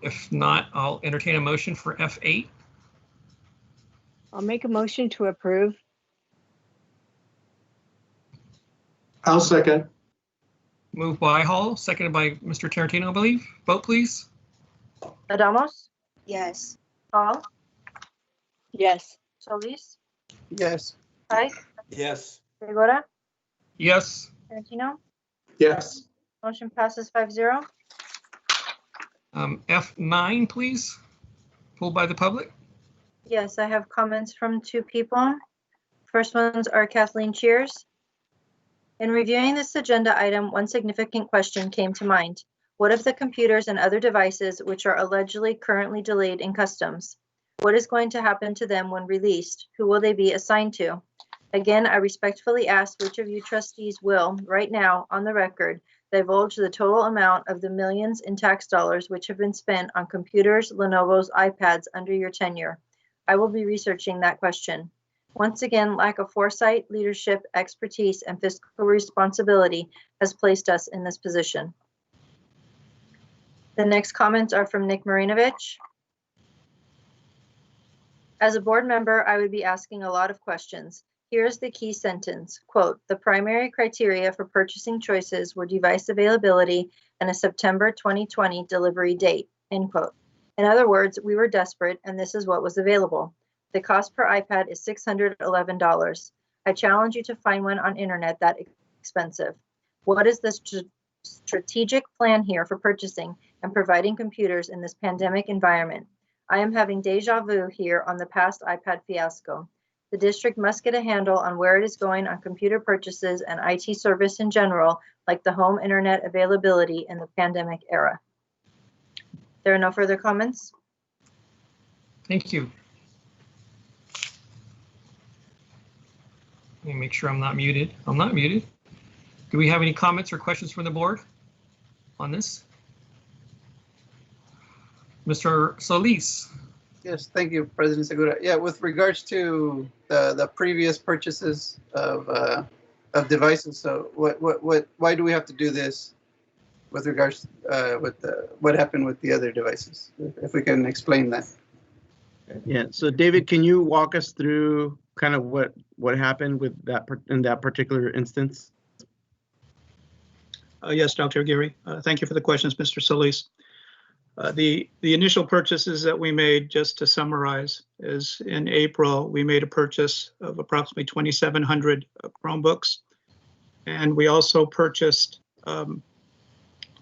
If not, I'll entertain a motion for F8. I'll make a motion to approve. I'll second. Moved by Hall, seconded by Mr. Tarantino, I believe. Vote, please. Adamos? Yes. Hall? Yes. Solis? Yes. Pike? Yes. Segura? Yes. Tarantino? Yes. Motion passes 5-0. F9, please. Pulled by the public. Yes, I have comments from two people. First ones are Kathleen Cheers. In reviewing this agenda item, one significant question came to mind. What of the computers and other devices which are allegedly currently delayed in customs? What is going to happen to them when released? Who will they be assigned to? Again, I respectfully ask which of you trustees will, right now, on the record, divulge the total amount of the millions in tax dollars which have been spent on computers, Lenovo's, iPads under your tenure. I will be researching that question. Once again, lack of foresight, leadership, expertise, and fiscal responsibility has placed us in this position. The next comments are from Nick Marinovich. As a board member, I would be asking a lot of questions. Here's the key sentence, quote, the primary criteria for purchasing choices were device availability and a September 2020 delivery date, end quote. In other words, we were desperate and this is what was available. The cost per iPad is $611. I challenge you to find one on internet that expensive. What is the strategic plan here for purchasing and providing computers in this pandemic environment? I am having deja vu here on the past iPad fiasco. The district must get a handle on where it is going on computer purchases and IT service in general, like the home internet availability in the pandemic era. There are no further comments. Thank you. Let me make sure I'm not muted. I'm not muted. Do we have any comments or questions from the board on this? Mr. Solis. Yes, thank you, President Segura. Yeah, with regards to the previous purchases of devices, so why do we have to do this with regards with what happened with the other devices? If we can explain that. Yeah, so David, can you walk us through kind of what happened with that in that particular instance? Yes, Dr. Aguirre. Thank you for the questions, Mr. Solis. The initial purchases that we made, just to summarize, is in April, we made a purchase of approximately 2,700 Chromebooks. And we also purchased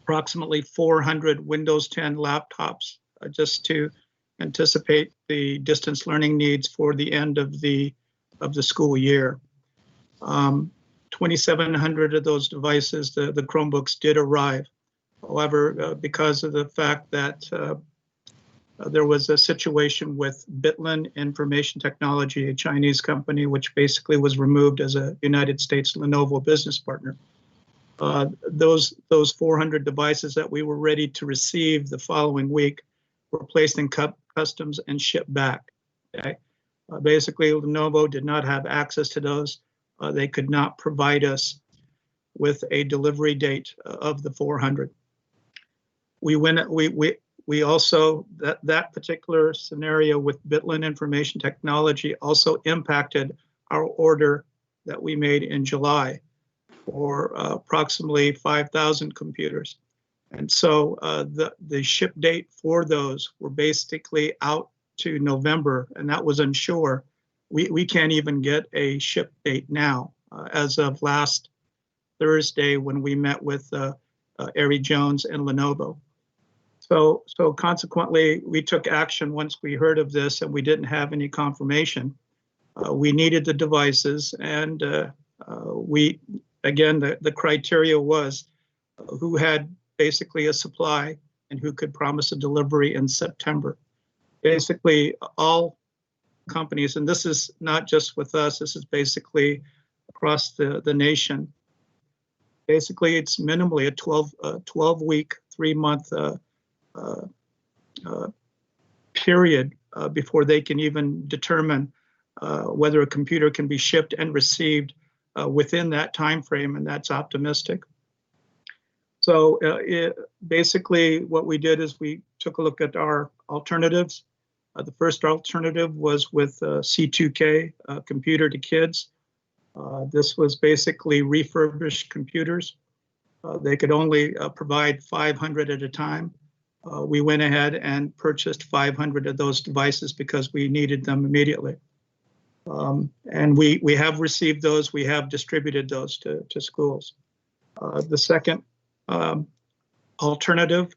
approximately 400 Windows 10 laptops just to anticipate the distance learning needs for the end of the school year. 2,700 of those devices, the Chromebooks, did arrive. However, because of the fact that there was a situation with Bitlin Information Technology, a Chinese company, which basically was removed as a United States Lenovo business partner, those 400 devices that we were ready to receive the following week were placed in customs and shipped back. Okay? Basically, Lenovo did not have access to those. They could not provide us with a delivery date of the 400. We also, that particular scenario with Bitlin Information Technology also impacted our order that we made in July for approximately 5,000 computers. And so the ship date for those were basically out to November, and that was unsure. We can't even get a ship date now as of last Thursday when we met with Ari Jones and Lenovo. So consequently, we took action once we heard of this and we didn't have any confirmation. We needed the devices, and the criteria was who had basically a supply and who could promise a delivery in September. Basically, all companies, and this is not just with us, this is basically across the nation. Basically, it's minimally a 12-week, 3-month period before they can even determine whether a computer can be shipped and received within that time frame, and that's optimistic. So basically what we did is we took a look at our alternatives. The first alternative was with C2K, Computer to Kids. This was basically refurbished computers. They could only provide 500 at a time. We went ahead and purchased 500 of those devices because we needed them immediately. And we have received those, we have distributed those to schools. The second alternative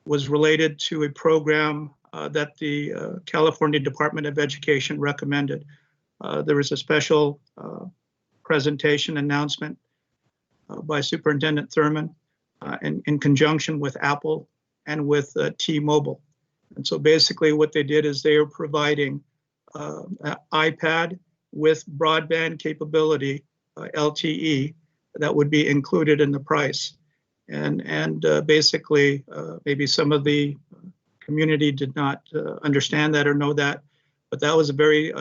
was related to a program that the California Department of Education recommended. There was a special presentation announcement by Superintendent Thurman in conjunction with Apple and with T-Mobile. And so basically what they did is they are providing an iPad with broadband capability, LTE, that would be included in the price. And basically, maybe some of the community did not understand that or know that, but that was a very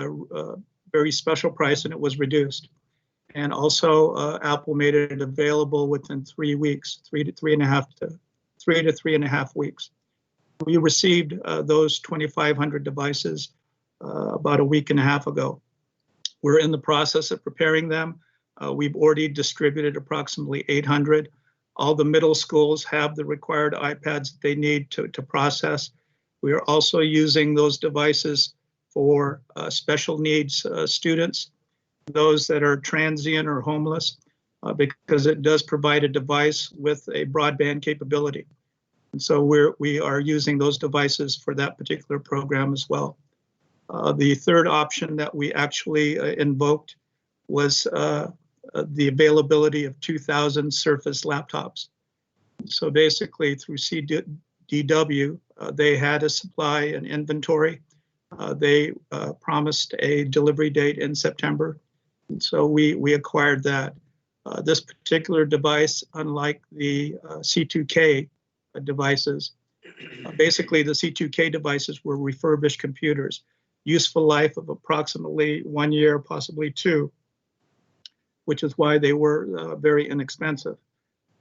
special price, and it was reduced. And also, Apple made it available within 3 weeks, 3 to 3.5 weeks. We received those 2,500 devices about a week and a half ago. We're in the process of preparing them. We've already distributed approximately 800. All the middle schools have the required iPads that they need to process. We are also using those devices for special needs students, those that are transient or homeless, because it does provide a device with a broadband capability. And so we are using those devices for that particular program as well. The third option that we actually invoked was the availability of 2,000 Surface laptops. So basically through CDW, they had a supply and inventory. They promised a delivery date in September. And so we acquired that. This particular device, unlike the C2K devices, basically the C2K devices were refurbished computers, useful life of approximately 1 year, possibly 2, which is why they were very inexpensive.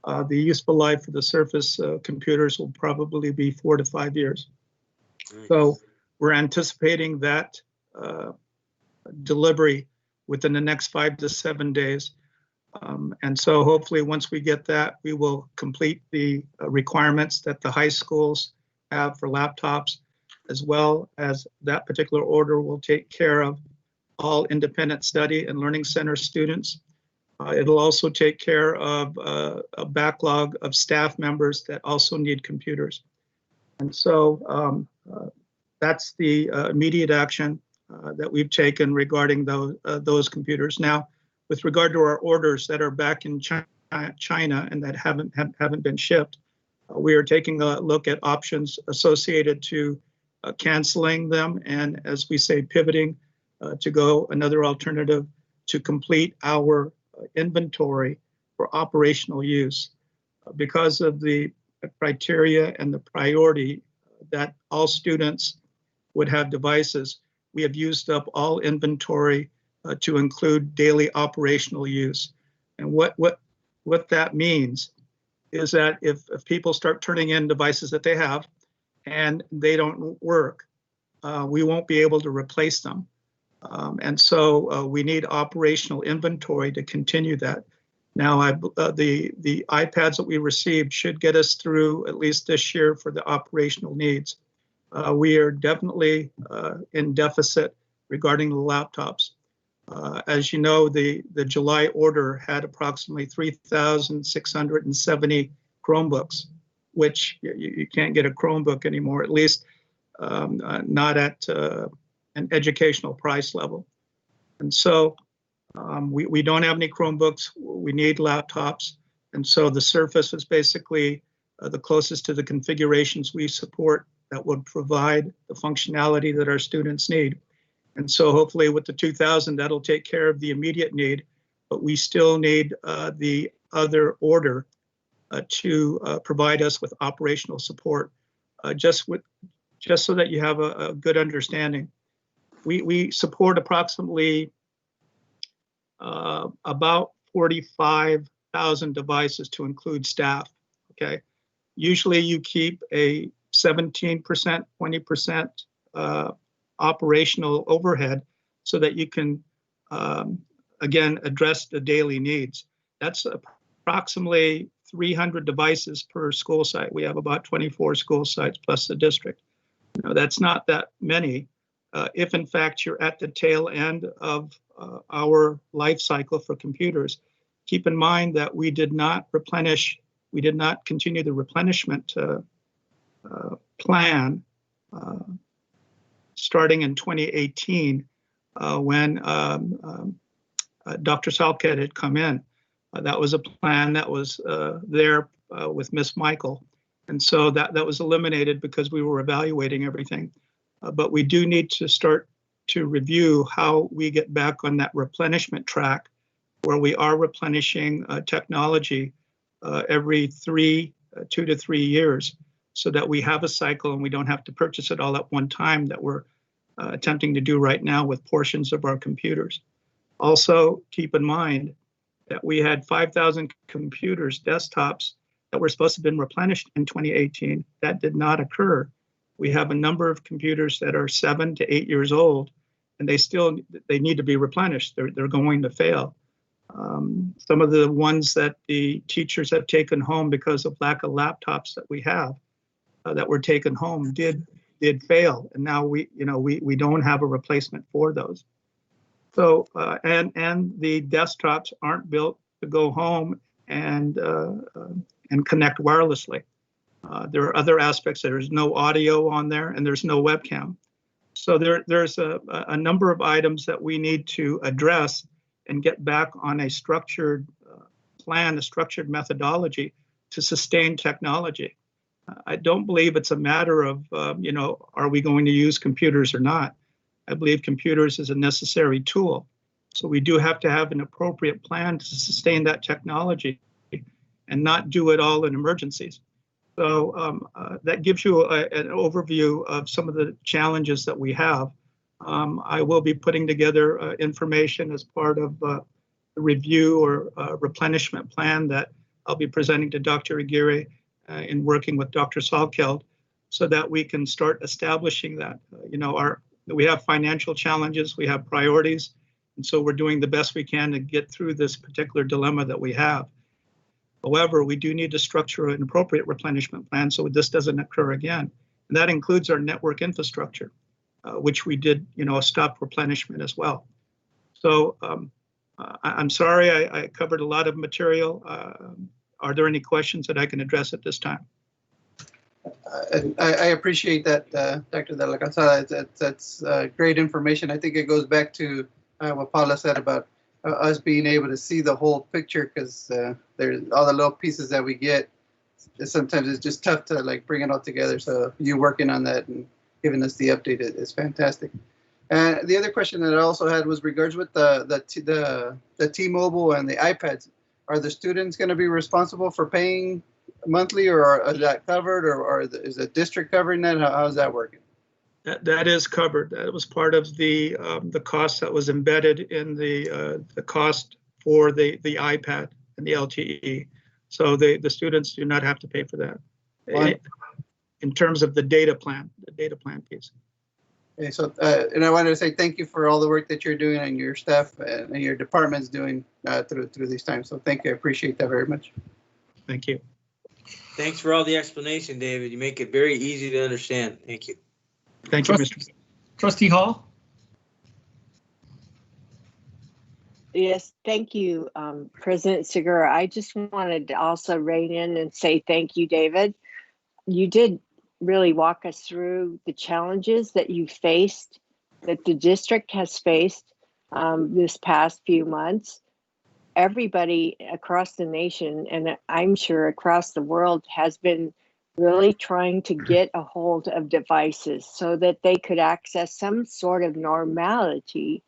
The useful life for the Surface computers will probably be 4 to 5 years. Nice. So we're anticipating that delivery within the next 5 to 7 days. And so hopefully once we get that, we will complete the requirements that the high schools have for laptops, as well as that particular order will take care of all independent study and learning center students. It'll also take care of a backlog of staff members that also need computers. And so that's the immediate action that we've taken regarding those computers. Now, with regard to our orders that are back in China and that haven't been shipped, we are taking a look at options associated to canceling them and, as we say, pivoting to go another alternative to complete our inventory for operational use. Because of the criteria and the priority that all students would have devices, we have used up all inventory to include daily operational use. And what that means is that if people start turning in devices that they have and they don't work, we won't be able to replace them. And so we need operational inventory to continue that. Now, the iPads that we received should get us through at least this year for the operational needs. We are definitely in deficit regarding the laptops. As you know, the July order had approximately 3,670 Chromebooks, which you can't get a Chromebook anymore, at least not at an educational price level. And so we don't have any Chromebooks, we need laptops. And so the Surface is basically the closest to the configurations we support that would provide the functionality that our students need. And so hopefully with the 2,000, that'll take care of the immediate need, but we still need the other order to provide us with operational support, just so that you have a good understanding. We support approximately about 45,000 devices to include staff, okay? Usually you keep a 17%, 20% operational overhead so that you can, again, address the daily needs. That's approximately 300 devices per school site. We have about 24 school sites plus the district. Now, that's not that many. If in fact you're at the tail end of our life cycle for computers, keep in mind that we did not continue the replenishment plan starting in 2018 when Dr. Salkett had come in. That was a plan that was there with Miss Michael. And so that was eliminated because we were evaluating everything. But we do need to start to review how we get back on that replenishment track where we are replenishing technology every 2 to 3 years so that we have a cycle and we don't have to purchase it all at one time that we're attempting to do right now with portions of our computers. Also, keep in mind that we had 5,000 computers, desktops, that were supposed to have been replenished in 2018. That did not occur. We have a number of computers that are 7 to 8 years old, and they need to be replenished. They're going to fail. Some of the ones that the teachers have taken home because of lack of laptops that we have that were taken home did fail, and now we don't have a replacement for those. So and the desktops aren't built to go home and connect wirelessly. There are other aspects. There's no audio on there, and there's no webcam. So there's a number of items that we need to address and get back on a structured plan, a structured methodology to sustain technology. I don't believe it's a matter of, are we going to use computers or not? I believe computers is a necessary tool. So we do have to have an appropriate plan to sustain that technology and not do it all in emergencies. So that gives you an overview of some of the challenges that we have. I will be putting together information as part of the review or replenishment plan that I'll be presenting to Dr. Aguirre in working with Dr. Salkeld so that we can start establishing that. We have financial challenges, we have priorities, and so we're doing the best we can to get through this particular dilemma that we have. However, we do need to structure an appropriate replenishment plan so this doesn't occur again. And that includes our network infrastructure, which we did, a stop replenishment as well. So I'm sorry, I covered a lot of material. Are there any questions that I can address at this time? I appreciate that, Dr. De La Calzada. That's great information. I think it goes back to what Paula said about us being able to see the whole picture, because there's all the little pieces that we get. Sometimes it's just tough to bring it all together. So you working on that and giving us the update is fantastic. And the other question that I also had was regards with the T-Mobile and the iPads. Are the students going to be responsible for paying monthly, or is that covered, or is the district covering that? How's that working? That is covered. That was part of the cost that was embedded in the cost for the iPad and the LTE. So the students do not have to pay for that. In terms of the data plan piece. Okay, so and I wanted to say thank you for all the work that you're doing and your staff and your department's doing through these times. So thank you. I appreciate that very much. Thank you. Thanks for all the explanation, David. You make it very easy to understand. Thank you. Thank you, Mr. Trustee Hall. Yes, thank you, President Segura. I just wanted to also rein in and say thank you, David. You did really walk us through the challenges that you faced, that the district has faced this past few months. Everybody across the nation, and I'm sure across the world, has been really trying to get a hold of devices so that they could access some sort of normality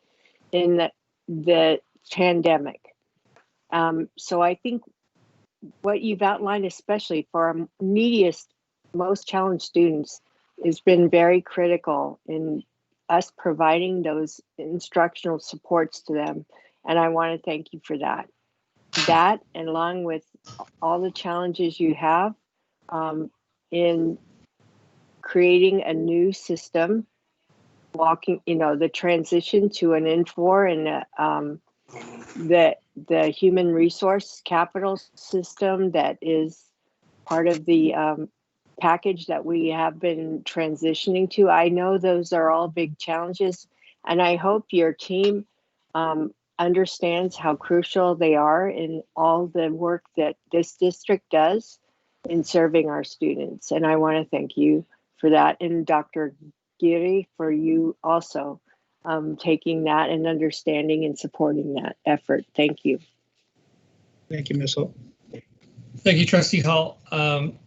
in the pandemic. So I think what you've outlined, especially for our neediest, most challenged students, has been very critical in us providing those instructional supports to them. And I want to thank you for that. That, and along with all the challenges you have in creating a new system, the transition to an Infor and the human resource capital system that is part of the package that we have been transitioning to. I know those are all big challenges, and I hope your team understands how crucial they are in all the work that this district does in serving our students. And I want to thank you for that, and Dr. Giri, for you also taking that and understanding and supporting that effort. Thank you. Thank you, Ms. Hall. Thank you, Trustee Hall.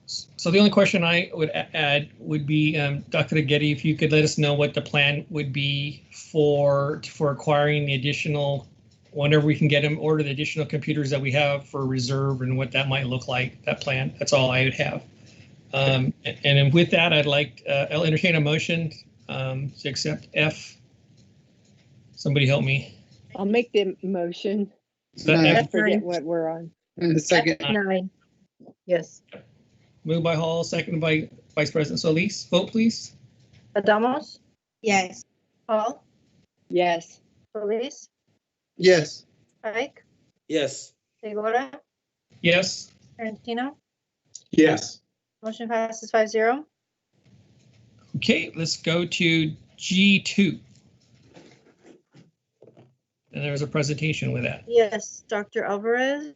So the only question I would add would be, Dr. Getty, if you could let us know what the plan would be for acquiring the additional, whenever we can get them, order the additional computers that we have for reserve and what that might look like, that plan. That's all I would have. And then with that, I'll entertain a motion to accept F. Somebody help me. I'll make the motion. I forget what we're on. Second. F9. Yes. Moved by Hall, seconded by Vice President Solis. Vote, please. Adamos? Yes. Hall? Yes. Solis? Yes. Ike? Yes. Segura? Yes. Tarantino? Yes. Motion passes 5-0. Okay, let's go to G2. And there was a presentation with that. Yes, Dr. Alvarez.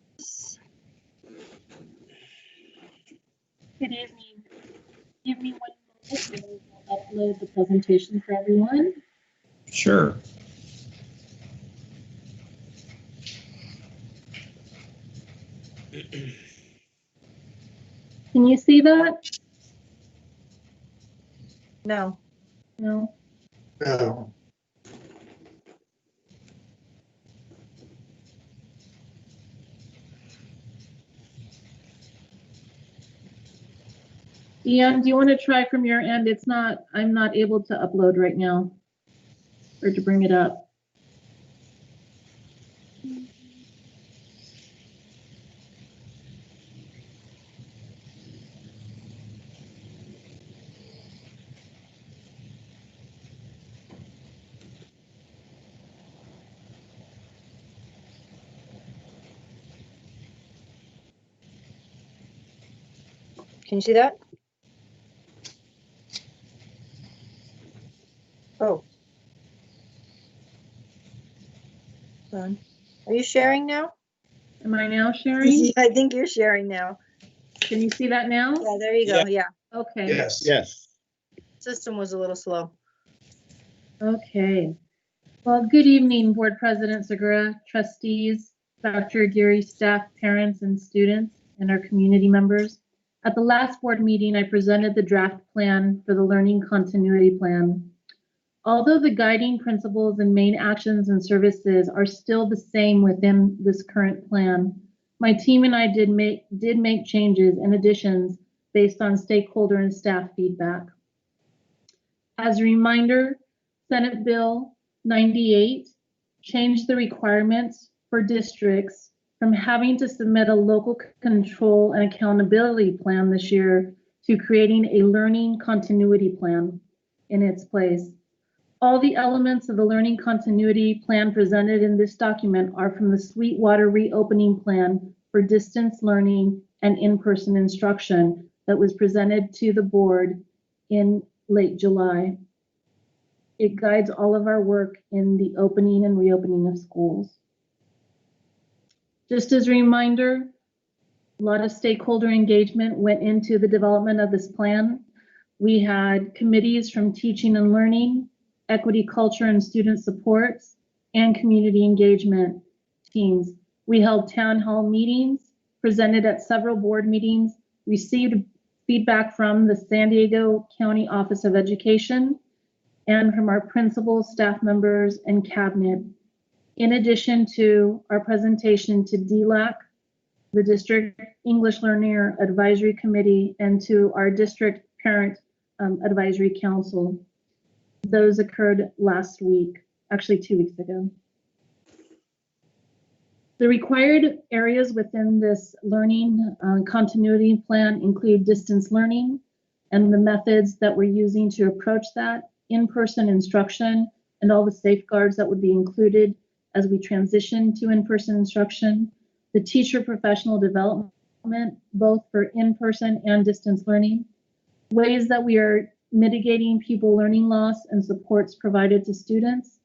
Good evening. Give me 1 minute and we'll upload the presentation for everyone. Sure. Can you see that? No. No. No. Ian, do you want to try from your end? I'm not able to upload right now or to bring it up. Can you see that? Oh. Hold on. Are you sharing now? Am I now sharing? I think you're sharing now. Can you see that now? Yeah, there you go. Yeah. Okay. Yes. Yes. System was a little slow. Okay. Well, good evening, Board President Segura, trustees, Dr. Aguirre, staff, parents, and students, and our community members. At the last board meeting, I presented the draft plan for the Learning Continuity Plan. Although the guiding principles and main actions and services are still the same within this current plan, my team and I did make changes and additions based on stakeholder and staff feedback. As a reminder, Senate Bill 98 changed the requirements for districts from having to submit a local control and accountability plan this year to creating a learning continuity plan in its place. All the elements of the learning continuity plan presented in this document are from the Sweetwater reopening plan for distance learning and in-person instruction that was presented to the board in late July. It guides all of our work in the opening and reopening of schools. Just as a reminder, a lot of stakeholder engagement went into the development of this plan. We had committees from teaching and learning, equity, culture, and student supports, and community engagement teams. We held town hall meetings, presented at several board meetings, received feedback from the San Diego County Office of Education and from our principals, staff members, and cabinet, in addition to our presentation to DLAC, the District English Learner Advisory Committee, and to our District Parent Advisory Council. Those occurred last week, actually 2 weeks ago. The required areas within this learning continuity plan include distance learning and the methods that we're using to approach that, in-person instruction, and all the safeguards that would be included as we transition to in-person instruction, the teacher professional development, both for in-person and distance learning, ways that we are mitigating pupil learning loss and supports provided to students,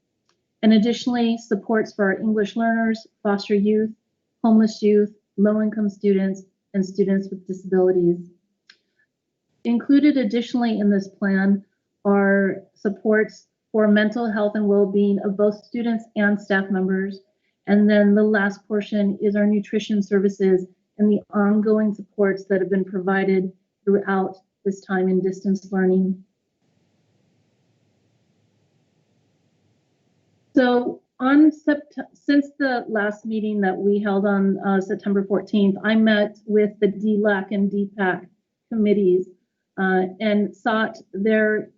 and additionally, supports for our English learners, foster youth, homeless youth, low-income students, and students with disabilities. Included additionally in this plan are supports for mental health and well-being of both students and staff members. And then the last portion is our nutrition services and the ongoing supports that have been provided throughout this time in distance learning. So since the last meeting that we held on September 14th, I met with the DLAC and DPAC committees and sought their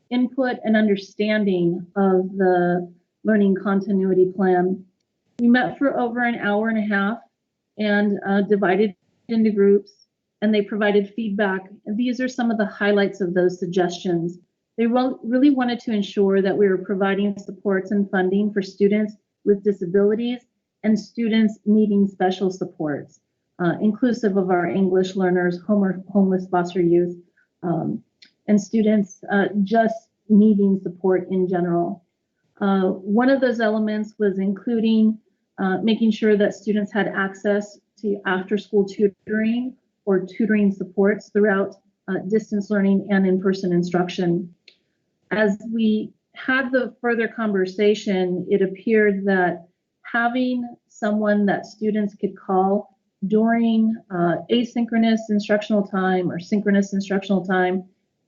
input and understanding of the learning continuity plan. We met for over an hour and a half and divided into groups, and they provided feedback. And these are some of the highlights of those suggestions. They really wanted to ensure that we were providing supports and funding for students with disabilities and students needing special supports, inclusive of our English learners, homeless foster youth, and students just needing support in general. One of those elements was including making sure that students had access to after-school tutoring or tutoring supports throughout distance learning and in-person instruction. As we had the further conversation, it appeared that having someone that students could call during asynchronous instructional time or synchronous instructional time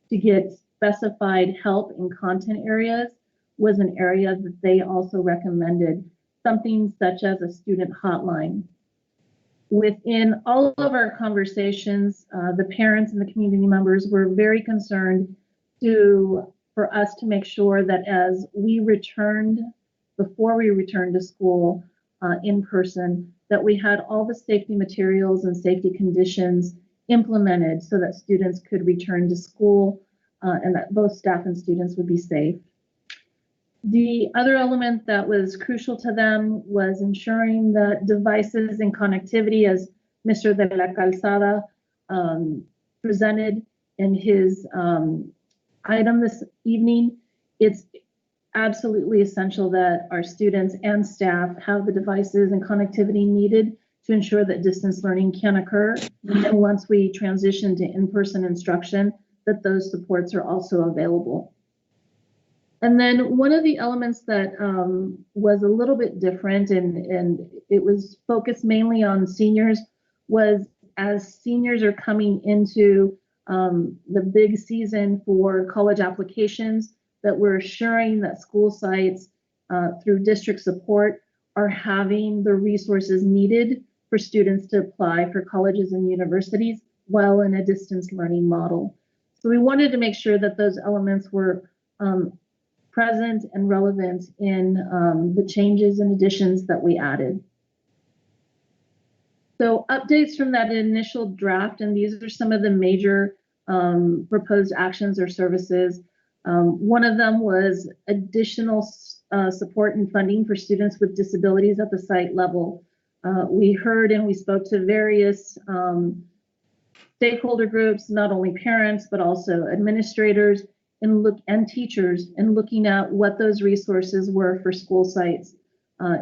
to get specified help in content areas was an area that they also recommended, something such as a student hotline. Within all of our conversations, the parents and the community members were very concerned for us to make sure that as we returned, before we returned to school in person, that we had all the safety materials and safety conditions implemented so that students could return to school and that both staff and students would be safe. The other element that was crucial to them was ensuring that devices and connectivity, as Mr. De La Calzada presented in his item this evening, it's absolutely essential that our students and staff have the devices and connectivity needed to ensure that distance learning can occur. And once we transition to in-person instruction, that those supports are also available. And then one of the elements that was a little bit different and it was focused mainly on seniors was as seniors are coming into the big season for college applications, that we're assuring that school sites through district support are having the resources needed for students to apply for colleges and universities while in a distance learning model. So we wanted to make sure that those elements were present and relevant in the changes and additions that we added. So updates from that initial draft, and these are some of the major proposed actions or services. One of them was additional support and funding for students with disabilities at the site level. We heard and we spoke to various stakeholder groups, not only parents, but also administrators and teachers, and looking at what those resources were for school sites,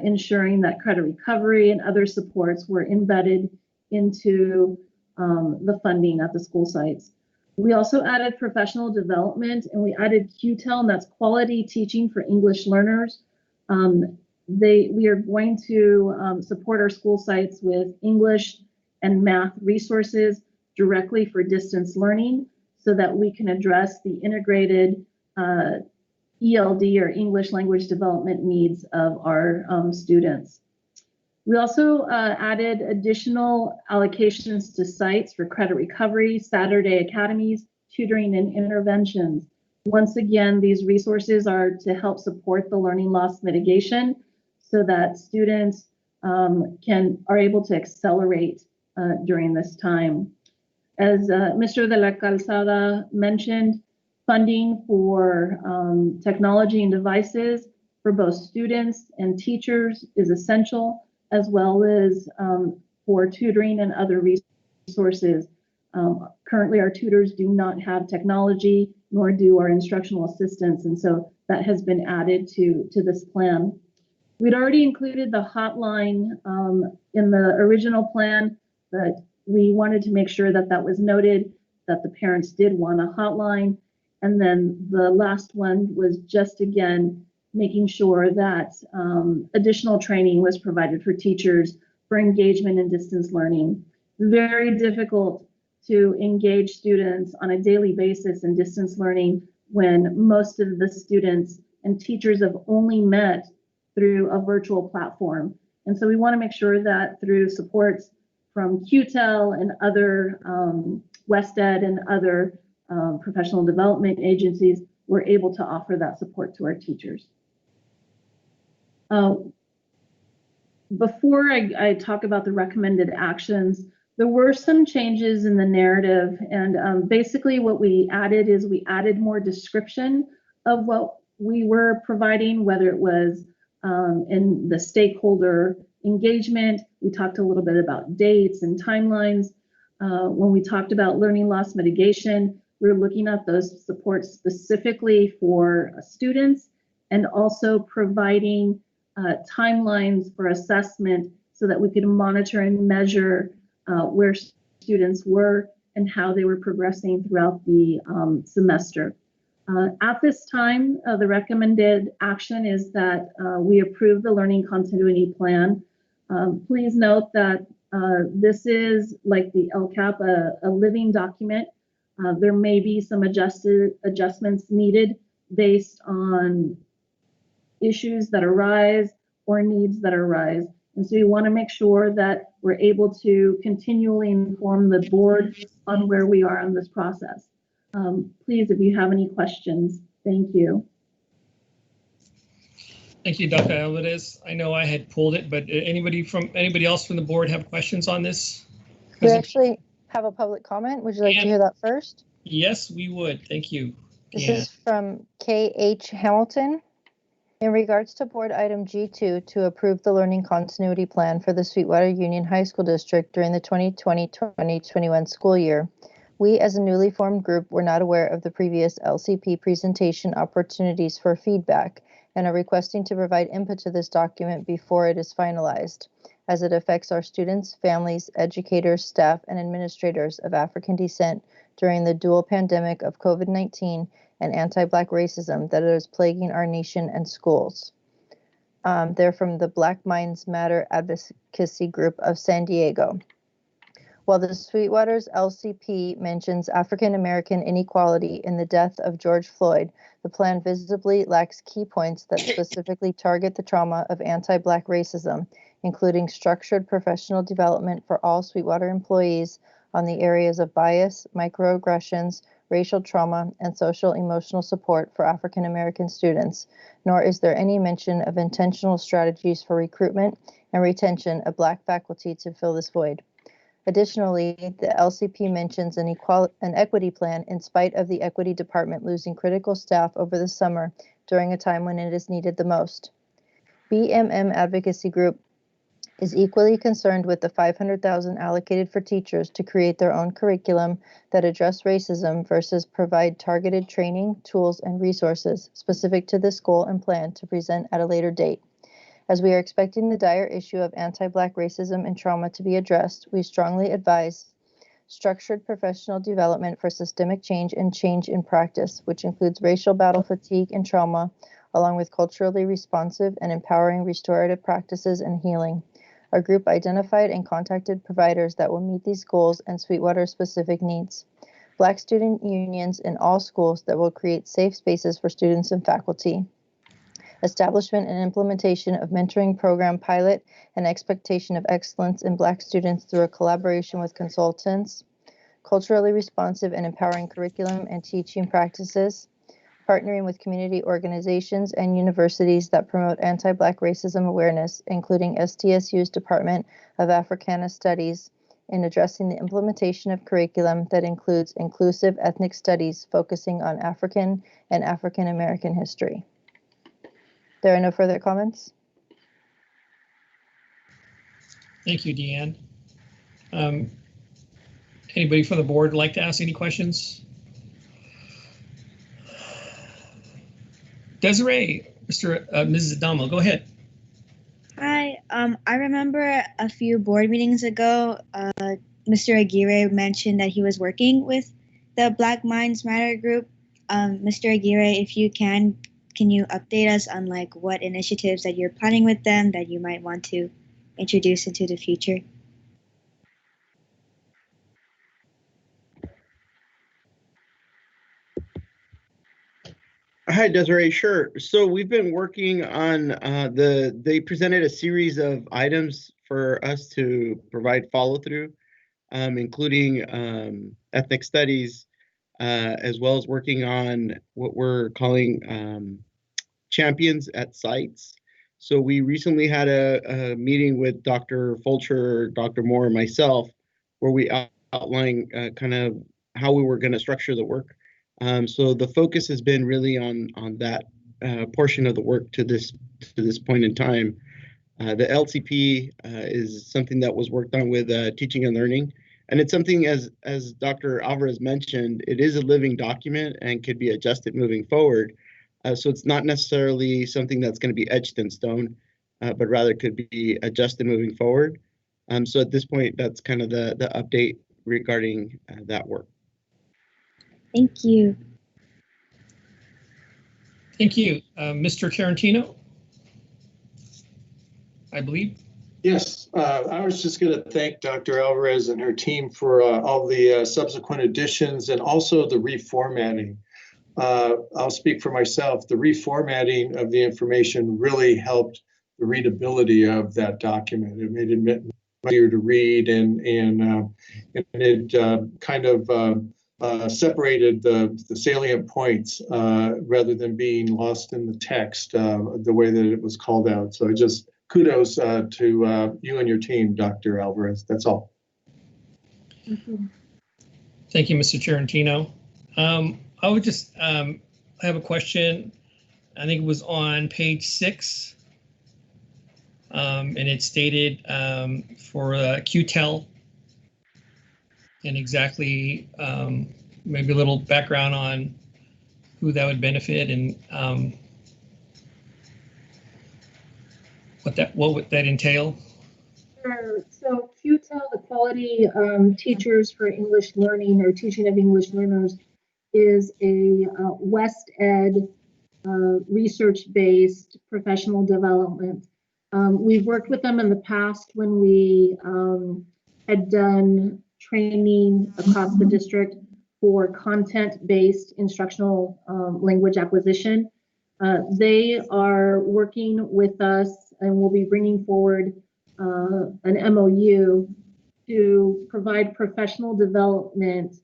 ensuring that credit recovery and other supports were embedded into the funding at the school sites. We also added professional development, and we added QTEL, and that's quality teaching for English learners. We are going to support our school sites with English and math resources directly for distance learning so that we can address the integrated ELD or English language development needs of our students. We also added additional allocations to sites for credit recovery, Saturday academies, tutoring, and interventions. Once again, these resources are to help support the learning loss mitigation so that students are able to accelerate during this time. As Mr. de la Calzada mentioned, funding for technology and devices for both students and teachers is essential, as well as for tutoring and other resources. Currently, our tutors do not have technology, nor do our instructional assistants, and so that has been added to this plan. We'd already included the hotline in the original plan, but we wanted to make sure that that was noted, that the parents did want a hotline. And then the last one was just, again, making sure that additional training was provided for teachers for engagement in distance learning. Very difficult to engage students on a daily basis in distance learning when most of the students and teachers have only met through a virtual platform. And so we want to make sure that through supports from QTEL and other WestEd and other professional development agencies, we're able to offer that support to our teachers. Before I talk about the recommended actions, there were some changes in the narrative, and basically what we added is we added more description of what we were providing, whether it was in the stakeholder engagement. We talked a little bit about dates and timelines. When we talked about learning loss mitigation, we were looking at those supports specifically for students and also providing timelines for assessment so that we could monitor and measure where students were and how they were progressing throughout the semester. At this time, the recommended action is that we approve the learning continuity plan. Please note that this is like the LCAP, a living document. There may be some adjustments needed based on issues that arise or needs that arise. And so we want to make sure that we're able to continually inform the board on where we are in this process. Please, if you have any questions, thank you. Thank you, Dr. Alvarez. I know I had pulled it, but anybody else from the board have questions on this? We actually have a public comment. Would you like to hear that first? Yes, we would. Thank you. This is from K.H. Hamilton. In regards to board item G2 to approve the learning continuity plan for the Sweetwater Union High School District during the 2020-2021 school year, we as a newly formed group were not aware of the previous LCP presentation opportunities for feedback and are requesting to provide input to this document before it is finalized, as it affects our students, families, educators, staff, and administrators of African descent during the dual pandemic of COVID-19 and anti-Black racism that is plaguing our nation and schools. They're from the Black Minds Matter Advocacy Group of San Diego. While the Sweetwater's LCP mentions African American inequality in the death of George Floyd, the plan visibly lacks key points that specifically target the trauma of anti-Black racism, including structured professional development for all Sweetwater employees on the areas of bias, microaggressions, racial trauma, and social emotional support for African American students, nor is there any mention of intentional strategies for recruitment and retention of Black faculty to fill this void. Additionally, the LCP mentions an equity plan in spite of the equity department losing critical staff over the summer during a time when it is needed the most. BMM Advocacy Group is equally concerned with the $500,000 allocated for teachers to create their own curriculum that address racism versus provide targeted training, tools, and resources specific to this goal and plan to present at a later date. As we are expecting the dire issue of anti-Black racism and trauma to be addressed, we strongly advise structured professional development for systemic change and change in practice, which includes racial battle fatigue and trauma, along with culturally responsive and empowering restorative practices and healing. Our group identified and contacted providers that will meet these goals and Sweetwater-specific needs. Black student unions in all schools that will create safe spaces for students and faculty. Establishment and implementation of mentoring program pilot and expectation of excellence in Black students through a collaboration with consultants. Culturally responsive and empowering curriculum and teaching practices. Partnering with community organizations and universities that promote anti-Black racism awareness, including SDSU's Department of Africana Studies, in addressing the implementation of curriculum that includes inclusive ethnic studies focusing on African and African American history. There are no further comments. Thank you, Deanne. Anybody from the board like to ask any questions? Desiree, Mrs. Adamo, go ahead. Hi, I remember a few board meetings ago, Mr. Aguirre mentioned that he was working with the Black Minds Matter group. Mr. Aguirre, if you can you update us on like what initiatives that you're planning with them that you might want to introduce into the future? Hi, Desiree. Sure. So we've been working on they presented a series of items for us to provide follow through, including ethnic studies, as well as working on what we're calling champions at sites. So we recently had a meeting with Dr. Fulcher, Dr. Moore, and myself, where we outlined kind of how we were going to structure the work. So the focus has been really on that portion of the work to this point in time. The LCP is something that was worked on with teaching and learning, and it's something as Dr. Alvarez mentioned, it is a living document and could be adjusted moving forward. So it's not necessarily something that's going to be etched in stone, but rather could be adjusted moving forward. So at this point, that's kind of the update regarding that work. Thank you. Thank you. Mr. Tarantino, I believe. Yes, I was just going to thank Dr. Alvarez and her team for all the subsequent additions and also the reformatting. I'll speak for myself. The reformatting of the information really helped the readability of that document. It made it easier to read, and it kind of separated the salient points rather than being lost in the text the way that it was called out. So just kudos to you and your team, Dr. Alvarez. That's all. Thank you, Mr. Tarantino. I would just I have a question. I think it was on page 6, and it stated for QTEL, and exactly maybe a little background on who that would benefit and what would that entail? Sure. So QTEL, the Quality Teachers for English Learning or Teaching of English Learners, is a West Ed research-based professional development. We've worked with them in the past when we had done training across the district for content-based instructional language acquisition. They are working with us and will be bringing forward an MOU to provide professional development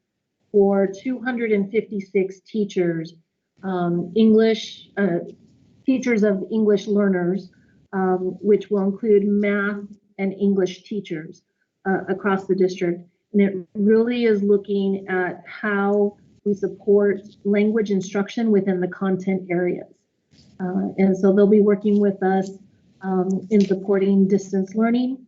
for 256 teachers, teachers of English learners, which will include math and English teachers across the district. And it really is looking at how we support language instruction within the content areas. And so they'll be working with us in supporting distance learning,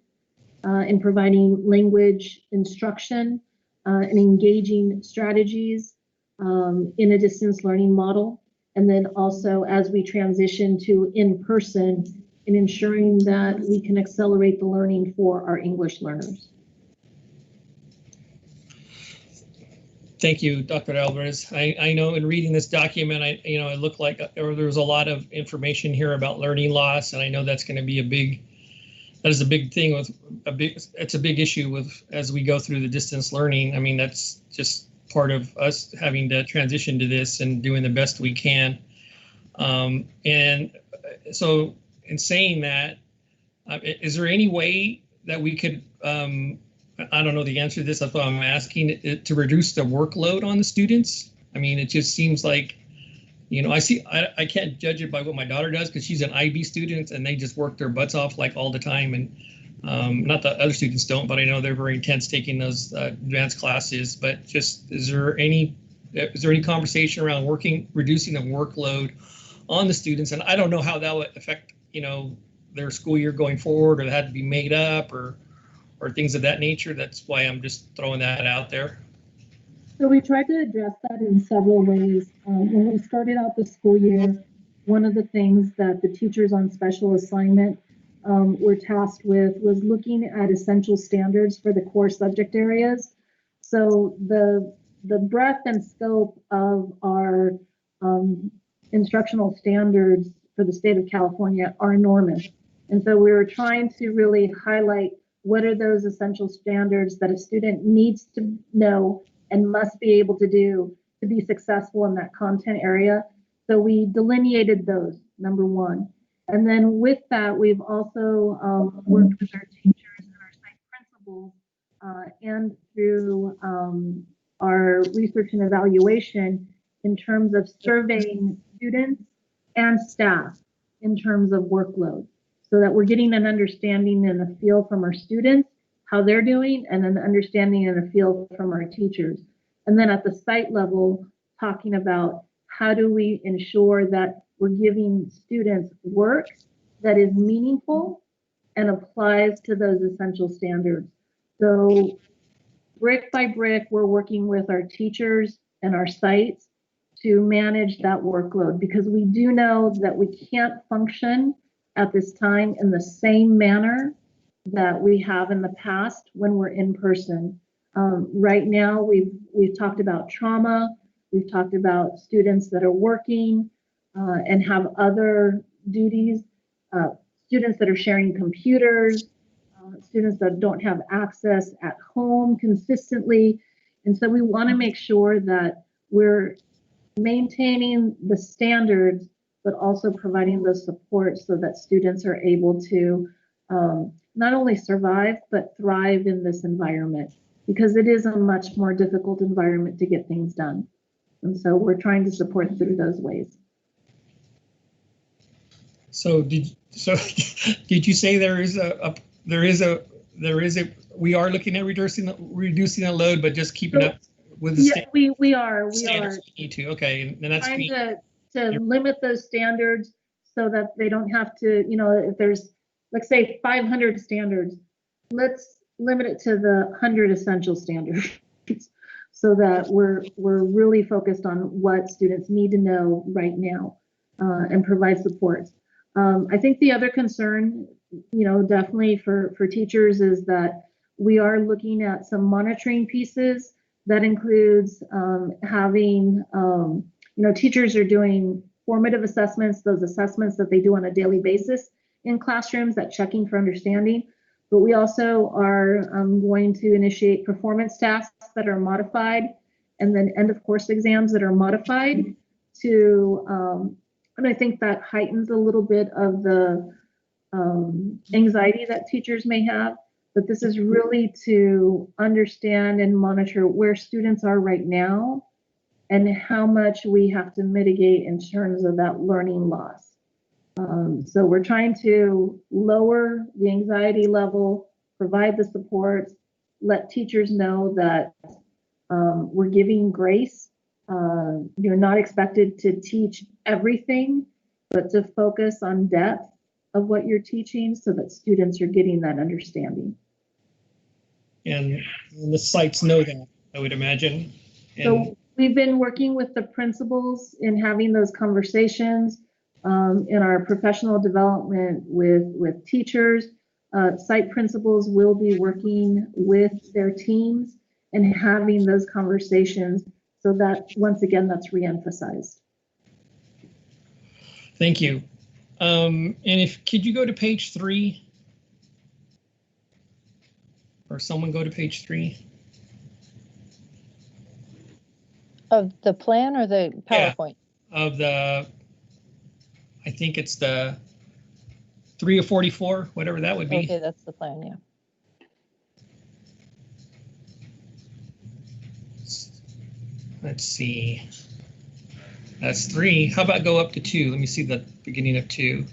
in providing language instruction, and engaging strategies in a distance learning model. And then also as we transition to in-person, in ensuring that we can accelerate the learning for our English learners. Thank you, Dr. Alvarez. I know in reading this document, it looked like there was a lot of information here about learning loss, and I know that's going to be a big that is a big thing with it's a big issue with as we go through the distance learning. I mean, that's just part of us having to transition to this and doing the best we can. And so in saying that, is there any way that we could, I don't know the answer to this, that's why I'm asking, to reduce the workload on the students? I mean, it just seems like, you know, I can't judge it by what my daughter does because she's an IB student and they just work their butts off like all the time. And not that other students don't, but I know they're very intense taking those advanced classes. But just, is there any conversation around reducing the workload on the students? And I don't know how that would affect, you know, their school year going forward, or that had to be made up, or things of that nature. That's why I'm just throwing that out there. So we tried to address that in several ways. When we started out the school year, one of the things that the teachers on special assignment were tasked with was looking at essential standards for the core subject areas. So the breadth and scope of our instructional standards for the state of California are enormous. And so we were trying to really highlight what are those essential standards that a student needs to know and must be able to do to be successful in that content area. So we delineated those, number one. And then with that, we've also worked with our teachers and our site principals and through our research and evaluation in terms of surveying students and staff in terms of workload, so that we're getting an understanding and a feel from our students, how they're doing, and an understanding and a feel from our teachers. And then at the site level, talking about how do we ensure that we're giving students work that is meaningful and applies to those essential standards. So brick by brick, we're working with our teachers and our sites to manage that workload, because we do know that we can't function at this time in the same manner that we have in the past when we're in person. Right now, we've talked about trauma, we've talked about students that are working and have other duties, students that are sharing computers, students that don't have access at home consistently. And so we want to make sure that we're maintaining the standards, but also providing those supports so that students are able to not only survive, but thrive in this environment, because it is a much more difficult environment to get things done. And so we're trying to support through those ways. So did you say we are looking at reducing the load, but just keeping up with the standards? We are. Need to. Okay, and that's trying to limit those standards so that they don't have to, you know, if there's, let's say 500 standards, let's limit it to the 100 essential standards so that we're really focused on what students need to know right now and provide supports. I think the other concern, you know, definitely for teachers is that we are looking at some monitoring pieces that includes having, you know, teachers are doing formative assessments, those assessments that they do on a daily basis in classrooms, that checking for understanding. But we also are going to initiate performance tasks that are modified, and then end of course exams that are modified to, and I think that heightens a little bit of the anxiety that teachers may have. But this is really to understand and monitor where students are right now and how much we have to mitigate in terms of that learning loss. So we're trying to lower the anxiety level, provide the supports, let teachers know that we're giving grace. You're not expected to teach everything, but to focus on depth of what you're teaching so that students are getting that understanding. And the sites know that, I would imagine. So we've been working with the principals in having those conversations in our professional development with teachers. Site principals will be working with their teams and having those conversations so that, once again, that's reemphasized. Thank you. And could you go to page 3? or someone go to page 3. Of the plan or the PowerPoint? Yeah, of the, I think it's the 3 of 44, whatever that would be. Okay, that's the plan, yeah. Let's see. That's 3. How about go up to 2? Let me see the beginning of 2.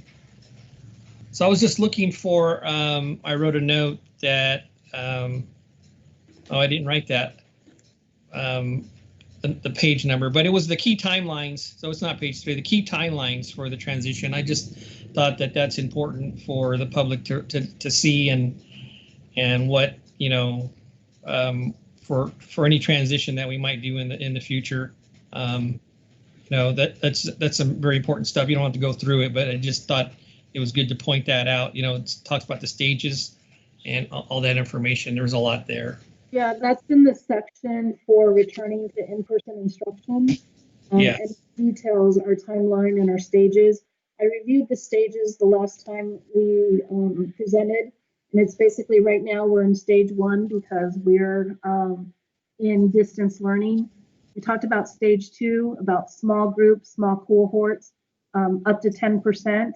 So I was just looking for, I wrote a note that, oh, I didn't write that, the page number, but it was the key timelines. So it's not page 3, the key timelines for the transition. I just thought that that's important for the public to see and what, you know, for any transition that we might do in the future. You know, that's some very important stuff. You don't have to go through it, but I just thought it was good to point that out. You know, it talks about the stages and all that information. There's a lot there. Yeah, that's in the section for returning to in-person instruction. Yeah. And details our timeline and our stages. I reviewed the stages the last time we presented, and it's basically right now we're in stage 1 because we're in distance learning. We talked about stage 2, about small groups, small cohorts, up to 10%.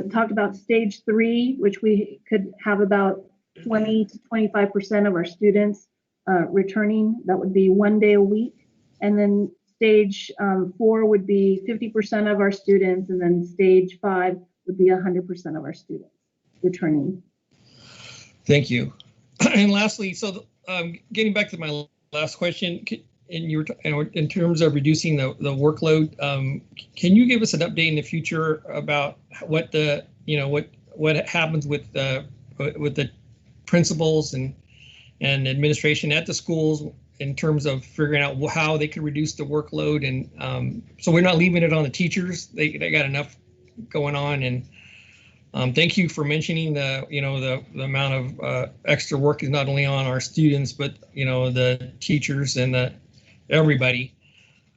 Talked about stage 3, which we could have about 20 to 25% of our students returning. That would be 1 day a week. And then stage 4 would be 50% of our students. And then stage 5 would be 100% of our students returning. Thank you. And lastly, so getting back to my last question, in terms of reducing the workload, can you give us an update in the future about what the, you know, what happens with the principals and administration at the schools in terms of figuring out how they can reduce the workload, and so we're not leaving it on the teachers. They got enough going on, and thank you for mentioning the amount of extra work is not only on our students, but the teachers and everybody.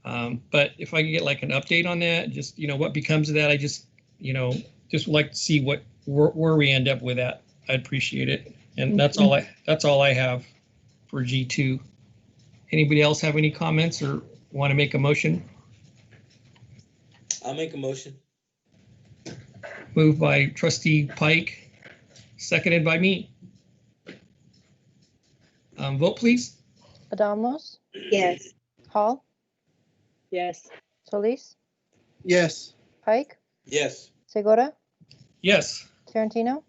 But if I could get like an update on that, just what becomes of that, I just would like to see where we end up with that. I'd appreciate it. And that's all I have for G2. Anybody else have any comments or want to make a motion? I'll make a motion. Moved by Trustee Pike, seconded by me. Vote, please. Adamos? Yes. Hall? Yes. Solis? Yes. Pike? Yes. Segura? Yes. Tarantino?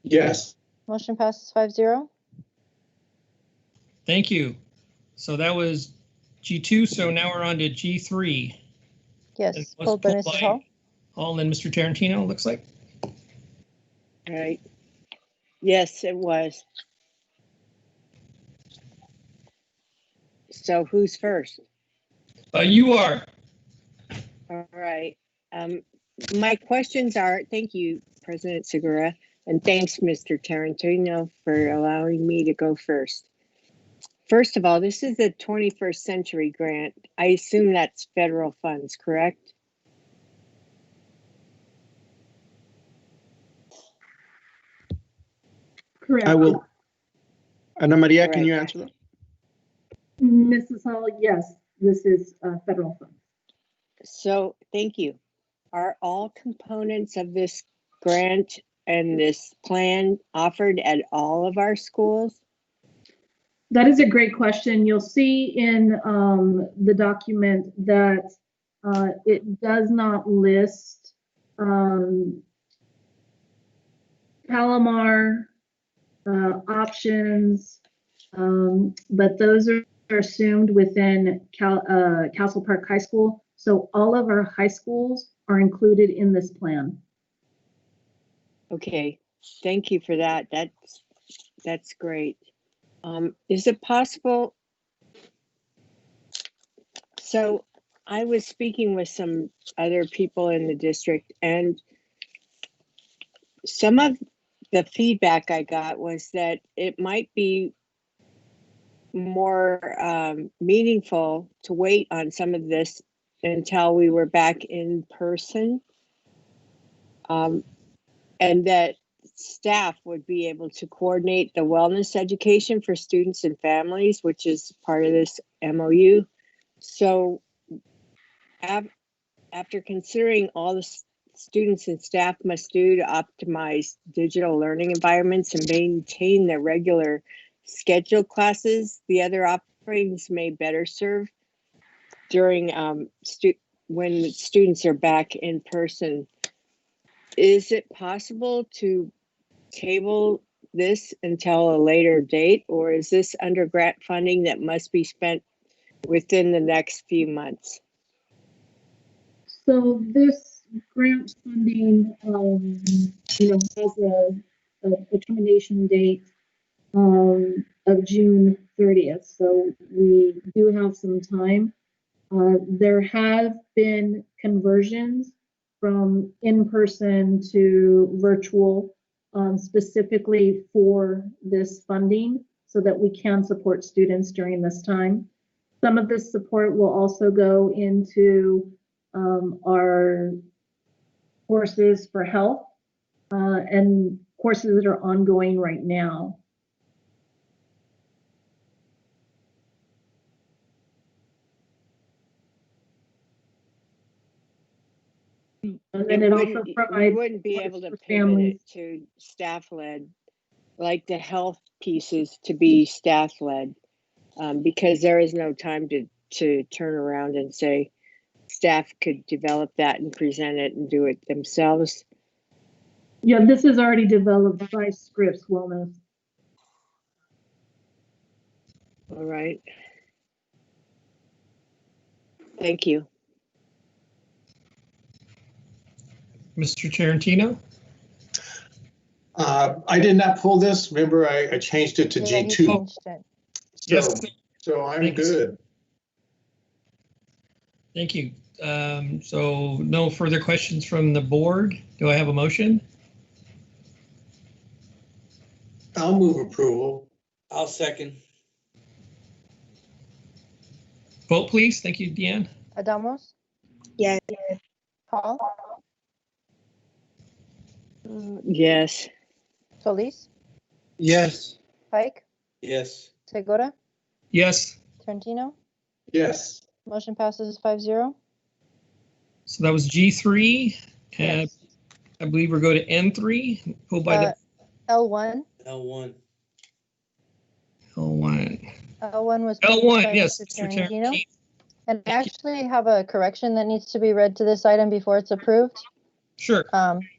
Yes. Motion passes 5-0. Thank you. So that was G2. So now we're on to G3. Yes, pulled by Mrs. Hall. Hall and Mr. Tarantino, looks like. All right. Yes, it was. So who's first? You are. All right. My questions are, thank you, President Segura, and thanks, Mr. Tarantino, for allowing me to go first. First of all, this is a 21st Century grant. I assume that's federal funds, correct? Correct. I will. Ana Maria, All can right. you answer that? Mrs. Hall, yes, this is federal funds. So, thank you. Are all components of this grant and this plan offered at all of our schools? That is a great question. You'll see in the document that it does not list Palomar options, but those are assumed within Castle Park High School. So all of our high schools are included in this plan. Okay, thank you for that. That's great. Is it possible? So I was speaking with some other people in the district, and some of the feedback I got was that it might be more meaningful to wait on some of this until we were back in person. And that staff would be able to coordinate the wellness education for students and families, which is part of this MOU. So after considering all the students and staff must do to optimize digital learning environments and maintain their regular scheduled classes, the other offerings may better serve during when the students are back in person. Is it possible to table this until a later date, or is this under grant funding that must be spent within the next few months? So this grant funding, has a termination date of June 30th. So we do have some time. There have been conversions from in-person to virtual, specifically for this funding so that we can support students during this time. Some of this support will also go into our courses for health and courses that are ongoing right now. And then it also provides, we wouldn't be able to pivot families it to staff-led, like the health pieces to be staff-led, because there is no time to turn around and say staff could develop that and present it and do it themselves. Yeah, this is already developed by Scripps Wellness. All right. Thank you. Mr. Tarantino? I did not pull this. Remember, I changed it to Yeah, G2. you changed it. Yes. So I'm Thank you, sir. good. Thank you. So no further questions from the board. Do I have a motion? I'll move approval. I'll second. Vote, please. Thank you, Deanne. Adamos, Yes. Hall, Yes. Solis, Yes. Pike, Yes. Segura, Yes. Trentino. Yes. Motion passes 5-0. So that was G3. And Yes. I believe we're going to N3. Go by the L1. L1. L1. L1 was L1, by yes. Mr. Mr. Tarantino. And I actually have a correction that needs to be read to this item before it's approved. Sure.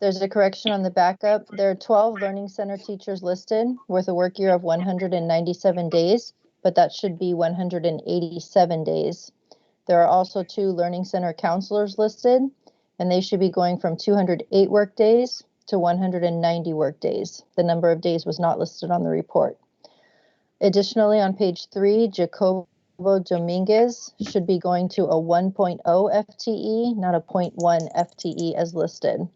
There's a correction on the backup. There are 12 Learning Center teachers listed with a work year of 197 days, but that should be 187 days. There are also 2 Learning Center counselors listed, and they should be going from 208 work days to 190 work days. The number of days was not listed on the report. Additionally, on page 3, Jacobo Dominguez should be going to a 1.0 FTE, not a 0.1 FTE as listed.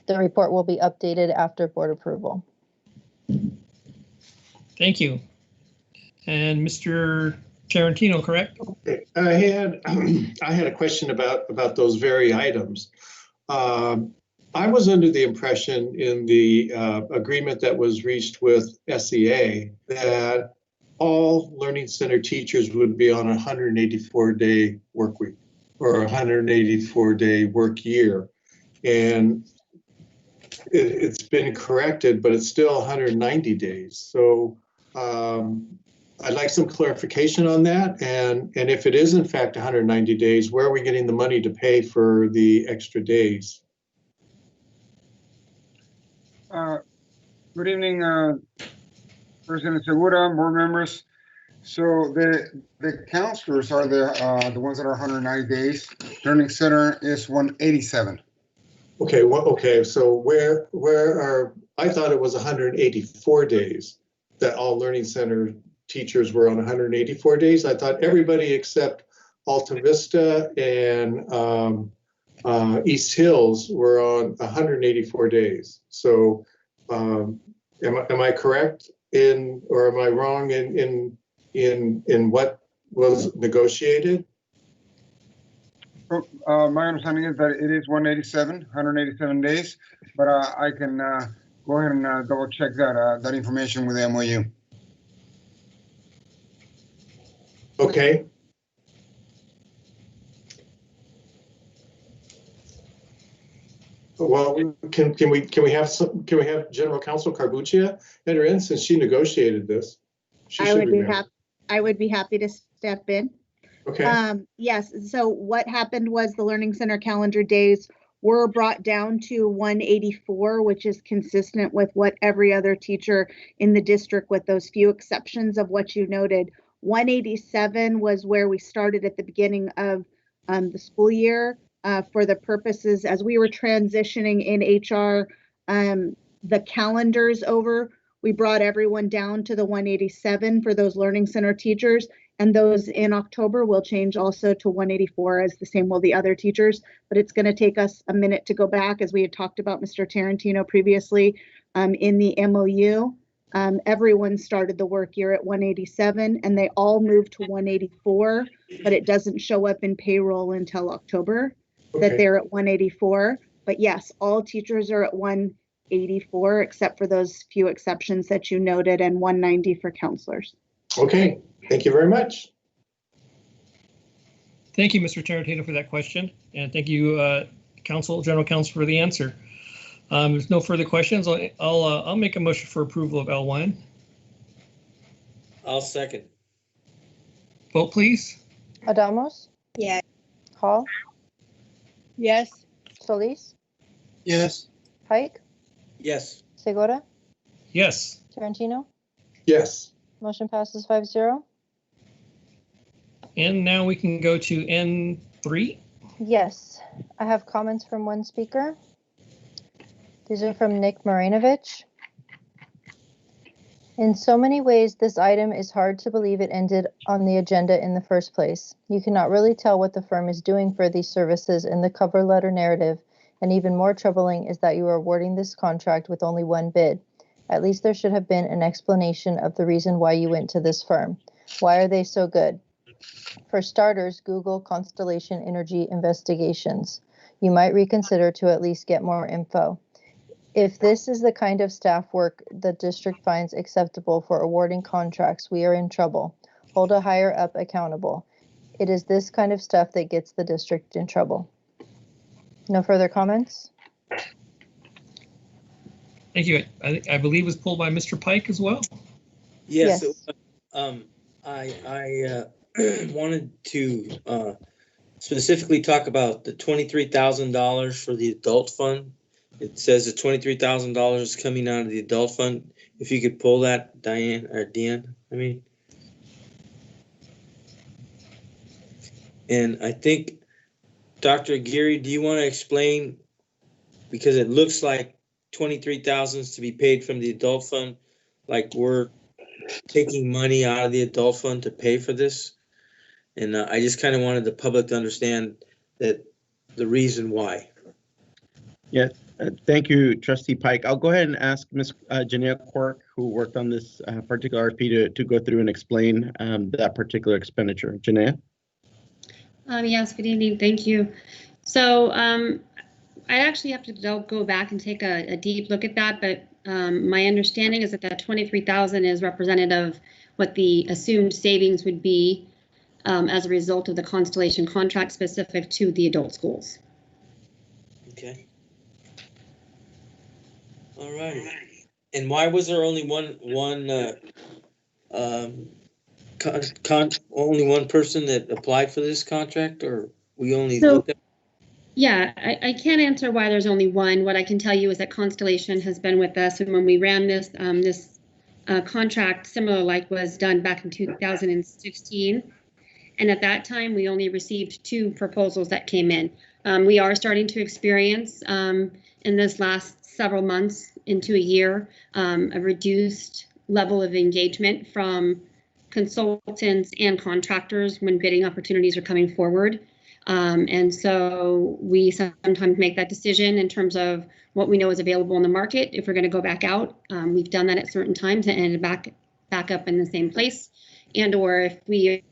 The report will be updated after board approval. Thank you. And Mr. Tarantino, correct? Okay. I had a question about those very items. I was under the impression in the agreement that was reached with SEA that all Learning Center teachers would be on a 184-day work week or a 184-day work year. And it's been corrected, but it's still 190 days. So I'd like some clarification on that. And if it is in fact 190 days, where are we getting the money to pay for the extra days? Good evening, President Segura, board members. So the counselors are the ones that are 190 days. Learning Center is 187. Okay, well, okay. So where are, I thought it was 184 days that all Learning Center teachers were on 184 days. I thought everybody except Alta Vista and East Hills were on 184 days. So am I correct in, or am I wrong in what was negotiated? My understanding is that it is 187 days, but I can go ahead and double check that information with the MOU. Okay. Well, can we have General Counsel Carbuccia enter in since she negotiated this? I would be happy to step in. Okay. Yes, so what happened was the Learning Center calendar days were brought down to 184, which is consistent with what every other teacher in the district, with those few exceptions of what you noted. 187 was where we started at the beginning of the school year for the purposes as we were transitioning in HR, the calendars over. We brought everyone down to the 187 for those Learning Center teachers, and those in October will change also to 184, as the same will the other teachers. But it's going to take us a minute to go back, as we had talked about Mr. Tarantino previously in the MOU. Everyone started the work year at 187, and they all moved to 184, but it doesn't show up in payroll until October that they're at 184. But yes, all teachers are at 184, except for those few exceptions that you noted, and 190 for counselors. Okay, thank you very much. Thank you, Mr. Tarantino, for that question, and thank you, General Counsel, for the answer. There's no further questions. I'll make a motion for approval of L1. I'll second. Vote, please. Adamos? Yeah. Hall? Yes. Solis? Yes. Pike? Yes. Segura? Yes. Tarantino? Yes. Motion passes 5-0. And now we can go to N3. Yes, I have comments from one speaker. These are from Nick Marinovich. In so many ways, this item is hard to believe it ended on the agenda in the first place. You cannot really tell what the firm is doing for these services in the cover letter narrative, and even more troubling is that you are awarding this contract with only one bid. At least there should have been an explanation of the reason why you went to this firm. Why are they so good? For starters, Google Constellation Energy Investigations. You might reconsider to at least get more info. If this is the kind of staff work the district finds acceptable for awarding contracts, we are in trouble. Hold a higher up accountable. It is this kind of stuff that gets the district in trouble. No further comments? Thank you. I believe it was pulled by Mr. Pike as well. Yes. Yes. I wanted to specifically talk about the $23,000 for the adult fund. It says the $23,000 is coming out of the adult fund. If you could pull that, Diane or Deanne, I mean. And I think, Dr. Aguirre, do you want to explain, because it looks like $23,000 is to be paid from the adult fund, like we're taking money out of the adult fund to pay for this? And I just kind of wanted the public to understand that the reason why. Yeah, thank you, Trustee Pike. I'll go ahead and ask Ms. Janelle Quirk, who worked on this particular RFP, to go through and explain that particular expenditure. Janelle? Yes, good evening. Thank you. So I actually have to go back and take a deep look at that, but my understanding is that 23,000 is representative of what the assumed savings would be as a result of the Constellation contract specific to the adult schools. Okay. All right. And why was there only only one person that applied for this contract, or we only looked at? Yeah, I can't answer why there's only one. What I can tell you is that Constellation has been with us, and when we ran this contract, similar like was done back in 2016. And at that time, we only received 2 proposals that came in. We are starting to experience in this last several months into a year, a reduced level of engagement from consultants and contractors when bidding opportunities are coming forward. And so we sometimes make that decision in terms of what we know is available in the market. If we're going to go back out, we've done that at certain times and ended back up in the same place, and or if we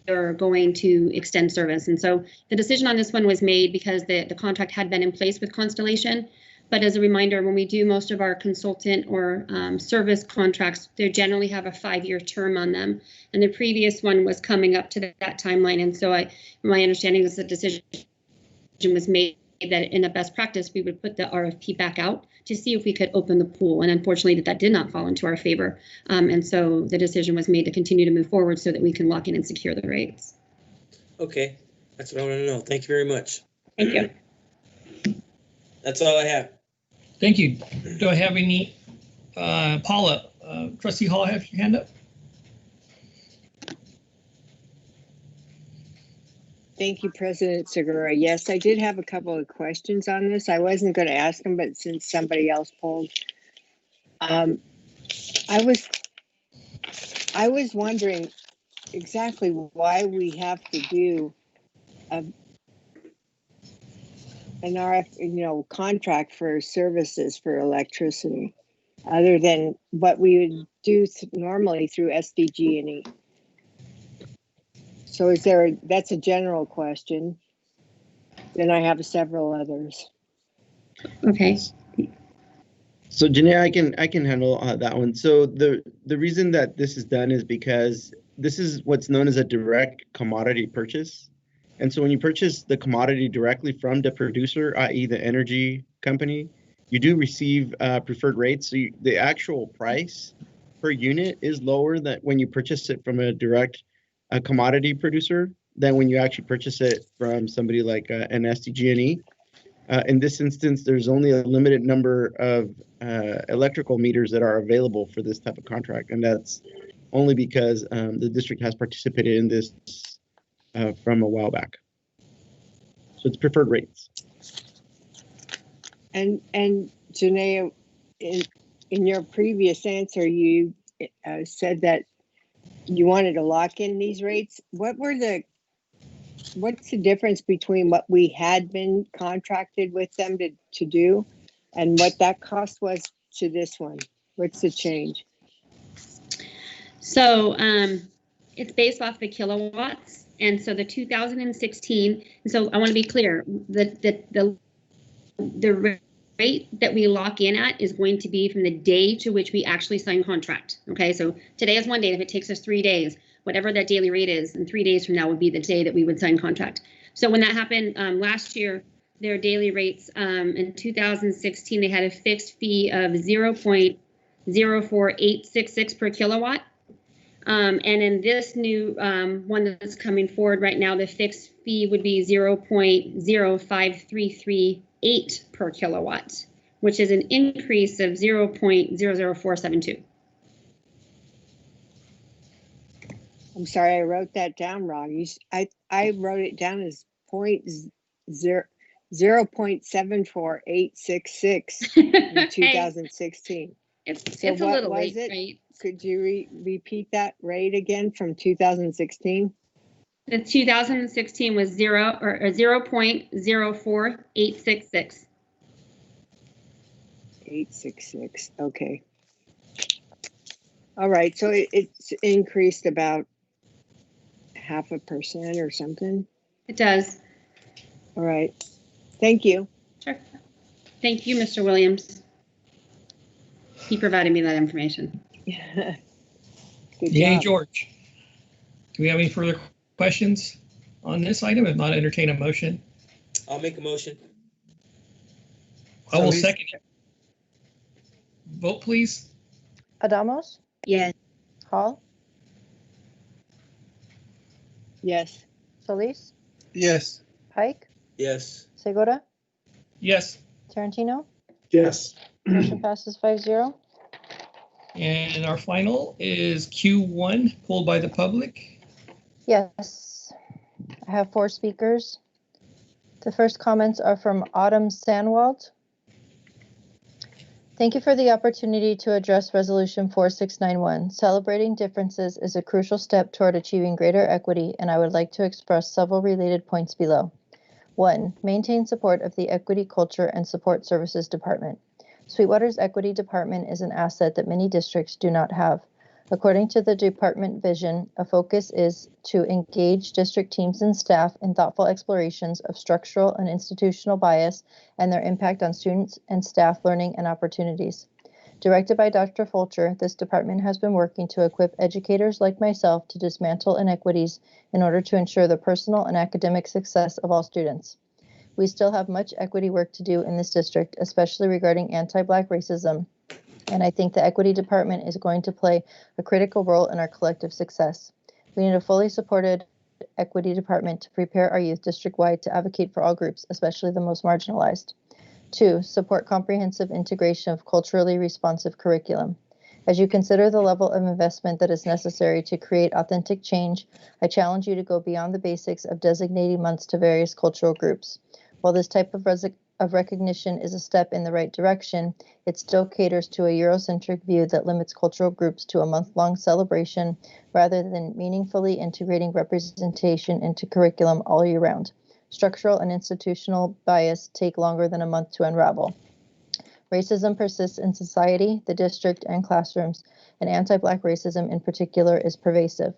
are going to extend service. And so the decision on this one was made because the contract had been in place with Constellation, But as a reminder, when we do most of our consultant or service contracts, they generally have a 5-year term on them. And the previous one was coming up to that timeline. And so my understanding is the decision was made that in the best practice, we would put the RFP back out to see if we could open the pool. And unfortunately, that did not fall into our favor. And so the decision was made to continue to move forward so that we can lock in and secure the rates. Okay, that's what I want to know. Thank you very much. Thank you. That's all I have. Thank you. Do I have any, Paula, Trustee Hall, have your hand up? Thank you, President Segura. Yes, I did have a couple of questions on this. I wasn't going to ask them, but since somebody else pulled, I was wondering exactly why we have to do an RF, contract for services for electricity, other than what we would do normally through SDG&E. So that's a general question. Then I have several others. Okay. So Janae, I can handle that one. So the reason that this is done is because this is what's known as a direct commodity purchase. And so when you purchase the commodity directly from the producer, i.e. the energy company, you do receive preferred rates. So the actual price per unit is lower than when you purchase it from a direct commodity producer than when you actually purchase it from somebody like an SDG&E. In this instance, there's only a limited number of electrical meters that are available for this type of contract, and that's only because the district has participated in this from a while back. So it's preferred rates. And Janae, in your previous answer, you said that you wanted to lock in these rates. What's the difference between what we had been contracted with them to do and what that cost was to this one? What's the change? So it's based off the kilowatts. And so the 2016, so I want to be clear, the rate that we lock in at is going to be from the day to which we actually sign contract. Okay, so today is one day. If it takes us 3 days, whatever that daily rate is, and 3 days from now would be the day that we would sign contract. So when that happened last year, their daily rates in 2016, they had a fixed fee of 0.04866 per kilowatt. And in this new one that's coming forward right now, the fixed fee would be 0.05338 per kilowatt, which is an increase of 0.00472. I'm sorry, I wrote that down wrong. I wrote it down as 0.74866 in 2016. It's a little late, right? Could you repeat that rate again from 2016? The 2016 was 0.04866. 866. Okay. All right. So it's increased about 0.5% or something. It does. All right. Thank you. Sure. Thank you, Mr. Williams. He provided me that information. Good Yay, job. George. Do we have any further questions on this item? If not, entertain a motion. I'll make a motion. I will second it. Vote, please. Adamos? Yes. Hall? Yes. Solis? Yes. Pike? Yes. Segura? Yes. Tarantino? Yes. Motion passes 5-0. And our final is Q1, pulled by the public. Yes. I have 4 speakers. The first comments are from Autumn Sandwald. Thank you for the opportunity to address Resolution 4691. Celebrating differences is a crucial step toward achieving greater equity, and I would like to express several related points below. 1. Maintain support of the Equity, Culture, and Support Services Department. Sweetwater's Equity Department is an asset that many districts do not have. According to the department vision, a focus is to engage district teams and staff in thoughtful explorations of structural and institutional bias and their impact on students and staff learning and opportunities. Directed by Dr. Fulcher, this department has been working to equip educators like myself to dismantle inequities in order to ensure the personal and academic success of all students. We still have much equity work to do in this district, especially regarding anti-Black racism, and I think the Equity Department is going to play a critical role in our collective success. We need a fully supported Equity Department to prepare our youth district-wide to advocate for all groups, especially the most marginalized. 2, support comprehensive integration of culturally responsive curriculum. As you consider the level of investment that is necessary to create authentic change, I challenge you to go beyond the basics of designating months to various cultural groups. While this type of recognition is a step in the right direction, it still caters to a Eurocentric view that limits cultural groups to a month-long celebration rather than meaningfully integrating representation into curriculum all year round. Structural and institutional bias take longer than a month to unravel. Racism persists in society, the district, and classrooms, and anti-Black racism in particular is pervasive.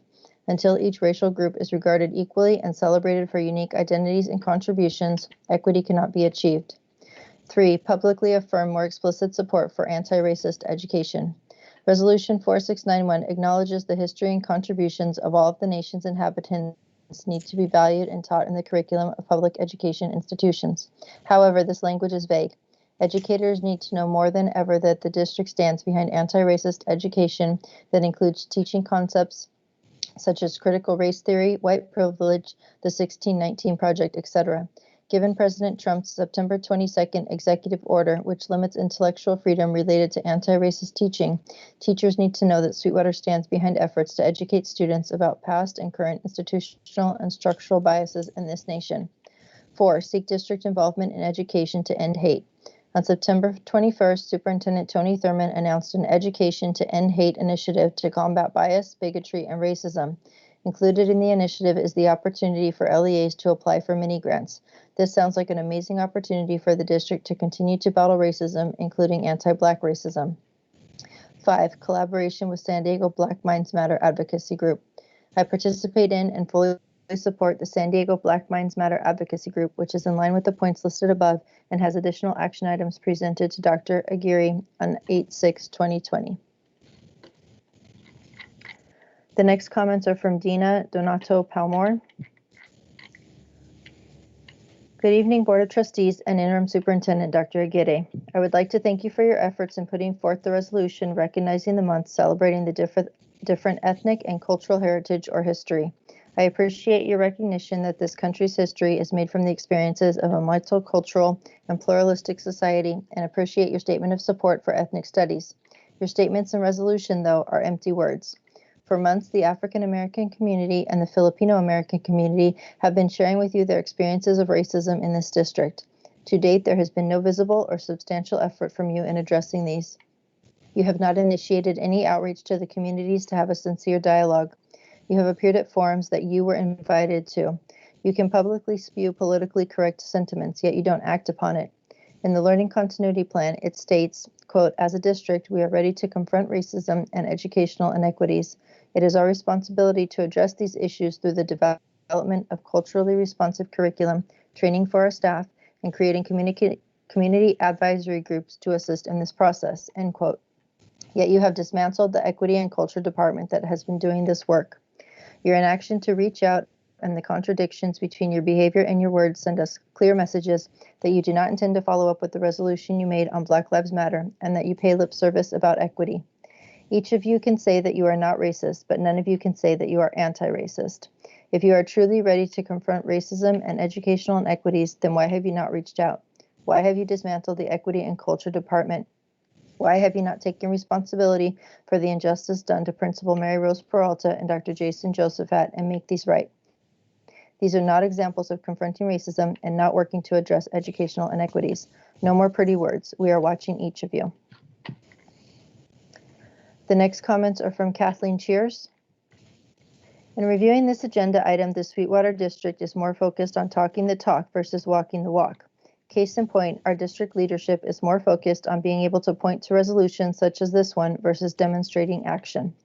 Until each racial group is regarded equally and celebrated for unique identities and contributions, equity cannot be achieved. 3, publicly affirm more explicit support for anti-racist education. Resolution 4691 acknowledges the history and contributions of all of the nation's inhabitants need to be valued and taught in the curriculum of public education institutions. However, this language is vague. Educators need to know more than ever that the district stands behind anti-racist education that includes teaching concepts such as critical race theory, white privilege, the 1619 Project, etc. Given President Trump's September 22nd executive order, which limits intellectual freedom related to anti-racist teaching, teachers need to know that Sweetwater stands behind efforts to educate students about past and current institutional and structural biases in this nation. 4, seek district involvement in education to end hate. On September 21st, Superintendent Tony Thurmond announced an Education to End Hate initiative to combat bias, bigotry, and racism. Included in the initiative is the opportunity for LEAs to apply for mini grants. This sounds like an amazing opportunity for the district to continue to battle racism, including anti-Black racism. 5, collaboration with San Diego Black Minds Matter Advocacy Group. I participate in and fully support the San Diego Black Minds Matter Advocacy Group, which is in line with the points listed above and has additional action items presented to Dr. Aguirre on 8/6/2020. The next comments are from Dina Donato Palmore. Good evening, Board of Trustees and Interim Superintendent Dr. Aguirre. I would like to thank you for your efforts in putting forth the resolution recognizing the month celebrating the different ethnic and cultural heritage or history. I appreciate your recognition that this country's history is made from the experiences of a multicultural and pluralistic society, and appreciate your statement of support for ethnic studies. Your statements and resolution, though, are empty words. For months, the African American community and the Filipino American community have been sharing with you their experiences of racism in this district. To date, there has been no visible or substantial effort from you in addressing these. You have not initiated any outreach to the communities to have a sincere dialogue. You have appeared at forums that you were invited to. You can publicly spew politically correct sentiments, yet you don't act upon it. In the Learning Continuity Plan, it states, quote, as a district, we are ready to confront racism and educational inequities. It is our responsibility to address these issues through the development of culturally responsive curriculum, training for our staff, and creating community advisory groups to assist in this process, end quote. Yet you have dismantled the Equity and Culture Department that has been doing this work. Your inaction to reach out and the contradictions between your behavior and your words send us clear messages that you do not intend to follow up with the resolution you made on Black Lives Matter and that you pay lip service about equity. Each of you can say that you are not racist, but none of you can say that you are anti-racist. If you are truly ready to confront racism and educational inequities, then why have you not reached out? Why have you dismantled the Equity and Culture Department? Why have you not taken responsibility for the injustice done to Principal Mary Rose Peralta and Dr. Jason Josephat and make these right? These are not examples of confronting racism and not working to address educational inequities. No more pretty words. We are watching each of you. The next comments are from Kathleen Cheers. In reviewing this agenda item, the Sweetwater District is more focused on talking the talk versus walking the walk. Case in point, our district leadership is more focused on being able to point to resolutions such as this one versus demonstrating action.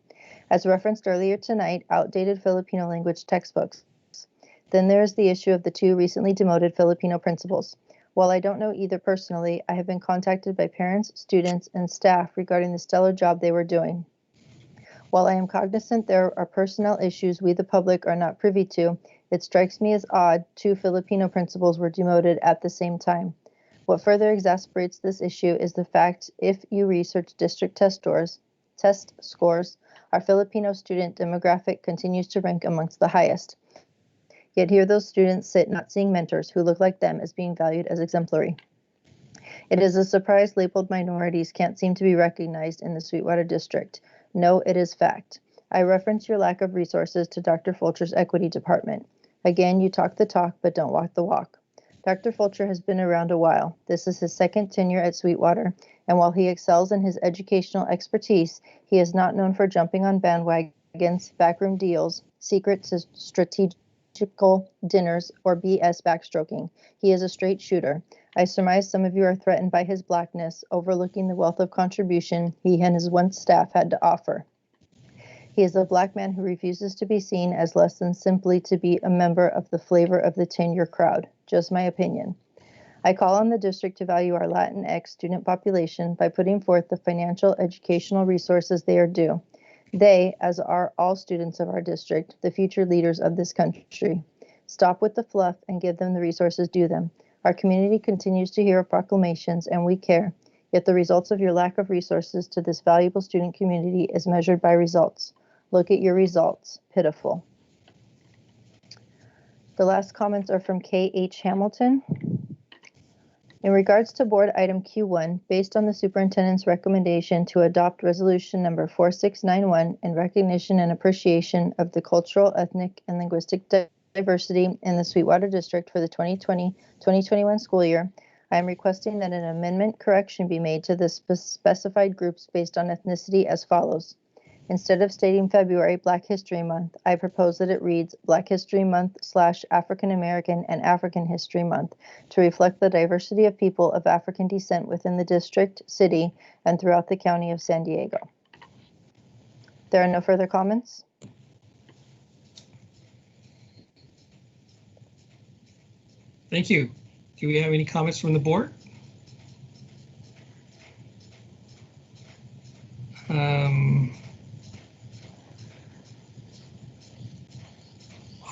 As referenced earlier tonight, outdated Filipino language textbooks. Then there is the issue of the 2 recently demoted Filipino principals. While I don't know either personally, I have been contacted by parents, students, and staff regarding the stellar job they were doing. While I am cognizant there are personnel issues we the public are not privy to, it strikes me as odd 2 Filipino principals were demoted at the same time. What further exasperates this issue is the fact if you research district test scores, our Filipino student demographic continues to rank amongst the highest. Yet here those students sit not seeing mentors who look like them as being valued as exemplary. It is a surprise labeled minorities can't seem to be recognized in the Sweetwater District. No, it is fact. I reference your lack of resources to Dr. Fulcher's Equity Department. Again, you talk the talk, but don't walk the walk. Dr. Fulcher has been around a while. This is his 2nd tenure at Sweetwater, and while he excels in his educational expertise, he is not known for jumping on bandwagons, backroom deals, secret strategical dinners, or BS backstroking. He is a straight shooter. I surmise some of you are threatened by his blackness, overlooking the wealth of contribution he and his once staff had to offer. He is a Black man who refuses to be seen as less than simply to be a member of the flavor of the tenure crowd. Just my opinion. I call on the district to value our Latinx student population by putting forth the financial educational resources they are due. They, as are all students of our district, the future leaders of this country. Stop with the fluff and give them the resources due them. Our community continues to hear proclamations and we care, yet the results of your lack of resources to this valuable student community is measured by results. Look at your results. Pitiful. The last comments are from K.H. Hamilton. In regards to board item Q1, based on the superintendent's recommendation to adopt resolution number 4691 in recognition and appreciation of the cultural, ethnic, and linguistic diversity in the Sweetwater District for the 2020-2021 school year, I am requesting that an amendment correction be made to the specified groups based on ethnicity as follows. Instead of stating February Black History Month, I propose that it reads Black History Month / African American and African History Month to reflect the diversity of people of African descent within the district, city, and throughout the county of San Diego. There are no further comments. Thank you. Do we have any comments from the board?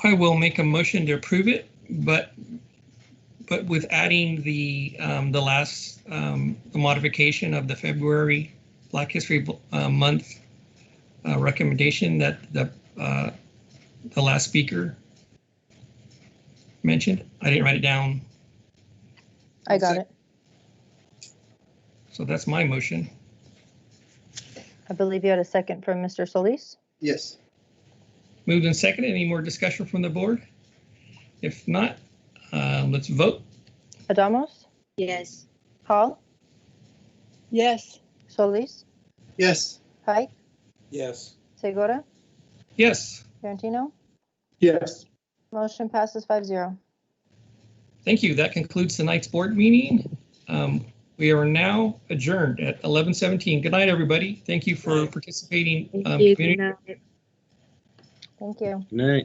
I will make a motion to approve it, but with adding the last the modification of the February Black History Month recommendation that the last speaker mentioned. I didn't write it down. I got it. So that's my motion. I believe you had a second from Mr. Solis. Yes. Moved and seconded. Any more discussion from the board? If not, let's vote. Adamos? Yes. Hall? Yes. Solis? Yes. Pike? Yes. Segura? Yes. Tarantino? Yes. Motion passes 5-0. Thank you. That concludes tonight's board meeting. We are now adjourned at 11:17. Good night, everybody. Thank you for participating. Thank you. Community. Thank you. Good night.